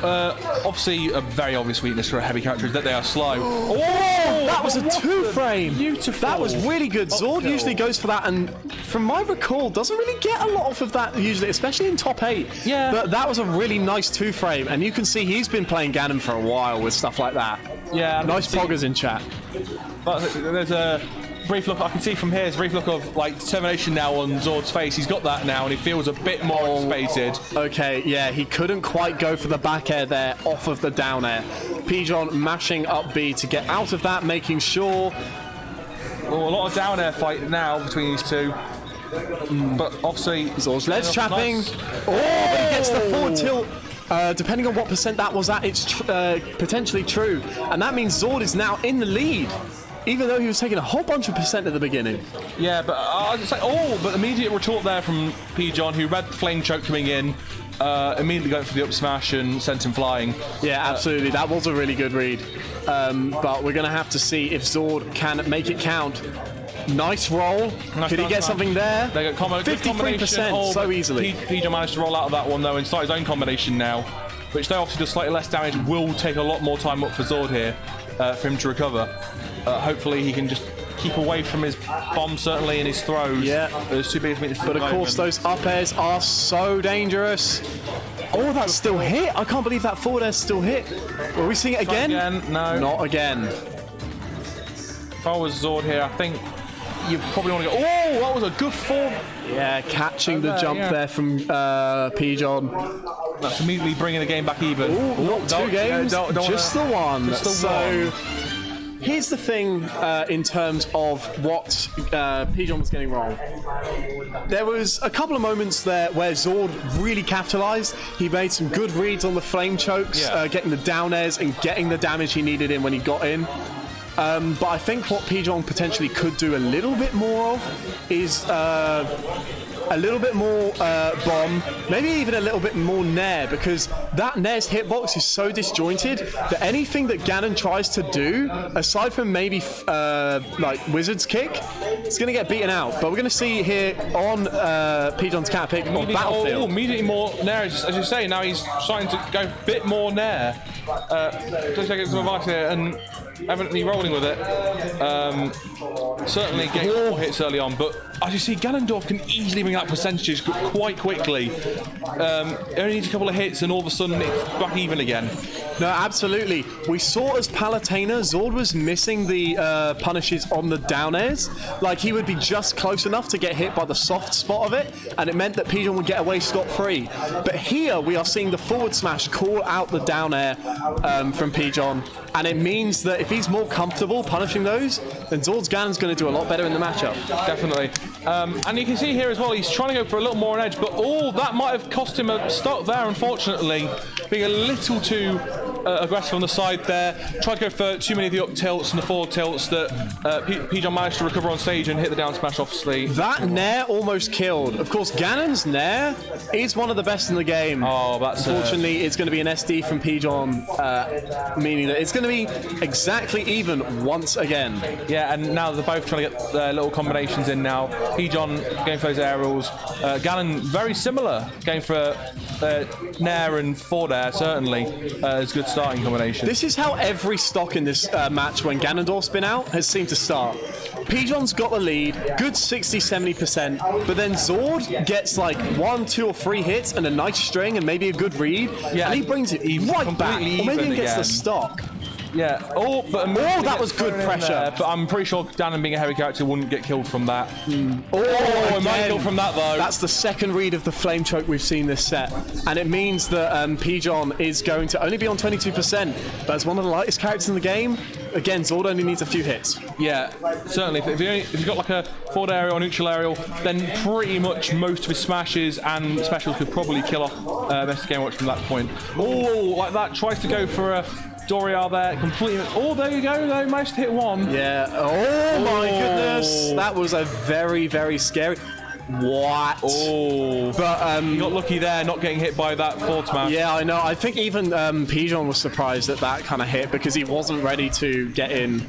Obviously, a very obvious weakness for a heavy character is that they are slow. Oh, that was a two-frame. Beautiful. That was really good. Zord usually goes for that, and from my recall, doesn't really get a lot off of that usually, especially in top 8. Yeah. But that was a really nice two-frame, and you can see he's been playing Ganon for a while with stuff like that. Yeah. Nice poggers in chat. But there's a brief look, I can see from here, is a brief look of determination now on Zord's face. He's got that now and he feels a bit more anticipated. Okay, yeah, he couldn't quite go for the back air there off of the down air. Pigeon mashing up B to get out of that, making sure... Well, a lot of down air fight now between these two. But obviously... Zord's ledge trapping. Nice. Oh, but he gets the forward tilt. Depending on what percent that was at, it's potentially true. And that means Zord is now in the lead. Even though he was taking a whole bunch of percent at the beginning. Yeah, but I was like, but immediate retort there from Pigeon, who read the flame choke coming in, immediately going for the up smash and sent him flying. Yeah, absolutely. That was a really good read. But we're going to have to see if Zord can make it count. Nice roll. Could he get something there? They got 53%, so easily. Pigeon managed to roll out of that one, though, and start his own combination now, which though obviously does slightly less damage, will take a lot more time up for Zord here for him to recover. Hopefully he can just keep away from his bomb, certainly, in his throws. Yeah. There's two big weaknesses. But of course, those up airs are so dangerous. Oh, that's still hit. I can't believe that forward air's still hit. Are we seeing it again? No. Not again. If I was Zord here, I think you probably want to go... Oh, that was a good form. Yeah, catching the jump there from Pigeon. That's immediately bringing the game back even. Ooh, not two games, just the one. Here's the thing in terms of what Pigeon was getting wrong. There was a couple of moments there where Zord really capitalized. He made some good reads on the flame chokes, getting the down airs and getting the damage he needed in when he got in. But I think what Pigeon potentially could do a little bit more of is a little bit more bomb, maybe even a little bit more nair, because that nair's hitbox is so disjointed that anything that Ganon tries to do, aside from maybe Wizard's Kick, it's going to get beaten out. But we're going to see here on Pigeon's cat pick on Battlefield. Immediately more nair, as you say, now he's starting to go a bit more nair. Just take some advice here, and evidently rolling with it. Certainly getting more hits early on, but as you see, Ganondorf can easily bring up percentages quite quickly. It only needs a couple of hits and all of a sudden it's back even again. No, absolutely. We saw as Palutena, Zord was missing the punishes on the down airs. Like, he would be just close enough to get hit by the soft spot of it, and it meant that Pigeon would get away scot-free. But here we are seeing the forward smash call out the down air from Pigeon, and it means that if he's more comfortable punishing those, then Zord's Ganon's going to do a lot better in the matchup. Definitely. And you can see here as well, he's trying to go for a little more on edge, but that might have cost him a stock there, unfortunately. Being a little too aggressive on the side there. Tried to go for too many of the up tilts and the forward tilts that Pigeon managed to recover on stage and hit the down smash, obviously. That nair almost killed. Of course, Ganon's nair is one of the best in the game. Oh, that's... Unfortunately, it's going to be an SD from Pigeon, meaning that it's going to be exactly even once again. Yeah, and now they're both trying to get their little combinations in now. Pigeon going for those aerials. Ganon, very similar, going for nair and forward air, certainly. Is good starting combination. This is how every stock in this match, when Ganondorf's been out, has seemed to start. Pijon's got the lead, good 60-70%, but then Zord gets like 1, 2, or 3 hits and a nice string and maybe a good read, and he brings it right back, or maybe he gets the stock. Yeah. But that was good pressure. There, but I'm pretty sure Ganon being a heavy character wouldn't get killed from that. It might kill from that though. That's the second read of the flame choke we've seen this set, and it means that Pijon is going to only be on 22%, but as one of the lightest characters in the game, again, Zord only needs a few hits. Yeah, certainly. If you've got like a forward aerial or neutral aerial, then pretty much most of his smashes and specials could probably kill off Best Game Watch from that point. Oh, like that, tries to go for a Dorial there, completely. Oh, there you go, though, managed to hit one. Yeah, oh my goodness. That was a very, very scary. What? Oh, but you got lucky there, not getting hit by that forward smash. Yeah, I know. I think even Pijon was surprised at that kind of hit because he wasn't ready to get in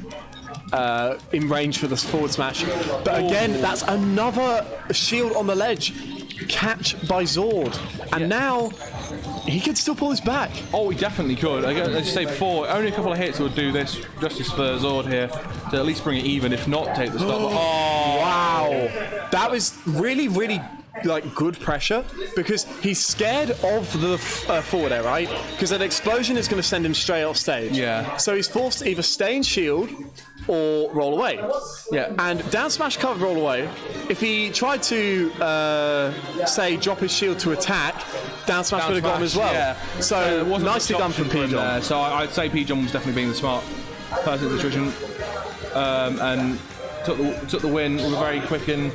range for this forward smash. But again, that's another shield on the ledge. Catch by Zord, and now he could still pull this back. Oh, he definitely could. As you say before, only a couple of hits would do this justice for Zord here to at least bring it even, if not take the stop. Oh, wow. That was really, really like good pressure because he's scared of the forward air, right? Because an explosion is going to send him straight off stage. Yeah. So he's forced to either stay in shield or roll away. Yeah. And down smash can't roll away. If he tried to, say, drop his shield to attack, down smash would have gone as well. Yeah. So nicely done from Pijon. So I'd say Pijon was definitely being the smart person in the situation. And took the win with a very quick and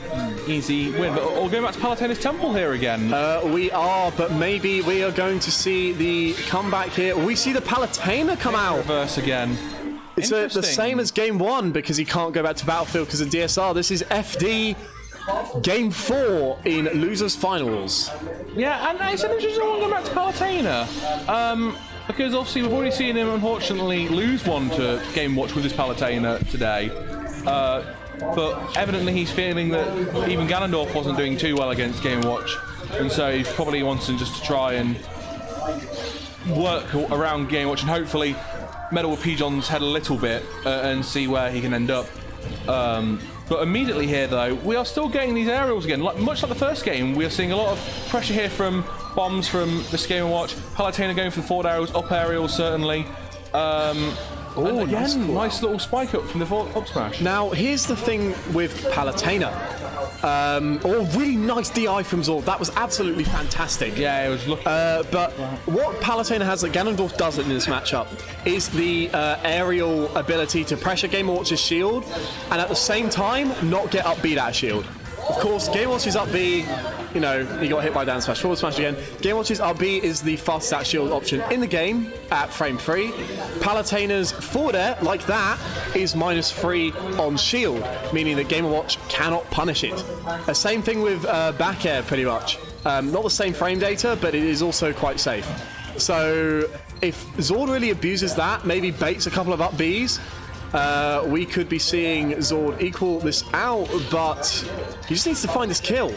easy win. But we're going back to Palatena's Temple here again. We are, but maybe we are going to see the comeback here. We see the Palatena come out. Reverse again. It's the same as Game 1 because he can't go back to Battlefield because of DSR. This is FD Game 4 in Losers Finals. Yeah, and it's an interesting one going back to Palutena. Because obviously we've already seen him, unfortunately, lose one to Game Watch with his Palutena today. But evidently he's feeling that even Ganondorf wasn't doing too well against Game Watch. And so he probably wants him just to try and work around Game Watch and hopefully meddle with Pijon's head a little bit and see where he can end up. But immediately here, though, we are still getting these aerials again. Much like the first game, we are seeing a lot of pressure here from bombs from this Game & Watch. Palutena going for the forward aerials, up aerials certainly. And again, nice little spike up from the up smash. Now, here's the thing with Palutena. Really nice DI from Zord. That was absolutely fantastic. Yeah, it was looking. But what Palutena has that Ganondorf doesn't in this matchup is the aerial ability to pressure Game & Watch's shield and at the same time not get up B that shield. Of course, Game & Watch's up B, he got hit by down smash, forward smash again. Game & Watch's up B is the fastest out shield option in the game at frame 3. Palatena's forward air, like that, is -3 on shield, meaning that Game & Watch cannot punish it. Same thing with back air, pretty much. Not the same frame data, but it is also quite safe. So if Zord really abuses that, maybe baits a couple of up Bs, we could be seeing Zord equal this out, but he just needs to find this kill.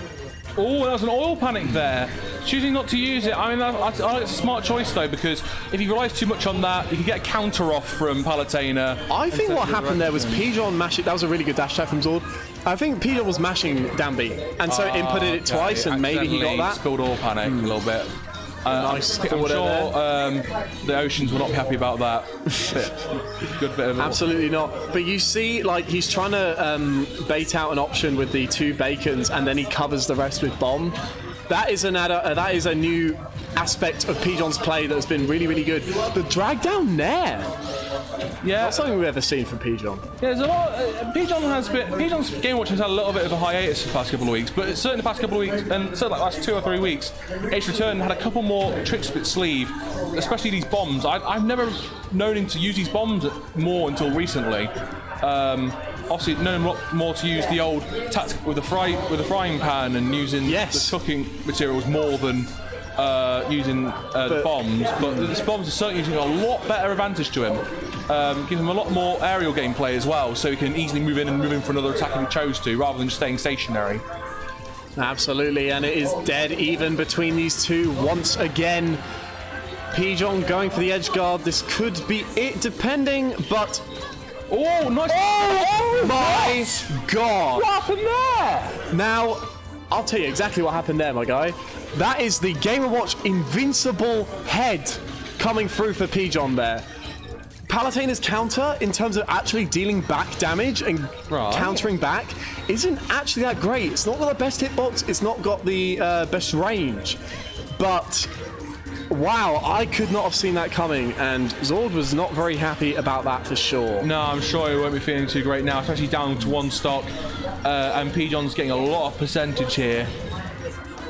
Oh, that was an oil panic there. Choosing not to use it, I mean, it's a smart choice though, because if he relies too much on that, you can get a counter off from Palutena. I think what happened there was Pijon mashing. That was a really good dash attack from Zord. I think Pijon was mashing down B, and so inputted it twice, and maybe he got that. Spilled oil panic a little bit. Nice. I'm sure the Oceans will not be happy about that. Good bit of it. Absolutely not. But you see, like, he's trying to bait out an option with the 2 bacons, and then he covers the rest with bomb. That is that is a new aspect of Pijon's play that has been really, really good. The drag down Nair. Yeah, not something we've ever seen from Pijon. Yeah, there's a lot. Pijon's Game Watch has had a little bit of a hiatus the past couple of weeks, but it's certainly the past couple of weeks, and certainly like the last 2 or 3 weeks, H Return had a couple more tricks up its sleeve, especially these bombs. I've never known him to use these bombs more until recently. Obviously, known a lot more to use the old tactic with the frying pan and using the cooking materials more than using the bombs. But the bombs are certainly using a lot better advantage to him. Gives him a lot more aerial gameplay as well, so he can easily move in for another attack if he chose to, rather than just staying stationary. Absolutely, and it is dead even between these two once again. Pigeon going for the edge guard. This could be it, depending, but... Oh, nice. Oh my God. What happened there? Now, I'll tell you exactly what happened there, my guy. That is the Game & Watch invincible head coming through for Pigeon there. Palutena's counter, in terms of actually dealing back damage and countering back, isn't actually that great. It's not got the best hitbox, it's not got the best range, but wow, I could not have seen that coming, and Zord was not very happy about that for sure. No, I'm sure he won't be feeling too great now, especially down to one stock, and Pigeon's getting a lot of percentage here.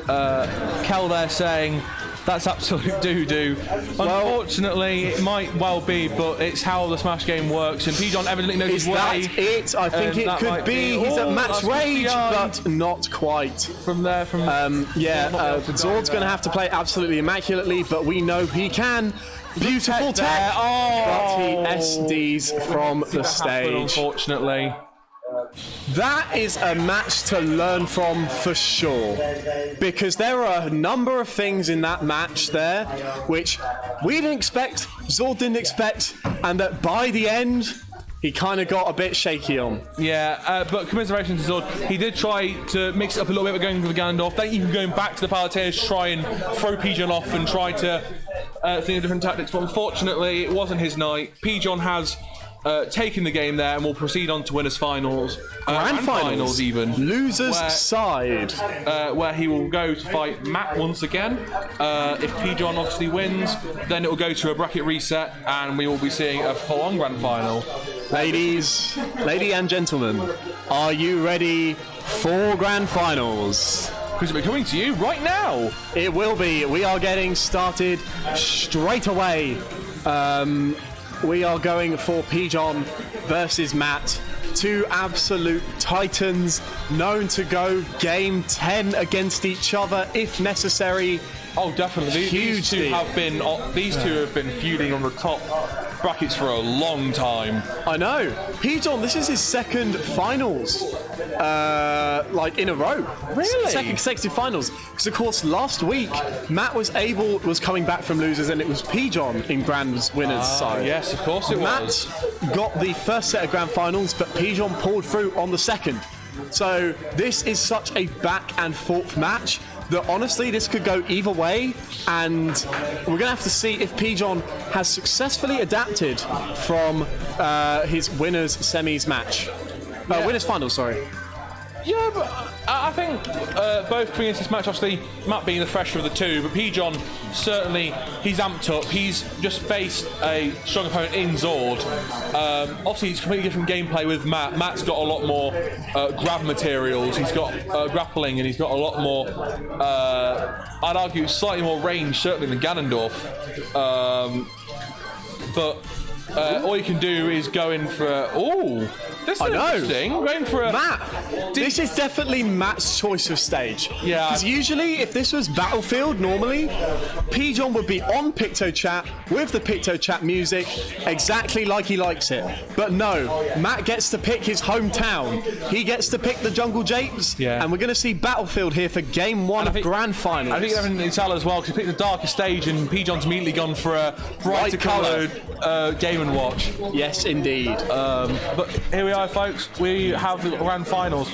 Kel there saying, that's absolute doo-doo. Unfortunately, it might well be, but it's how the Smash game works, and Pigeon evidently knows his way. Is that it? I think it could be. He's at max range, but not quite. From there, Zord's going to have to play absolutely immaculately, but we know he can. Beautiful tech, but he SDs from the stage. Unfortunately. That is a match to learn from for sure, because there are a number of things in that match there which we didn't expect, Zord didn't expect, and that by the end he kind of got a bit shaky on. Yeah, but commiseration to Zord. He did try to mix it up a little bit with going for the Ganondorf, then even going back to the Palutena to try and throw Pigeon off and try to think of different tactics, but unfortunately it wasn't his night. Pigeon has taking the game there and will proceed on to winners finals, Grand finals even, losers side, where he will go to fight Matt once again. If Pigeon obviously wins, then it will go to a bracket reset and we will be seeing a full-on grand final. Ladies and gentlemen, are you ready for grand finals? Because it'll be coming to you right now. It will be. We are getting started straight away. We are going for Pigeon versus Matt. Two absolute titans known to go game 10 against each other if necessary. Oh, definitely. These two have been feuding on the top brackets for a long time. I know. Pigeon, this is his second finals, in a row. Really? Second consecutive finals. Because of course, last week Matt was coming back from losers, and it was Pigeon in Grand's winners side. Yes, of course it was. Matt got the first set of grand finals, but Pigeon pulled through on the second. So this is such a back and forth match that honestly this could go either way, and we're gonna have to see if Pigeon has successfully adapted from his winners semis match. Winners finals, sorry. Yeah, but I think both coming into this match, obviously Matt being the fresher of the two, but Pigeon certainly, he's amped up. He's just faced a strong opponent in Zord. Obviously, it's completely different gameplay with Matt. Matt's got a lot more grab materials. He's got grappling, and he's got a lot more. I'd argue slightly more range, certainly than Ganondorf. But all you can do is go in for this is interesting. Going for a Matt. This is definitely Matt's choice of stage. Yeah. Because usually, if this was Battlefield, normally, Pigeon would be on PictoChat with the PictoChat music, exactly like he likes it. But no, Matt gets to pick his hometown. He gets to pick the Jungle Japes, and we're going to see Battlefield here for Game 1 of Grand Finals. I think everything in Italia as well, because he picked the darker stage, and Pigeon's immediately gone for a brighter coloured Game & Watch. Yes, indeed. But here we are, folks. We have the grand finals,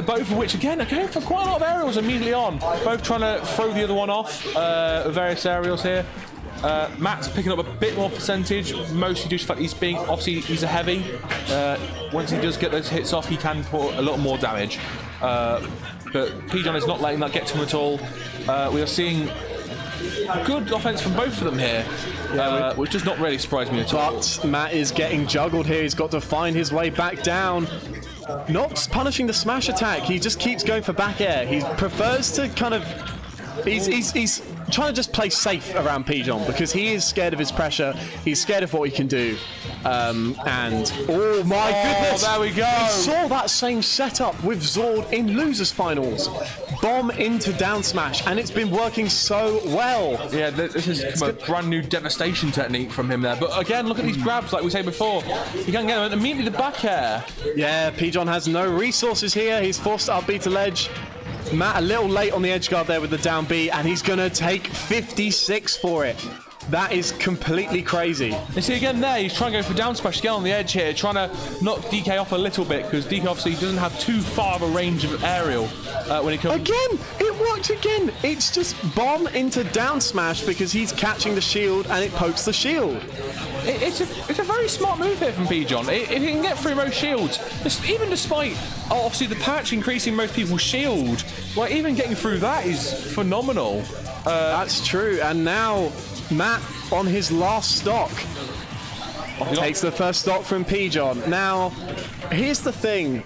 both of which again are going for quite a lot of aerials immediately on, both trying to throw the other one off various aerials here. Matt's picking up a bit more percentage, mostly due to the fact he's a heavy. Once he does get those hits off, he can put a lot more damage, but Pigeon is not letting that get to him at all. We are seeing good offense from both of them here, which does not really surprise me at all. But Matt is getting juggled here. He's got to find his way back down. Not punishing the smash attack. He just keeps going for back air. He prefers to kind of... He's trying to just play safe around Pigeon because he is scared of his pressure. He's scared of what he can do. And oh my goodness! There we go. We saw that same setup with Zord in losers finals. Bomb into down smash, and it's been working so well. Yeah, this is a brand new devastation technique from him there. But again, look at these grabs, like we said before. You can't get them immediately the back air. Yeah, Pigeon has no resources here. He's forced to upbeat a ledge. Matt a little late on the edge guard there with the down B, and he's going to take 56 for it. That is completely crazy. You see again there, he's trying to go for down smash again on the edge here, trying to knock DK off a little bit because DK obviously doesn't have too far of a range of aerial when it comes. Again, it worked again. It's just bomb into down smash because he's catching the shield and it pokes the shield. It's a very smart move here from P-John. If he can get through most shields, even despite obviously the patch increasing most people's shield, like even getting through that is phenomenal. That's true. And now Matt on his last stock takes the first stock from P-John. Now, here's the thing.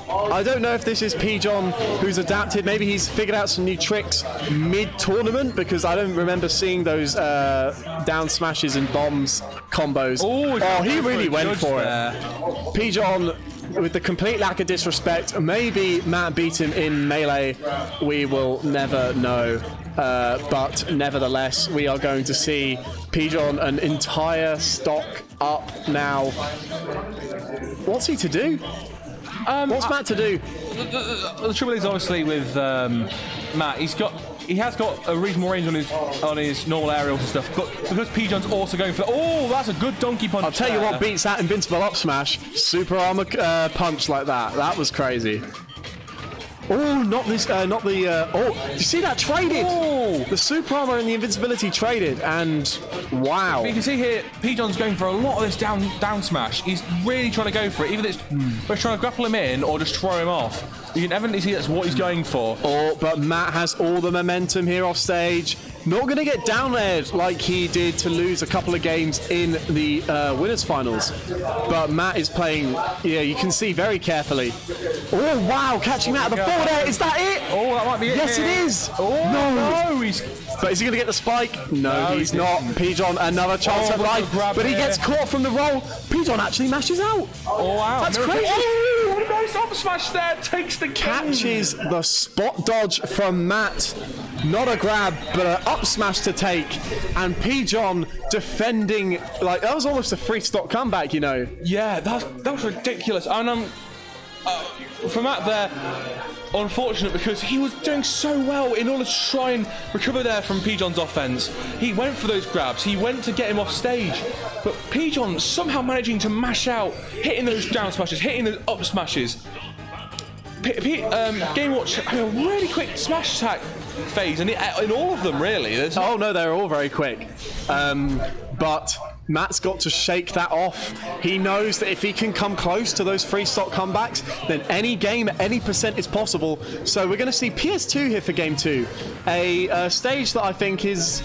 I don't know if this is P-John who's adapted. Maybe he's figured out some new tricks mid-tournament because I don't remember seeing those down smashes and bombs combos. Oh, he really went for it. P-John, with the complete lack of disrespect, maybe Matt beat him in melee. We will never know. But nevertheless, we are going to see P-John an entire stock up now. What's he to do? What's Matt to do? The trouble is obviously with Matt, he has got a reasonable range on his normal aerials and stuff, but because P-John's also going for that's a good donkey punch. I'll tell you what beats that invincible up smash, super armor punch like that. That was crazy. Oh, not this, not the, oh, you see that traded? Oh. The super armor and the invincibility traded, and wow. But you can see here, P-John's going for a lot of this down smash. He's really trying to go for it, even if it's trying to grapple him in or just throw him off. You can evidently see that's what he's going for. Oh, but Matt has all the momentum here off stage. Not going to get down aired like he did to lose a couple of games in the winners finals. But Matt is playing, yeah, you can see very carefully. Oh, wow, catching Matt at the forward air. Is that it? Oh, that might be it. Yes, here. it is. Oh, no. But is he going to get the spike? No, he's not. P-John, another chance of life. But he gets caught from the roll. P-John actually mashes out. Oh, wow. That's crazy. Oh, what a nice up smash there. Takes the catches the spot dodge from Matt. Not a grab, but an up smash to take. And P-John defending, like, that was almost a free stock comeback, you know. Yeah, that was ridiculous. And for Matt there, unfortunate because he was doing so well in order to try and recover there from P-John's offense. He went for those grabs, he went to get him off stage, but P-John somehow managing to mash out, hitting those down smashes, hitting those up smashes. Game Watch had a really quick smash attack phase, and in all of them really. Oh no, they're all very quick. But Matt's got to shake that off. He knows that if he can come close to those free stock comebacks, then any game at any percent is possible. So we're going to see PS2 here for Game 2. A stage that I think is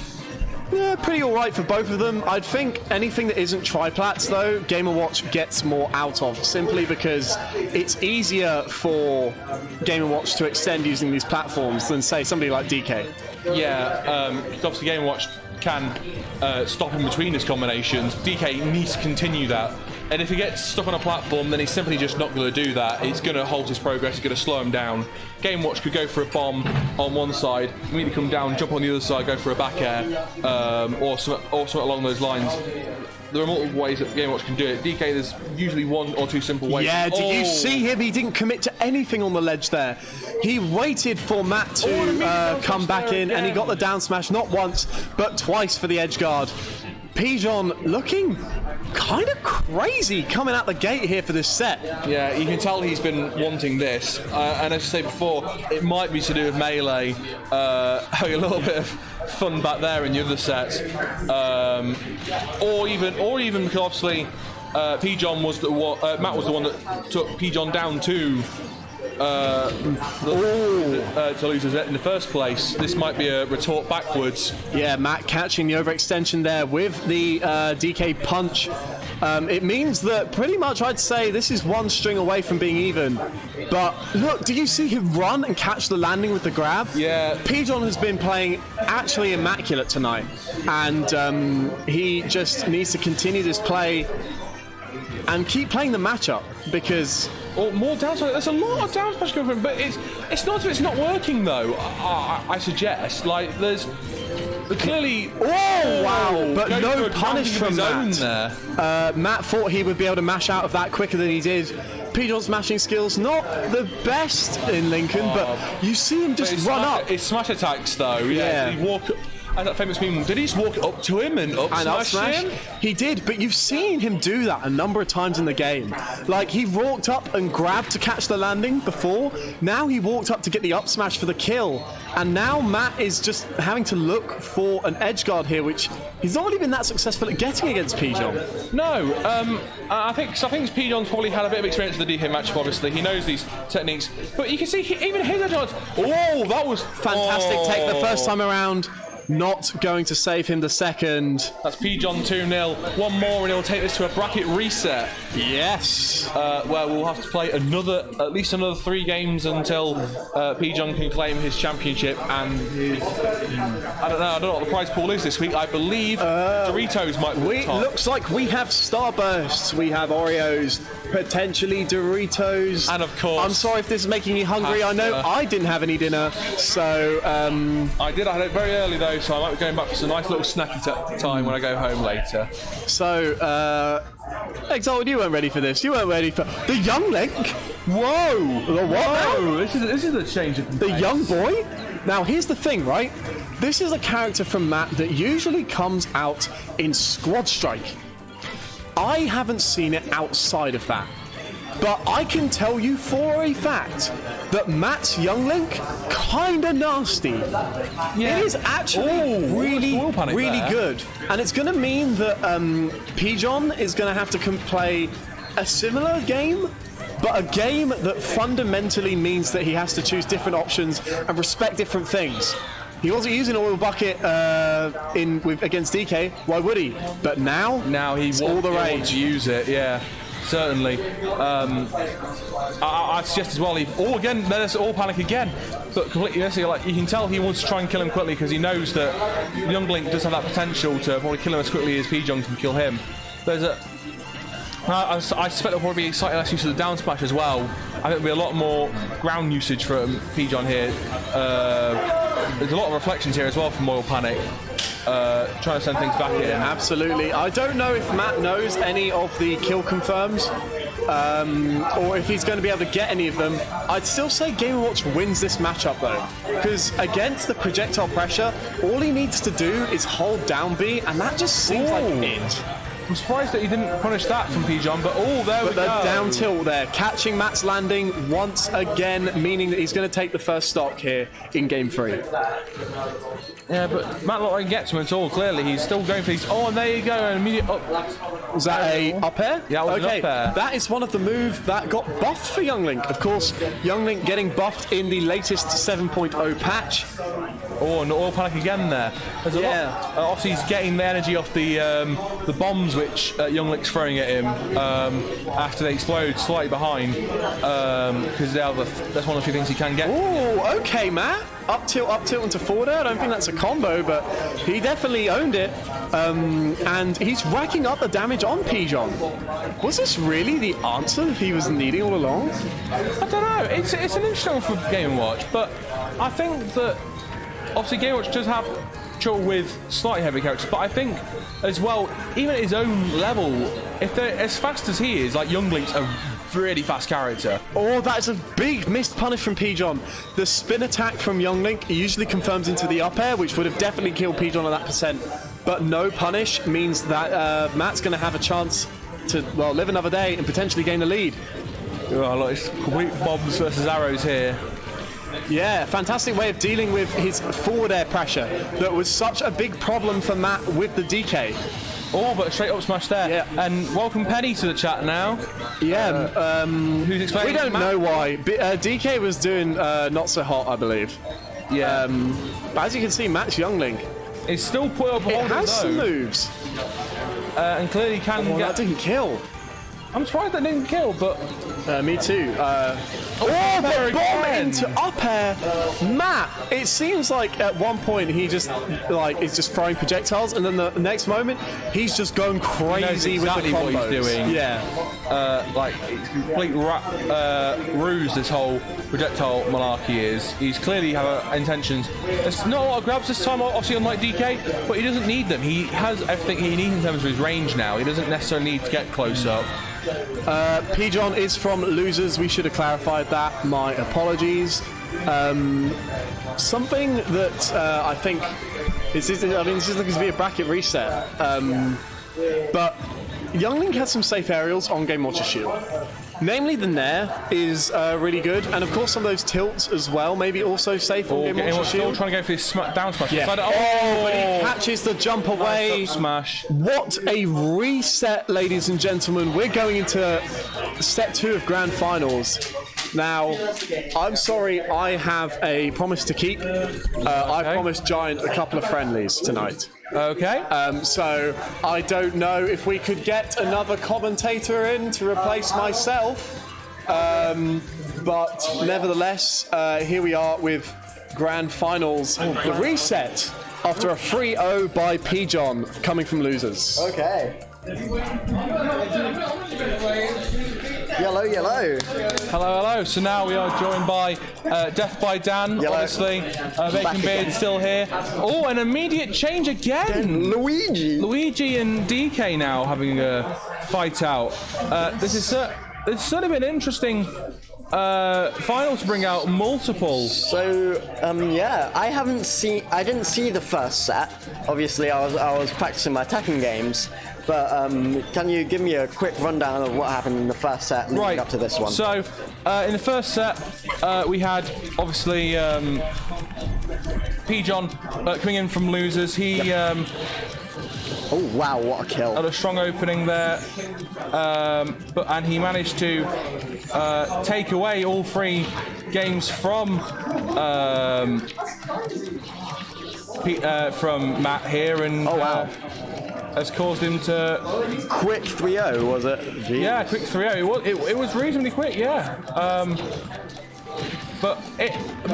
pretty alright for both of them. I'd think anything that isn't triplats, though, Game & Watch gets more out of, simply because it's easier for Game & Watch to extend using these platforms than, say, somebody like DK. Yeah, obviously Game & Watch can stop in between his combinations. DK needs to continue that. And if he gets stuck on a platform, then he's simply just not going to do that. It's going to halt his progress, it's going to slow him down. Game Watch could go for a bomb on one side, immediately come down, jump on the other side, go for a back air, or something along those lines. There are multiple ways that Game Watch can do it. DK, there's usually one or two simple ways. Yeah, did you see him? He didn't commit to anything on the ledge there. He waited for Matt to come back in, and he got the down smash not once, but twice for the edge guard. P-John looking kind of crazy coming out the gate here for this set. Yeah, you can tell he's been wanting this. And as I say before, it might be to do with melee, having a little bit of fun back there in the other sets. Or even because obviously P-John was Matt was the one that took P-John down to lose his set in the first place. This might be a retort backwards. Yeah, Matt catching the overextension there with the DK punch. It means that pretty much I'd say this is one string away from being even. But look, did you see him run and catch the landing with the grab? Yeah. P-John has been playing actually immaculate tonight, and he just needs to continue this play and keep playing the matchup, because more down smash. There's a lot of down smash going for him, but it's not working though. I suggest, like, there's clearly. Oh wow! But no punish from Matt. Matt thought he would be able to mash out of that quicker than he did. P-John's smashing skills not the best in Lincoln, but you see him just run up. It's smash attacks though. Yeah. as that famous meme, did he just walk up to him and up smash him? He did, but you've seen him do that a number of times in the game. Like, he walked up and grabbed to catch the landing before. Now he walked up to get the up smash for the kill. And now Matt is just having to look for an edge guard here, which he's not really been that successful at getting against Pijon. No, I think Pijon's probably had a bit of experience with the DK matchup, obviously. He knows these techniques. But you can see even his edge guards. Oh, that was fantastic take the first time around. Not going to save him the second. That's Pijon 2-0. One more and he'll take this to a bracket reset. Yes. Where we'll have to play at least another 3 games until Pijon can claim his championship and his, I don't know what the prize pool is this week. I believe Doritos might be top. Looks like we have Starbursts, we have Oreos, potentially Doritos. And of course, I'm sorry if this is making you hungry. I know I didn't have any dinner, so I did. I had it very early though, so I might be going back for some nice little snacky time when I go home later. So, Exalted, you weren't ready for this. You weren't ready for the young Link. Whoa! The what? Whoa! This is a change of the young boy. Now, here's the thing, right? This is a character from Matt that usually comes out in Squad Strike. I haven't seen it outside of that. But I can tell you for a fact that Matt's Young Link kinda nasty. Yeah. It is actually really good. And it's gonna mean that Pijon is gonna have to play a similar game, but a game that fundamentally means that he has to choose different options and respect different things. He wasn't using Oil Bucket against DK. Why would he? But now he all the rage. To use it, yeah. Certainly. I suggest as well, again, let us all panic again. But completely honestly, like, you can tell he wants to try and kill him quickly because he knows that Young Link does have that potential to probably kill him as quickly as Pijon can kill him. I suspect there'll probably be slightly less use of the down smash as well. I think there'll be a lot more ground usage from Pijon here. There's a lot of reflections here as well from Oil Panic. Trying to send things back in. Absolutely. I don't know if Matt knows any of the kill confirms, or if he's going to be able to get any of them. I'd still say Game & Watch wins this matchup though, because against the projectile pressure, all he needs to do is hold down B, and that just seems like it. I'm surprised that he didn't punish that from Pijon, but there we go. But the down tilt there, catching Matt's landing once again, meaning that he's going to take the first stock here in Game 3. Yeah, but Matt not going to get to him at all, clearly. He's still going for these. Oh, and there you go, an immediate up. Was that a up air? Yeah, it was an up air. That is one of the moves that got buffed for Young Link. Of course, Young Link getting buffed in the latest 7.0 patch. Oh, and Oil Panic again there. There's a lot. Obviously, he's getting the energy off the bombs which Young Link's throwing at him after they explode slightly behind, because that's one of the few things he can get. Oh, okay, Matt. Up tilt into forward air. I don't think that's a combo, but he definitely owned it. And he's racking up the damage on Pijon. Was this really the answer he was needing all along? I don't know. It's an interesting one for Game & Watch, but I think that obviously Game & Watch does have trouble with slightly heavy characters, but I think as well, even at his own level, if they're as fast as he is, like Young Link's a really fast character. Oh, that is a big missed punish from Pijon. The spin attack from Young Link usually confirms into the up air, which would have definitely killed Pijon on that percent. But no punish means that Matt's going to have a chance to, live another day and potentially gain the lead. Oh, look, it's complete bombs versus arrows here. Yeah, fantastic way of dealing with his forward air pressure that was such a big problem for Matt with the DK. Oh, but a straight up smash there. Yeah. And welcome Penny to the chat now. Yeah. Who's explaining? We don't know why. DK was doing not so hot, I believe. Yeah. But as you can see, Matt's Young Link. It's still put up. It has some moves. And clearly can get. That didn't kill. I'm surprised that didn't kill, but me too. But bomb into up air, Matt. It seems like at one point he just is just throwing projectiles, and then the next moment he's just going crazy exactly with the combos. What he's doing. Yeah, it's complete ruse. This whole projectile malarkey is. He's clearly have intentions. There's not a lot of grabs this time, obviously unlike DK, but he doesn't need them. He has everything he needs in terms of his range now. He doesn't necessarily need to get close up. Pijon is from Losers. We should have clarified that. My apologies. Something that I think This is looking to be a bracket reset. But Younglink has some safe aerials on Game Watcher Shield. Namely, the Nair is really good, and of course some of those tilts as well, maybe also safe on Game Watcher Still Shield. trying to go for his down smash. Yeah. But he catches the jump away. Smash. What a reset, ladies and gentlemen. We're going into set 2 of Grand Finals. Now, I'm sorry, I have a promise to keep. I promised Giant a couple of friendlies tonight. Okay. So I don't know if we could get another commentator in to replace myself. But nevertheless, here we are with Grand Finals. The reset after a 3-0 by P-John coming from losers. Okay. Yellow, yellow. Hello, hello. So now we are joined by Death by Dan, Yellow. obviously. Bacon Beard still here. Oh, an immediate change again. Luigi and DK now having a fight out. This is certainly been interesting. Final to bring out multiple. So, yeah, I didn't see the first set. Obviously, I was practicing my Tekken games. But can you give me a quick rundown of what happened in the first set leading up to this one? So, in the first set, we had obviously P-John coming in from losers. He oh wow, what a kill! Had a strong opening there, and he managed to take away all 3 games from Matt here, and has caused him to quick 3-0, was it? Jeez. Yeah, quick 3-0. It was reasonably quick, yeah. But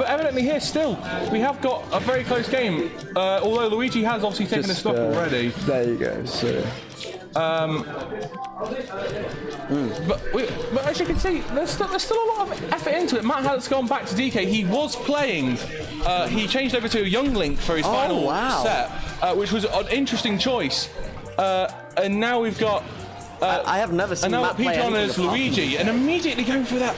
evidently here still we have got a very close game. Although Luigi has obviously taken a stop already. There you go. So. But as you can see, there's still a lot of effort into it. Matt has gone back to DK. He was playing. He changed over to Younglink for his final set, which was an interesting choice. And now we've got. I have never seen Matt play P-John as Luigi, and immediately going for that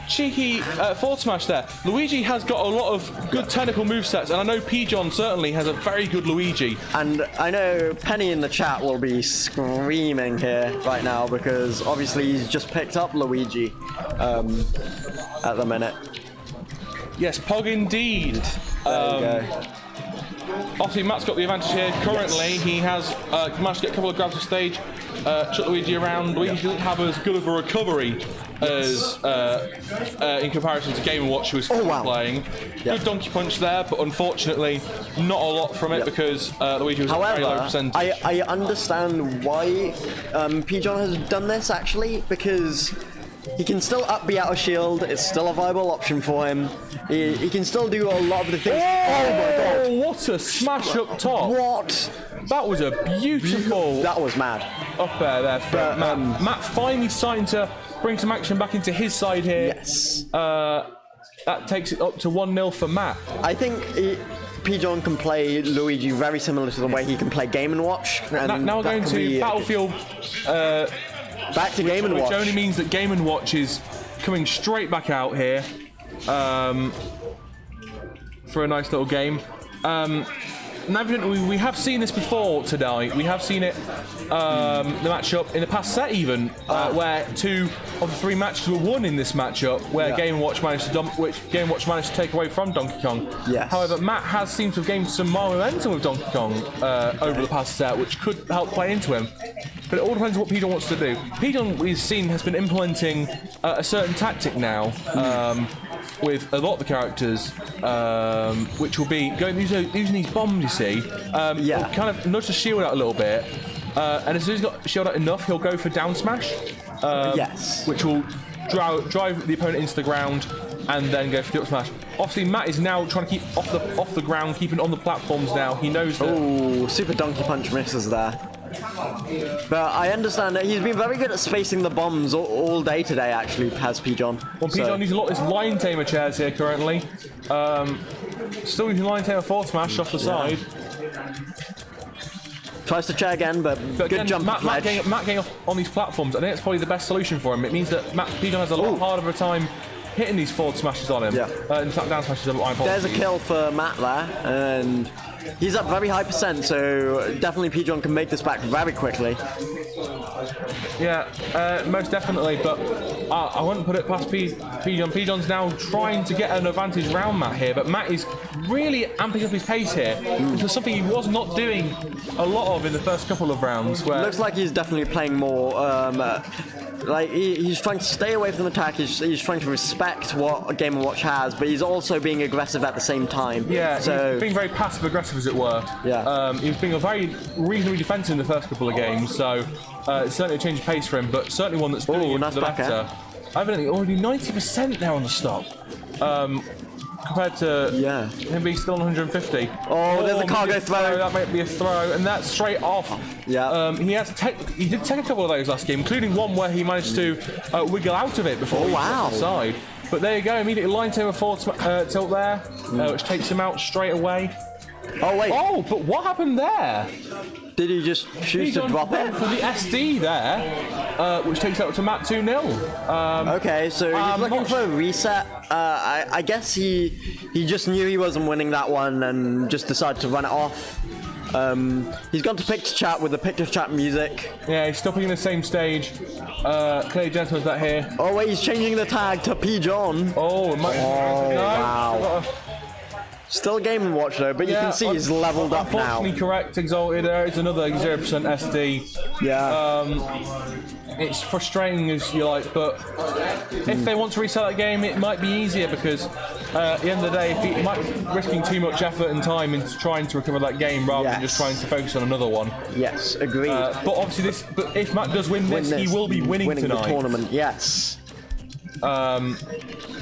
cheeky forward smash there. Luigi has got a lot of good technical movesets, and I know P-John certainly has a very good Luigi. And I know Penny in the chat will be screaming here right now because obviously he's just picked up Luigi at the minute. Yes, Pog indeed. There you go. Obviously, Matt's got the advantage here. Currently, he has managed to get a couple of grabs of stage, chuck Luigi around. Luigi doesn't have as good of a recovery as in comparison to Game & Watch, who was playing. Good donkey punch there, but unfortunately, not a lot from it because Luigi was at a very low percentage. I understand why P-John has done this, actually, because he can still up B out of shield. It's still a viable option for him. He can still do a lot of the things. Oh my god! What a smash up top! What? That was a beautiful. That was mad. Up there for Matt. Matt finally starting to bring some action back into his side here. Yes. That takes it up to 1-0 for Matt. I think P-John can play Luigi very similar to the way he can play Game & Watch. And now going to Battlefield. Back to Game & Watch. Which only means that Game & Watch is coming straight back out here for a nice little game. Now, evidently, we have seen this before tonight. We have seen it, the matchup in the past set even, where 2 of the 3 matches were won in this matchup, where Game & Watch managed to take away from Donkey Kong. Yes. However, Matt has seemed to have gained some more momentum with Donkey Kong over the past set, which could help play into him. But it all depends on what P-John wants to do. P-John, we've seen, has been implementing a certain tactic now with a lot of the characters, which will be going using these bombs, you see. Kind of nudge the shield out a little bit, and as soon as he's got the shield out enough, he'll go for down smash. Which will drive the opponent into the ground and then go for the up smash. Obviously, Matt is now trying to keep off the ground, keeping on the platforms now. He knows that. Oh, super donkey punch misses there. But I understand that he's been very good at spacing the bombs all day today, actually, has P-John. Well, P-John uses a lot of his line tamer chairs here currently. Still using line tamer forward smash off the side. Tries to chair again, but good again, jump Matt getting off on these platforms, I think it's probably the best solution for him. It means that P-John has a lot harder of a time hitting these forward smashes on him. Yeah. In fact, down smashes. There's a kill for Matt there, and he's at very high percent, so definitely Pigeon can make this back very quickly. Yeah, most definitely, but I wouldn't put it past Pigeon. Pigeon's now trying to get an advantage round Matt here, but Matt is really amping up his pace here, which was something he was not doing a lot of in the first couple of rounds. Where Looks like he's definitely playing more, like he's trying to stay away from attack, he's trying to respect what Game & Watch has, but he's also being aggressive at the same time. Yeah, so he's being very passive-aggressive, as it were. Yeah. He was being a very reasonably defensive in the first couple of games, so it's certainly a change of pace for him, but certainly one that's doing it nice for the back better. Evidently already 90% now on the stop. Compared to him being still on 150. Oh, there's a cargo throw. That might be a throw, and that's straight off. Yeah. He did take a couple of those last game, including one where he managed to wiggle out of it before he got side. But there you go, immediately line to a forward tilt there, which takes him out straight away. Oh wait. Oh, but what happened there? Did he just choose to drop it? For the SD there, which takes out to Matt 2-0. Okay, so he's looking for a reset. I guess he just knew he wasn't winning that one and just decided to run it off. He's gone to picture chat with the picture chat music. Yeah, he's stopping in the same stage. Clearly, gentleman's that here. Oh wait, he's changing the tag to Pigeon. Oh, wow. Still Game & Watch though, but you can see he's leveled up now. Unfortunately correct, Exalted. There is another 0% SD. Yeah. It's frustrating as you like, but if they want to reset that game, it might be easier because at the end of the day, he might be risking too much effort and time into trying to recover that game rather than just trying to focus on another one. Yes, agreed. But obviously, but if Matt does win this, he will be winning tonight. The tournament, yes.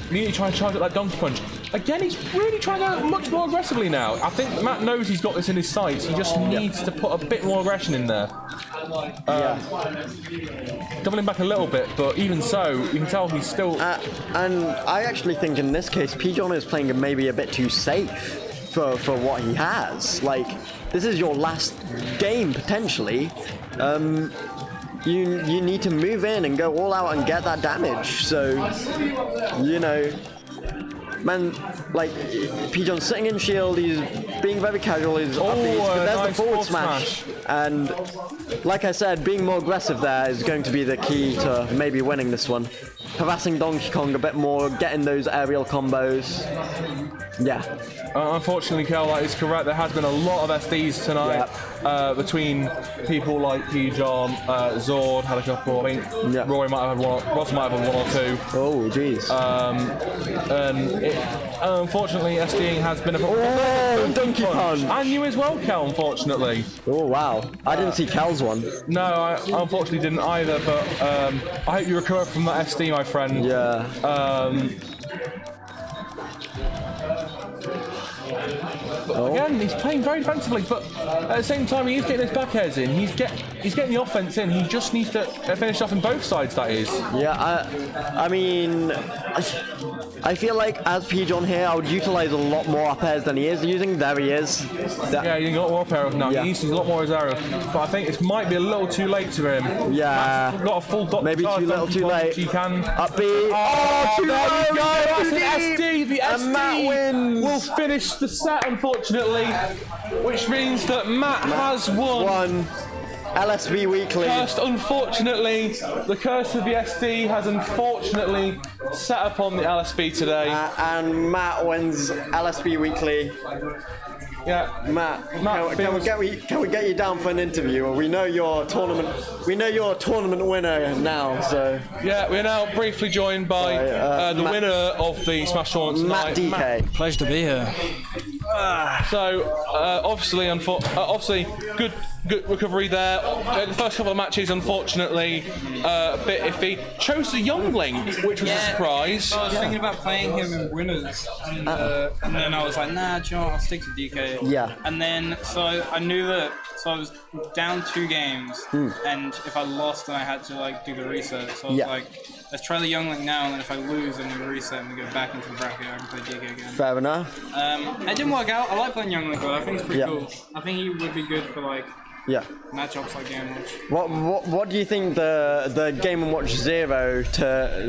Really trying to charge at that donkey punch. Again, he's really trying to go much more aggressively now. I think Matt knows he's got this in his sights. He just needs to put a bit more aggression in there. Doubling back a little bit, but even so, you can tell he's still... and I actually think in this case, Pigeon is playing maybe a bit too safe for what he has. Like, this is your last game, potentially. You need to move in and go all out and get that damage. So, you know, man, like Pigeon's sitting in shield. He's being very casual. He's up these, but there's the forward smash. And like I said, being more aggressive there is going to be the key to maybe winning this one. Harassing Donkey Kong a bit more, getting those aerial combos. Yeah. Unfortunately, Kel, that is correct. There has been a lot of SDs tonight between people like Pigeon, Zord had a couple. I think Rory might have had one. Ross might have had one or two. Oh, jeez. And unfortunately, SDing has been a problem. Oh, Donkey Punch! And you as well, Kel, unfortunately. Oh, wow. I didn't see Kel's one. No, I unfortunately didn't either, but I hope you recover from that SD, my friend. Yeah. Again, he's playing very defensively, but at the same time, he is getting his back airs in. He's getting the offense in. He just needs to finish off on both sides, that is. Yeah, I mean, I feel like as Pigeon here, I would utilize a lot more up airs than he is using. There he is. Yeah, he's got a lot more up air now. He needs to use a lot more his arrow. But I think it might be a little too late to him. Yeah. Matt's got a full dot. Maybe too little, too late. He can. Upbeat. Oh, too there low. we go. That's an SD. The And Matt SD wins. will finish the set, unfortunately, which means that Matt has won. LSV Weekly. Unfortunately, the curse of the SD has unfortunately set upon the LSB today. And Matt wins LSB Weekly. Yeah, Matt, can we get you down for an interview? We know you're a tournament winner now. So yeah, we're now briefly joined by the winner of the Smash Tournament tonight, Matt DK. Pleasure to be here. So obviously, good recovery there. The first couple of matches, unfortunately, a bit iffy. Chose the Young Link, which was a surprise. I was thinking about playing him in winners, and then I was like, nah, do you know what, I'll stick to DK. Yeah. And then, so I knew that, so I was down 2 games, and if I lost, then I had to like do the reset. So I was like, let's try the Young Link now, and then if I lose, then we reset and we go back into the bracket. I can play DK again. Fair enough. It didn't work out. I like playing Young Link, though. I think it's pretty cool. I think he would be good for like Yeah. Matchups like Game Watch. What do you think the Game & Watch 0 to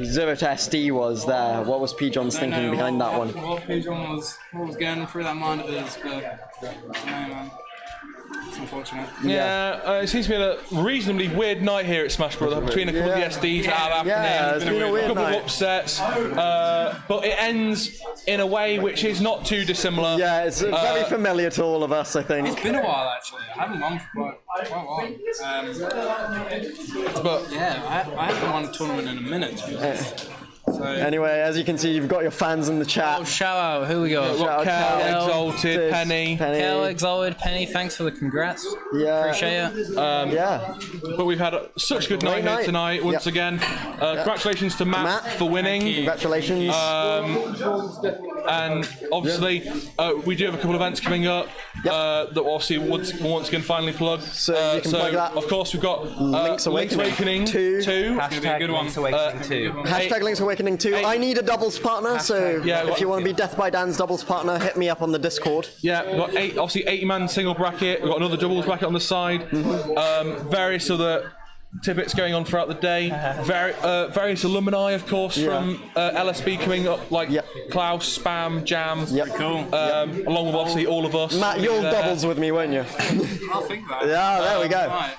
SD was there? What was P. John's thinking behind that one? What P. John was going through that mind of his, but no, man. It's unfortunate. Yeah, it seems to be a reasonably weird night here at Smash Bros. Between a couple of the SDs that have happening, it's been a weird couple night. of upsets, but it ends in a way which is not too dissimilar. Yeah, it's very familiar to all of us, I think. It's been a while actually. I haven't won for quite a while. But yeah, I haven't won a tournament in a minute. To be honest. So, anyway, as you can see, you've got your fans in the chat. Oh, shout out. Who we got? Kel, Exalted, Penny. Kel, Exalted, Penny. Thanks for the congrats. Yeah. Appreciate it. Yeah. But we've had such a good night here tonight. Once again, congratulations to Matt for winning. Congratulations. And obviously, we do have a couple of events coming up that obviously once again finally plug. So you can plug that. Of course, we've got Link's Awakening 2. Hashtag Link's Awakening 2. Hashtag Link's Awakening 2. I need a doubles partner, so if you want to be Death by Dan's doubles partner, hit me up on the Discord. Yeah, we've got 80-man single bracket. We've got another doubles bracket on the side. Various other tidbits going on throughout the day. Various alumni, of course, from LSB coming up, like Klaus, Spam, Jam. cool. Along with obviously all of us. Matt, you'll doubles with me, won't you? I'll think that. Yeah, there we go. Right.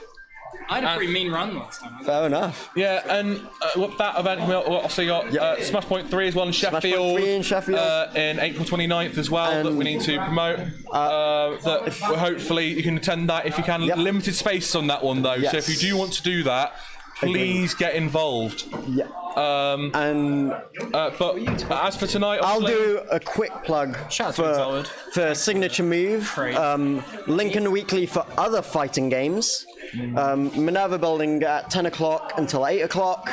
I had a pretty mean run last time. Fair enough. Yeah, and with that event, we also got Smash Point 3 as well in Sheffield. 3 in Sheffield. In April 29th as well, that we need to promote. That hopefully you can attend that if you can. Limited space on that one though, so if you do want to do that, please get involved. Yeah. But as for tonight, I'll do a quick plug for Signature Move, Lincoln Weekly for other fighting games. Minerva Building at 10 o'clock until 8 o'clock.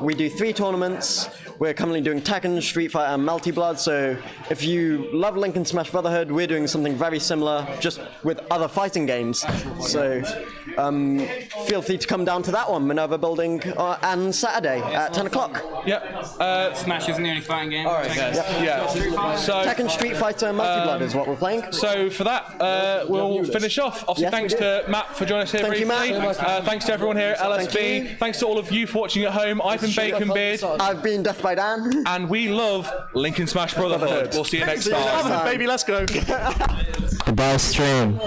We do 3 tournaments. We're currently doing Tekken, Street Fighter, and Melty Blood. So if you love Lincoln Smash Brotherhood, we're doing something very similar, just with other fighting games. So feel free to come down to that one, Minerva Building, and Saturday at 10 o'clock. Yep. Smash isn't the only fighting game. All right, guys. Yeah. So Tekken, Street Fighter, and Melty Blood is what we're playing. So for that, we'll finish off. Obviously, thanks to Matt for joining us here briefly. Thank you, Matt. Thanks to everyone here at LSB. Thanks to all of you for watching at home. I've been Bacon Beard. I've been Death by Dan. And we love Lincoln Smash Brotherhood. We'll see you next time. Baby, let's go. Goodbye, stream.